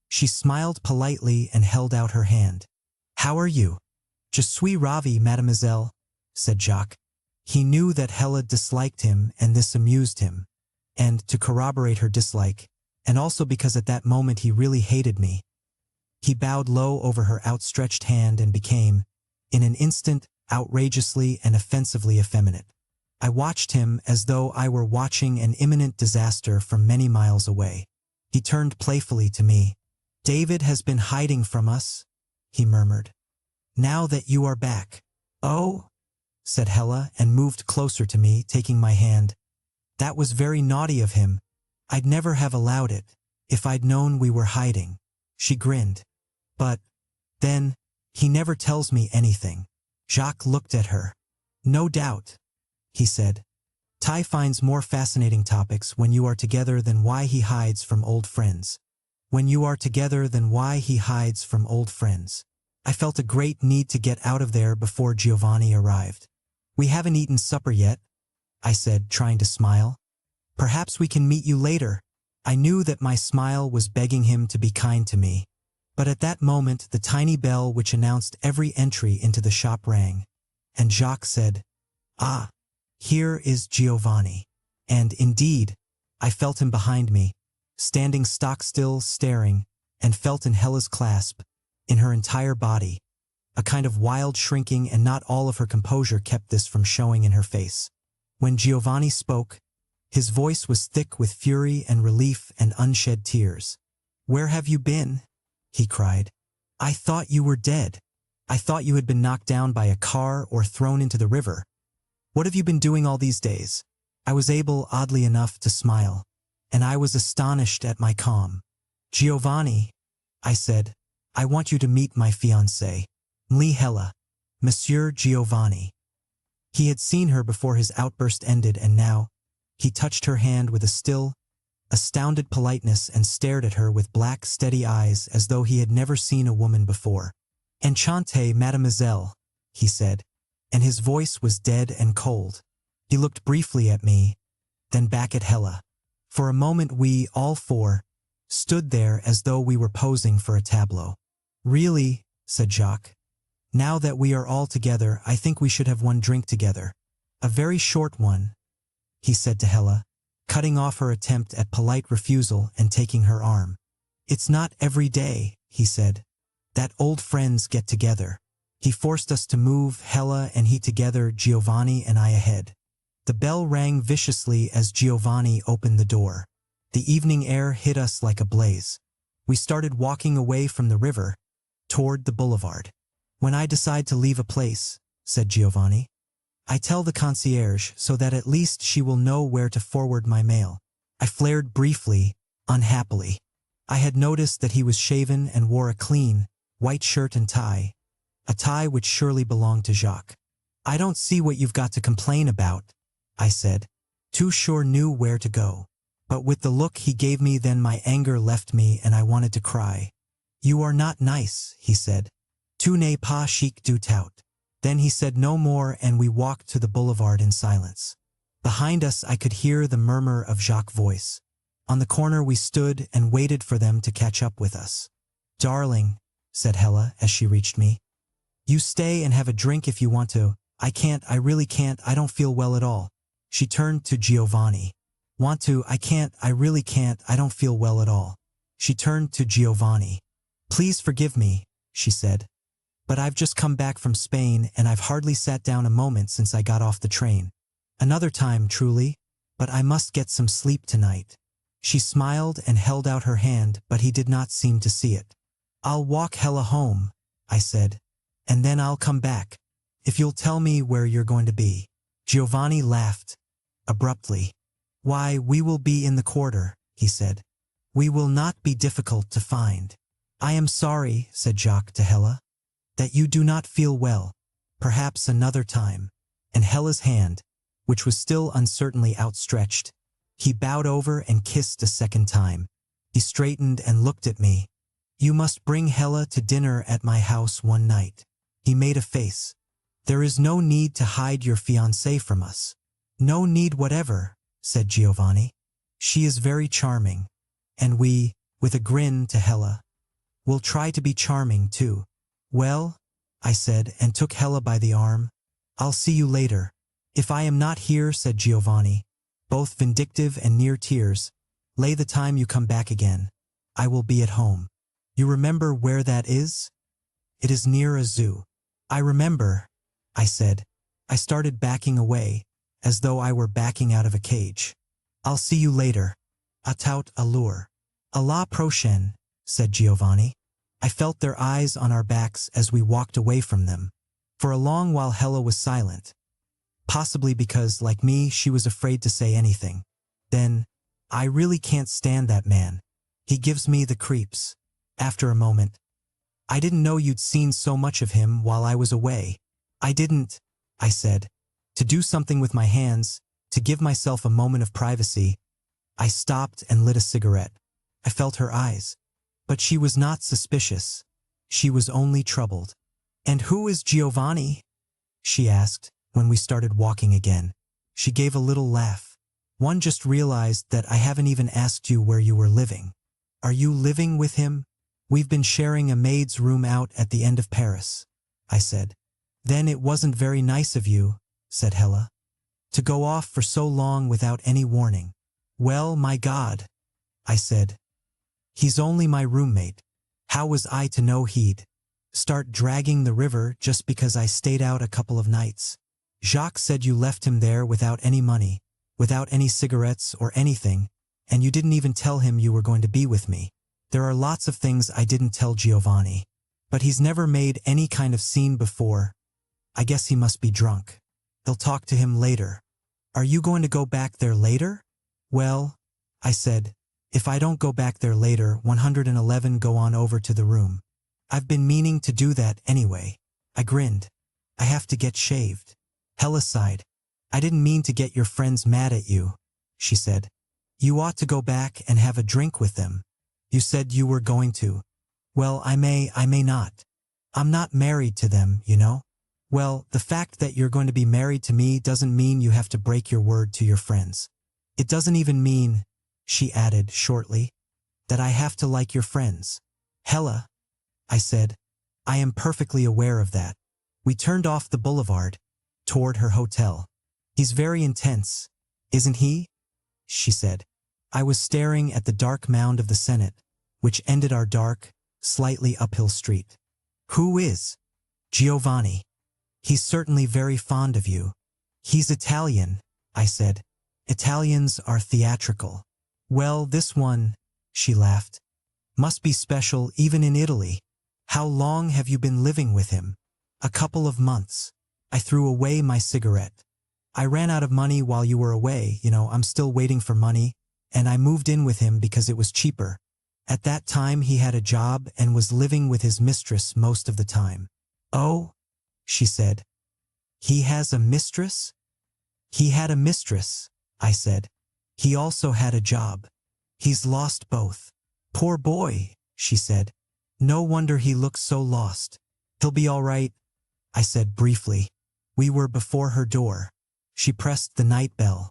She smiled politely and held out her hand. How are you? Je suis ravi, mademoiselle, said Jacques. He knew that Hella disliked him and this amused him. And to corroborate her dislike, and also because at that moment he really hated me, he bowed low over her outstretched hand and became, in an instant, outrageously and offensively effeminate. I watched him as though I were watching an imminent disaster from many miles away. He turned playfully to me. David has been hiding from us, he murmured. Now that you are back. Oh, said Hella and moved closer to me, taking my hand. That was very naughty of him. I'd never have allowed it, if I'd known we were hiding. She grinned. But, then, he never tells me anything. Jacques looked at her. No doubt, he said. Ty finds more fascinating topics when you are together than why he hides from old friends. When you are together than why he hides from old friends. I felt a great need to get out of there before Giovanni arrived. We haven't eaten supper yet, I said, trying to smile. Perhaps we can meet you later. I knew that my smile was begging him to be kind to me. But at that moment the tiny bell which announced every entry into the shop rang, and Jacques said, Ah, here is Giovanni. And indeed, I felt him behind me, standing stock-still, staring, and felt in Hella's clasp, in her entire body. A kind of wild shrinking and not all of her composure kept this from showing in her face. When Giovanni spoke, his voice was thick with fury and relief and unshed tears. Where have you been? He cried. I thought you were dead. I thought you had been knocked down by a car or thrown into the river. What have you been doing all these days? I was able, oddly enough, to smile, and I was astonished at my calm. Giovanni, I said, I want you to meet my fiancé, Mli Hella, Monsieur Giovanni. He had seen her before his outburst ended, and now, he touched her hand with a still, astounded politeness and stared at her with black, steady eyes as though he had never seen a woman before. Enchante, mademoiselle, he said, and his voice was dead and cold. He looked briefly at me, then back at Hella. For a moment we, all four, stood there as though we were posing for a tableau. Really, said Jacques, now that we are all together, I think we should have one drink together. A very short one, he said to Hella, cutting off her attempt at polite refusal and taking her arm. It's not every day, he said, that old friends get together. He forced us to move, Hella and he together, Giovanni and I ahead. The bell rang viciously as Giovanni opened the door. The evening air hit us like a blaze. We started walking away from the river, toward the boulevard. When I decide to leave a place, said Giovanni, I tell the concierge so that at least she will know where to forward my mail. I flared briefly, unhappily. I had noticed that he was shaven and wore a clean, white shirt and tie, a tie which surely belonged to Jacques. I don't see what you've got to complain about, I said. Too sure knew where to go. But with the look he gave me then my anger left me and I wanted to cry. You are not nice, he said. Tu n'es pas chic du tout. Then he said no more and we walked to the boulevard in silence. Behind us I could hear the murmur of Jacques' voice. On the corner we stood and waited for them to catch up with us. Darling, said Hella as she reached me. You stay and have a drink if you want to. I can't, I really can't, I don't feel well at all. She turned to Giovanni. Want to, I can't, I really can't, I don't feel well at all. She turned to Giovanni. Please forgive me, she said. But I've just come back from Spain and I've hardly sat down a moment since I got off the train. Another time, truly, but I must get some sleep tonight. She smiled and held out her hand, but he did not seem to see it. I'll walk Hella home, I said, and then I'll come back, if you'll tell me where you're going to be. Giovanni laughed, abruptly. Why, we will be in the quarter, he said. We will not be difficult to find. I am sorry, said Jacques to Hella, that you do not feel well. Perhaps another time. And Hella's hand, which was still uncertainly outstretched, he bowed over and kissed a second time. He straightened and looked at me. You must bring Hella to dinner at my house one night. He made a face. There is no need to hide your fiancée from us. No need whatever, said Giovanni. She is very charming. And we, with a grin to Hella, will try to be charming too. Well, I said and took Hella by the arm. I'll see you later. If I am not here, said Giovanni, both vindictive and near tears, lay the time you come back again. I will be at home. You remember where that is? It is near a zoo. I remember, I said. I started backing away, as though I were backing out of a cage. I'll see you later. A tout allure. À la prochaine, said Giovanni. I felt their eyes on our backs as we walked away from them. For a long while Hella was silent, possibly because, like me, she was afraid to say anything. Then, I really can't stand that man. He gives me the creeps. After a moment, I didn't know you'd seen so much of him while I was away. I didn't, I said. To do something with my hands, to give myself a moment of privacy. I stopped and lit a cigarette. I felt her eyes. But she was not suspicious. She was only troubled. And who is Giovanni? She asked, when we started walking again. She gave a little laugh. One just realized that I haven't even asked you where you were living. Are you living with him? We've been sharing a maid's room out at the end of Paris, I said. Then it wasn't very nice of you, said Hella, to go off for so long without any warning. Well, my God, I said. He's only my roommate. How was I to know he'd start dragging the river just because I stayed out a couple of nights? Jacques said you left him there without any money, without any cigarettes or anything, and you didn't even tell him you were going to be with me. There are lots of things I didn't tell Giovanni. But he's never made any kind of scene before. I guess he must be drunk. They'll talk to him later. Are you going to go back there later? Well, I said, if I don't go back there later, 111 go on over to the room. I've been meaning to do that anyway. I grinned. I have to get shaved. Hella sighed. I didn't mean to get your friends mad at you, she said. You ought to go back and have a drink with them. You said you were going to. Well, I may not. I'm not married to them, you know. Well, the fact that you're going to be married to me doesn't mean you have to break your word to your friends. It doesn't even mean, she added shortly, that I have to like your friends. Hella, I said. I am perfectly aware of that. We turned off the boulevard, toward her hotel. He's very intense, isn't he? She said. I was staring at the dark mound of the Senate, which ended our dark, slightly uphill street. Who is? Giovanni. He's certainly very fond of you. He's Italian, I said. Italians are theatrical. Well, this one, she laughed, must be special even in Italy. How long have you been living with him? A couple of months. I threw away my cigarette. I ran out of money while you were away, I'm still waiting for money, and I moved in with him because it was cheaper. At that time he had a job and was living with his mistress most of the time. Oh, she said. He has a mistress? He had a mistress, I said. He also had a job. He's lost both. Poor boy, she said. No wonder he looks so lost. He'll be all right, I said briefly. We were before her door. She pressed the night bell.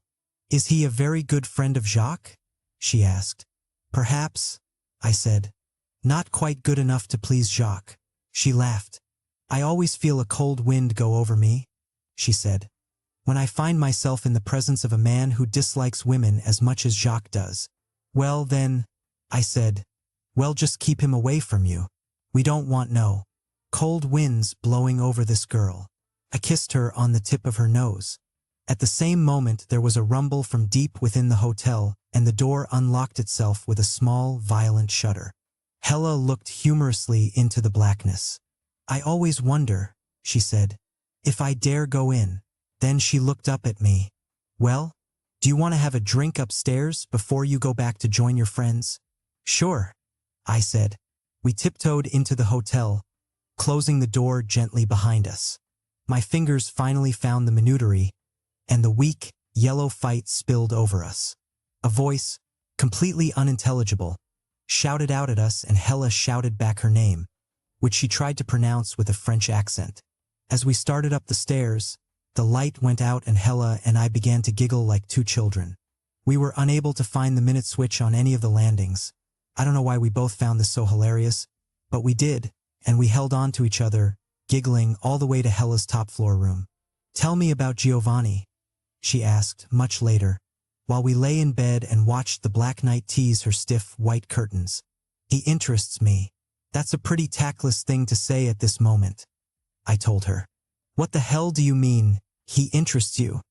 Is he a very good friend of Jacques? She asked. Perhaps, I said. Not quite good enough to please Jacques. She laughed. I always feel a cold wind go over me, she said, when I find myself in the presence of a man who dislikes women as much as Jacques does. Well then, I said, well, just keep him away from you. We don't want no cold winds blowing over this girl. I kissed her on the tip of her nose. At the same moment there was a rumble from deep within the hotel, and the door unlocked itself with a small, violent shudder. Hella looked humorously into the blackness. I always wonder, she said, if I dare go in. Then she looked up at me. Well, do you want to have a drink upstairs before you go back to join your friends? Sure, I said. We tiptoed into the hotel, closing the door gently behind us. My fingers finally found the minuterie, and the weak, yellow fight spilled over us. A voice, completely unintelligible, shouted out at us, and Hella shouted back her name, which she tried to pronounce with a French accent. As we started up the stairs, the light went out and Hella and I began to giggle like two children. We were unable to find the minute switch on any of the landings. I don't know why we both found this so hilarious, but we did, and we held on to each other, giggling all the way to Hella's top-floor room. Tell me about Giovanni, she asked much later, while we lay in bed and watched the black night tease her stiff white curtains. He interests me. That's a pretty tactless thing to say at this moment, I told her. What the hell do you mean, he interests you?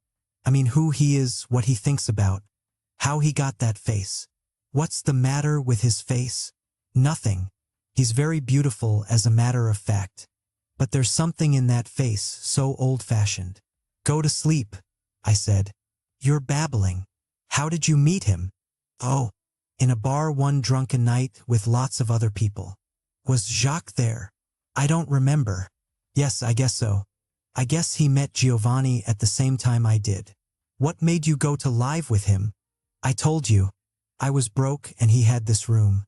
I mean who he is, what he thinks about, how he got that face. What's the matter with his face? Nothing. He's very beautiful as a matter of fact. But there's something in that face so old-fashioned. Go to sleep, I said. You're babbling. How did you meet him? Oh, in a bar one drunken night with lots of other people. Was Jacques there? I don't remember. Yes, I guess so. I guess he met Giovanni at the same time I did. What made you go to live with him? I told you. I was broke and he had this room.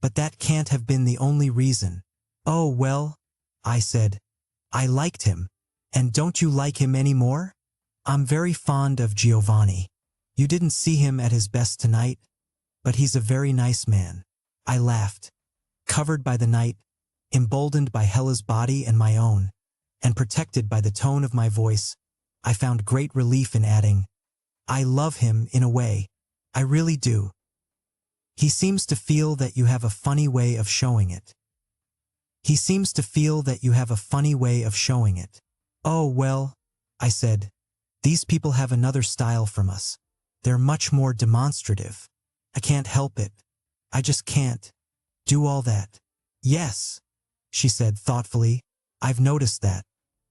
But that can't have been the only reason. Oh, well, I said. I liked him. And don't you like him anymore? I'm very fond of Giovanni. You didn't see him at his best tonight, but he's a very nice man. I laughed. Covered by the night, emboldened by Hella's body and my own, and protected by the tone of my voice, I found great relief in adding, I love him in a way. I really do. He seems to feel that you have a funny way of showing it. He seems to feel that you have a funny way of showing it. Oh, well, I said, these people have another style from us. They're much more demonstrative. I can't help it. I just can't do all that. Yes, she said thoughtfully. I've noticed that.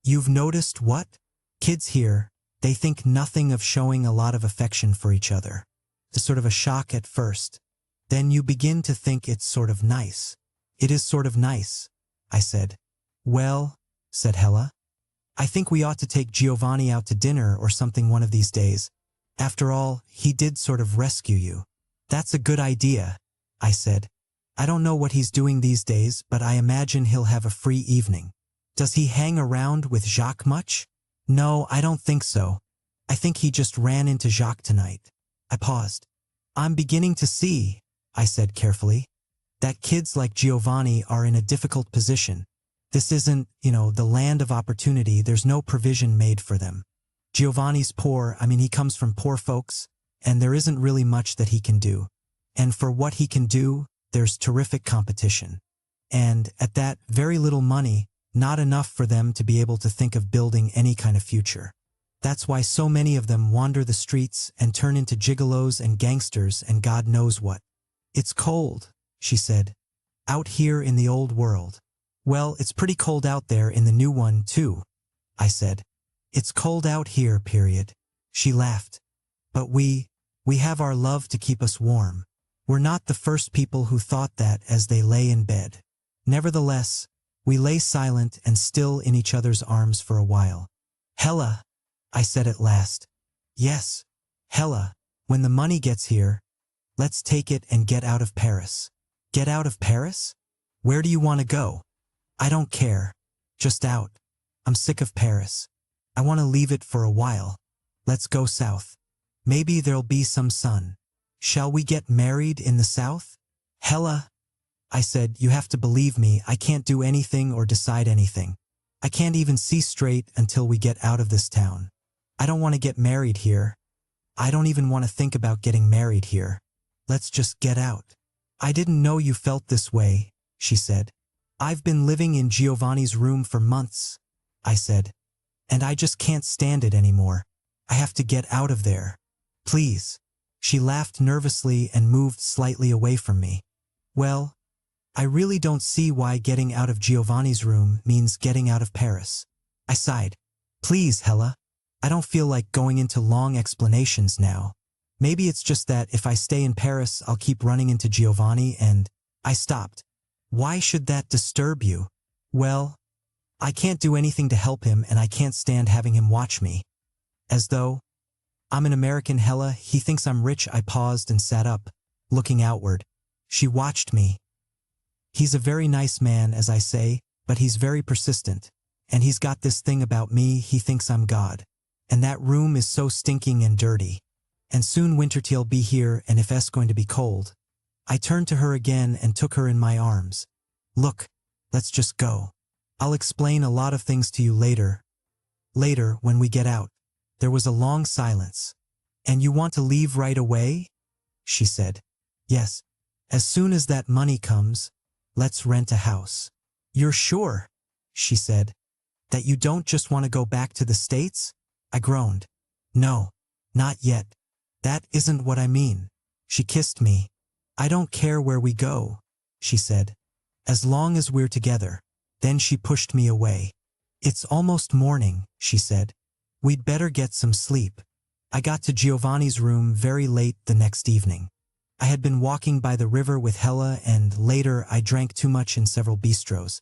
You've noticed what? Kids here, they think nothing of showing a lot of affection for each other. It's sort of a shock at first. Then you begin to think it's sort of nice. It is sort of nice, I said. Well, said Hella, I think we ought to take Giovanni out to dinner or something one of these days. After all, he did sort of rescue you. That's a good idea, I said. I don't know what he's doing these days, but I imagine he'll have a free evening. Does he hang around with Jacques much? No, I don't think so. I think he just ran into Jacques tonight. I paused. I'm beginning to see, I said carefully, that kids like Giovanni are in a difficult position. This isn't, the land of opportunity. There's no provision made for them. Giovanni's poor. He comes from poor folks, and there isn't really much that he can do. And for what he can do, there's terrific competition. And at that, very little money, not enough for them to be able to think of building any kind of future. That's why so many of them wander the streets and turn into gigolos and gangsters and God knows what. It's cold, she said, out here in the old world. Well, it's pretty cold out there in the new one, too, I said. It's cold out here, period. She laughed. But we have our love to keep us warm. We're not the first people who thought that as they lay in bed. Nevertheless, we lay silent and still in each other's arms for a while. Hella, I said at last. Yes, Hella, when the money gets here, let's take it and get out of Paris. Get out of Paris? Where do you want to go? I don't care. Just out. I'm sick of Paris. I want to leave it for a while. Let's go south. Maybe there'll be some sun. Shall we get married in the south? Hella, I said, you have to believe me, I can't do anything or decide anything. I can't even see straight until we get out of this town. I don't want to get married here. I don't even want to think about getting married here. Let's just get out. I didn't know you felt this way, she said. I've been living in Giovanni's room for months, I said. And I just can't stand it anymore. I have to get out of there. Please. She laughed nervously and moved slightly away from me. Well, I really don't see why getting out of Giovanni's room means getting out of Paris. I sighed. Please, Hella. I don't feel like going into long explanations now. Maybe it's just that if I stay in Paris, I'll keep running into Giovanni and... I stopped. Why should that disturb you? Well, I can't do anything to help him and I can't stand having him watch me. As though... I'm an American, Hella. He thinks I'm rich. I paused and sat up, looking outward. She watched me. He's a very nice man, as I say, but he's very persistent. And he's got this thing about me, he thinks I'm God. And that room is so stinking and dirty. And soon winter'll be here and if it's going to be cold. I turned to her again and took her in my arms. Look, let's just go. I'll explain a lot of things to you later. Later, when we get out. There was a long silence. And you want to leave right away? She said. Yes. As soon as that money comes, let's rent a house. You're sure, she said, that you don't just want to go back to the States? I groaned. No, not yet. That isn't what I mean. She kissed me. I don't care where we go, she said, as long as we're together. Then she pushed me away. It's almost morning, she said. We'd better get some sleep. I got to Giovanni's room very late the next evening. I had been walking by the river with Hella and later I drank too much in several bistros.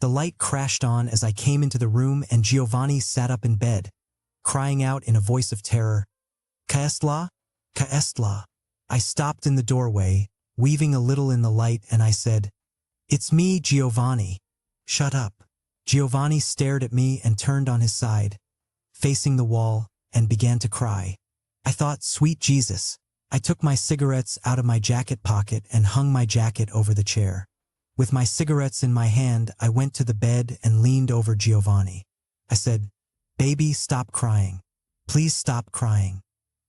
The light crashed on as I came into the room and Giovanni sat up in bed, crying out in a voice of terror, Kaestla? Kaestla. I stopped in the doorway, weaving a little in the light, and I said, It's me, Giovanni. Shut up. Giovanni stared at me and turned on his side, facing the wall, and began to cry. I thought, sweet Jesus. I took my cigarettes out of my jacket pocket and hung my jacket over the chair. With my cigarettes in my hand, I went to the bed and leaned over Giovanni. I said, Baby, stop crying. Please stop crying.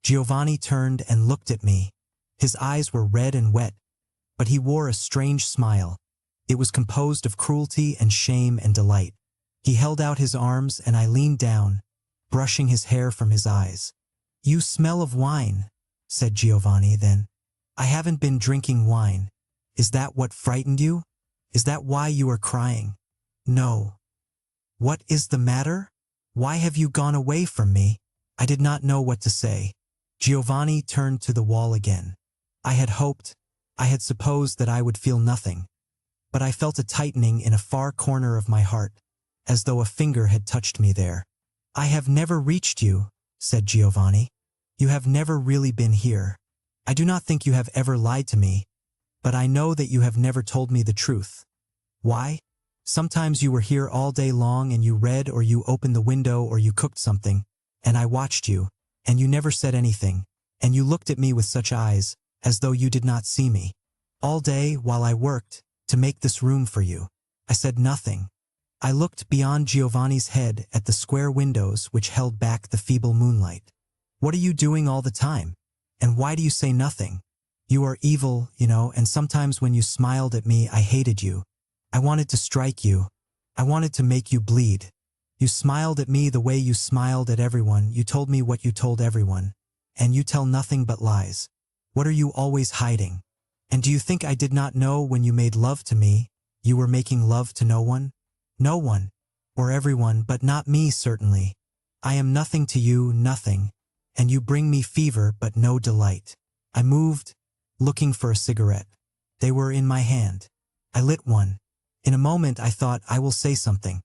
Giovanni turned and looked at me. His eyes were red and wet, but he wore a strange smile. It was composed of cruelty and shame and delight. He held out his arms and I leaned down, brushing his hair from his eyes. You smell of wine, said Giovanni then. I haven't been drinking wine. Is that what frightened you? Is that why you are crying? No. What is the matter? Why have you gone away from me? I did not know what to say. Giovanni turned to the wall again. I had hoped, I had supposed that I would feel nothing. But I felt a tightening in a far corner of my heart, as though a finger had touched me there. I have never reached you, said Giovanni. You have never really been here. I do not think you have ever lied to me, but I know that you have never told me the truth. Why? Sometimes you were here all day long and you read or you opened the window or you cooked something, and I watched you, and you never said anything, and you looked at me with such eyes, as though you did not see me. All day, while I worked, to make this room for you, I said nothing. I looked beyond Giovanni's head at the square windows which held back the feeble moonlight. What are you doing all the time? And why do you say nothing? You are evil, you know, and sometimes when you smiled at me, I hated you. I wanted to strike you. I wanted to make you bleed. You smiled at me the way you smiled at everyone. You told me what you told everyone. And you tell nothing but lies. What are you always hiding? And do you think I did not know when you made love to me, you were making love to no one? No one. Or everyone, but not me, certainly. I am nothing to you, nothing. And you bring me fever, but no delight. I moved, looking for a cigarette. They were in my hand. I lit one. In a moment I thought, I will say something.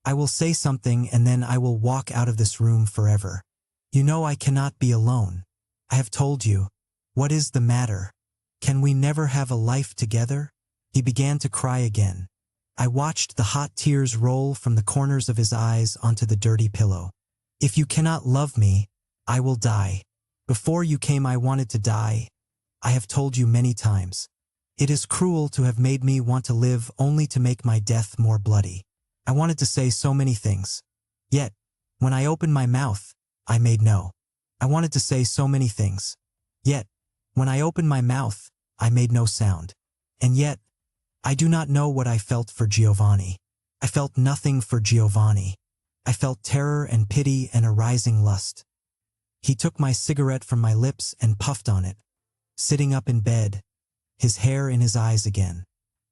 I will say something and then I will walk out of this room forever. You know I cannot be alone. I have told you. What is the matter? Can we never have a life together? He began to cry again. I watched the hot tears roll from the corners of his eyes onto the dirty pillow. If you cannot love me, I will die. Before you came I wanted to die. I have told you many times. It is cruel to have made me want to live only to make my death more bloody. I wanted to say so many things. Yet, when I opened my mouth, I made no. I wanted to say so many things. Yet, when I opened my mouth, I made no sound. And yet, I do not know what I felt for Giovanni. I felt nothing for Giovanni. I felt terror and pity and a rising lust. He took my cigarette from my lips and puffed on it, sitting up in bed, his hair in his eyes again.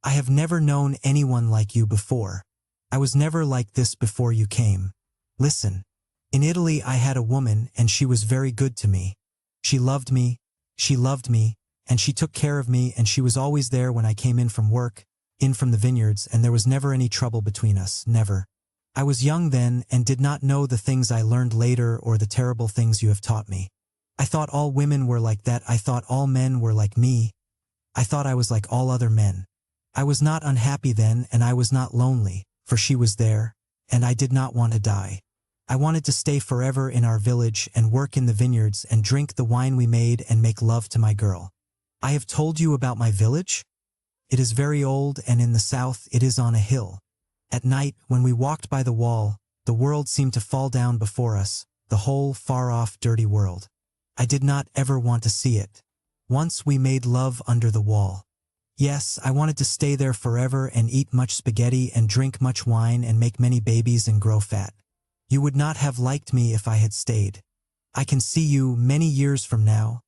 I have never known anyone like you before. I was never like this before you came. Listen, in Italy I had a woman and she was very good to me. She loved me, and she took care of me and she was always there when I came in from work, in from the vineyards, and there was never any trouble between us, never. I was young then and did not know the things I learned later or the terrible things you have taught me. I thought all women were like that. I thought all men were like me. I thought I was like all other men. I was not unhappy then and I was not lonely, for she was there, and I did not want to die. I wanted to stay forever in our village and work in the vineyards and drink the wine we made and make love to my girl. I have told you about my village? It is very old and in the south it is on a hill. At night, when we walked by the wall, the world seemed to fall down before us, the whole far-off dirty world. I did not ever want to see it. Once we made love under the wall. Yes, I wanted to stay there forever and eat much spaghetti and drink much wine and make many babies and grow fat. You would not have liked me if I had stayed. I can see you many years from now,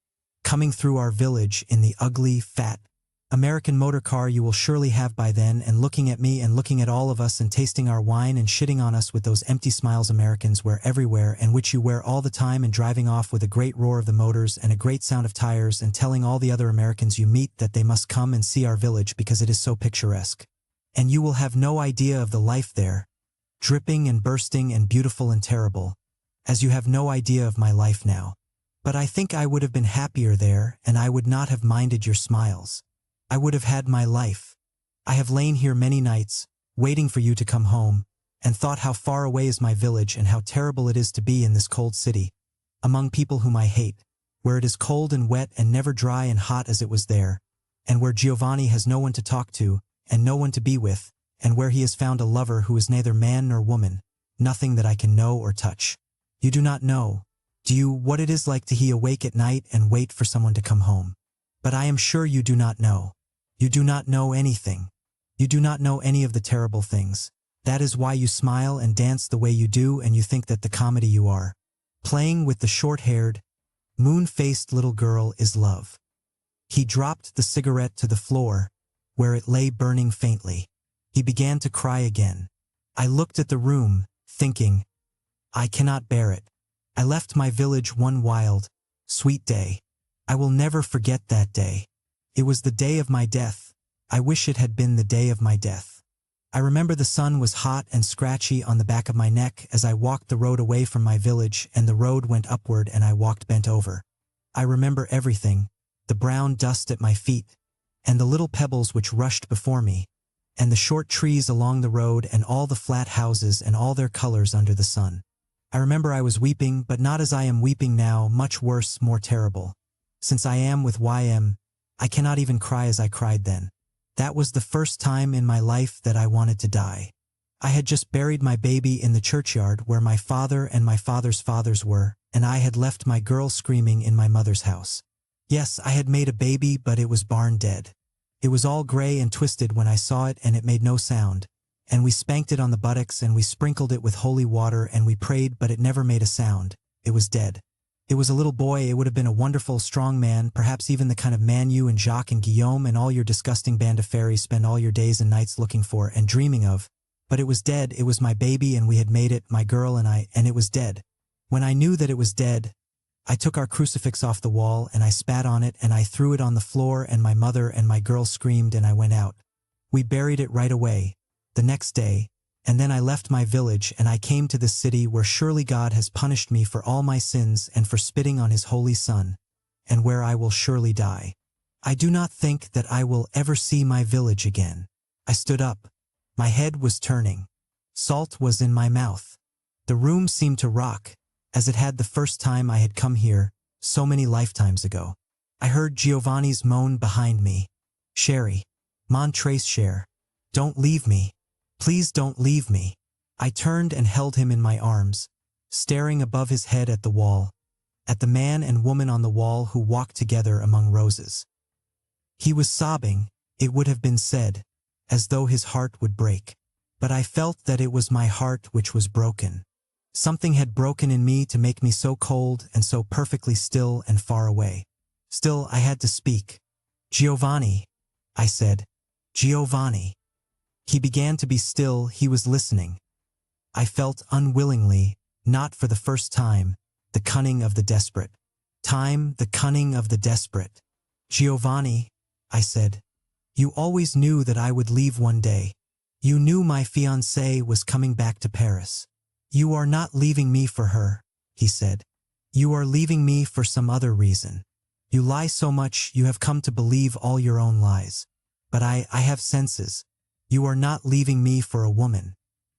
coming through our village in the ugly, fat, American motor car you will surely have by then, and looking at me and looking at all of us and tasting our wine and shitting on us with those empty smiles Americans wear everywhere and which you wear all the time, and driving off with a great roar of the motors and a great sound of tires and telling all the other Americans you meet that they must come and see our village because it is so picturesque. And you will have no idea of the life there, dripping and bursting and beautiful and terrible, as you have no idea of my life now. But I think I would have been happier there, and I would not have minded your smiles. I would have had my life. I have lain here many nights, waiting for you to come home, and thought how far away is my village and how terrible it is to be in this cold city, among people whom I hate, where it is cold and wet and never dry and hot as it was there, and where Giovanni has no one to talk to and no one to be with, and where he has found a lover who is neither man nor woman, nothing that I can know or touch. You do not know, do you, what it is like to he awake at night and wait for someone to come home? But I am sure you do not know. You do not know anything. You do not know any of the terrible things. That is why you smile and dance the way you do, and you think that the comedy you are playing with the short-haired, moon-faced little girl is love. He dropped the cigarette to the floor, where it lay burning faintly. He began to cry again. I looked at the room, thinking, I cannot bear it. I left my village one wild, sweet day. I will never forget that day. It was the day of my death. I wish it had been the day of my death. I remember the sun was hot and scratchy on the back of my neck as I walked the road away from my village, and the road went upward and I walked bent over. I remember everything, the brown dust at my feet, and the little pebbles which rushed before me, and the short trees along the road and all the flat houses and all their colors under the sun. I remember I was weeping, but not as I am weeping now, much worse, more terrible. Since I am with YM, I cannot even cry as I cried then. That was the first time in my life that I wanted to die. I had just buried my baby in the churchyard where my father and my father's fathers were, and I had left my girl screaming in my mother's house. Yes, I had made a baby, but it was barn dead. It was all gray and twisted when I saw it, and it made no sound. And we spanked it on the buttocks, and we sprinkled it with holy water, and we prayed, but it never made a sound. It was dead. It was a little boy. It would have been a wonderful, strong man, perhaps even the kind of man you and Jacques and Guillaume and all your disgusting band of fairies spend all your days and nights looking for and dreaming of. But it was dead. It was my baby, and we had made it, my girl and I, and it was dead. When I knew that it was dead, I took our crucifix off the wall, and I spat on it, and I threw it on the floor, and my mother and my girl screamed, and I went out. We buried it right away, the next day, and then I left my village, and I came to this city where surely God has punished me for all my sins and for spitting on his holy Son, and where I will surely die. I do not think that I will ever see my village again. I stood up. My head was turning. Salt was in my mouth. The room seemed to rock, as it had the first time I had come here, so many lifetimes ago. I heard Giovanni's moan behind me. Sherry. Mon Trace Cher. Don't leave me. Please don't leave me. I turned and held him in my arms, staring above his head at the wall, at the man and woman on the wall who walked together among roses. He was sobbing, it would have been said, as though his heart would break. But I felt that it was my heart which was broken. Something had broken in me to make me so cold and so perfectly still and far away. Still, I had to speak. Giovanni, I said. Giovanni. He began to be still. He was listening. I felt unwillingly, not for the first time, the cunning of the desperate. The cunning of the desperate. Giovanni, I said, you always knew that I would leave one day. You knew my fiancée was coming back to Paris. You are not leaving me for her, he said. You are leaving me for some other reason. You lie so much you have come to believe all your own lies. But I have senses. You are not leaving me for a woman.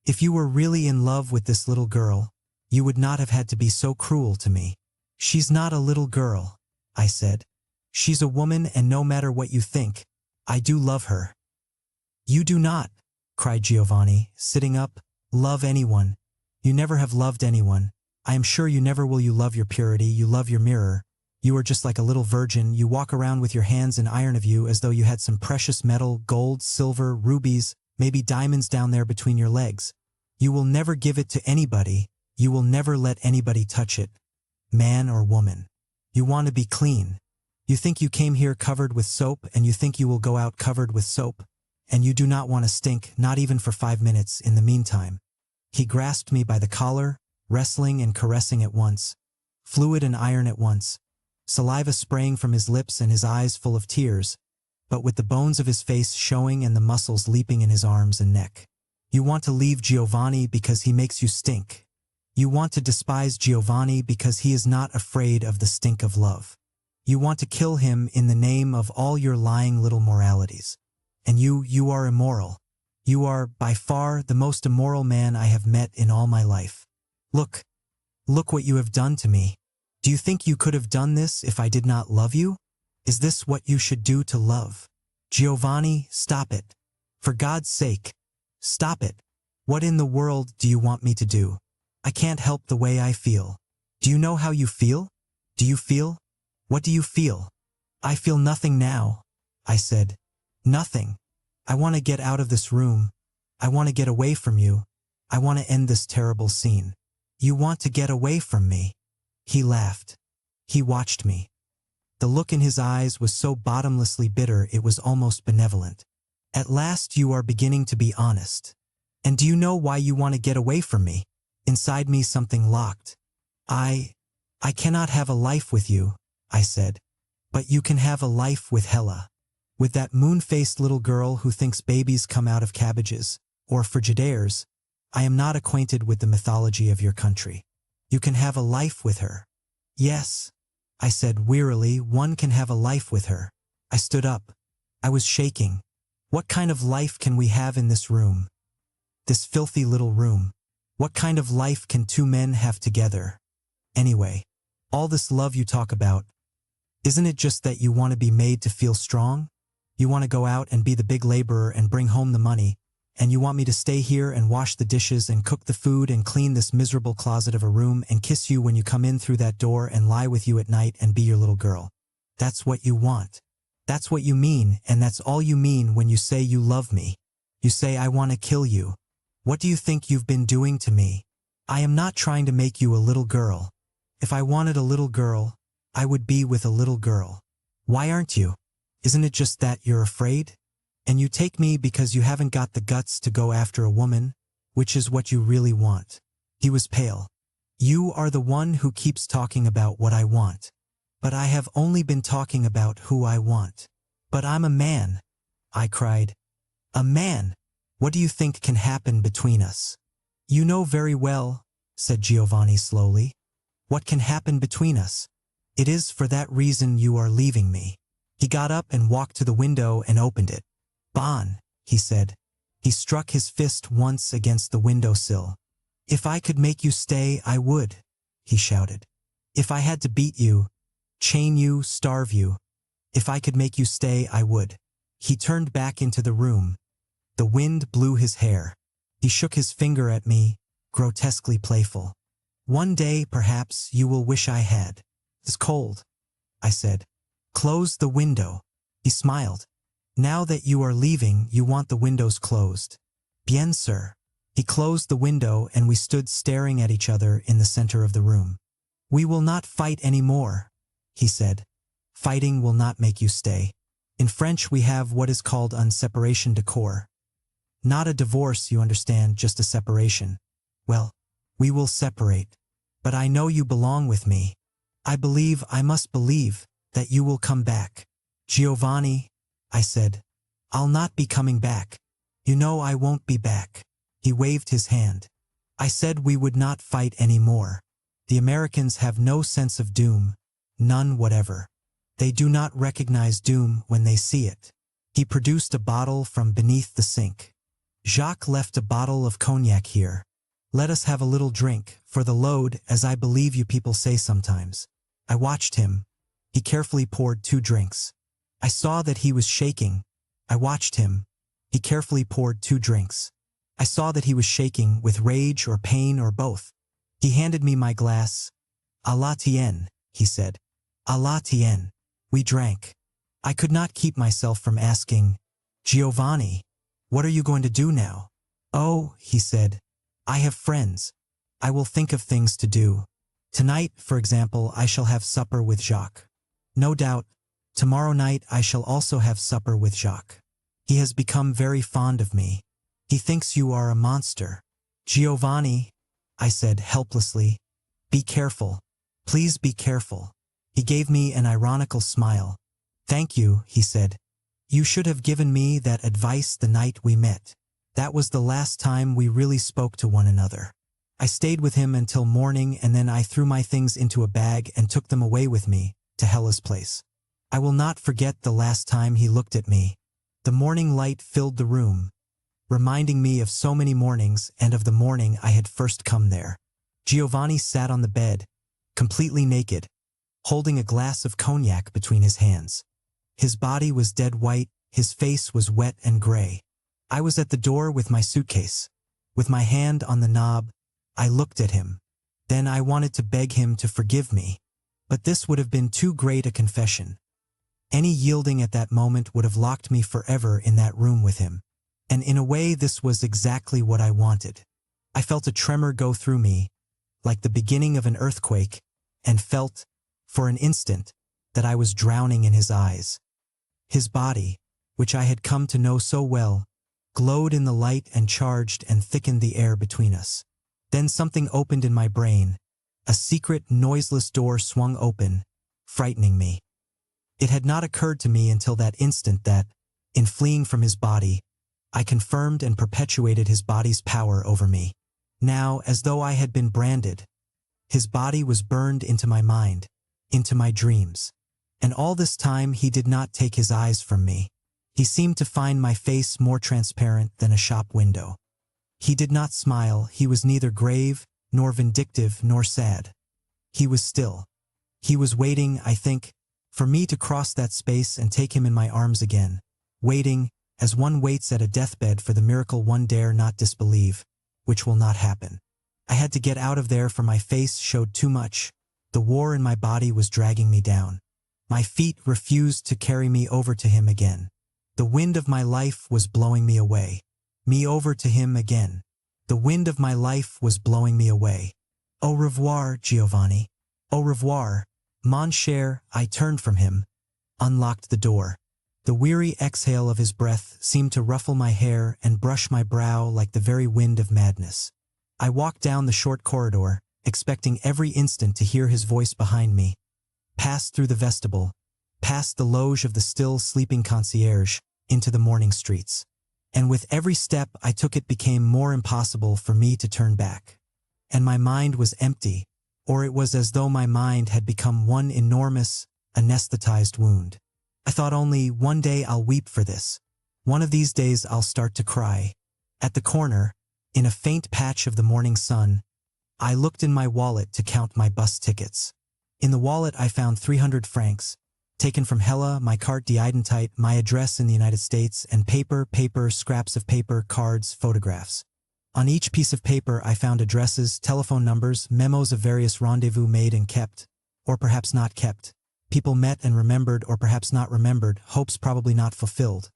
If you were really in love with this little girl, you would not have had to be so cruel to me. She's not a little girl, I said. She's a woman, and no matter what you think, I do love her. You do not, cried Giovanni, sitting up. Love anyone. You never have loved anyone. I am sure you never will. You love your purity. You love your mirror. You are just like a little virgin. You walk around with your hands in iron of you as though you had some precious metal, gold, silver, rubies, maybe diamonds down there between your legs. You will never give it to anybody. You will never let anybody touch it, man or woman. You want to be clean. You think you came here covered with soap, and you think you will go out covered with soap, and you do not want to stink, not even for 5 minutes in the meantime. He grasped me by the collar, wrestling and caressing at once, fluid and iron at once, saliva spraying from his lips and his eyes full of tears, but with the bones of his face showing and the muscles leaping in his arms and neck. You want to leave Giovanni because he makes you stink. You want to despise Giovanni because he is not afraid of the stink of love. You want to kill him in the name of all your lying little moralities. And you are immoral. You are, by far, the most immoral man I have met in all my life. Look what you have done to me. Do you think you could have done this if I did not love you? Is this what you should do to love? Giovanni, stop it. For God's sake, stop it. What in the world do you want me to do? I can't help the way I feel. Do you know how you feel? Do you feel? What do you feel? I feel nothing now, I said. Nothing. I want to get out of this room. I want to get away from you. I want to end this terrible scene. You want to get away from me? He laughed. He watched me. The look in his eyes was so bottomlessly bitter it was almost benevolent. At last you are beginning to be honest. And do you know why you want to get away from me? Inside me something locked. I cannot have a life with you, I said. But you can have a life with Hella. With that moon-faced little girl who thinks babies come out of cabbages, or Frigidaires. I am not acquainted with the mythology of your country. You can have a life with her. Yes, I said wearily, one can have a life with her. I stood up. I was shaking. What kind of life can we have in this room? This filthy little room. What kind of life can two men have together? Anyway, all this love you talk about, isn't it just that you want to be made to feel strong? You want to go out and be the big laborer and bring home the money, and you want me to stay here and wash the dishes and cook the food and clean this miserable closet of a room and kiss you when you come in through that door and lie with you at night and be your little girl. That's what you want. That's what you mean, and that's all you mean when you say you love me. You say I want to kill you. What do you think you've been doing to me? I am not trying to make you a little girl. If I wanted a little girl, I would be with a little girl. Why aren't you? Isn't it just that you're afraid? And you take me because you haven't got the guts to go after a woman, which is what you really want. He was pale. You are the one who keeps talking about what I want. But I have only been talking about who I want. But I'm a man, I cried. A man? What do you think can happen between us? You know very well, said Giovanni slowly. What can happen between us? It is for that reason you are leaving me. He got up and walked to the window and opened it. Bon, he said. He struck his fist once against the windowsill. If I could make you stay, I would, he shouted. If I had to beat you, chain you, starve you. If I could make you stay, I would. He turned back into the room. The wind blew his hair. He shook his finger at me, grotesquely playful. One day, perhaps, you will wish I had. It's cold, I said. Close the window. He smiled. Now that you are leaving, you want the windows closed. Bien, sir. He closed the window and we stood staring at each other in the center of the room. We will not fight any more, he said. Fighting will not make you stay. In French we have what is called un séparation de corps. Not a divorce, you understand, just a separation. Well, we will separate. But I know you belong with me. I must believe, that you will come back. Giovanni, I said, I'll not be coming back. You know I won't be back. He waved his hand. I said we would not fight any more. The Americans have no sense of doom, none whatever. They do not recognize doom when they see it. He produced a bottle from beneath the sink. Jacques left a bottle of cognac here. Let us have a little drink, for the load, as I believe you people say sometimes. I watched him. He carefully poured 2 drinks. I saw that he was shaking. I watched him. He carefully poured 2 drinks. I saw that he was shaking with rage or pain or both. He handed me my glass. À la tienne, he said. À la tienne. We drank. I could not keep myself from asking, Giovanni, what are you going to do now? Oh, he said, I have friends. I will think of things to do. Tonight, for example, I shall have supper with Jacques. No doubt, tomorrow night I shall also have supper with Jacques. He has become very fond of me. He thinks you are a monster. Giovanni, I said helplessly, be careful. Please be careful. He gave me an ironical smile. Thank you, he said. You should have given me that advice the night we met. That was the last time we really spoke to one another. I stayed with him until morning and then I threw my things into a bag and took them away with me, to Hella's place. I will not forget the last time he looked at me. The morning light filled the room, reminding me of so many mornings and of the morning I had first come there. Giovanni sat on the bed, completely naked, holding a glass of cognac between his hands. His body was dead white, his face was wet and gray. I was at the door with my suitcase. With my hand on the knob, I looked at him. Then I wanted to beg him to forgive me. But this would have been too great a confession. Any yielding at that moment would have locked me forever in that room with him. And in a way this was exactly what I wanted. I felt a tremor go through me, like the beginning of an earthquake, and felt, for an instant, that I was drowning in his eyes. His body, which I had come to know so well, glowed in the light and charged and thickened the air between us. Then something opened in my brain. A secret, noiseless door swung open, frightening me. It had not occurred to me until that instant that, in fleeing from his body, I confirmed and perpetuated his body's power over me. Now, as though I had been branded, his body was burned into my mind, into my dreams. And all this time he did not take his eyes from me. He seemed to find my face more transparent than a shop window. He did not smile. He was neither grave, nor vindictive, nor sad. He was still. He was waiting, I think, for me to cross that space and take him in my arms again. Waiting, as one waits at a deathbed for the miracle one dare not disbelieve, which will not happen. I had to get out of there, for my face showed too much. The war in my body was dragging me down. My feet refused to carry me over to him again. The wind of my life was blowing me away. Me over to him again. The wind of my life was blowing me away. Au revoir, Giovanni. Au revoir, mon cher. I turned from him, unlocked the door. The weary exhale of his breath seemed to ruffle my hair and brush my brow like the very wind of madness. I walked down the short corridor, expecting every instant to hear his voice behind me. Passed through the vestibule, past the loge of the still sleeping concierge, into the morning streets. And with every step I took it became more impossible for me to turn back. And my mind was empty, or it was as though my mind had become one enormous, anesthetized wound. I thought only, one day I'll weep for this. One of these days I'll start to cry. At the corner, in a faint patch of the morning sun, I looked in my wallet to count my bus tickets. In the wallet I found 300 francs, taken from Hella, my carte d'identité, my address in the United States, and paper, scraps of paper, cards, photographs. On each piece of paper I found addresses, telephone numbers, memos of various rendezvous made and kept, or perhaps not kept. People met and remembered, or perhaps not remembered, hopes probably not fulfilled.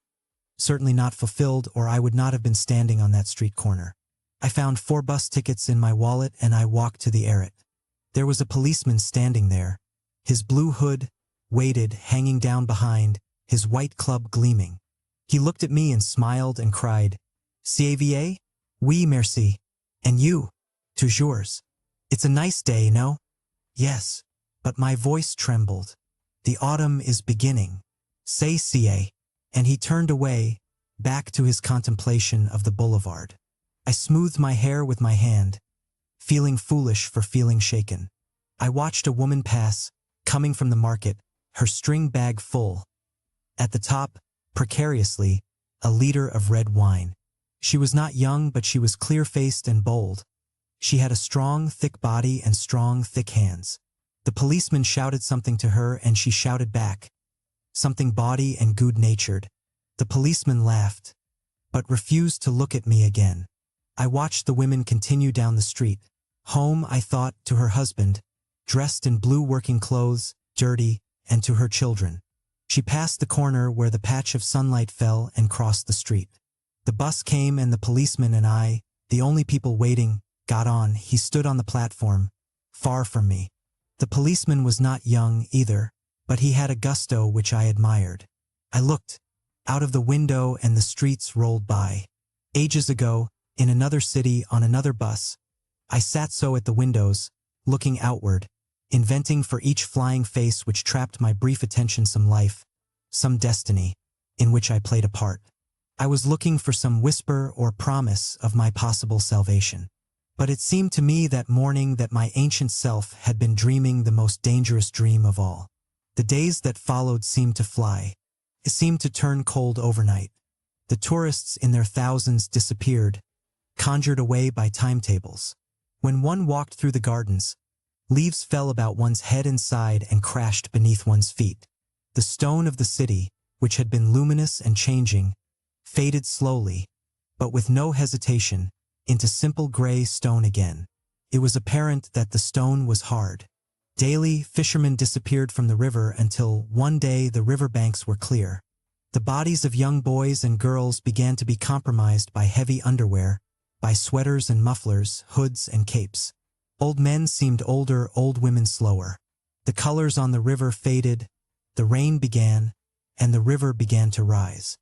Certainly not fulfilled, or I would not have been standing on that street corner. I found 4 bus tickets in my wallet and I walked to the Arret. There was a policeman standing there, his blue hood, weighted, hanging down behind, his white club gleaming. He looked at me and smiled and cried, "Ça va? Oui, merci. And you? Toujours. It's a nice day, no?" Yes, but my voice trembled. The autumn is beginning. C'est ça. And he turned away, back to his contemplation of the boulevard. I smoothed my hair with my hand, feeling foolish for feeling shaken. I watched a woman pass, coming from the market, her string bag full. At the top, precariously, a liter of red wine. She was not young, but she was clear-faced and bold. She had a strong, thick body and strong, thick hands. The policeman shouted something to her and she shouted back, something bawdy and good-natured. The policeman laughed, but refused to look at me again. I watched the women continue down the street. Home, I thought, to her husband, dressed in blue working clothes, dirty, and to her children. She passed the corner where the patch of sunlight fell and crossed the street. The bus came and the policeman and I, the only people waiting, got on. He stood on the platform, far from me. The policeman was not young either, but he had a gusto which I admired. I looked out of the window and the streets rolled by. Ages ago, in another city on another bus, I sat so at the windows, looking outward, inventing for each flying face which trapped my brief attention some life, some destiny, in which I played a part. I was looking for some whisper or promise of my possible salvation. But it seemed to me that morning that my ancient self had been dreaming the most dangerous dream of all. The days that followed seemed to fly. It seemed to turn cold overnight. The tourists in their thousands disappeared, conjured away by timetables. When one walked through the gardens, leaves fell about one's head and side and crashed beneath one's feet. The stone of the city, which had been luminous and changing, faded slowly, but with no hesitation, into simple gray stone again. It was apparent that the stone was hard. Daily, fishermen disappeared from the river until one day the river banks were clear. The bodies of young boys and girls began to be compromised by heavy underwear, by sweaters and mufflers, hoods and capes. Old men seemed older, old women slower. The colors on the river faded, the rain began, and the river began to rise.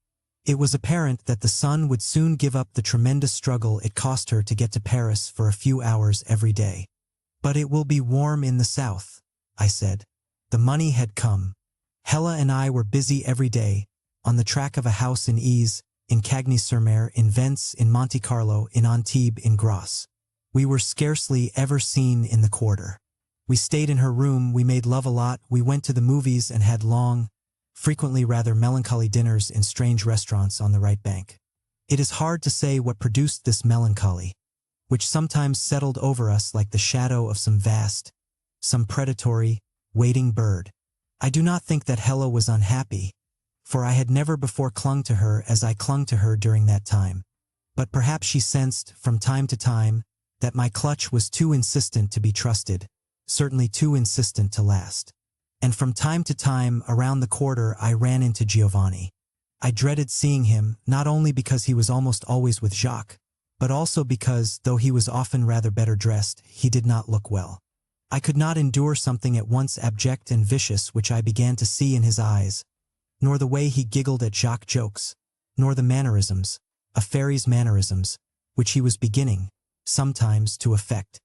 It was apparent that the sun would soon give up the tremendous struggle it cost her to get to Paris for a few hours every day. But it will be warm in the south, I said. The money had come. Hella and I were busy every day, on the track of a house in Ise, in Cagny-sur-Mer, in Vence, in Monte Carlo, in Antibes, in Grasse. We were scarcely ever seen in the quarter. We stayed in her room, we made love a lot, we went to the movies and had long, frequently rather melancholy dinners in strange restaurants on the right bank. It is hard to say what produced this melancholy, which sometimes settled over us like the shadow of some vast, some predatory, waiting bird. I do not think that Hella was unhappy, for I had never before clung to her as I clung to her during that time. But perhaps she sensed, from time to time, that my clutch was too insistent to be trusted, certainly too insistent to last. And from time to time, around the quarter, I ran into Giovanni. I dreaded seeing him, not only because he was almost always with Jacques, but also because, though he was often rather better dressed, he did not look well. I could not endure something at once abject and vicious which I began to see in his eyes, nor the way he giggled at Jacques' jokes, nor the mannerisms, a fairy's mannerisms, which he was beginning, sometimes, to affect.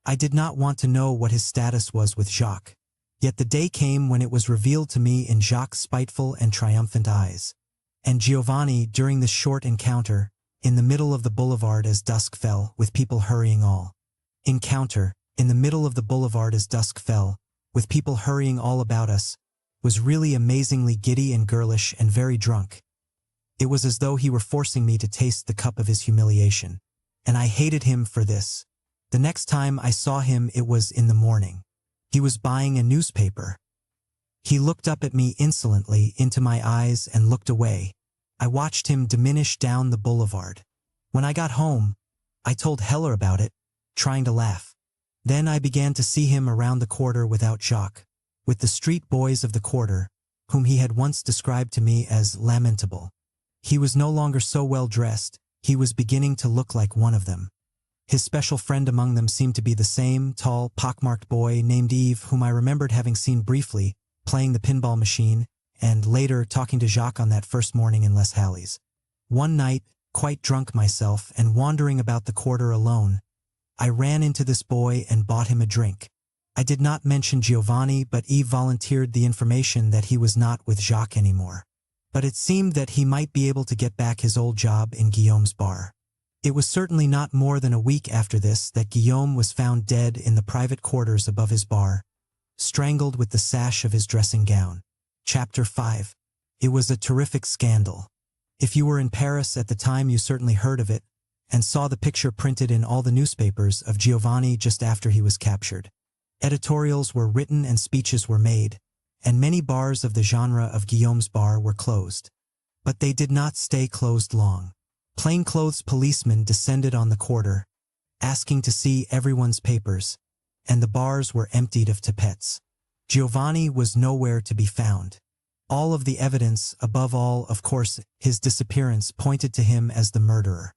I did not want to know what his status was with Jacques. Yet the day came when it was revealed to me in Jacques' spiteful and triumphant eyes. And Giovanni, during this short encounter, in the middle of the boulevard as dusk fell, with people hurrying all in the middle of the boulevard as dusk fell, with people hurrying all about us, was really amazingly giddy and girlish and very drunk. It was as though he were forcing me to taste the cup of his humiliation. And I hated him for this. The next time I saw him it was in the morning. He was buying a newspaper. He looked up at me insolently into my eyes and looked away. I watched him diminish down the boulevard. When I got home, I told Hella about it, trying to laugh. Then I began to see him around the quarter without Jacques, with the street boys of the quarter, whom he had once described to me as lamentable. He was no longer so well dressed, he was beginning to look like one of them. His special friend among them seemed to be the same tall, pockmarked boy named Yves whom I remembered having seen briefly, playing the pinball machine, and later talking to Jacques on that first morning in Les Halles. One night, quite drunk myself and wandering about the quarter alone, I ran into this boy and bought him a drink. I did not mention Giovanni, but Yves volunteered the information that he was not with Jacques anymore. But it seemed that he might be able to get back his old job in Guillaume's bar. It was certainly not more than a week after this that Guillaume was found dead in the private quarters above his bar, strangled with the sash of his dressing gown. Chapter 5. It was a terrific scandal. If you were in Paris at the time you certainly heard of it, and saw the picture printed in all the newspapers of Giovanni just after he was captured. Editorials were written and speeches were made, and many bars of the genre of Guillaume's bar were closed. But they did not stay closed long. Plainclothes policemen descended on the quarter, asking to see everyone's papers, and the bars were emptied of tipettes. Giovanni was nowhere to be found. All of the evidence, above all, of course, his disappearance, pointed to him as the murderer.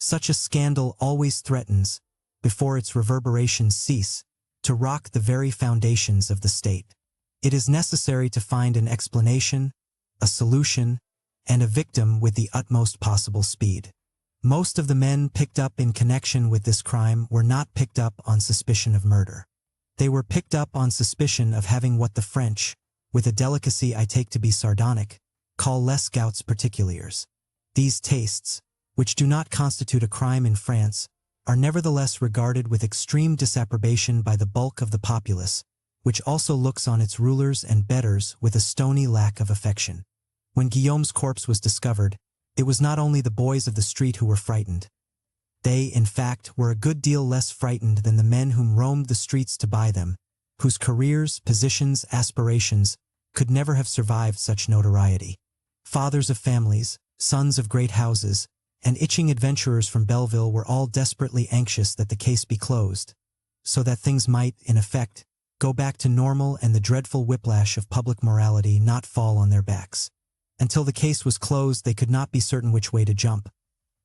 Such a scandal always threatens, before its reverberations cease, to rock the very foundations of the state. It is necessary to find an explanation, a solution, and a victim with the utmost possible speed. Most of the men picked up in connection with this crime were not picked up on suspicion of murder. They were picked up on suspicion of having what the French, with a delicacy I take to be sardonic, call les goûts particuliers. These tastes, which do not constitute a crime in France, are nevertheless regarded with extreme disapprobation by the bulk of the populace, which also looks on its rulers and betters with a stony lack of affection. When Guillaume's corpse was discovered, it was not only the boys of the street who were frightened. They, in fact, were a good deal less frightened than the men whom roamed the streets to buy them, whose careers, positions, aspirations could never have survived such notoriety. Fathers of families, sons of great houses, and itching adventurers from Belleville were all desperately anxious that the case be closed, so that things might, in effect, go back to normal and the dreadful whiplash of public morality not fall on their backs. Until the case was closed they could not be certain which way to jump,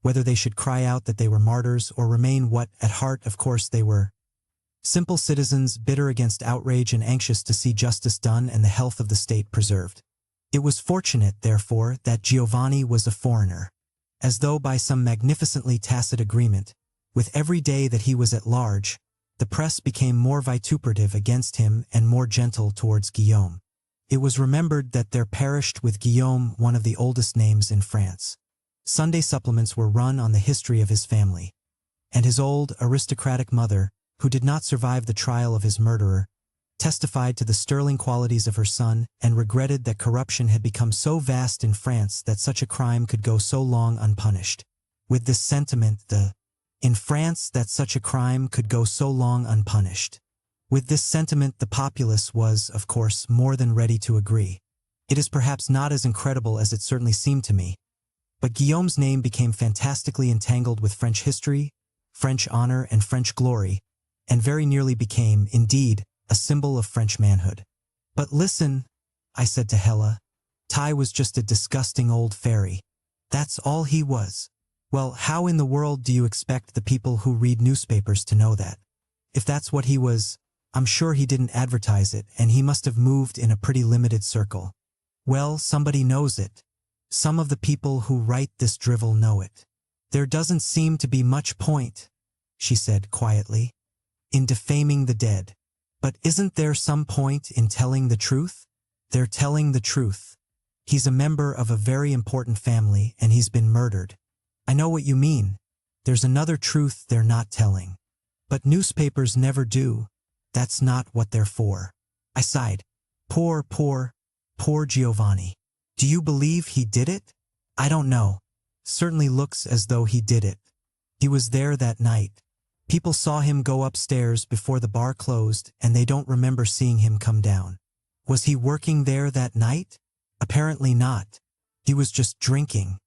whether they should cry out that they were martyrs or remain what, at heart, of course, they were. Simple citizens bitter against outrage and anxious to see justice done and the health of the state preserved. It was fortunate, therefore, that Giovanni was a foreigner. As though by some magnificently tacit agreement, with every day that he was at large, the press became more vituperative against him and more gentle towards Guillaume. It was remembered that there perished with Guillaume one of the oldest names in France. Sunday supplements were run on the history of his family, and his old, aristocratic mother, who did not survive the trial of his murderer, testified to the sterling qualities of her son and regretted that corruption had become so vast in France that such a crime could go so long unpunished. With this sentiment, in France that such a crime could go so long unpunished. With this sentiment the populace was, of course, more than ready to agree. It is perhaps not as incredible as it certainly seemed to me, but Guillaume's name became fantastically entangled with French history, French honor, and French glory, and very nearly became, indeed, a symbol of French manhood. But listen, I said to Hella, Ty was just a disgusting old fairy. That's all he was. Well, how in the world do you expect the people who read newspapers to know that? If that's what he was, I'm sure he didn't advertise it, and he must have moved in a pretty limited circle. Well, somebody knows it. Some of the people who write this drivel know it. There doesn't seem to be much point, she said quietly, in defaming the dead. But isn't there some point in telling the truth? They're telling the truth. He's a member of a very important family and he's been murdered. I know what you mean. There's another truth they're not telling. But newspapers never do. That's not what they're for. I sighed. Poor Giovanni. Do you believe he did it? I don't know. Certainly looks as though he did it. He was there that night. People saw him go upstairs before the bar closed, and they don't remember seeing him come down. Was he working there that night? Apparently not. He was just drinking.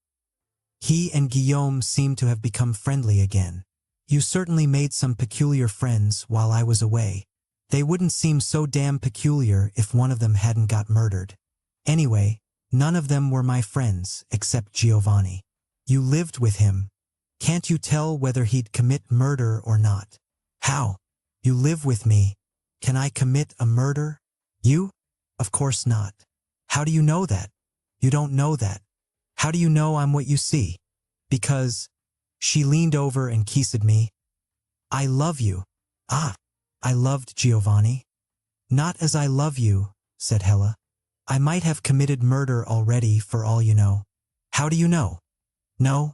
He and Guillaume seemed to have become friendly again. You certainly made some peculiar friends while I was away. They wouldn't seem so damn peculiar if one of them hadn't got murdered. Anyway, none of them were my friends, except Giovanni. You lived with him. Can't you tell whether he'd commit murder or not? How? You live with me. Can I commit a murder? You? Of course not. How do you know that? You don't know that. How do you know I'm what you see? Because... She leaned over and kissed me. I love you. Ah, I loved Giovanni. Not as I love you, said Hella. I might have committed murder already for all you know. How do you know? No.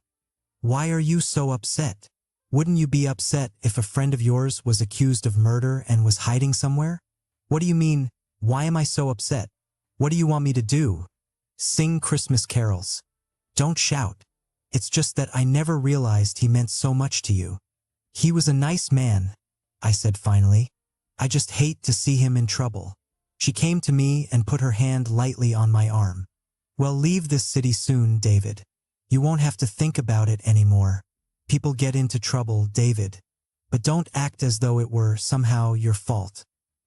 Why are you so upset? Wouldn't you be upset if a friend of yours was accused of murder and was hiding somewhere? What do you mean, why am I so upset? What do you want me to do? Sing Christmas carols. Don't shout. It's just that I never realized he meant so much to you. He was a nice man, I said finally. I just hate to see him in trouble. She came to me and put her hand lightly on my arm. Well, leave this city soon, David. You won't have to think about it anymore. People get into trouble, David. But don't act as though it were somehow your fault.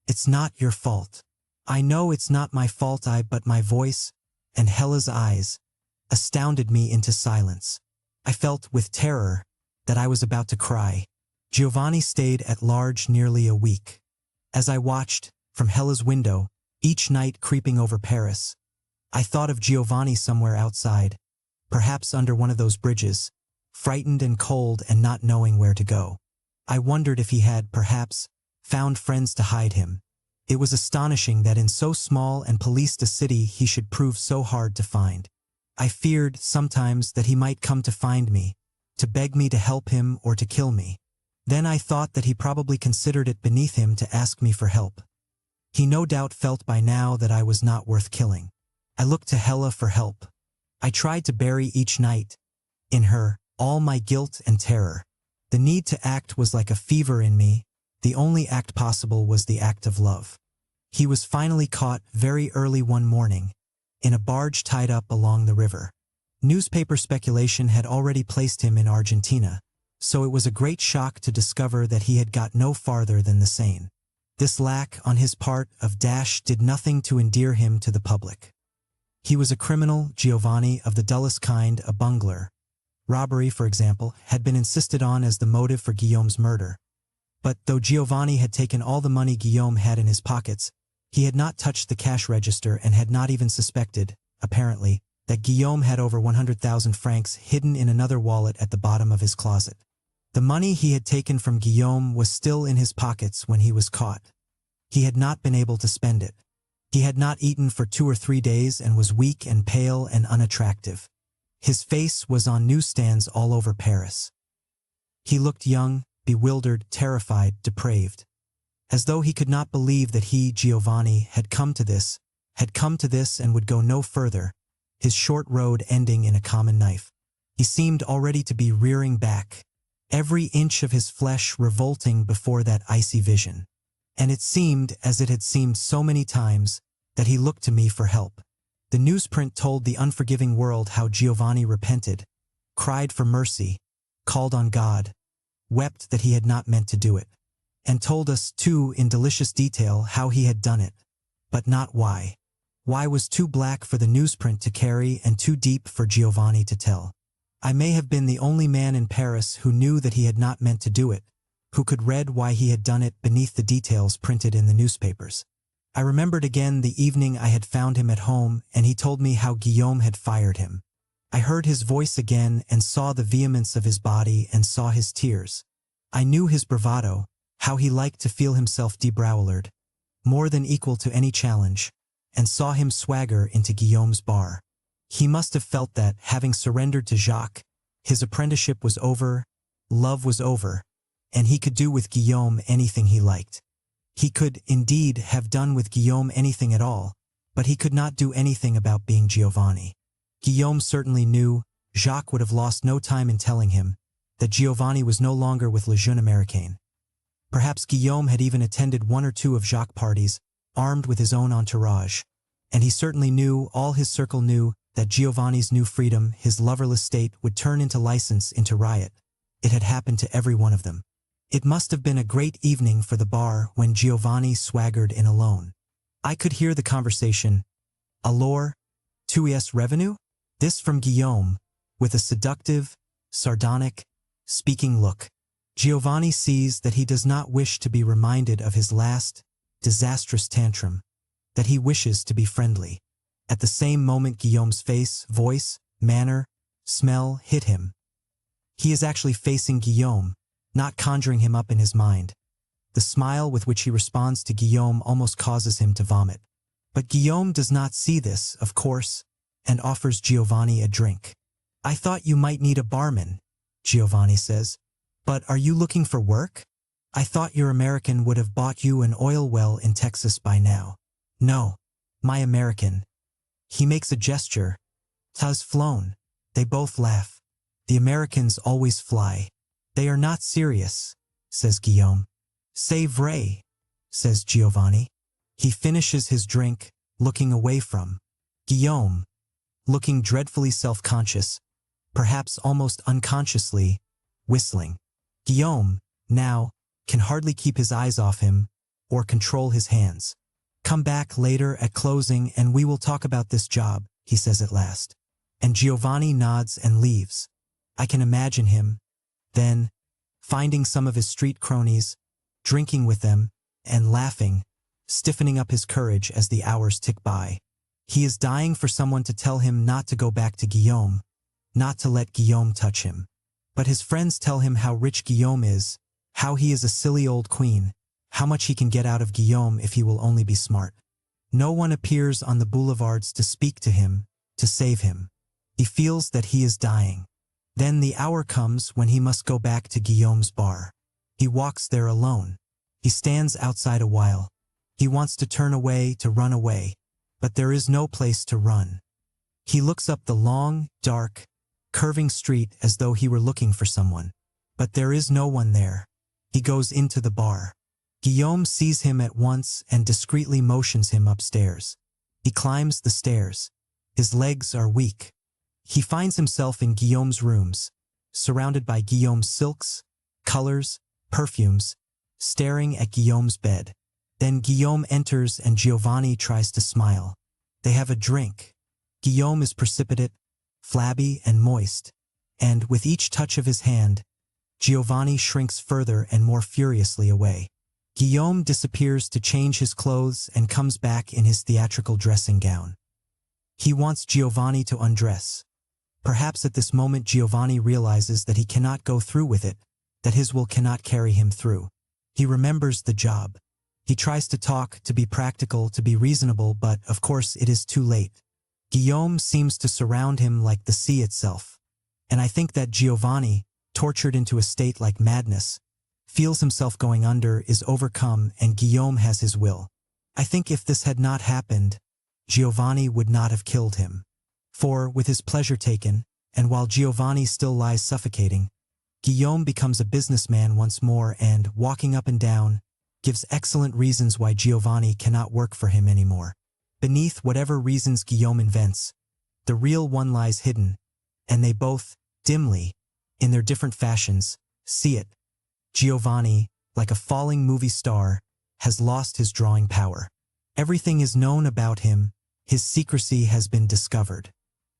It's not your fault. I know it's not my fault, but my voice and Hella's eyes astounded me into silence. I felt with terror that I was about to cry. Giovanni stayed at large nearly a week. As I watched, from Hella's window, each night creeping over Paris, I thought of Giovanni somewhere outside, perhaps under one of those bridges, frightened and cold and not knowing where to go. I wondered if he had, perhaps, found friends to hide him. It was astonishing that in so small and policed a city he should prove so hard to find. I feared, sometimes, that he might come to find me, to beg me to help him or to kill me. Then I thought that he probably considered it beneath him to ask me for help. He no doubt felt by now that I was not worth killing. I looked to Hella for help. I tried to bury each night, in her, all my guilt and terror. The need to act was like a fever in me. The only act possible was the act of love. He was finally caught very early one morning, in a barge tied up along the river. Newspaper speculation had already placed him in Argentina, so it was a great shock to discover that he had got no farther than the Seine. This lack, on his part, of dash did nothing to endear him to the public. He was a criminal, Giovanni, of the dullest kind, a bungler. Robbery, for example, had been insisted on as the motive for Guillaume's murder. But though Giovanni had taken all the money Guillaume had in his pockets, he had not touched the cash register and had not even suspected apparently, that Guillaume had over 100,000 francs hidden in another wallet at the bottom of his closet. The money he had taken from Guillaume was still in his pockets when he was caught. He had not been able to spend it. He had not eaten for 2 or 3 days and was weak and pale and unattractive. His face was on newsstands all over Paris. He looked young, bewildered, terrified, depraved. As though he could not believe that he, Giovanni, had come to this and would go no further, his short road ending in a common knife. He seemed already to be rearing back, every inch of his flesh revolting before that icy vision. And it seemed, as it had seemed so many times, that he looked to me for help. The newsprint told the unforgiving world how Giovanni repented, cried for mercy, called on God, wept that he had not meant to do it, and told us, too, in delicious detail how he had done it, but not why. Why was too black for the newsprint to carry and too deep for Giovanni to tell. I may have been the only man in Paris who knew that he had not meant to do it, who could read why he had done it beneath the details printed in the newspapers. I remembered again the evening I had found him at home and he told me how Guillaume had fired him. I heard his voice again and saw the vehemence of his body and saw his tears. I knew his bravado, how he liked to feel himself debrowered, more than equal to any challenge, and saw him swagger into Guillaume's bar. He must have felt that, having surrendered to Jacques, his apprenticeship was over, love was over, and he could do with Guillaume anything he liked. He could, indeed, have done with Guillaume anything at all, but he could not do anything about being Giovanni. Guillaume certainly knew, Jacques would have lost no time in telling him, that Giovanni was no longer with Le Jeune Américain. Perhaps Guillaume had even attended 1 or 2 of Jacques' parties, armed with his own entourage, and he certainly knew, all his circle knew, that Giovanni's new freedom, his loverless state, would turn into license, into riot. It had happened to every one of them. It must have been a great evening for the bar when Giovanni swaggered in alone. I could hear the conversation. Alors, tu es revenu? This from Guillaume, with a seductive, sardonic, speaking look. Giovanni sees that he does not wish to be reminded of his last, disastrous tantrum, that he wishes to be friendly. At the same moment Guillaume's face, voice, manner, smell hit him. He is actually facing Guillaume, not conjuring him up in his mind. The smile with which he responds to Guillaume almost causes him to vomit. But Guillaume does not see this, of course, and offers Giovanni a drink. I thought you might need a barman, Giovanni says. But are you looking for work? I thought your American would have bought you an oil well in Texas by now. No, my American. He makes a gesture. Has flown. They both laugh. The Americans always fly. They are not serious, says Guillaume. C'est vrai, says Giovanni. He finishes his drink, looking away from Guillaume, looking dreadfully self-conscious, perhaps almost unconsciously, whistling. Guillaume, now, can hardly keep his eyes off him or control his hands. Come back later at closing and we will talk about this job, he says at last. And Giovanni nods and leaves. I can imagine him, then, finding some of his street cronies, drinking with them, and laughing, stiffening up his courage as the hours tick by. He is dying for someone to tell him not to go back to Guillaume, not to let Guillaume touch him. But his friends tell him how rich Guillaume is, how he is a silly old queen, how much he can get out of Guillaume if he will only be smart. No one appears on the boulevards to speak to him, to save him. He feels that he is dying. Then the hour comes when he must go back to Guillaume's bar. He walks there alone. He stands outside a while. He wants to turn away, to run away, but there is no place to run. He looks up the long, dark, curving street as though he were looking for someone. But there is no one there. He goes into the bar. Guillaume sees him at once and discreetly motions him upstairs. He climbs the stairs. His legs are weak. He finds himself in Guillaume's rooms, surrounded by Guillaume's silks, colors, perfumes, staring at Guillaume's bed. Then Guillaume enters and Giovanni tries to smile. They have a drink. Guillaume is precipitate, flabby and moist, and with each touch of his hand, Giovanni shrinks further and more furiously away. Guillaume disappears to change his clothes and comes back in his theatrical dressing gown. He wants Giovanni to undress. Perhaps at this moment Giovanni realizes that he cannot go through with it, that his will cannot carry him through. He remembers the job. He tries to talk, to be practical, to be reasonable, but, of course, it is too late. Guillaume seems to surround him like the sea itself. And I think that Giovanni, tortured into a state like madness, feels himself going under, is overcome, and Guillaume has his will. I think if this had not happened, Giovanni would not have killed him. For, with his pleasure taken, and while Giovanni still lies suffocating, Guillaume becomes a businessman once more and, walking up and down, gives excellent reasons why Giovanni cannot work for him anymore. Beneath whatever reasons Guillaume invents, the real one lies hidden, and they both, dimly, in their different fashions, see it. Giovanni, like a falling movie star, has lost his drawing power. Everything is known about him, his secrecy has been discovered.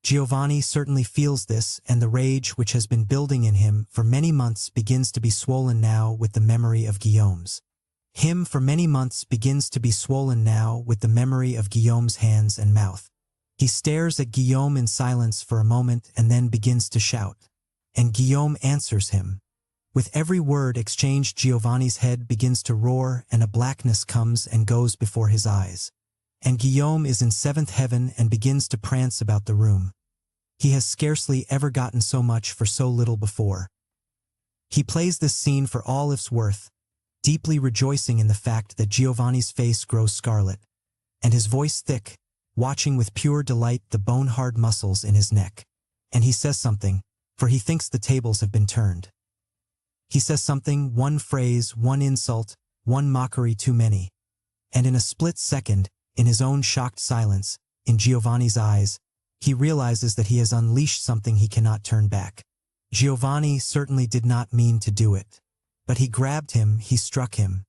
Giovanni certainly feels this, and the rage which has been building in him for many months begins to be swollen now with the memory of Guillaume's. Him for many months begins to be swollen now with the memory of Guillaume's hands and mouth. He stares at Guillaume in silence for a moment and then begins to shout. And Guillaume answers him. With every word exchanged, Giovanni's head begins to roar and a blackness comes and goes before his eyes. And Guillaume is in seventh heaven and begins to prance about the room. He has scarcely ever gotten so much for so little before. He plays this scene for all its worth, deeply rejoicing in the fact that Giovanni's face grows scarlet, and his voice thick, watching with pure delight the bone-hard muscles in his neck. And he says something, for he thinks the tables have been turned. He says something, one phrase, one insult, one mockery too many. And in a split second, in his own shocked silence, in Giovanni's eyes, he realizes that he has unleashed something he cannot turn back. Giovanni certainly did not mean to do it. But he grabbed him, he struck him.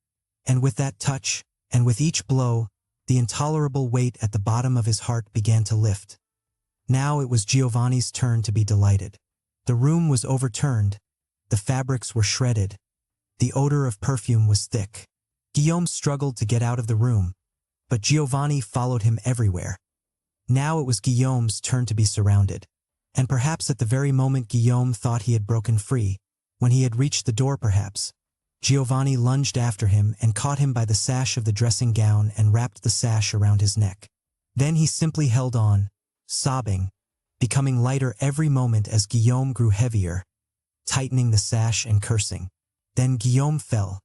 And with that touch, and with each blow, the intolerable weight at the bottom of his heart began to lift. Now it was Giovanni's turn to be delighted. The room was overturned. The fabrics were shredded. The odor of perfume was thick. Guillaume struggled to get out of the room, but Giovanni followed him everywhere. Now it was Guillaume's turn to be surrounded. And perhaps at the very moment Guillaume thought he had broken free, when he had reached the door perhaps, Giovanni lunged after him and caught him by the sash of the dressing gown and wrapped the sash around his neck. Then he simply held on, sobbing, becoming lighter every moment as Guillaume grew heavier, tightening the sash and cursing. Then Guillaume fell,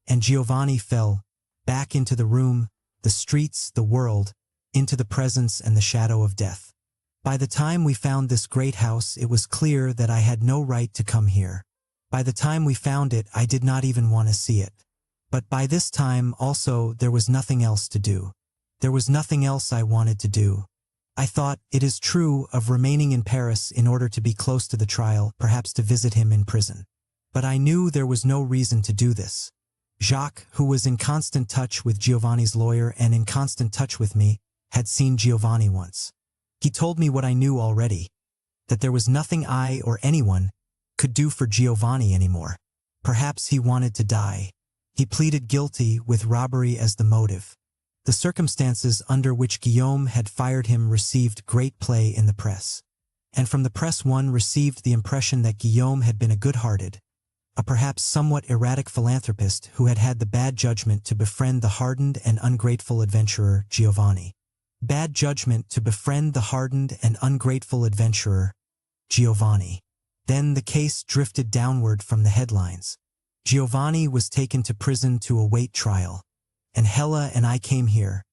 and Giovanni fell, back into the room, the streets, the world, into the presence and the shadow of death. By the time we found this great house, it was clear that I had no right to come here. By the time we found it, I did not even want to see it. But by this time, also, there was nothing else to do. There was nothing else I wanted to do. I thought, it is true, of remaining in Paris in order to be close to the trial, perhaps to visit him in prison. But I knew there was no reason to do this. Jacques, who was in constant touch with Giovanni's lawyer and in constant touch with me, had seen Giovanni once. He told me what I knew already, that there was nothing I or anyone could do for Giovanni anymore. Perhaps he wanted to die. He pleaded guilty with robbery as the motive. The circumstances under which Guillaume had fired him received great play in the press. And from the press one received the impression that Guillaume had been a good-hearted, a perhaps somewhat erratic philanthropist who had had the bad judgment to befriend the hardened and ungrateful adventurer Giovanni. Bad judgment to befriend the hardened and ungrateful adventurer Giovanni. Then the case drifted downward from the headlines. Giovanni was taken to prison to await trial. And Hella and I came here.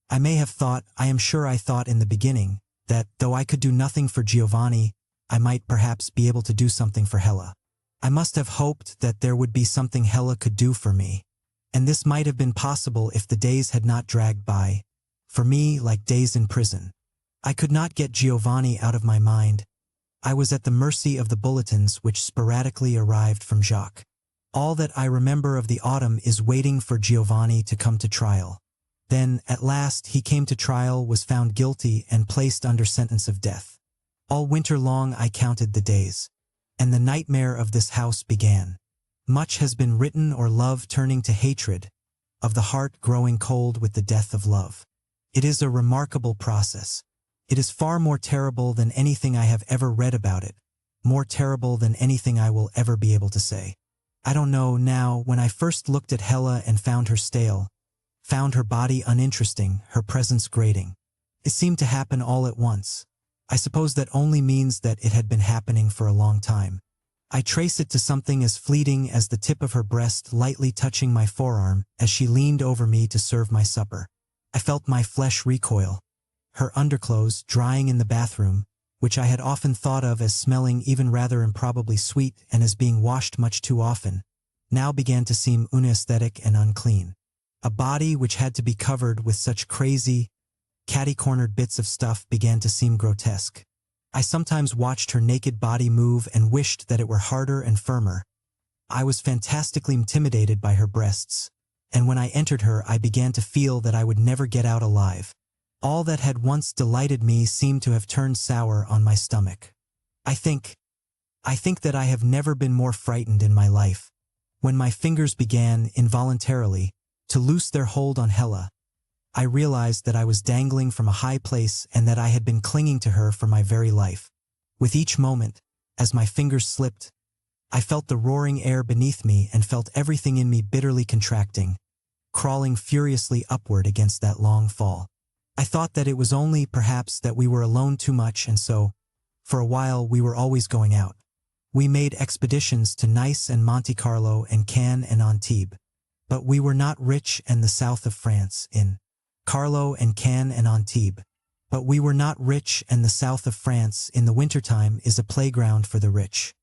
I may have thought, I am sure I thought in the beginning, that, though I could do nothing for Giovanni, I might perhaps be able to do something for Hella. I must have hoped that there would be something Hella could do for me. And this might have been possible if the days had not dragged by, for me like days in prison. I could not get Giovanni out of my mind. I was at the mercy of the bulletins which sporadically arrived from Jacques. All that I remember of the autumn is waiting for Giovanni to come to trial. Then, at last, he came to trial, was found guilty, and placed under sentence of death. All winter long I counted the days. And the nightmare of this house began. Much has been written or love turning to hatred, of the heart growing cold with the death of love. It is a remarkable process. It is far more terrible than anything I have ever read about it, more terrible than anything I will ever be able to say. I don't know now, when I first looked at Hela and found her stale, found her body uninteresting, her presence grating. It seemed to happen all at once. I suppose that only means that it had been happening for a long time. I trace it to something as fleeting as the tip of her breast lightly touching my forearm as she leaned over me to serve my supper. I felt my flesh recoil. Her underclothes, drying in the bathroom, which I had often thought of as smelling even rather improbably sweet and as being washed much too often, now began to seem unaesthetic and unclean. A body which had to be covered with such crazy, catty-cornered bits of stuff began to seem grotesque. I sometimes watched her naked body move and wished that it were harder and firmer. I was fantastically intimidated by her breasts, and when I entered her I began to feel that I would never get out alive. All that had once delighted me seemed to have turned sour on my stomach. I think that I have never been more frightened in my life. When my fingers began, involuntarily, to loose their hold on Hela, I realized that I was dangling from a high place and that I had been clinging to her for my very life. With each moment, as my fingers slipped, I felt the roaring air beneath me and felt everything in me bitterly contracting, crawling furiously upward against that long fall. I thought that it was only, perhaps, that we were alone too much, and so, for a while, we were always going out. We made expeditions to Nice and Monte Carlo and Cannes and Antibes. But we were not rich and the south of France, in Carlo and Cannes and Antibes. But we were not rich, and the south of France in the wintertime is a playground for the rich.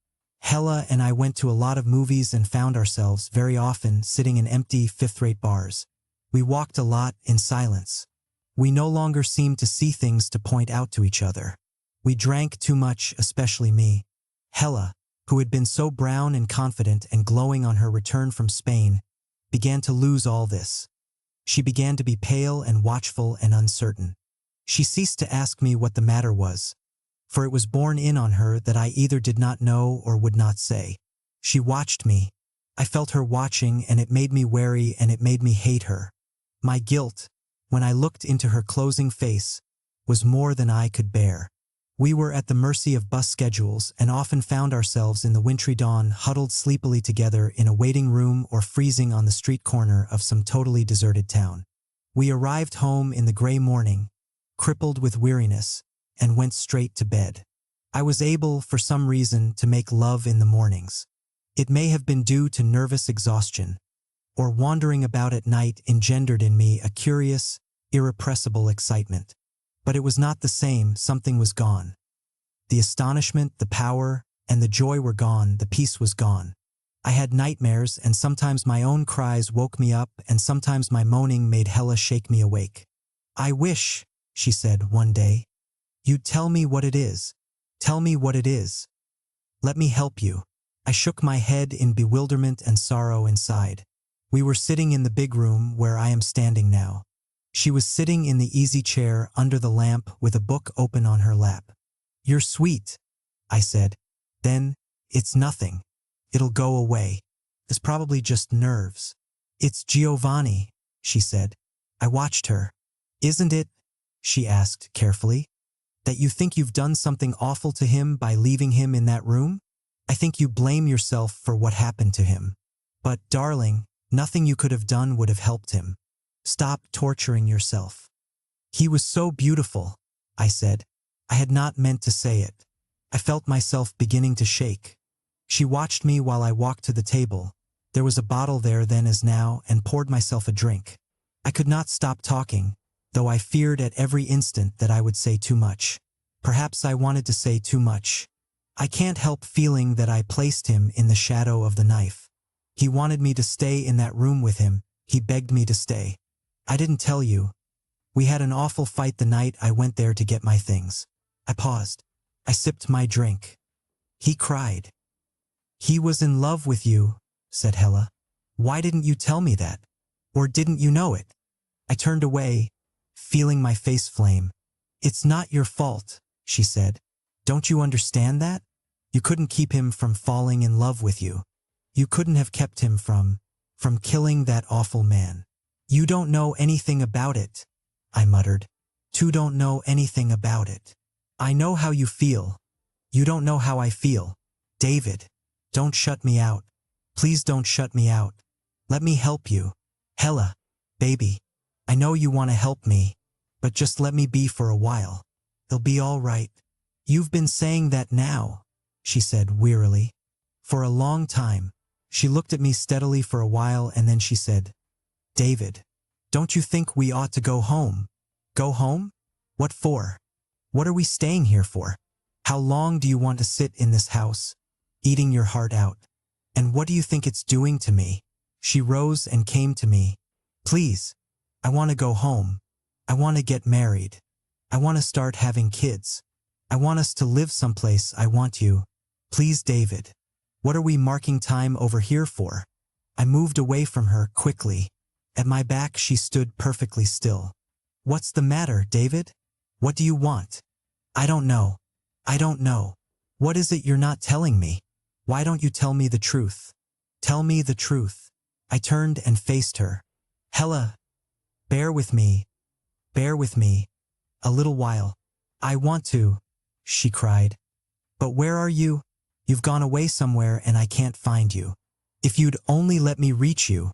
Hela and I went to a lot of movies and found ourselves very often sitting in empty fifth-rate bars. We walked a lot in silence. We no longer seemed to see things to point out to each other. We drank too much, especially me. Hela, who had been so brown and confident and glowing on her return from Spain, began to lose all this. She began to be pale and watchful and uncertain. She ceased to ask me what the matter was, for it was borne in on her that I either did not know or would not say. She watched me. I felt her watching, and it made me wary and it made me hate her. My guilt, when I looked into her closing face, was more than I could bear. We were at the mercy of bus schedules and often found ourselves in the wintry dawn huddled sleepily together in a waiting room or freezing on the street corner of some totally deserted town. We arrived home in the gray morning, crippled with weariness, and went straight to bed. I was able, for some reason, to make love in the mornings. It may have been due to nervous exhaustion, or wandering about at night engendered in me a curious, irrepressible excitement. But it was not the same. Something was gone. The astonishment, the power, and the joy were gone. The peace was gone. I had nightmares, and sometimes my own cries woke me up, and sometimes my moaning made Hela shake me awake. "I wish," she said one day, "you'd tell me what it is. Tell me what it is. Let me help you." I shook my head in bewilderment and sorrow inside. We were sitting in the big room where I am standing now. She was sitting in the easy chair under the lamp with a book open on her lap. "You're sweet," I said. "Then, it's nothing. It'll go away. It's probably just nerves." "It's Giovanni," she said. I watched her. "Isn't it," she asked carefully, "that you think you've done something awful to him by leaving him in that room? I think you blame yourself for what happened to him. But, darling, nothing you could have done would have helped him. Stop torturing yourself." "He was so beautiful," I said. I had not meant to say it. I felt myself beginning to shake. She watched me while I walked to the table. There was a bottle there then as now, and poured myself a drink. I could not stop talking, though I feared at every instant that I would say too much. Perhaps I wanted to say too much. I can't help feeling that I placed him in the shadow of the knife. He wanted me to stay in that room with him. He begged me to stay. I didn't tell you. We had an awful fight the night I went there to get my things. I paused. I sipped my drink. He cried. "He was in love with you," said Hela. "Why didn't you tell me that? Or didn't you know it?" I turned away, feeling my face flame. "It's not your fault," she said. "Don't you understand that? You couldn't keep him from falling in love with you. You couldn't have kept him from killing that awful man." "You don't know anything about it," I muttered. two don't know anything about it. I know how you feel. You don't know how I feel. David, don't shut me out. Please don't shut me out. Let me help you. Hella, baby, I know you want to help me, but just let me be for a while. It'll be all right. You've been saying that now, she said wearily. For a long time. She looked at me steadily for a while and then she said, David, don't you think we ought to go home? Go home? What for? What are we staying here for? How long do you want to sit in this house, eating your heart out? And what do you think it's doing to me? She rose and came to me. Please, I want to go home. I want to get married. I want to start having kids. I want us to live someplace. I want you. Please, David. What are we marking time over here for? I moved away from her quickly. At my back she stood perfectly still. What's the matter, David? What do you want? I don't know. I don't know. What is it you're not telling me? Why don't you tell me the truth? Tell me the truth. I turned and faced her. Hella, bear with me. Bear with me. A little while. I want to, she cried. But where are you? You've gone away somewhere and I can't find you. If you'd only let me reach you.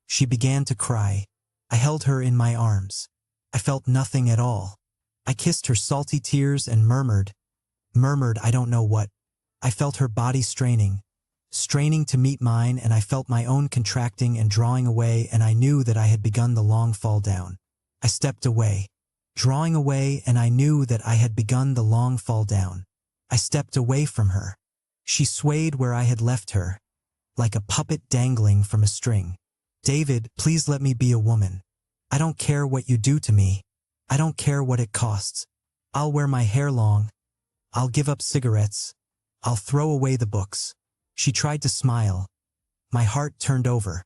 She began to cry. I held her in my arms. I felt nothing at all. I kissed her salty tears and murmured I don't know what. I felt her body straining to meet mine, and I felt my own contracting and drawing away, and I knew that I had begun the long fall down. I stepped away, drawing away, and I knew that I had begun the long fall down. I stepped away from her. She swayed where I had left her, like a puppet dangling from a string. David, please let me be a woman. I don't care what you do to me. I don't care what it costs. I'll wear my hair long. I'll give up cigarettes. I'll throw away the books. She tried to smile. My heart turned over.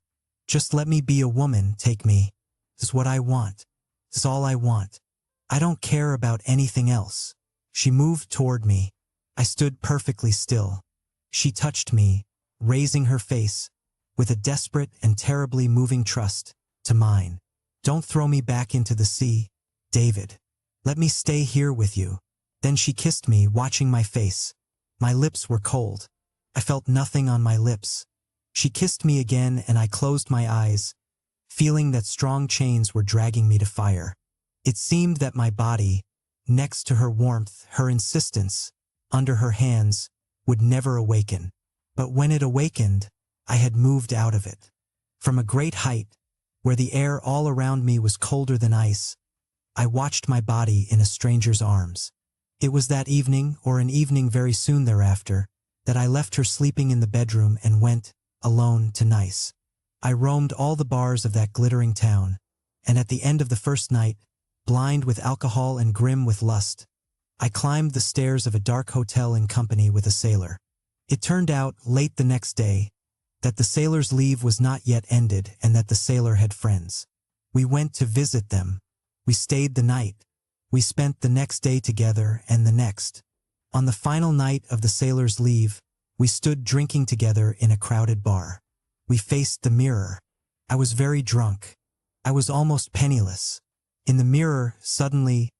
Just let me be a woman, take me. This is what I want. This is all I want. I don't care about anything else. She moved toward me. I stood perfectly still. She touched me, raising her face, with a desperate and terribly moving trust, to mine. Don't throw me back into the sea, David. Let me stay here with you. Then she kissed me, watching my face. My lips were cold. I felt nothing on my lips. She kissed me again and I closed my eyes, feeling that strong chains were dragging me to fire. It seemed that my body, next to her warmth, her insistence, under her hands, would never awaken. But when it awakened, I had moved out of it. From a great height, where the air all around me was colder than ice, I watched my body in a stranger's arms. It was that evening, or an evening very soon thereafter, that I left her sleeping in the bedroom and went, alone, to Nice. I roamed all the bars of that glittering town, and at the end of the first night, blind with alcohol and grim with lust, I climbed the stairs of a dark hotel in company with a sailor. It turned out, late the next day, that the sailor's leave was not yet ended and that the sailor had friends. We went to visit them. We stayed the night. We spent the next day together and the next. On the final night of the sailor's leave, we stood drinking together in a crowded bar. We faced the mirror. I was very drunk. I was almost penniless. In the mirror, suddenly,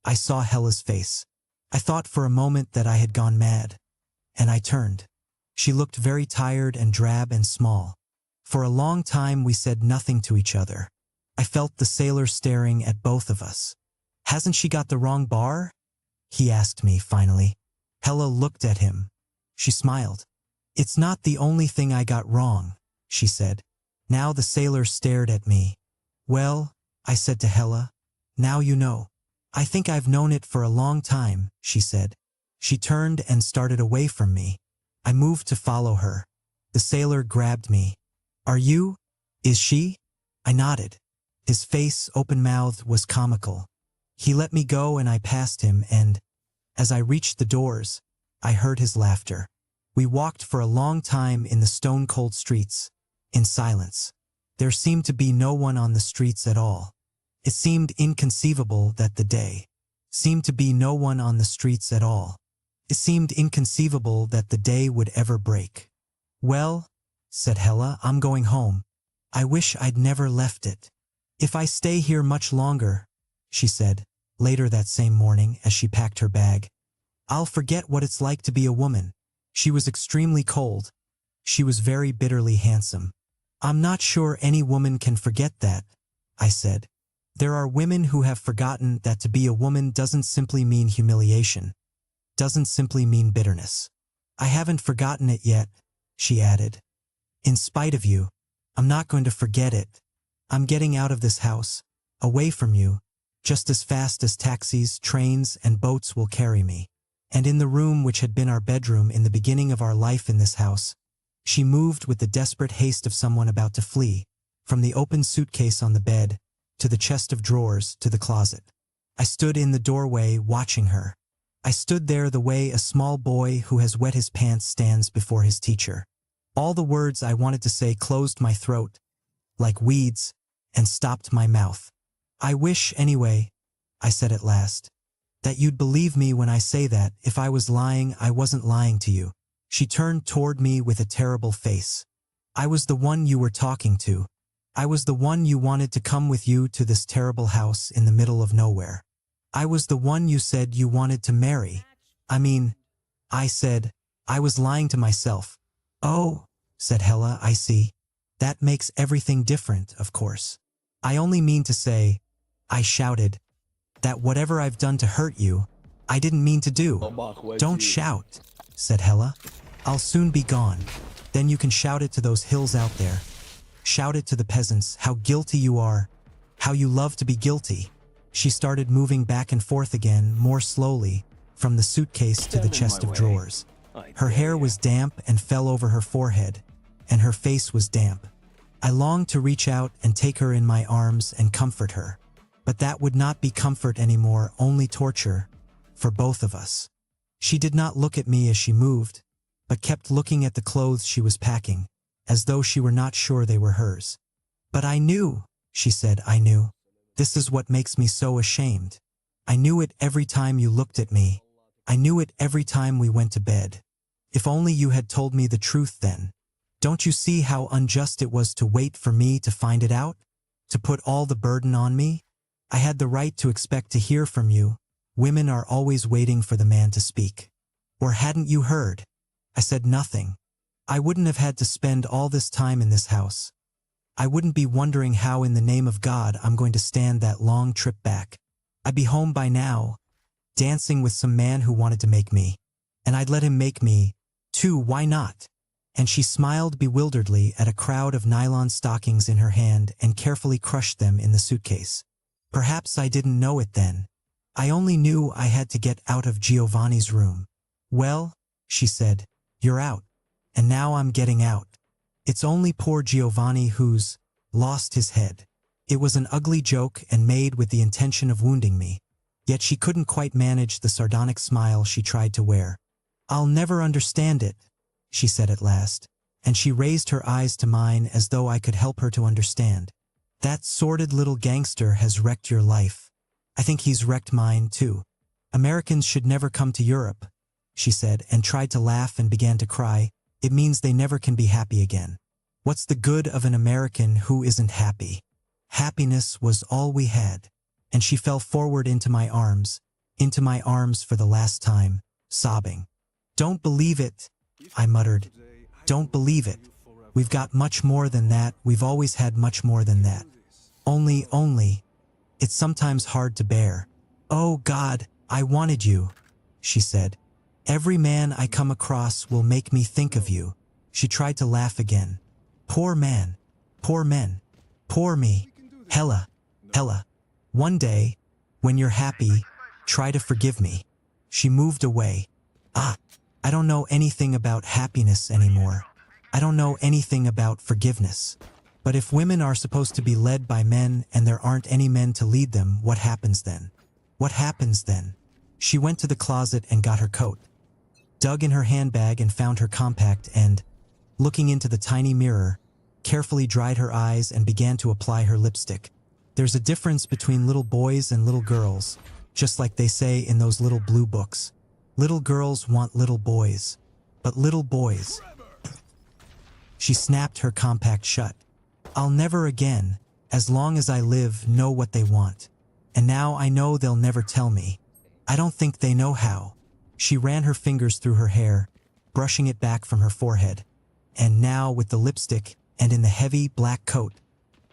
I saw Hella's face. I thought for a moment that I had gone mad. And I turned. She looked very tired and drab and small. For a long time we said nothing to each other. I felt the sailor staring at both of us. Hasn't she got the wrong bar? He asked me finally. Hella looked at him. She smiled. It's not the only thing I got wrong, she said. Now the sailor stared at me. Well, I said to Hella, now you know. I think I've known it for a long time, she said. She turned and started away from me. I moved to follow her. The sailor grabbed me. Are you? Is she? I nodded. His face, open-mouthed, was comical. He let me go and I passed him and, as I reached the doors, I heard his laughter. We walked for a long time in the stone-cold streets, in silence. There seemed to be no one on the streets at all. It seemed inconceivable that the day seemed to be no one on the streets at all. It seemed inconceivable that the day would ever break. Well, said Hella, I'm going home. I wish I'd never left it. If I stay here much longer, she said, later that same morning as she packed her bag. I'll forget what it's like to be a woman. She was extremely cold. She was very bitterly handsome. I'm not sure any woman can forget that, I said. There are women who have forgotten that to be a woman doesn't simply mean humiliation, doesn't simply mean bitterness. I haven't forgotten it yet, she added. In spite of you, I'm not going to forget it. I'm getting out of this house, away from you, just as fast as taxis, trains, and boats will carry me. And in the room which had been our bedroom in the beginning of our life in this house, she moved with the desperate haste of someone about to flee, from the open suitcase on the bed, to the chest of drawers, to the closet. I stood in the doorway watching her. I stood there the way a small boy who has wet his pants stands before his teacher. All the words I wanted to say closed my throat, like weeds, and stopped my mouth. I wish, anyway, I said at last, that you'd believe me when I say that if I was lying, I wasn't lying to you. She turned toward me with a terrible face. I was the one you were talking to. I was the one you wanted to come with you to this terrible house in the middle of nowhere. I was the one you said you wanted to marry. I said, I was lying to myself. Oh, said Hella, I see. That makes everything different, of course. I only mean to say, I shouted, that whatever I've done to hurt you, I didn't mean to do. Don't shout, said Hella. I'll soon be gone. Then you can shout it to those hills out there. Shout it to the peasants, how guilty you are, how you love to be guilty. She started moving back and forth again, more slowly, from the suitcase to the chest of drawers. Her hair was damp and fell over her forehead, and her face was damp. I longed to reach out and take her in my arms and comfort her. But that would not be comfort anymore, only torture, for both of us. She did not look at me as she moved, but kept looking at the clothes she was packing, as though she were not sure they were hers. But I knew, she said, I knew. This is what makes me so ashamed. I knew it every time you looked at me. I knew it every time we went to bed. If only you had told me the truth then. Don't you see how unjust it was to wait for me to find it out? To put all the burden on me? I had the right to expect to hear from you. Women are always waiting for the man to speak. Or hadn't you heard? I said nothing. I wouldn't have had to spend all this time in this house. I wouldn't be wondering how in the name of God I'm going to stand that long trip back. I'd be home by now, dancing with some man who wanted to make me. And I'd let him make me, too, why not? And she smiled bewilderedly at a crowd of nylon stockings in her hand and carefully crushed them in the suitcase. Perhaps I didn't know it then. I only knew I had to get out of Giovanni's room. Well, she said, you're out. And now I'm getting out. It's only poor Giovanni who's lost his head. It was an ugly joke and made with the intention of wounding me. Yet she couldn't quite manage the sardonic smile she tried to wear. I'll never understand it, she said at last, and she raised her eyes to mine as though I could help her to understand. That sordid little gangster has wrecked your life. I think he's wrecked mine, too. Americans should never come to Europe, she said, and tried to laugh and began to cry. It means they never can be happy again. What's the good of an American who isn't happy? Happiness was all we had. And she fell forward into my arms for the last time, sobbing. Don't believe it, I muttered. Don't believe it. We've got much more than that. We've always had much more than that. Only, it's sometimes hard to bear. Oh God, I wanted you, she said. Every man I come across will make me think of you. She tried to laugh again. Poor man, poor men, poor me. Hella. One day, when you're happy, try to forgive me. She moved away. I don't know anything about happiness anymore. I don't know anything about forgiveness. But if women are supposed to be led by men and there aren't any men to lead them, what happens then? What happens then? She went to the closet and got her coat, dug in her handbag and found her compact and, looking into the tiny mirror, carefully dried her eyes and began to apply her lipstick. There's a difference between little boys and little girls, just like they say in those little blue books. Little girls want little boys, but little boys... She snapped her compact shut. I'll never again, as long as I live, know what they want. And now I know they'll never tell me. I don't think they know how. She ran her fingers through her hair, brushing it back from her forehead. And now, with the lipstick and in the heavy black coat,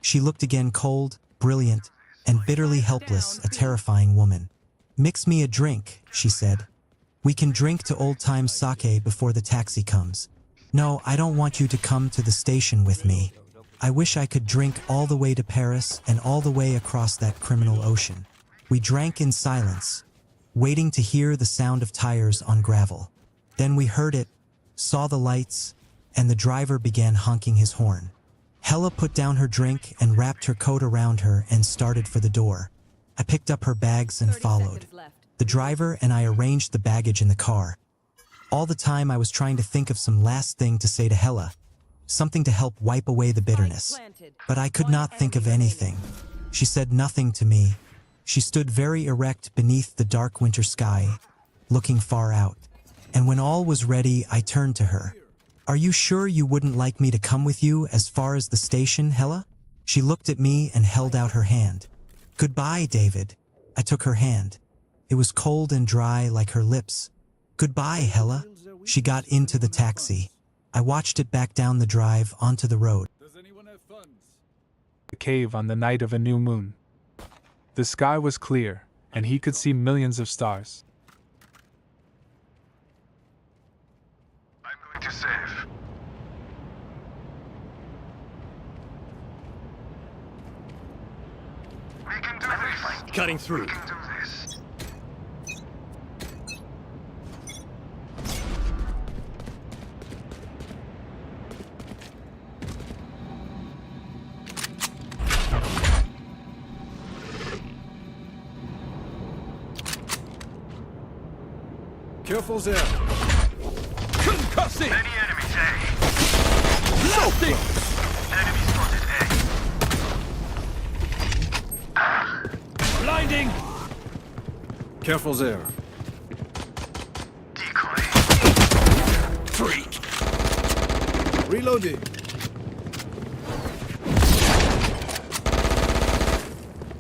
she looked again cold, brilliant, and bitterly helpless, a terrifying woman. "Mix me a drink," she said. "We can drink to old-time sake before the taxi comes." "No, I don't want you to come to the station with me. I wish I could drink all the way to Paris and all the way across that criminal ocean." We drank in silence, waiting to hear the sound of tires on gravel. Then we heard it, saw the lights, and the driver began honking his horn. Hella put down her drink and wrapped her coat around her and started for the door. I picked up her bags and followed. The driver and I arranged the baggage in the car. All the time I was trying to think of some last thing to say to Hella, something to help wipe away the bitterness. But I could not think of anything. She said nothing to me. She stood very erect beneath the dark winter sky, looking far out. And when all was ready, I turned to her. "Are you sure you wouldn't like me to come with you as far as the station, Hella?" She looked at me and held out her hand. "Goodbye, David." I took her hand. It was cold and dry like her lips. "Goodbye, Hella." She got into the taxi. I watched it back down the drive onto the road. The cave on the night of a new moon. The sky was clear, and he could see millions of stars. I'm going to save. We can do this. Cutting through. We can do this. Careful there. Concussing! Many enemies, A. Blasting! Enemy spotted A. Blinding! Careful there. Decoy. Freak! Reloading.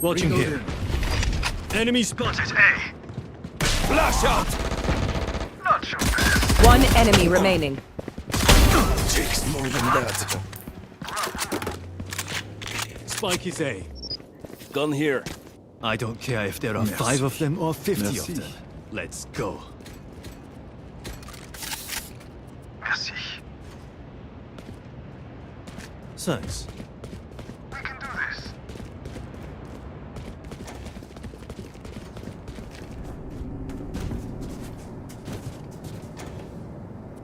Watching here. Enemy spotted. Spotted A. Flash out! Not so bad. One enemy remaining. Takes more than that. Spike is A. Gun here. I don't care if there are 5 of them or 50 of them. Let's go. Merci. Thanks. We can do this.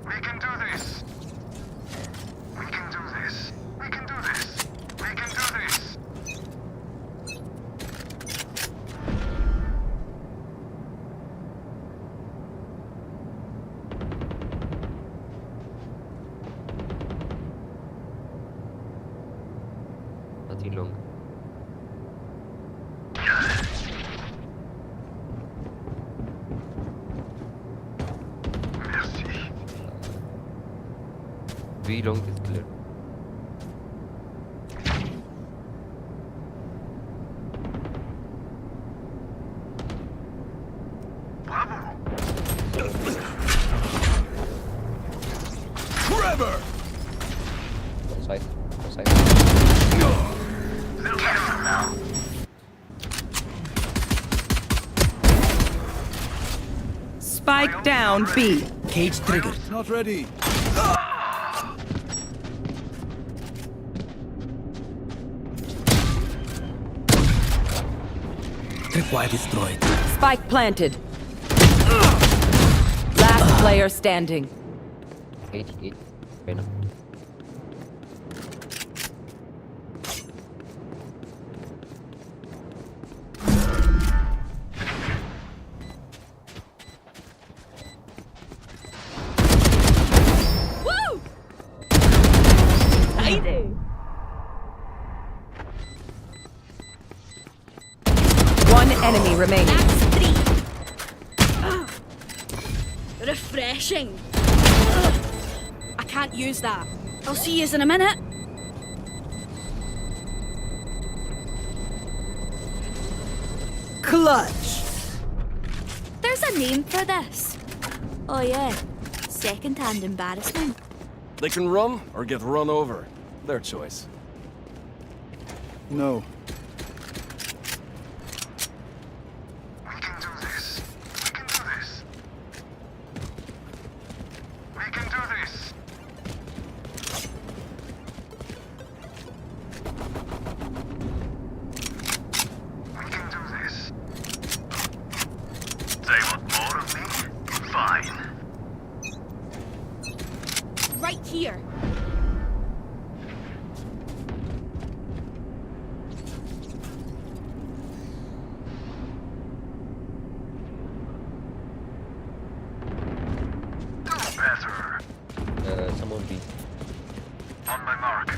We can do this. We can do this. We can do this. We can do this. Nothing long. Merci. V long is clear. Bravo. Trevor! Outside. Outside. They'll get him now. Spike down B. Cage triggered. Not ready. Tripwire destroyed. Spike planted. Last player standing. Gate. Venom. Woo! Tidy. One enemy remaining. That's 3. Refreshing. Ugh. I can't use that. I'll see yous in a minute. Clutch. There's a name for this. Oh yeah, second-hand embarrassment. They can run or get run over. Their choice. No. We can do this. We can do this. We can do this. We can do this. They want more of me? Fine. Right here. Do better. Someone B. On my mark.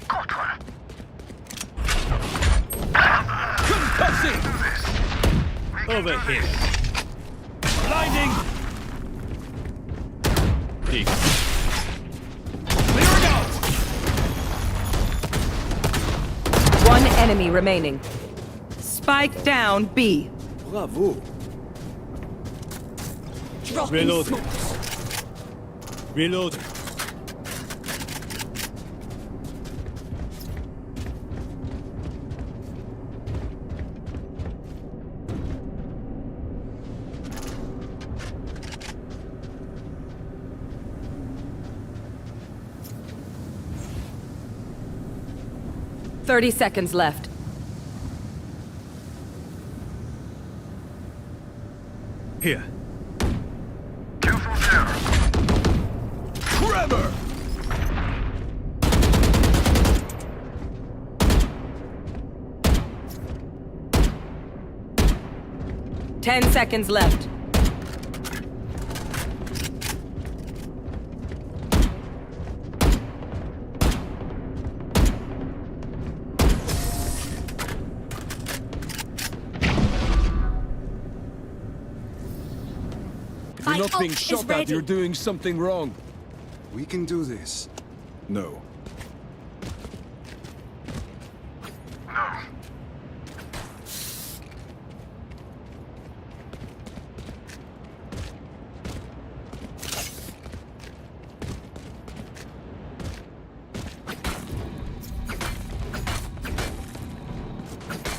Got one. Concussing! Do this. We can Over do here. this. Blinding! Deep. Clearing out! One enemy remaining. Spike down B. Bravo. Reloading. Reloading. Thirty seconds left. Here. Careful there. Trevor! Ten seconds left. If you're not being ult is shot at, ready. you're doing something wrong. We can do this. No. No.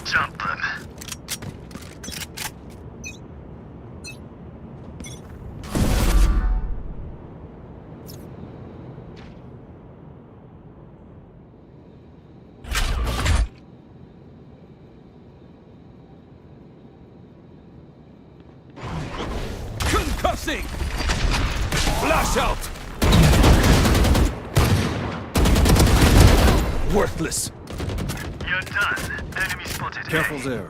Jump them. Concussing! Flash out! Worthless. You're done. Enemy spotted. Careful A. there.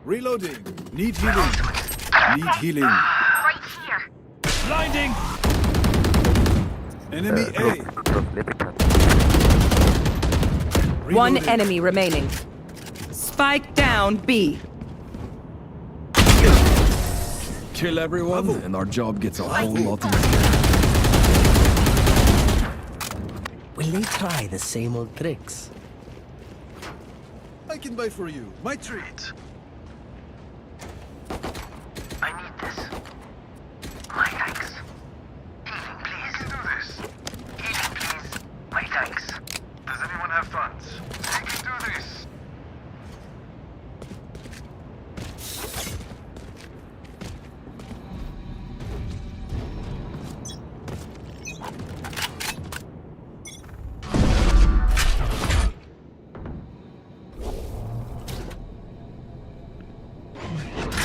Reloading. Need healing. Need healing. Right here. Blinding! Enemy A. One Reloading. enemy remaining. Spike down B. Kill everyone, and our job gets a whole lot easier. Will they try the same old tricks? I can buy for you. My treat. I need this. My thanks. Healing, please. We can do this. Healing, please. My thanks. Does anyone have funds? We can do this.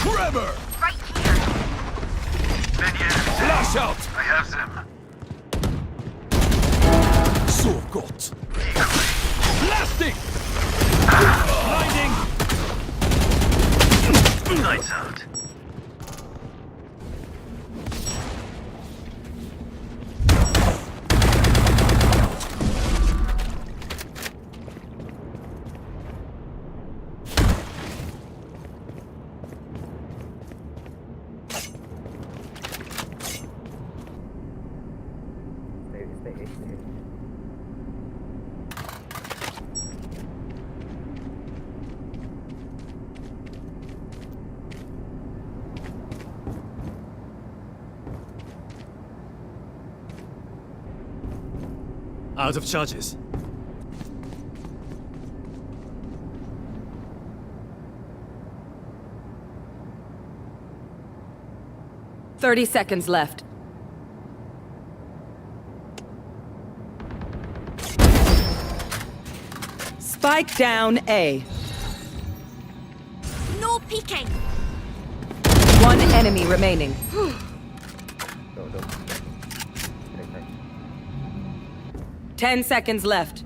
Trevor! Right here. Many enemies. Flash out! I have them. So got. Blasting! Blinding! Lights out. Out of charges. Thirty seconds left. Spike down A. No peeking. One enemy remaining. No, no. Right, right. 10 seconds left.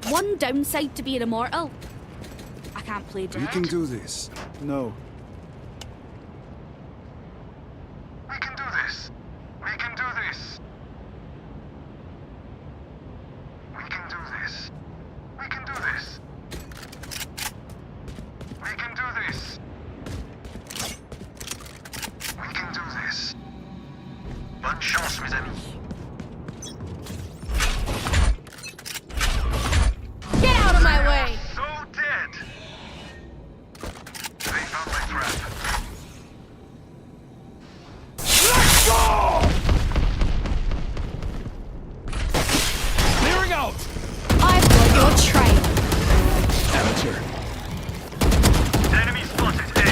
One downside to being immortal. I can't play dead. We can do this. No. We can do this. We can do this. We can do this. We can do this. We can do this. We can do this. Bonne chance, mes amis. Get out of my way! So dead. They found my trap. Clearing out! I've got your train. Amateur. Enemy spotted. A.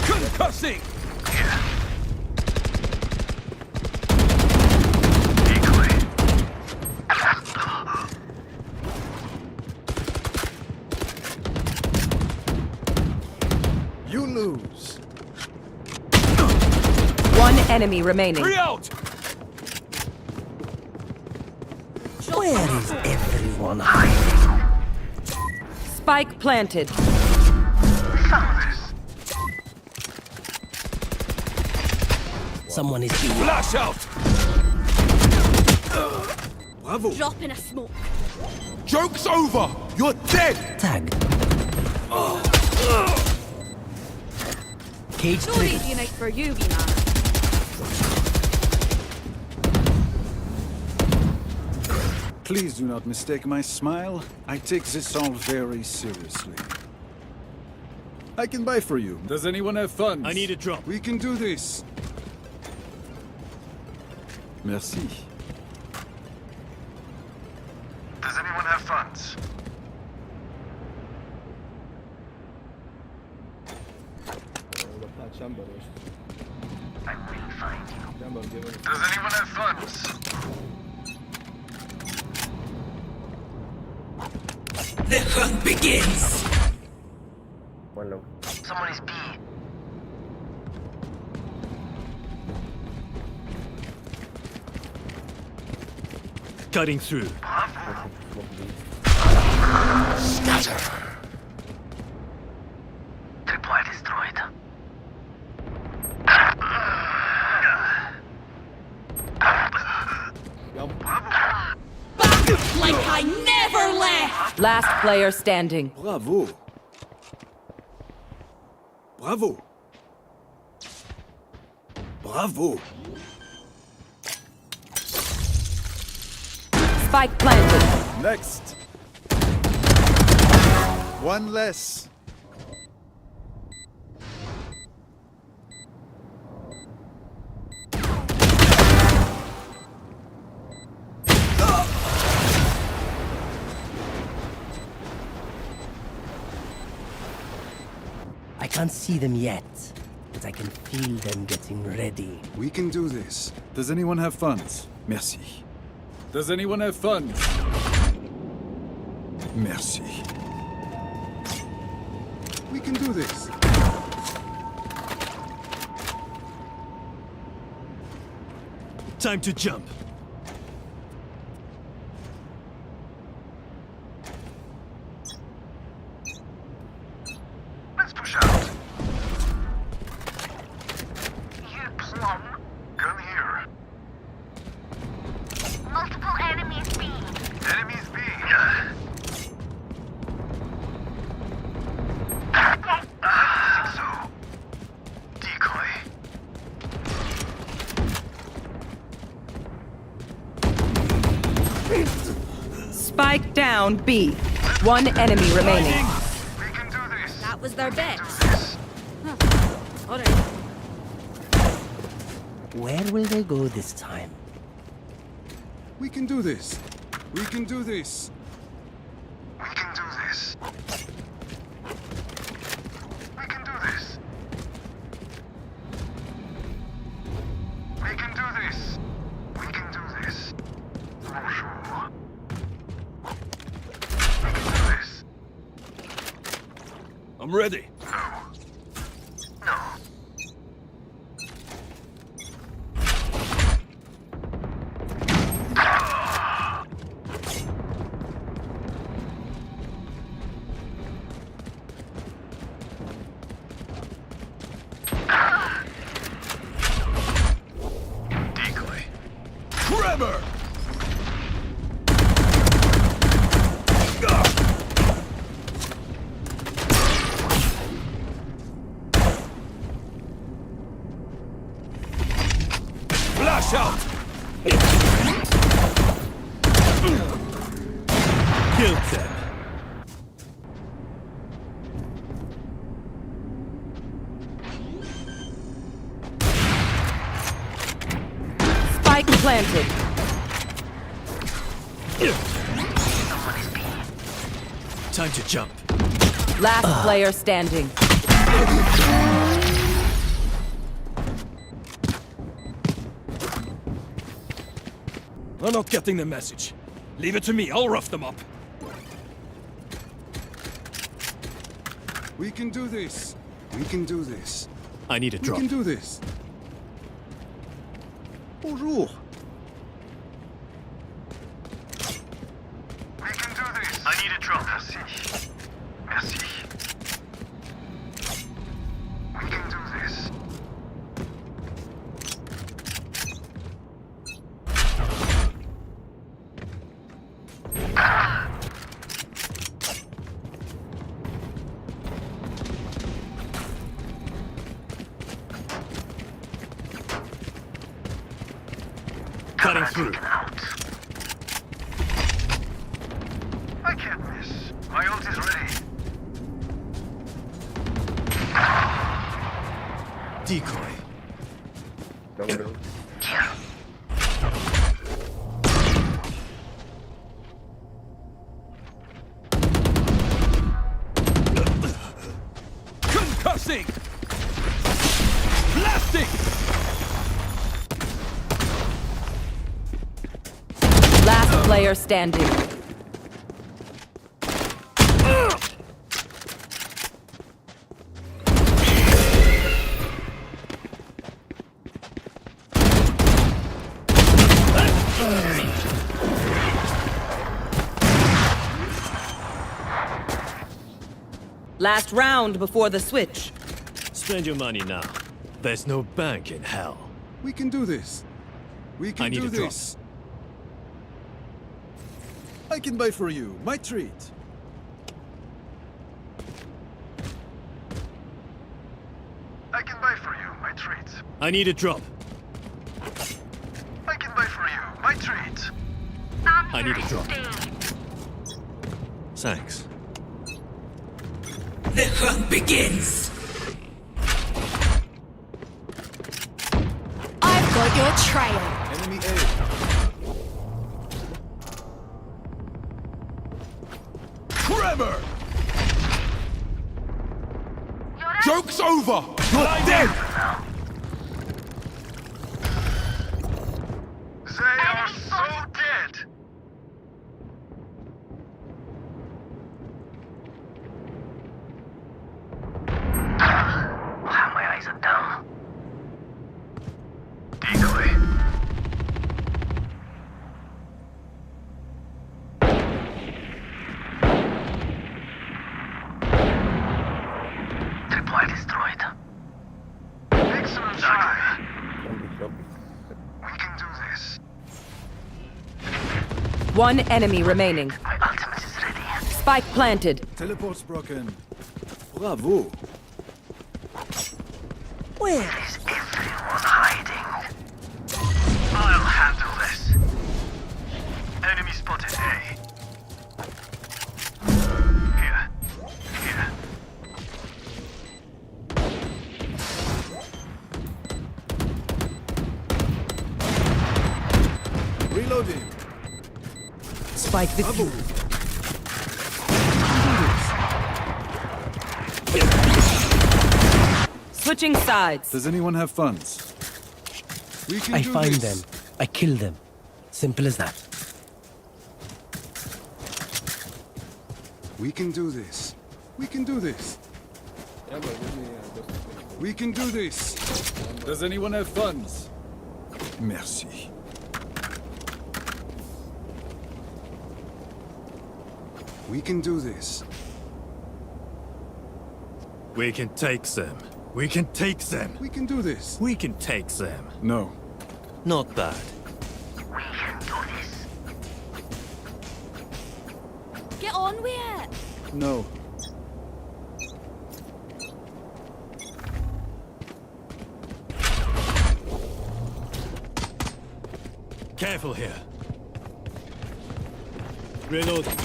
Concussing! Equally. You lose. One enemy remaining. Three out! Where is everyone hiding? Spike planted. Found this. Someone is being Flash out! Bravo. Drop in a smoke. Joke's over! You're dead! tagged. Cage No triggered. radio night for you, wee man. Please do not mistake my smile. I take this all very seriously. I can buy for you. Does anyone have funds? I need a drop. We can do this. Merci. Does anyone have funds? I will find you. Does anyone have funds? The hunt begins. One long. Someone is B. Cutting through. Tripwire destroyed. Like I never left! Last player standing. Bravo. Bravo. Bravo. Spike planted. Next. One less. I can't see them yet, but I can feel them getting ready. We can do this. Does anyone have funds? Merci. Does anyone have funds? Merci. We can do this. Time to jump. Let's push out. You plum. Gun here. Multiple enemies B. Enemies B. So. Decoy. Spike down B. One enemy remaining. We can do this. That was their bet. This. Alright. Where will they go this time? We can do this. We can do this. We can do this. We can do this. We can do this. We can do this. Bonjour. We can do this. I'm ready. No. No. Decoy. Tremor! Flash out! Killed them. Spike planted. Time to jump. Last player standing. I'm not getting the message. Leave it to me, I'll rough them up. We can do this. We can do this. I need a We drop. can do this. Bonjour. We can do this. I need a drop. Merci. Merci. We can do this. Cutting through. Out. I can't miss. My ult is ready. Decoy. Don't do. Concussing! Blasting! Last player standing. Last round before the switch. Spend your money now. There's no bank in hell. We can do this. We can I need do a drop. this. I can buy for you. My treat. I can buy for you my treat. I need a drop. I can buy for you my treat. I need a drop. Thanks. The hunt begins. I've got your trail. Enemy A. Tremor! Joke's over! You're dead! They are so dead. Wow, my eyes are down. Decoy. Tripwire destroyed. We One enemy remaining. My ultimate is ready. Spike planted. Teleport's broken. Bravo. Where? Is everyone hiding? I'll handle this. Enemy spotted A. Here. Here. Reloading. Spike with you. Switching sides. Does anyone have funds? We can I do find this. them. I kill them. Simple as that. We can do this. We can do this. We can do this. Does anyone have funds? Merci. We can do this. We can take them. We can take them. We can do this. We can take them. No. Not bad. We can do this. Get on with it. No. Careful here. Reloading.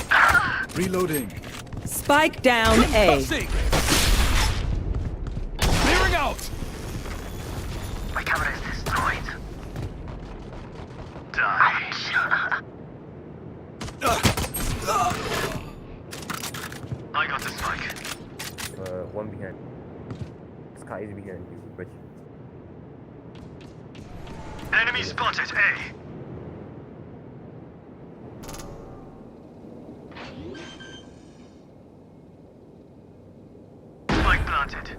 Reloading. Spike down A. Clearing out. My camera is destroyed. Die. I got the spike. One behind. Sky is behind you, but Enemy spotted A. Spike planted.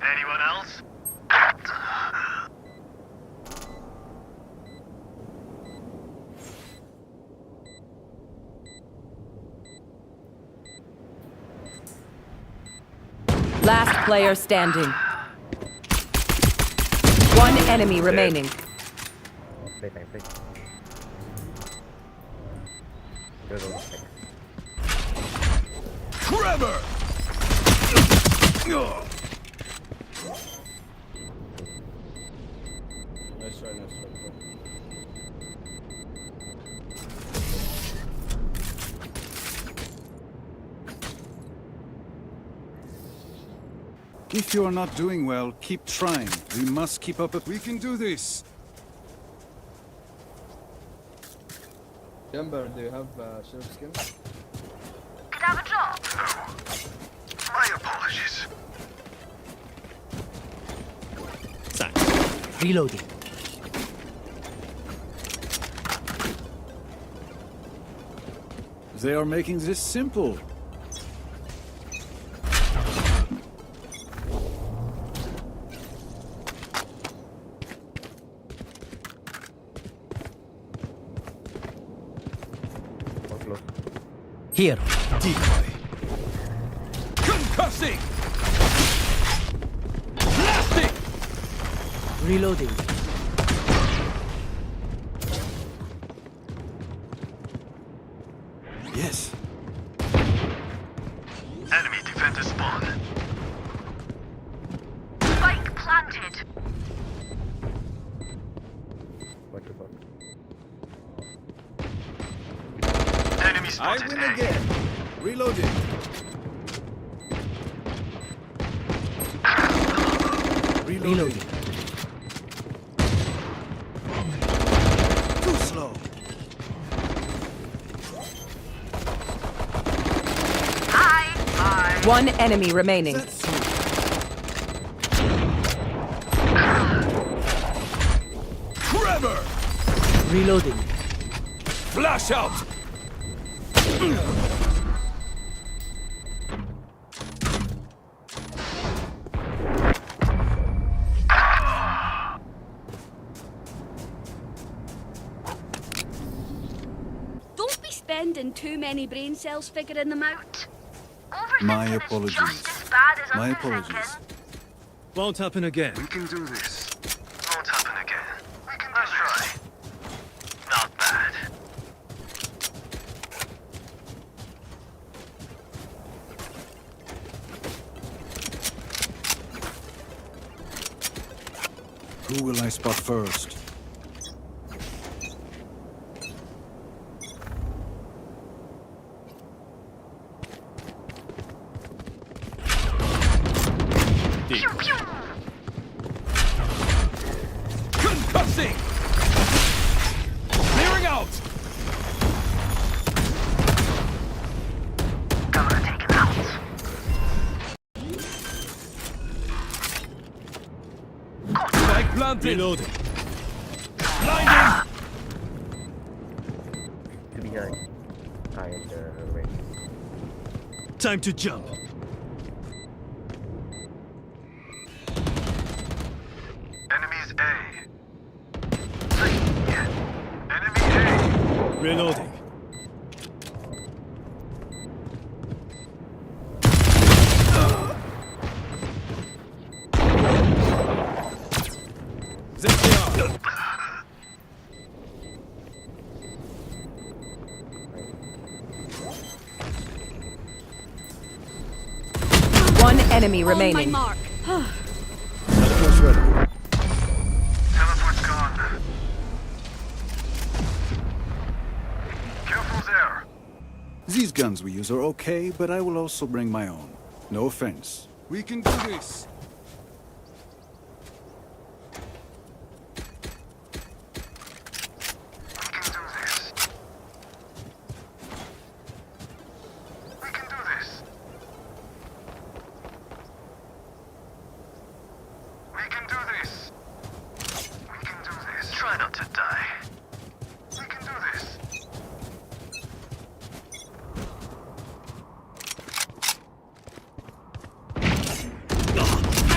Anyone else? Last player standing. One enemy remaining. playtime. There's a mistake. Trevor! Nice try. If you're not doing well, keep trying. We must keep up. We can do this. Jumper, do you have sheriff skin? Could I have a drop? No. My apologies. Thanks. Reloading. They are making this simple. Here. Decoy. Concussing! Blasting! Reloading. Yes. Enemy defender spawn. Spike planted. What the fuck? Enemy spotted. I win again. Reloading. Reloading. Too slow. Hi. One enemy remaining. That's Trevor! Reloading. Flash out! Don't be spending too many brain cells figuring them out. My Overthinking is apologies. just as bad as My underthinking. apologies. Won't happen again. We can do this. Won't happen again. We can do this. Try. Not bad. will I spot first? Concussing! Clearing out! Gonna take him out. Spike planted! Reloading. Blinding! Two behind. High in the range. Time to jump. Enemies A. 3. Enemy A. Reloading. One enemy On my remaining. mark. Flash ready. Teleport's gone. Careful there. These guns we use are okay, but I will also bring my own. No offense. We can do this. We can do this. We can do this. We can do this. We can do this. Try not to die. We can do this.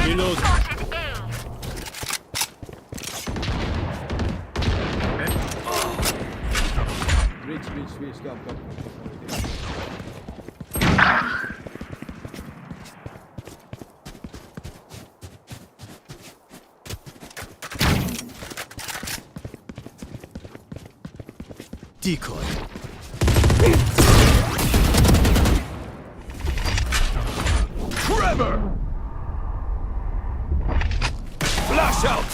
Reloading. Decoy. Trevor! Flash out!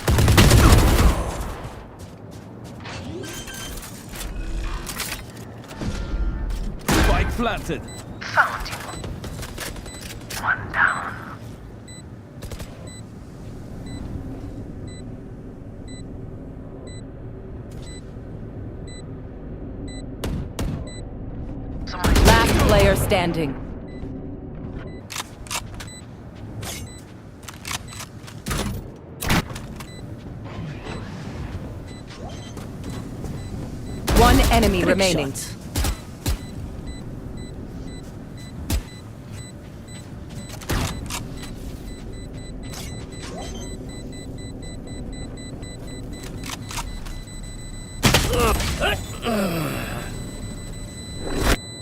Spike planted. Found you. One down. Last player standing. One enemy remaining. Shot.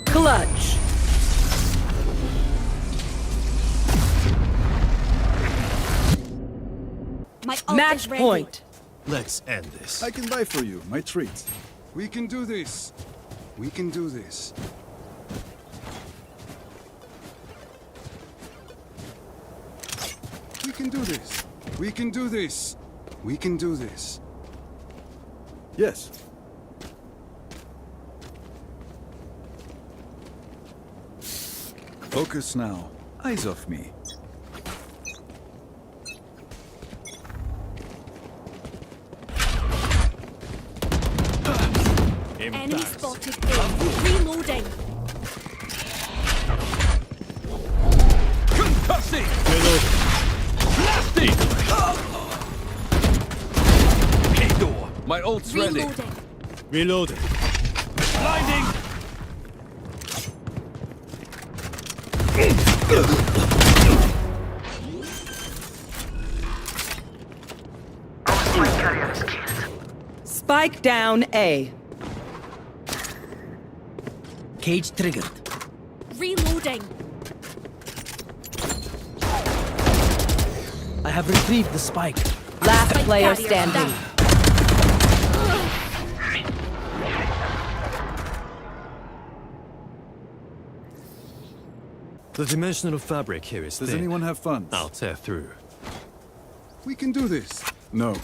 Clutch. My ult Match is ready. point. Let's end this. I can buy for you, my treat. We can do this. We can do this. We can do this. We can do this. We can do this. Yes. Focus now. Eyes off me. Enemy spotted A. Reloading. Concussing! Reloading. Blasting! K-door. My ult's ready. Reloading. Reloading. Blinding! Our spike carrier is killed. Spike down A. Cage triggered. Reloading. I have retrieved the spike. Last Spike player carrier standing. down. The dimensional fabric here is Does thin. anyone have funds? I'll tear through. We can do this. No.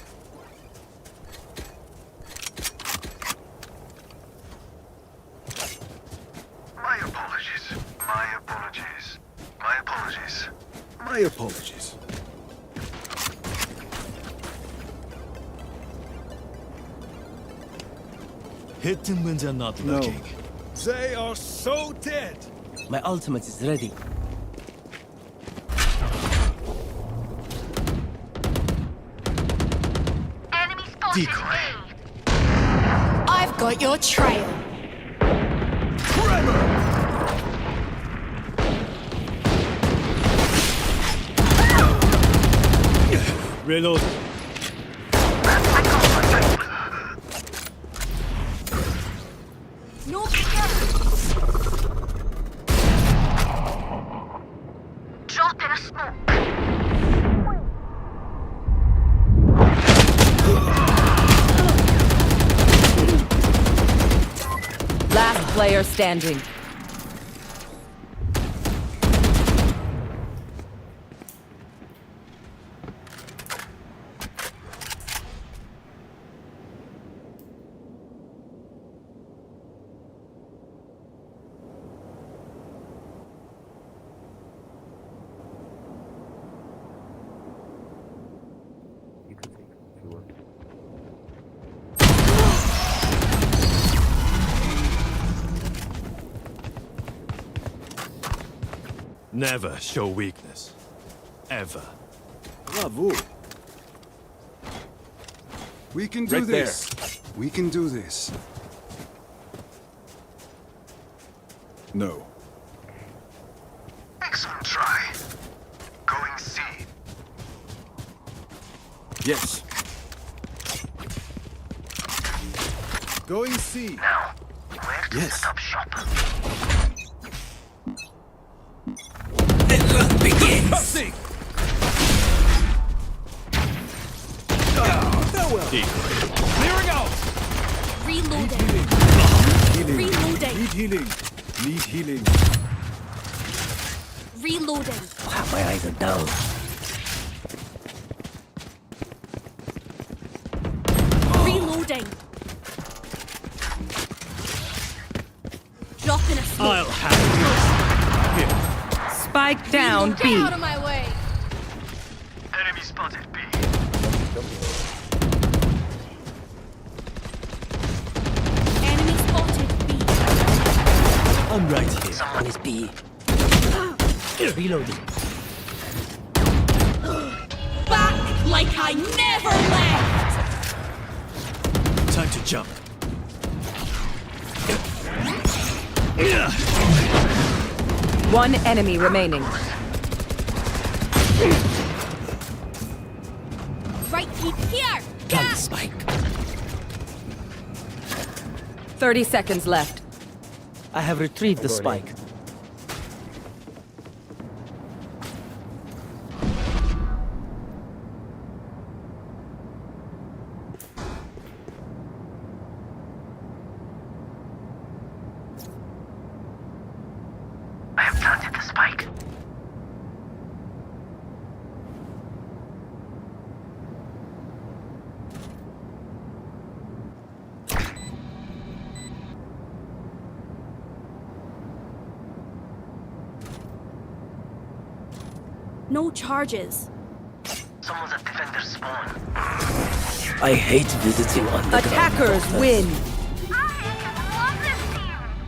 My apologies. Hit them when they're not No. looking. They are so dead. My ultimate is ready. Enemy spotted. Decoy. I've got your trail. Reload. No care. Drop in a smoke. Last player standing. You can take it if you want. Never show weakness. Ever. Bravo. We can do Right there. this. We can do this. No. Excellent try. Going C. Yes. Going C. Now, where to Yes. set up shop? See. Clearing out! Reloading. Healing. Reloading. Need healing. Need healing. Reloading. Wow, my eyes are down. Reloading. Drop in a smoke. I'll have you. Spike down Get B. out of my way. Enemy spotted B. Enemy spotted B. I'm right here. Someone is B. Reloading. Back like I never left. Time to jump. One enemy remaining. Right peep here. Got the Gap. spike. 30 seconds left. I have retrieved the spike. I have planted the spike. No charges. Someone's at defender spawn. I hate visiting on the Attackers win. I love this team.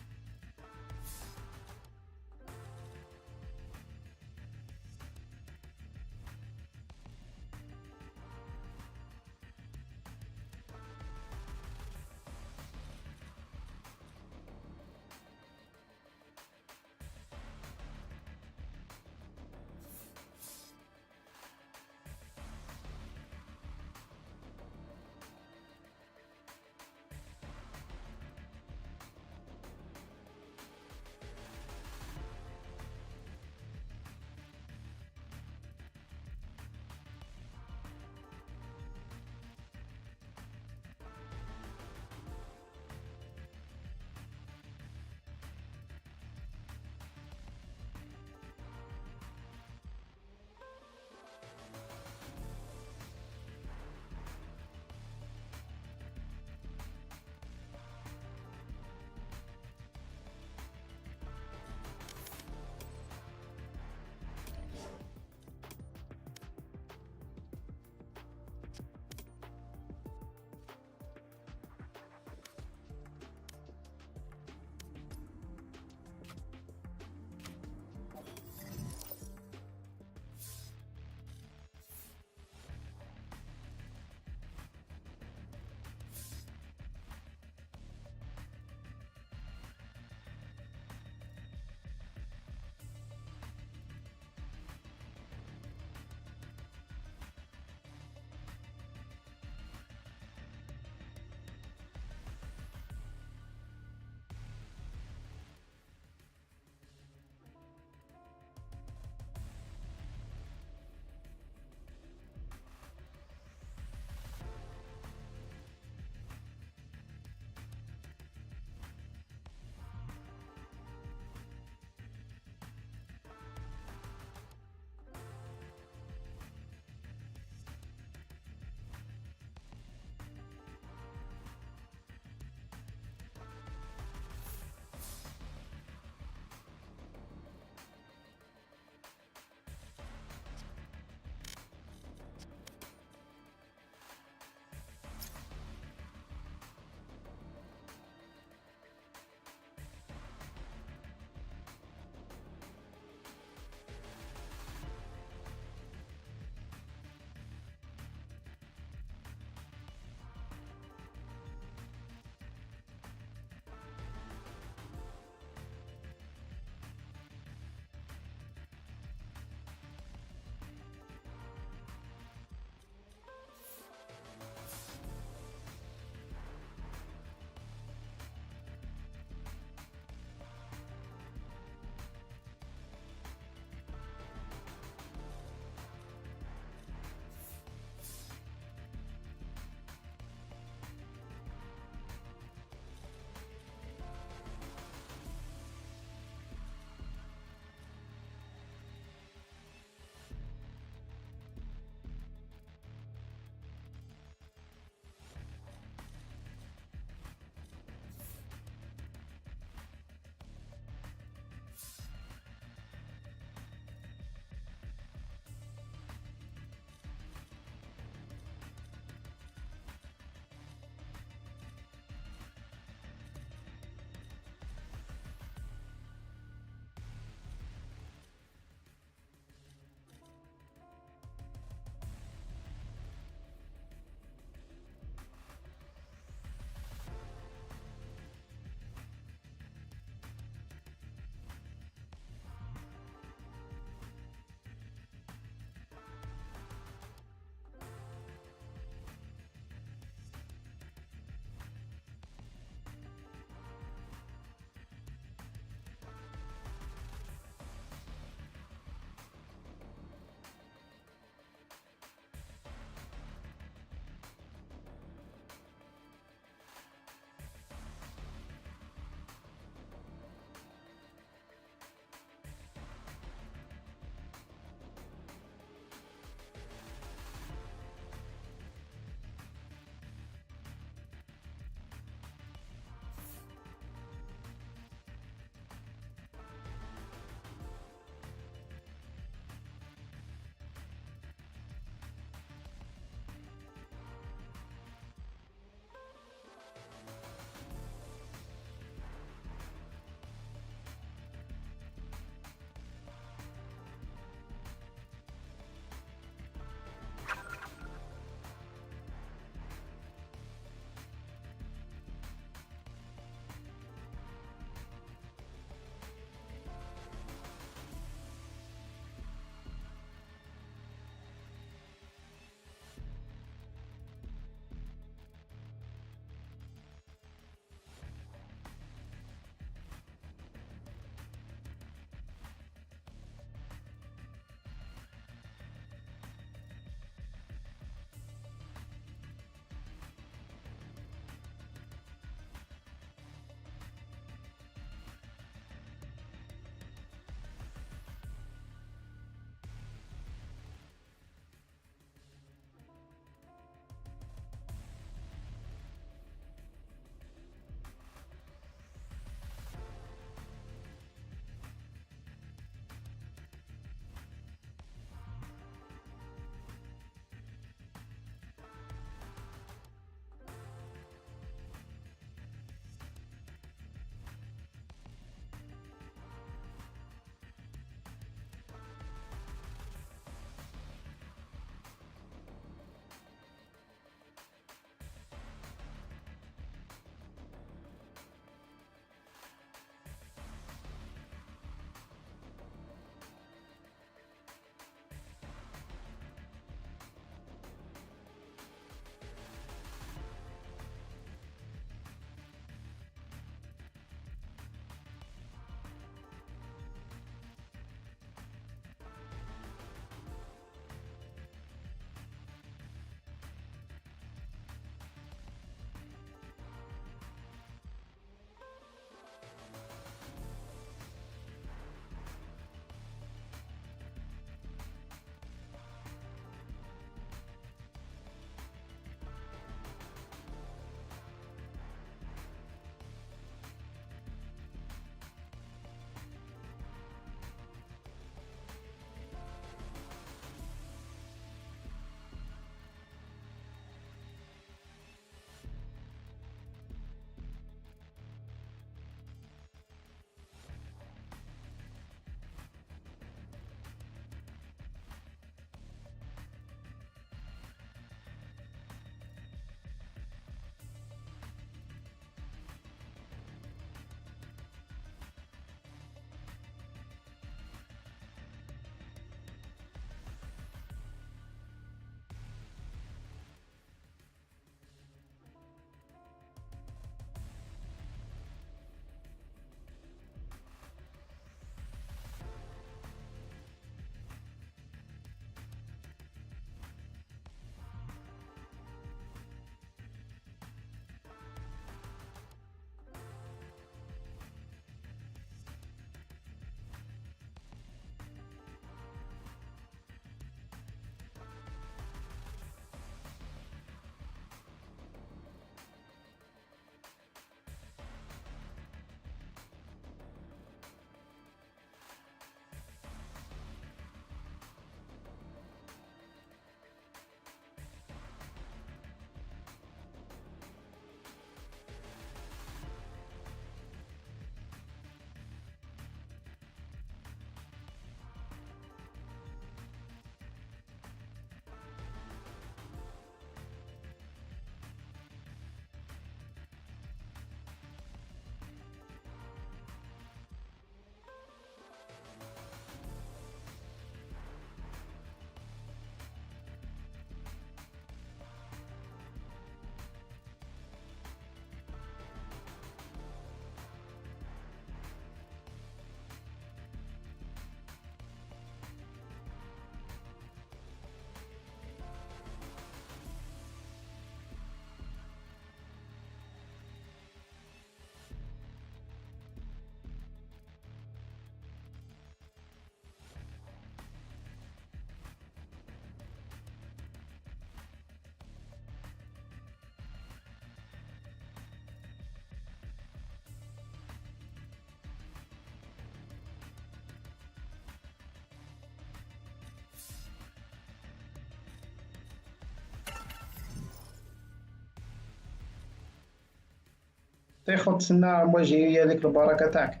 تيخد سنا وجهي هي هذيك البركة تاعك.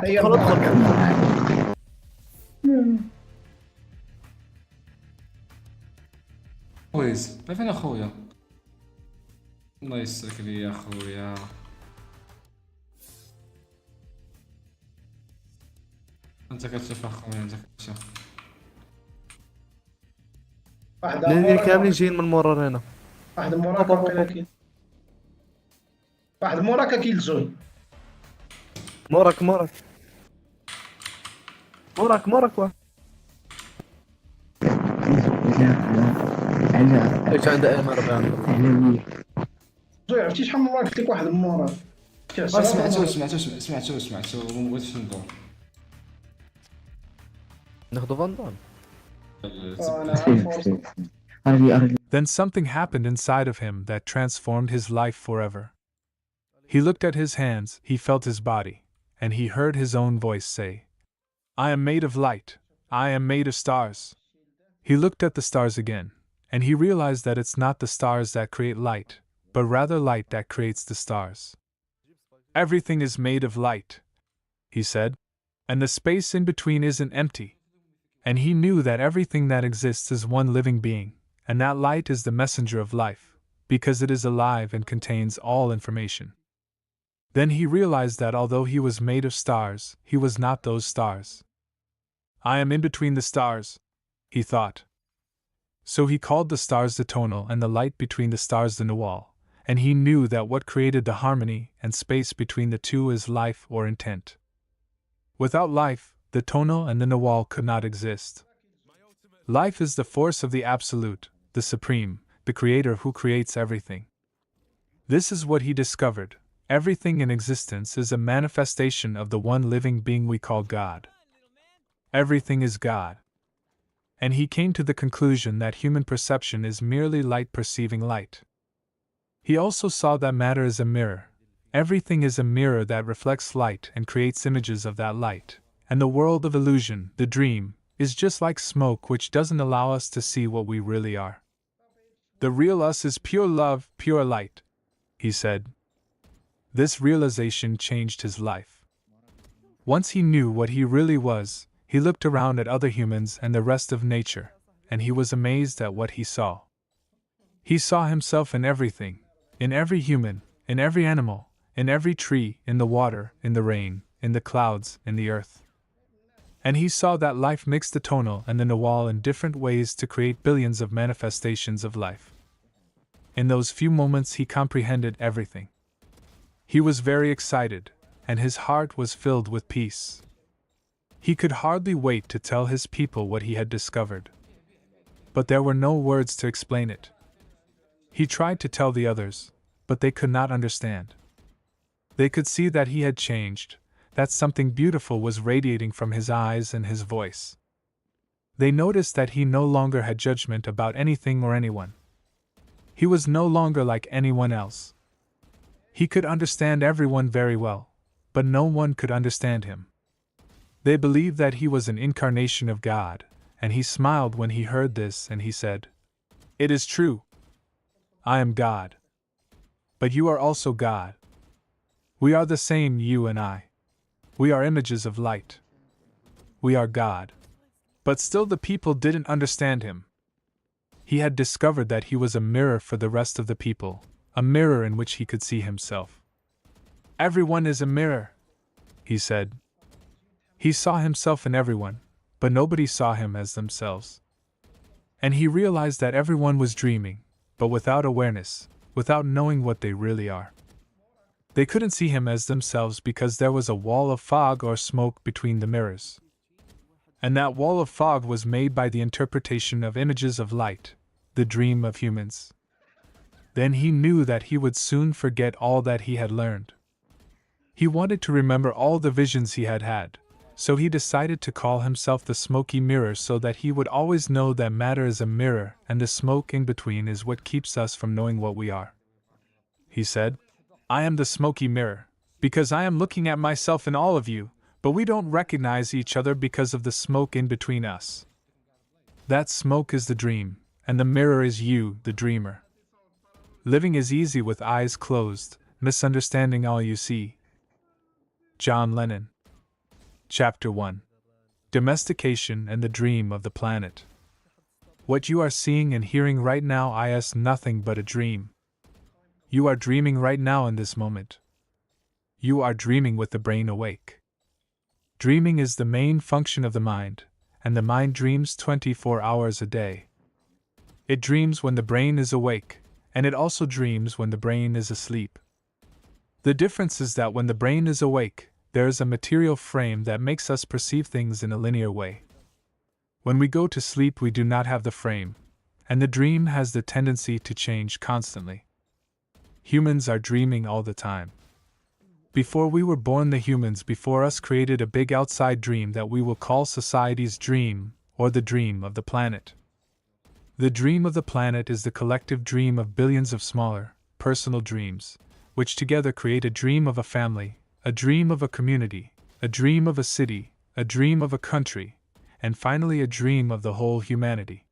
هي البركة. كويس فين اخويا؟ الله يسلك لي يا اخويا. انت كتشوف اخويا انت كتشوف. لان كاملين جايين من مورا هنا. واحد موراك واقيلا كاين. واحد موراك كاين زوي. موراك واحد. ايش عنده ام 4 زوي عرفتي شحال من مرة قلت لك واحد موراك. سمعتو ما بغيتش ندور. ناخذ فاندال. Then something happened inside of him that transformed his life forever. He looked at his hands, he felt his body, and he heard his own voice say, I am made of light, I am made of stars. He looked at the stars again, and he realized that it's not the stars that create light, but rather light that creates the stars. Everything is made of light, he said, and the space in between isn't empty. And he knew that everything that exists is one living being, and that light is the messenger of life, because it is alive and contains all information. Then he realized that although he was made of stars, he was not those stars. I am in between the stars, he thought. So he called the stars the tonal and the light between the stars the nual, and he knew that what created the harmony and space between the two is life or intent. Without life, the tonal and the nual could not exist. Life is the force of the Absolute, the Supreme, the Creator who creates everything. This is what he discovered. Everything in existence is a manifestation of the one living being we call God. Everything is God. And he came to the conclusion that human perception is merely light perceiving light. He also saw that matter is a mirror. Everything is a mirror that reflects light and creates images of that light. And the world of illusion, the dream, is just like smoke which doesn't allow us to see what we really are. The real us is pure love, pure light, he said. This realization changed his life. Once he knew what he really was, he looked around at other humans and the rest of nature, and he was amazed at what he saw. He saw himself in everything, in every human, in every animal, in every tree, in the water, in the rain, in the clouds, in the earth. And he saw that life mixed the tonal and the nual in different ways to create billions of manifestations of life. In those few moments he comprehended everything. He was very excited, and his heart was filled with peace. He could hardly wait to tell his people what he had discovered. But there were no words to explain it. He tried to tell the others, but they could not understand. They could see that he had changed, that something beautiful was radiating from his eyes and his voice. They noticed that he no longer had judgment about anything or anyone. He was no longer like anyone else. He could understand everyone very well, but no one could understand him. They believed that he was an incarnation of God, and he smiled when he heard this and he said, It is true. I am God. But you are also God. We are the same, you and I. We are images of light. We are God. But still the people didn't understand him. He had discovered that he was a mirror for the rest of the people, a mirror in which he could see himself. Everyone is a mirror, he said. He saw himself in everyone, but nobody saw him as themselves. And he realized that everyone was dreaming, but without awareness, without knowing what they really are. They couldn't see him as themselves because there was a wall of fog or smoke between the mirrors. And that wall of fog was made by the interpretation of images of light, the dream of humans. Then he knew that he would soon forget all that he had learned. He wanted to remember all the visions he had had, so he decided to call himself the smoky mirror so that he would always know that matter is a mirror and the smoke in between is what keeps us from knowing what we are. He said, I am the smoky mirror, because I am looking at myself in all of you, but we don't recognize each other because of the smoke in between us. That smoke is the dream, and the mirror is you, the dreamer. Living is easy with eyes closed, misunderstanding all you see. John Lennon. Chapter 1. Domestication and the Dream of the Planet. What you are seeing and hearing right now is nothing but a dream. You are dreaming right now in this moment. You are dreaming with the brain awake. Dreaming is the main function of the mind, and the mind dreams 24 hours a day. It dreams when the brain is awake, and it also dreams when the brain is asleep. The difference is that when the brain is awake, there is a material frame that makes us perceive things in a linear way. When we go to sleep, we do not have the frame, and the dream has the tendency to change constantly. Humans are dreaming all the time. Before we were born, the humans before us created a big outside dream that we will call society's dream, or the dream of the planet. The dream of the planet is the collective dream of billions of smaller, personal dreams, which together create a dream of a family, a dream of a community, a dream of a city, a dream of a country, and finally a dream of the whole humanity.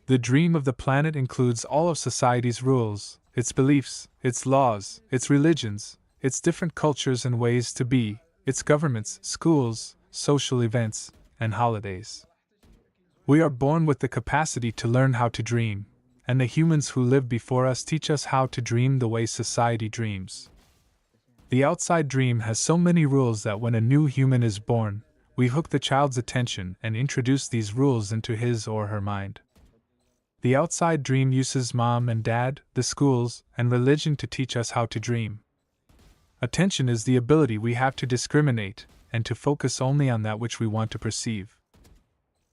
The dream of the planet includes all of society's rules, its beliefs, its laws, its religions, its different cultures and ways to be, its governments, schools, social events, and holidays. We are born with the capacity to learn how to dream, and the humans who lived before us teach us how to dream the way society dreams. The outside dream has so many rules that when a new human is born, we hook the child's attention and introduce these rules into his or her mind. The outside dream uses mom and dad, the schools, and religion to teach us how to dream. Attention is the ability we have to discriminate and to focus only on that which we want to perceive.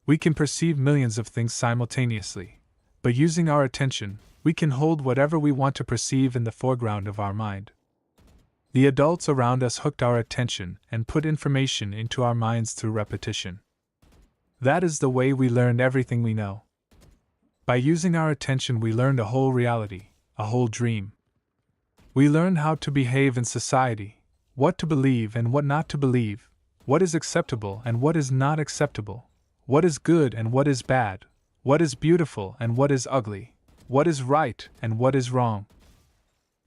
We can perceive millions of things simultaneously, but using our attention, we can hold whatever we want to perceive in the foreground of our mind. The adults around us hooked our attention and put information into our minds through repetition. That is the way we learned everything we know. By using our attention, we learned a whole reality, a whole dream. We learned how to behave in society, what to believe and what not to believe, what is acceptable and what is not acceptable, what is good and what is bad, what is beautiful and what is ugly, what is right and what is wrong.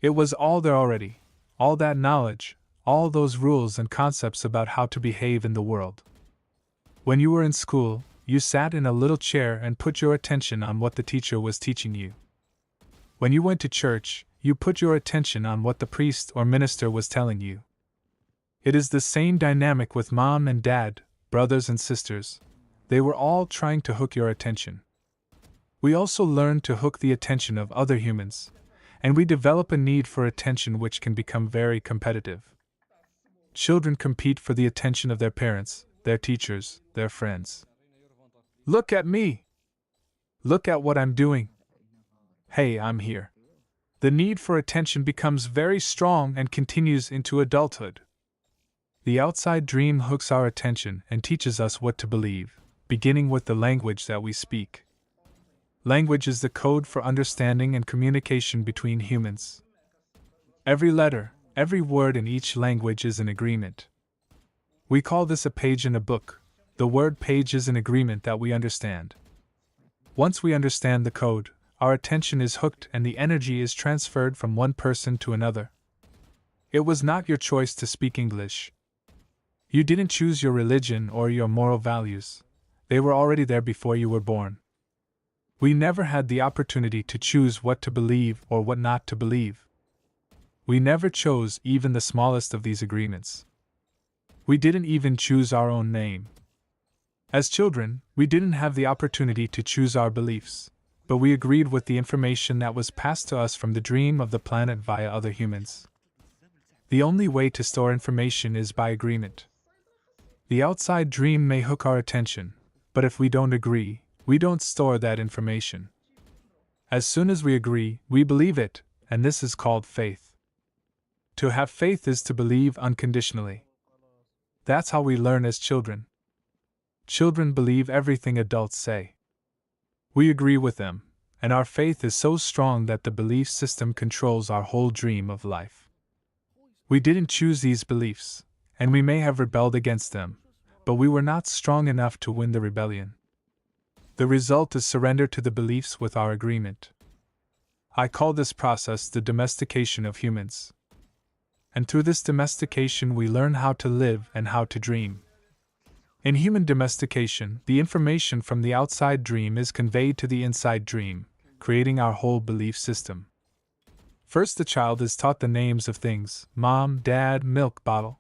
It was all there already, all that knowledge, all those rules and concepts about how to behave in the world. When you were in school, you sat in a little chair and put your attention on what the teacher was teaching you. When you went to church, you put your attention on what the priest or minister was telling you. It is the same dynamic with mom and dad, brothers and sisters. They were all trying to hook your attention. We also learn to hook the attention of other humans, and we develop a need for attention which can become very competitive. Children compete for the attention of their parents, their teachers, their friends. Look at me! Look at what I'm doing! Hey, I'm here. The need for attention becomes very strong and continues into adulthood. The outside dream hooks our attention and teaches us what to believe, beginning with the language that we speak. Language is the code for understanding and communication between humans. Every letter, every word in each language is an agreement. We call this a page in a book. The word page is an agreement that we understand. Once we understand the code, our attention is hooked and the energy is transferred from one person to another. It was not your choice to speak English. You didn't choose your religion or your moral values. They were already there before you were born. We never had the opportunity to choose what to believe or what not to believe. We never chose even the smallest of these agreements. We didn't even choose our own name. As children, we didn't have the opportunity to choose our beliefs, but we agreed with the information that was passed to us from the dream of the planet via other humans. The only way to store information is by agreement. The outside dream may hook our attention, but if we don't agree, we don't store that information. As soon as we agree, we believe it, and this is called faith. To have faith is to believe unconditionally. That's how we learn as children. Children believe everything adults say. We agree with them, and our faith is so strong that the belief system controls our whole dream of life. We didn't choose these beliefs, and we may have rebelled against them, but we were not strong enough to win the rebellion. The result is surrender to the beliefs with our agreement. I call this process the domestication of humans. And through this domestication we learn how to live and how to dream. In human domestication, the information from the outside dream is conveyed to the inside dream, creating our whole belief system. First, the child is taught the names of things: mom, dad, milk bottle.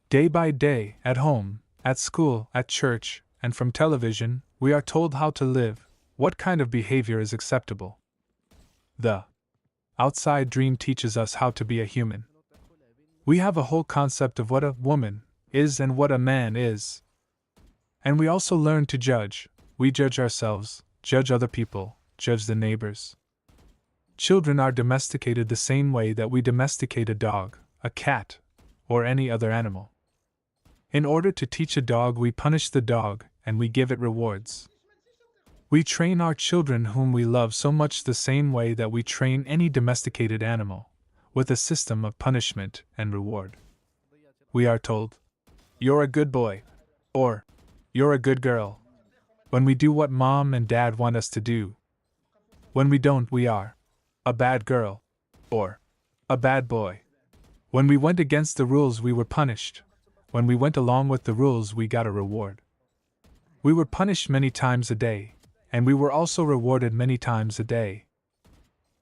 Day by day, at home, at school, at church, and from television, we are told how to live, what kind of behavior is acceptable. The outside dream teaches us how to be a human. We have a whole concept of what a woman is and what a man is. And we also learn to judge. We judge ourselves, judge other people, judge the neighbors. Children are domesticated the same way that we domesticate a dog, a cat, or any other animal. In order to teach a dog, we punish the dog, and we give it rewards. We train our children whom we love so much the same way that we train any domesticated animal, with a system of punishment and reward. We are told, "You're a good boy," or "You're a good girl," when we do what mom and dad want us to do. When we don't, we are a bad girl, or a bad boy. When we went against the rules, we were punished. When we went along with the rules, we got a reward. We were punished many times a day, and we were also rewarded many times a day.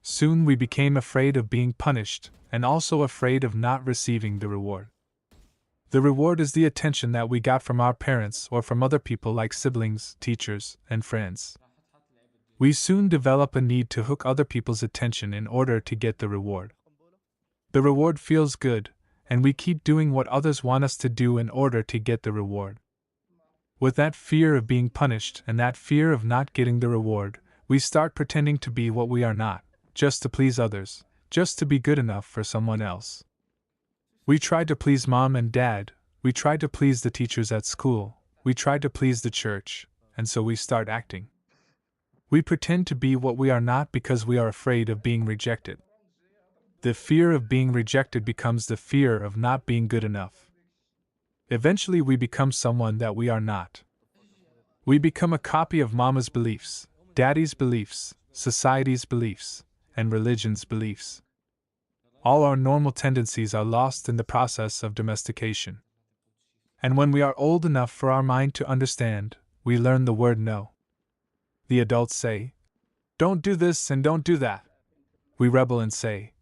Soon we became afraid of being punished, and also afraid of not receiving the reward. The reward is the attention that we got from our parents or from other people like siblings, teachers, and friends. We soon develop a need to hook other people's attention in order to get the reward. The reward feels good, and we keep doing what others want us to do in order to get the reward. With that fear of being punished and that fear of not getting the reward, we start pretending to be what we are not, just to please others, just to be good enough for someone else. We try to please mom and dad, we try to please the teachers at school, we try to please the church, and so we start acting. We pretend to be what we are not because we are afraid of being rejected. The fear of being rejected becomes the fear of not being good enough. Eventually we become someone that we are not. We become a copy of mama's beliefs, daddy's beliefs, society's beliefs, and religion's beliefs. All our normal tendencies are lost in the process of domestication. And when we are old enough for our mind to understand, we learn the word no. The adults say, "Don't do this and don't do that." We rebel and say,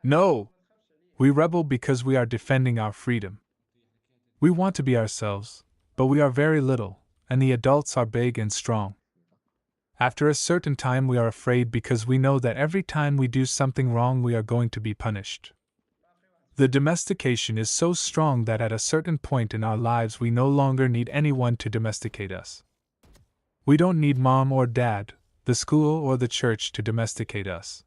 "No!" We rebel because we are defending our freedom. We want to be ourselves, but we are very little, and the adults are big and strong. After a certain time we are afraid because we know that every time we do something wrong we are going to be punished. The domestication is so strong that at a certain point in our lives we no longer need anyone to domesticate us. We don't need mom or dad, the school or the church to domesticate us.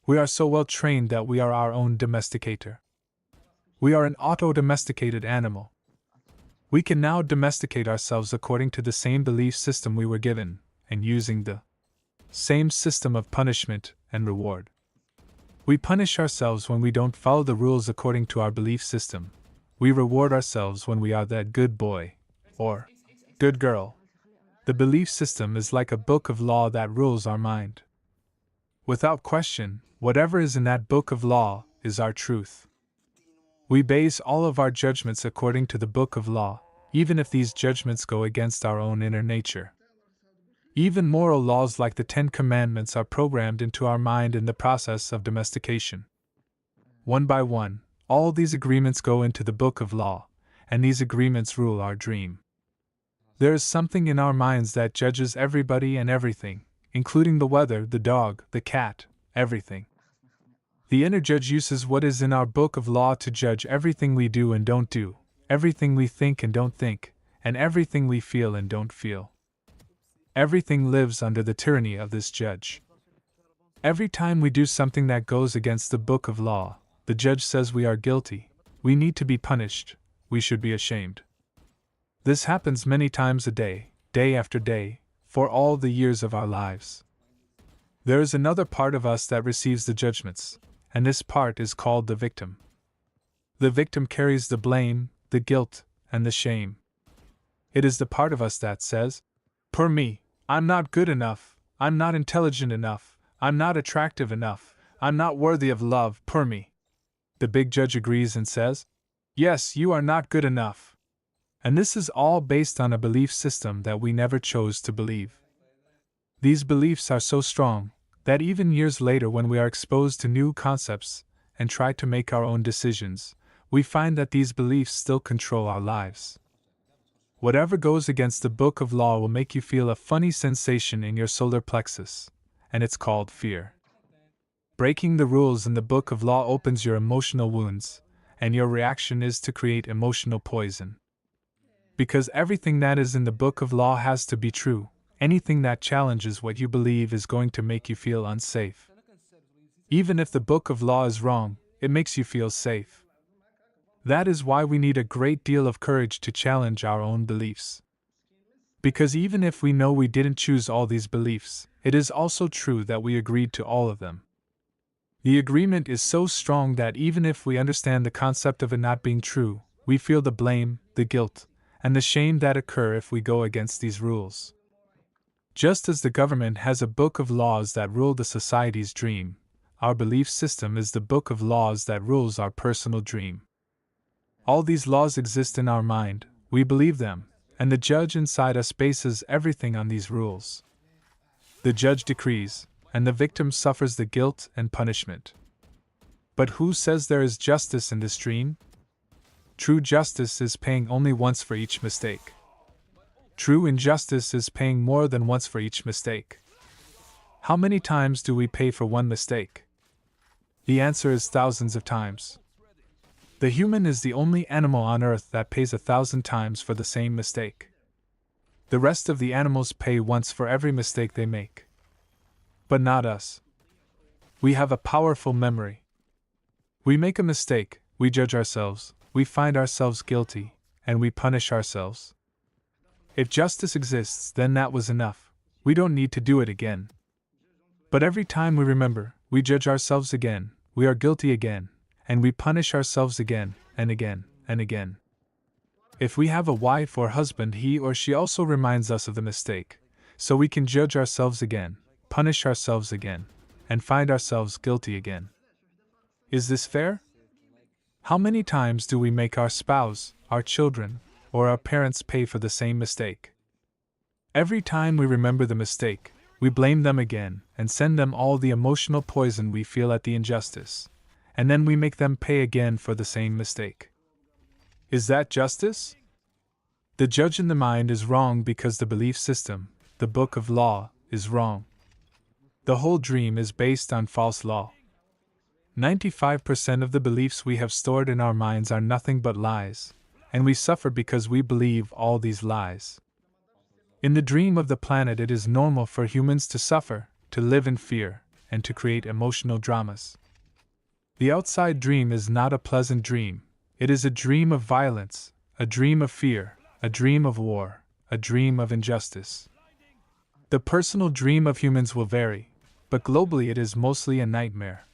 We are so well trained that we are our own domesticator. We are an auto-domesticated animal. We can now domesticate ourselves according to the same belief system we were given, and using the same system of punishment and reward. We punish ourselves when we don't follow the rules according to our belief system. We reward ourselves when we are that good boy, or good girl. The belief system is like a book of law that rules our mind. Without question, whatever is in that book of law is our truth. We base all of our judgments according to the book of law, even if these judgments go against our own inner nature. Even moral laws like the 10 Commandments are programmed into our mind in the process of domestication. One by one, all these agreements go into the book of law, and these agreements rule our dream. There is something in our minds that judges everybody and everything, including the weather, the dog, the cat, everything. The inner judge uses what is in our book of law to judge everything we do and don't do, everything we think and don't think, and everything we feel and don't feel. Everything lives under the tyranny of this judge. Every time we do something that goes against the book of law, the judge says we are guilty, we need to be punished, we should be ashamed. This happens many times a day, day after day, for all the years of our lives. There is another part of us that receives the judgments, and this part is called the victim. The victim carries the blame, the guilt, and the shame. It is the part of us that says, "Poor me, I'm not good enough, I'm not intelligent enough, I'm not attractive enough. I'm not worthy of love, per me. The big judge agrees and says, yes, you are not good enough. And this is all based on a belief system that we never chose to believe. These beliefs are so strong that even years later, when we are exposed to new concepts and try to make our own decisions, we find that these beliefs still control our lives. Whatever goes against the book of law will make you feel a funny sensation in your solar plexus, and it's called fear. Breaking the rules in the book of law opens your emotional wounds, and your reaction is to create emotional poison. Because everything that is in the book of law has to be true, anything that challenges what you believe is going to make you feel unsafe. Even if the book of law is wrong, it makes you feel safe. That is why we need a great deal of courage to challenge our own beliefs. Because even if we know we didn't choose all these beliefs, it is also true that we agreed to all of them. The agreement is so strong that even if we understand the concept of it not being true, we feel the blame, the guilt, and the shame that occur if we go against these rules. Just as the government has a book of laws that rule the society's dream, our belief system is the book of laws that rules our personal dream. All these laws exist in our mind, we believe them, and the judge inside us bases everything on these rules. The judge decrees, and the victim suffers the guilt and punishment. But who says there is justice in this dream? True justice is paying only once for each mistake. True injustice is paying more than once for each mistake. How many times do we pay for one mistake? The answer is thousands of times. The human is the only animal on earth that pays 1,000 times for the same mistake. The rest of the animals pay once for every mistake they make. But not us. We have a powerful memory. We make a mistake, we judge ourselves, we find ourselves guilty, and we punish ourselves. If justice exists, then that was enough. We don't need to do it again. But every time we remember, we judge ourselves again, we are guilty again, and we punish ourselves again, and again, and again. If we have a wife or husband, he or she also reminds us of the mistake, so we can judge ourselves again, punish ourselves again, and find ourselves guilty again. Is this fair? How many times do we make our spouse, our children, or our parents pay for the same mistake? Every time we remember the mistake, we blame them again and send them all the emotional poison we feel at the injustice, and then we make them pay again for the same mistake. Is that justice? The judge in the mind is wrong because the belief system, the book of law, is wrong. The whole dream is based on false law. 95% of the beliefs we have stored in our minds are nothing but lies, and we suffer because we believe all these lies. In the dream of the planet, it is normal for humans to suffer, to live in fear, and to create emotional dramas. The outside dream is not a pleasant dream. It is a dream of violence, a dream of fear, a dream of war, a dream of injustice. The personal dream of humans will vary, but globally it is mostly a nightmare.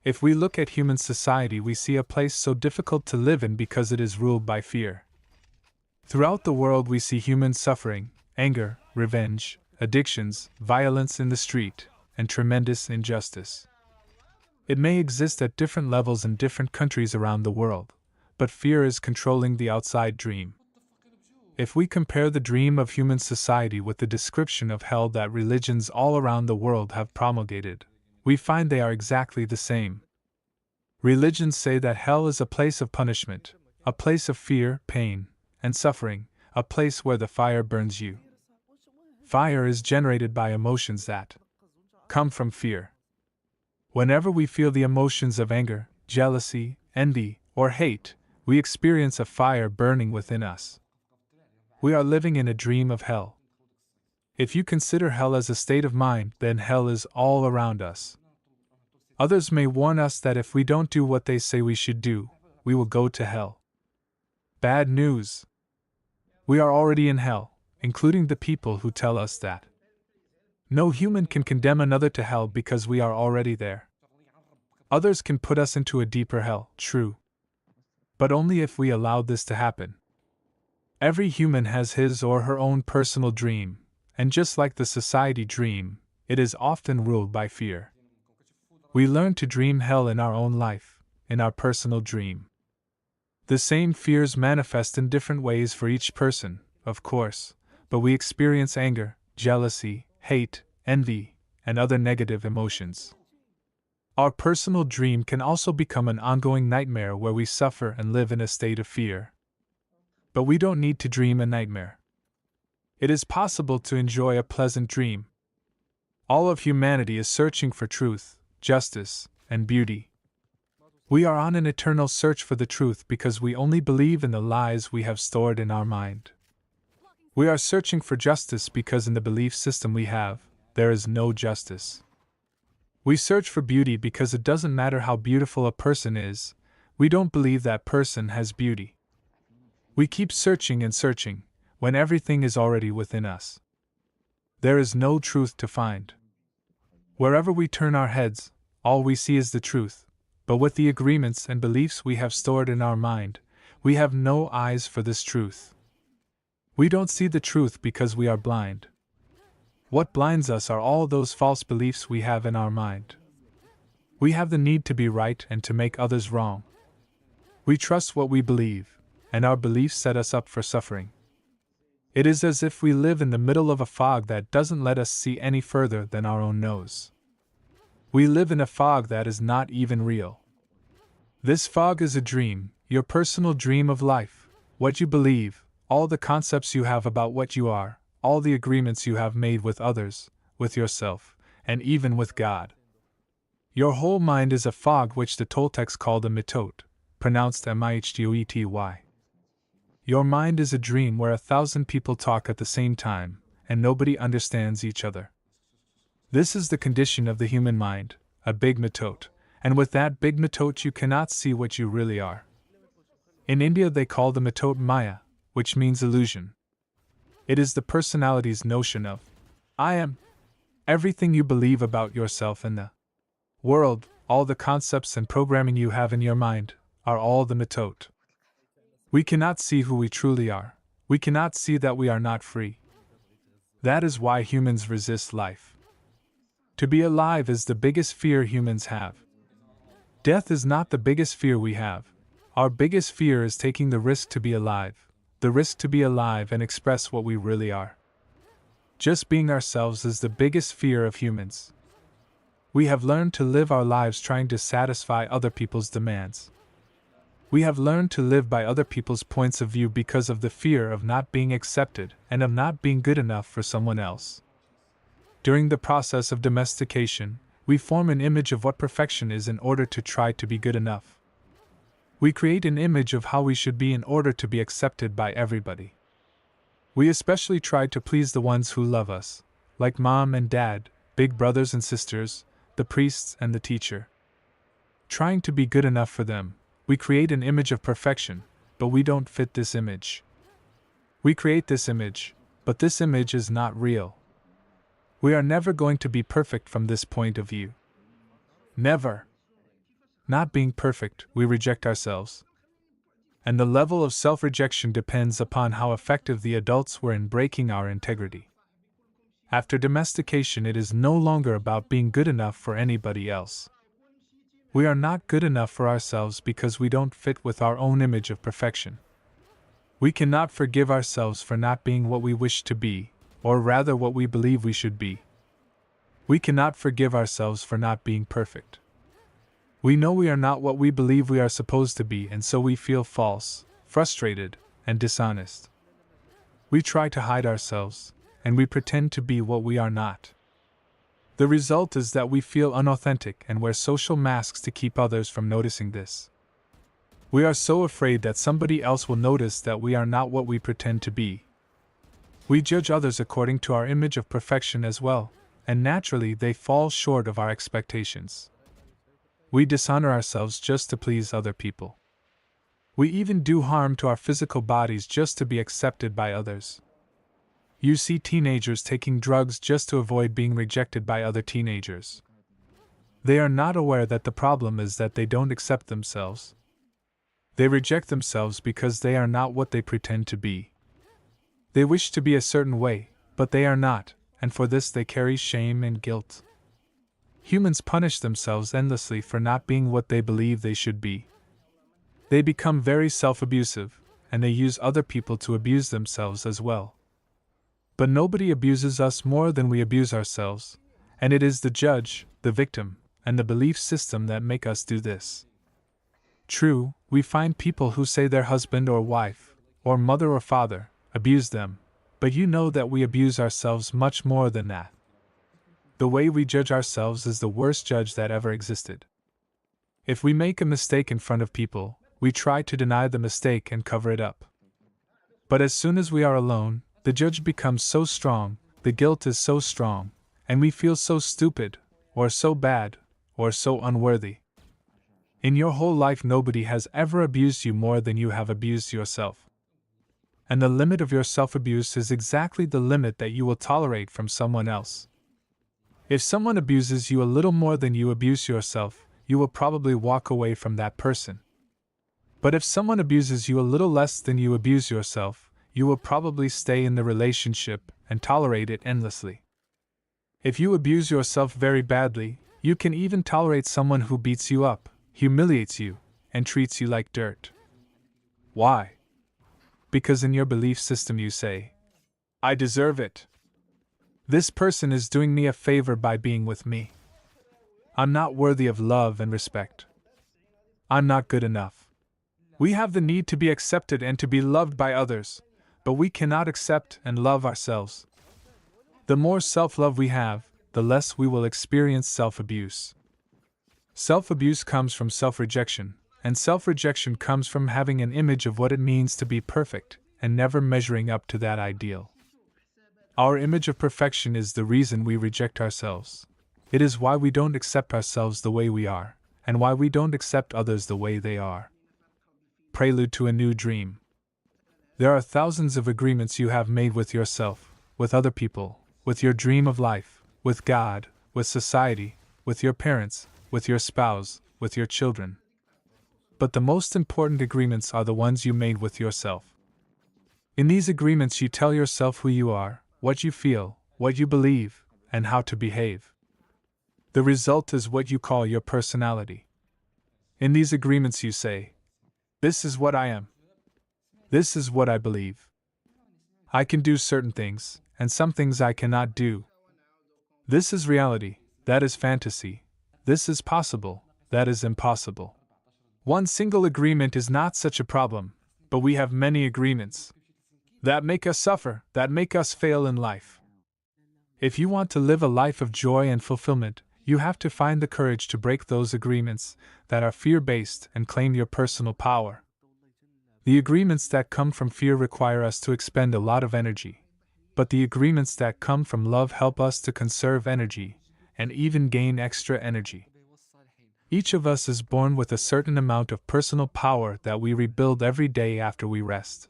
If we look at human society, we see a place so difficult to live in because it is ruled by fear. Throughout the world we see humans suffering, anger, revenge, addictions, violence in the street, and tremendous injustice. It may exist at different levels in different countries around the world, but fear is controlling the outside dream. If we compare the dream of human society with the description of hell that religions all around the world have promulgated, we find they are exactly the same. Religions say that hell is a place of punishment, a place of fear, pain, and suffering, a place where the fire burns you. Fire is generated by emotions that come from fear. Whenever we feel the emotions of anger, jealousy, envy, or hate, we experience a fire burning within us. We are living in a dream of hell. If you consider hell as a state of mind, then hell is all around us. Others may warn us that if we don't do what they say we should do, we will go to hell. Bad news. We are already in hell, including the people who tell us that. No human can condemn another to hell because we are already there. Others can put us into a deeper hell, true. But only if we allow this to happen. Every human has his or her own personal dream, and just like the society dream, It is often ruled by fear. We learn to dream hell in our own life, in our personal dream. The same fears manifest in different ways for each person, of course, but we experience anger, jealousy, hate, envy, and other negative emotions. Our personal dream can also become an ongoing nightmare where we suffer and live in a state of fear. But we don't need to dream a nightmare. It is possible to enjoy a pleasant dream. All of humanity is searching for truth, justice, and beauty. We are on an eternal search for the truth because we only believe in the lies we have stored in our mind. We are searching for justice because in the belief system we have, there is no justice. We search for beauty because it doesn't matter how beautiful a person is, we don't believe that person has beauty. We keep searching and searching, when everything is already within us. There is no truth to find. Wherever we turn our heads, all we see is the truth, but with the agreements and beliefs we have stored in our mind, we have no eyes for this truth. We don't see the truth because we are blind. What blinds us are all those false beliefs we have in our mind. We have the need to be right and to make others wrong. We trust what we believe, and our beliefs set us up for suffering. It is as if we live in the middle of a fog that doesn't let us see any further than our own nose. We live in a fog that is not even real. This fog is a dream, your personal dream of life, what you believe, all the concepts you have about what you are, all the agreements you have made with others, with yourself, and even with God. Your whole mind is a fog which the Toltecs called a mitot, pronounced M-I-H-T-O-E-T-Y. Your mind is a dream where 1,000 people talk at the same time, and nobody understands each other. This is the condition of the human mind, a big mitot, and with that big mitot you cannot see what you really are. In India they call the mitot Maya, which means illusion. It is the personality's notion of, I am. Everything you believe about yourself and the world, all the concepts and programming you have in your mind, are all the mitot. We cannot see who we truly are. We cannot see that we are not free. That is why humans resist life. To be alive is the biggest fear humans have. Death is not the biggest fear we have. Our biggest fear is taking the risk to be alive. The risk to be alive and express what we really are. Just being ourselves is the biggest fear of humans. We have learned to live our lives trying to satisfy other people's demands. We have learned to live by other people's points of view because of the fear of not being accepted and of not being good enough for someone else. During the process of domestication, we form an image of what perfection is in order to try to be good enough. We create an image of how we should be in order to be accepted by everybody. We especially try to please the ones who love us, like mom and dad, big brothers and sisters, the priests and the teacher. Trying to be good enough for them, we create an image of perfection, but we don't fit this image. We create this image, but this image is not real. We are never going to be perfect from this point of view. Never. Not being perfect, we reject ourselves. And the level of self-rejection depends upon how effective the adults were in breaking our integrity. After domestication, it is no longer about being good enough for anybody else. We are not good enough for ourselves because we don't fit with our own image of perfection. We cannot forgive ourselves for not being what we wish to be, or rather what we believe we should be. We cannot forgive ourselves for not being perfect. We know we are not what we believe we are supposed to be, and so we feel false, frustrated, and dishonest. We try to hide ourselves, and we pretend to be what we are not. The result is that we feel unauthentic and wear social masks to keep others from noticing this. We are so afraid that somebody else will notice that we are not what we pretend to be. We judge others according to our image of perfection as well, and naturally they fall short of our expectations. We dishonor ourselves just to please other people. We even do harm to our physical bodies just to be accepted by others. You see teenagers taking drugs just to avoid being rejected by other teenagers. They are not aware that the problem is that they don't accept themselves. They reject themselves because they are not what they pretend to be. They wish to be a certain way, but they are not, and for this they carry shame and guilt. Humans punish themselves endlessly for not being what they believe they should be. They become very self-abusive, and they use other people to abuse themselves as well. But nobody abuses us more than we abuse ourselves, and it is the judge, the victim, and the belief system that make us do this. True, we find people who say their husband or wife, or mother or father, abuse them, but you know that we abuse ourselves much more than that. The way we judge ourselves is the worst judge that ever existed. If we make a mistake in front of people, we try to deny the mistake and cover it up. But as soon as we are alone, the judge becomes so strong, the guilt is so strong, and we feel so stupid, or so bad, or so unworthy. In your whole life nobody has ever abused you more than you have abused yourself. And the limit of your self-abuse is exactly the limit that you will tolerate from someone else. If someone abuses you a little more than you abuse yourself, you will probably walk away from that person. But if someone abuses you a little less than you abuse yourself, you will probably stay in the relationship and tolerate it endlessly. If you abuse yourself very badly, you can even tolerate someone who beats you up, humiliates you, and treats you like dirt. Why? Because in your belief system you say, I deserve it. This person is doing me a favor by being with me. I'm not worthy of love and respect. I'm not good enough. We have the need to be accepted and to be loved by others, but we cannot accept and love ourselves. The more self-love we have, the less we will experience self-abuse. Self-abuse comes from self-rejection, and self-rejection comes from having an image of what it means to be perfect and never measuring up to that ideal. Our image of perfection is the reason we reject ourselves. It is why we don't accept ourselves the way we are, and why we don't accept others the way they are. Prelude to a new dream. There are thousands of agreements you have made with yourself, with other people, with your dream of life, with God, with society, with your parents, with your spouse, with your children. But the most important agreements are the ones you made with yourself. In these agreements you tell yourself who you are, what you feel, what you believe, and how to behave. The result is what you call your personality. In these agreements you say, this is what I am. This is what I believe. I can do certain things, and some things I cannot do. This is reality, that is fantasy. This is possible, that is impossible. One single agreement is not such a problem, but we have many agreements that make us suffer, that make us fail in life. If you want to live a life of joy and fulfillment, you have to find the courage to break those agreements that are fear-based and claim your personal power. The agreements that come from fear require us to expend a lot of energy, but the agreements that come from love help us to conserve energy and even gain extra energy. Each of us is born with a certain amount of personal power that we rebuild every day after we rest.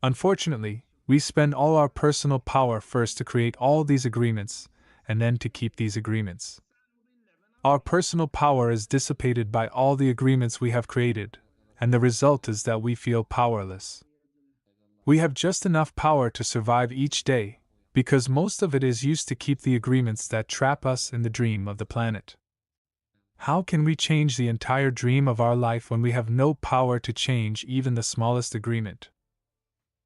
Unfortunately, we spend all our personal power first to create all these agreements, and then to keep these agreements. Our personal power is dissipated by all the agreements we have created, and the result is that we feel powerless. We have just enough power to survive each day, because most of it is used to keep the agreements that trap us in the dream of the planet. How can we change the entire dream of our life when we have no power to change even the smallest agreement?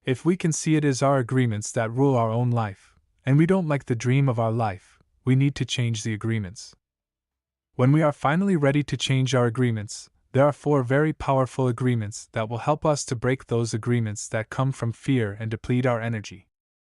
If we can see it as our agreements that rule our own life, and we don't like the dream of our life, we need to change the agreements. When we are finally ready to change our agreements, there are 4 very powerful agreements that will help us to break those agreements that come from fear and deplete our energy.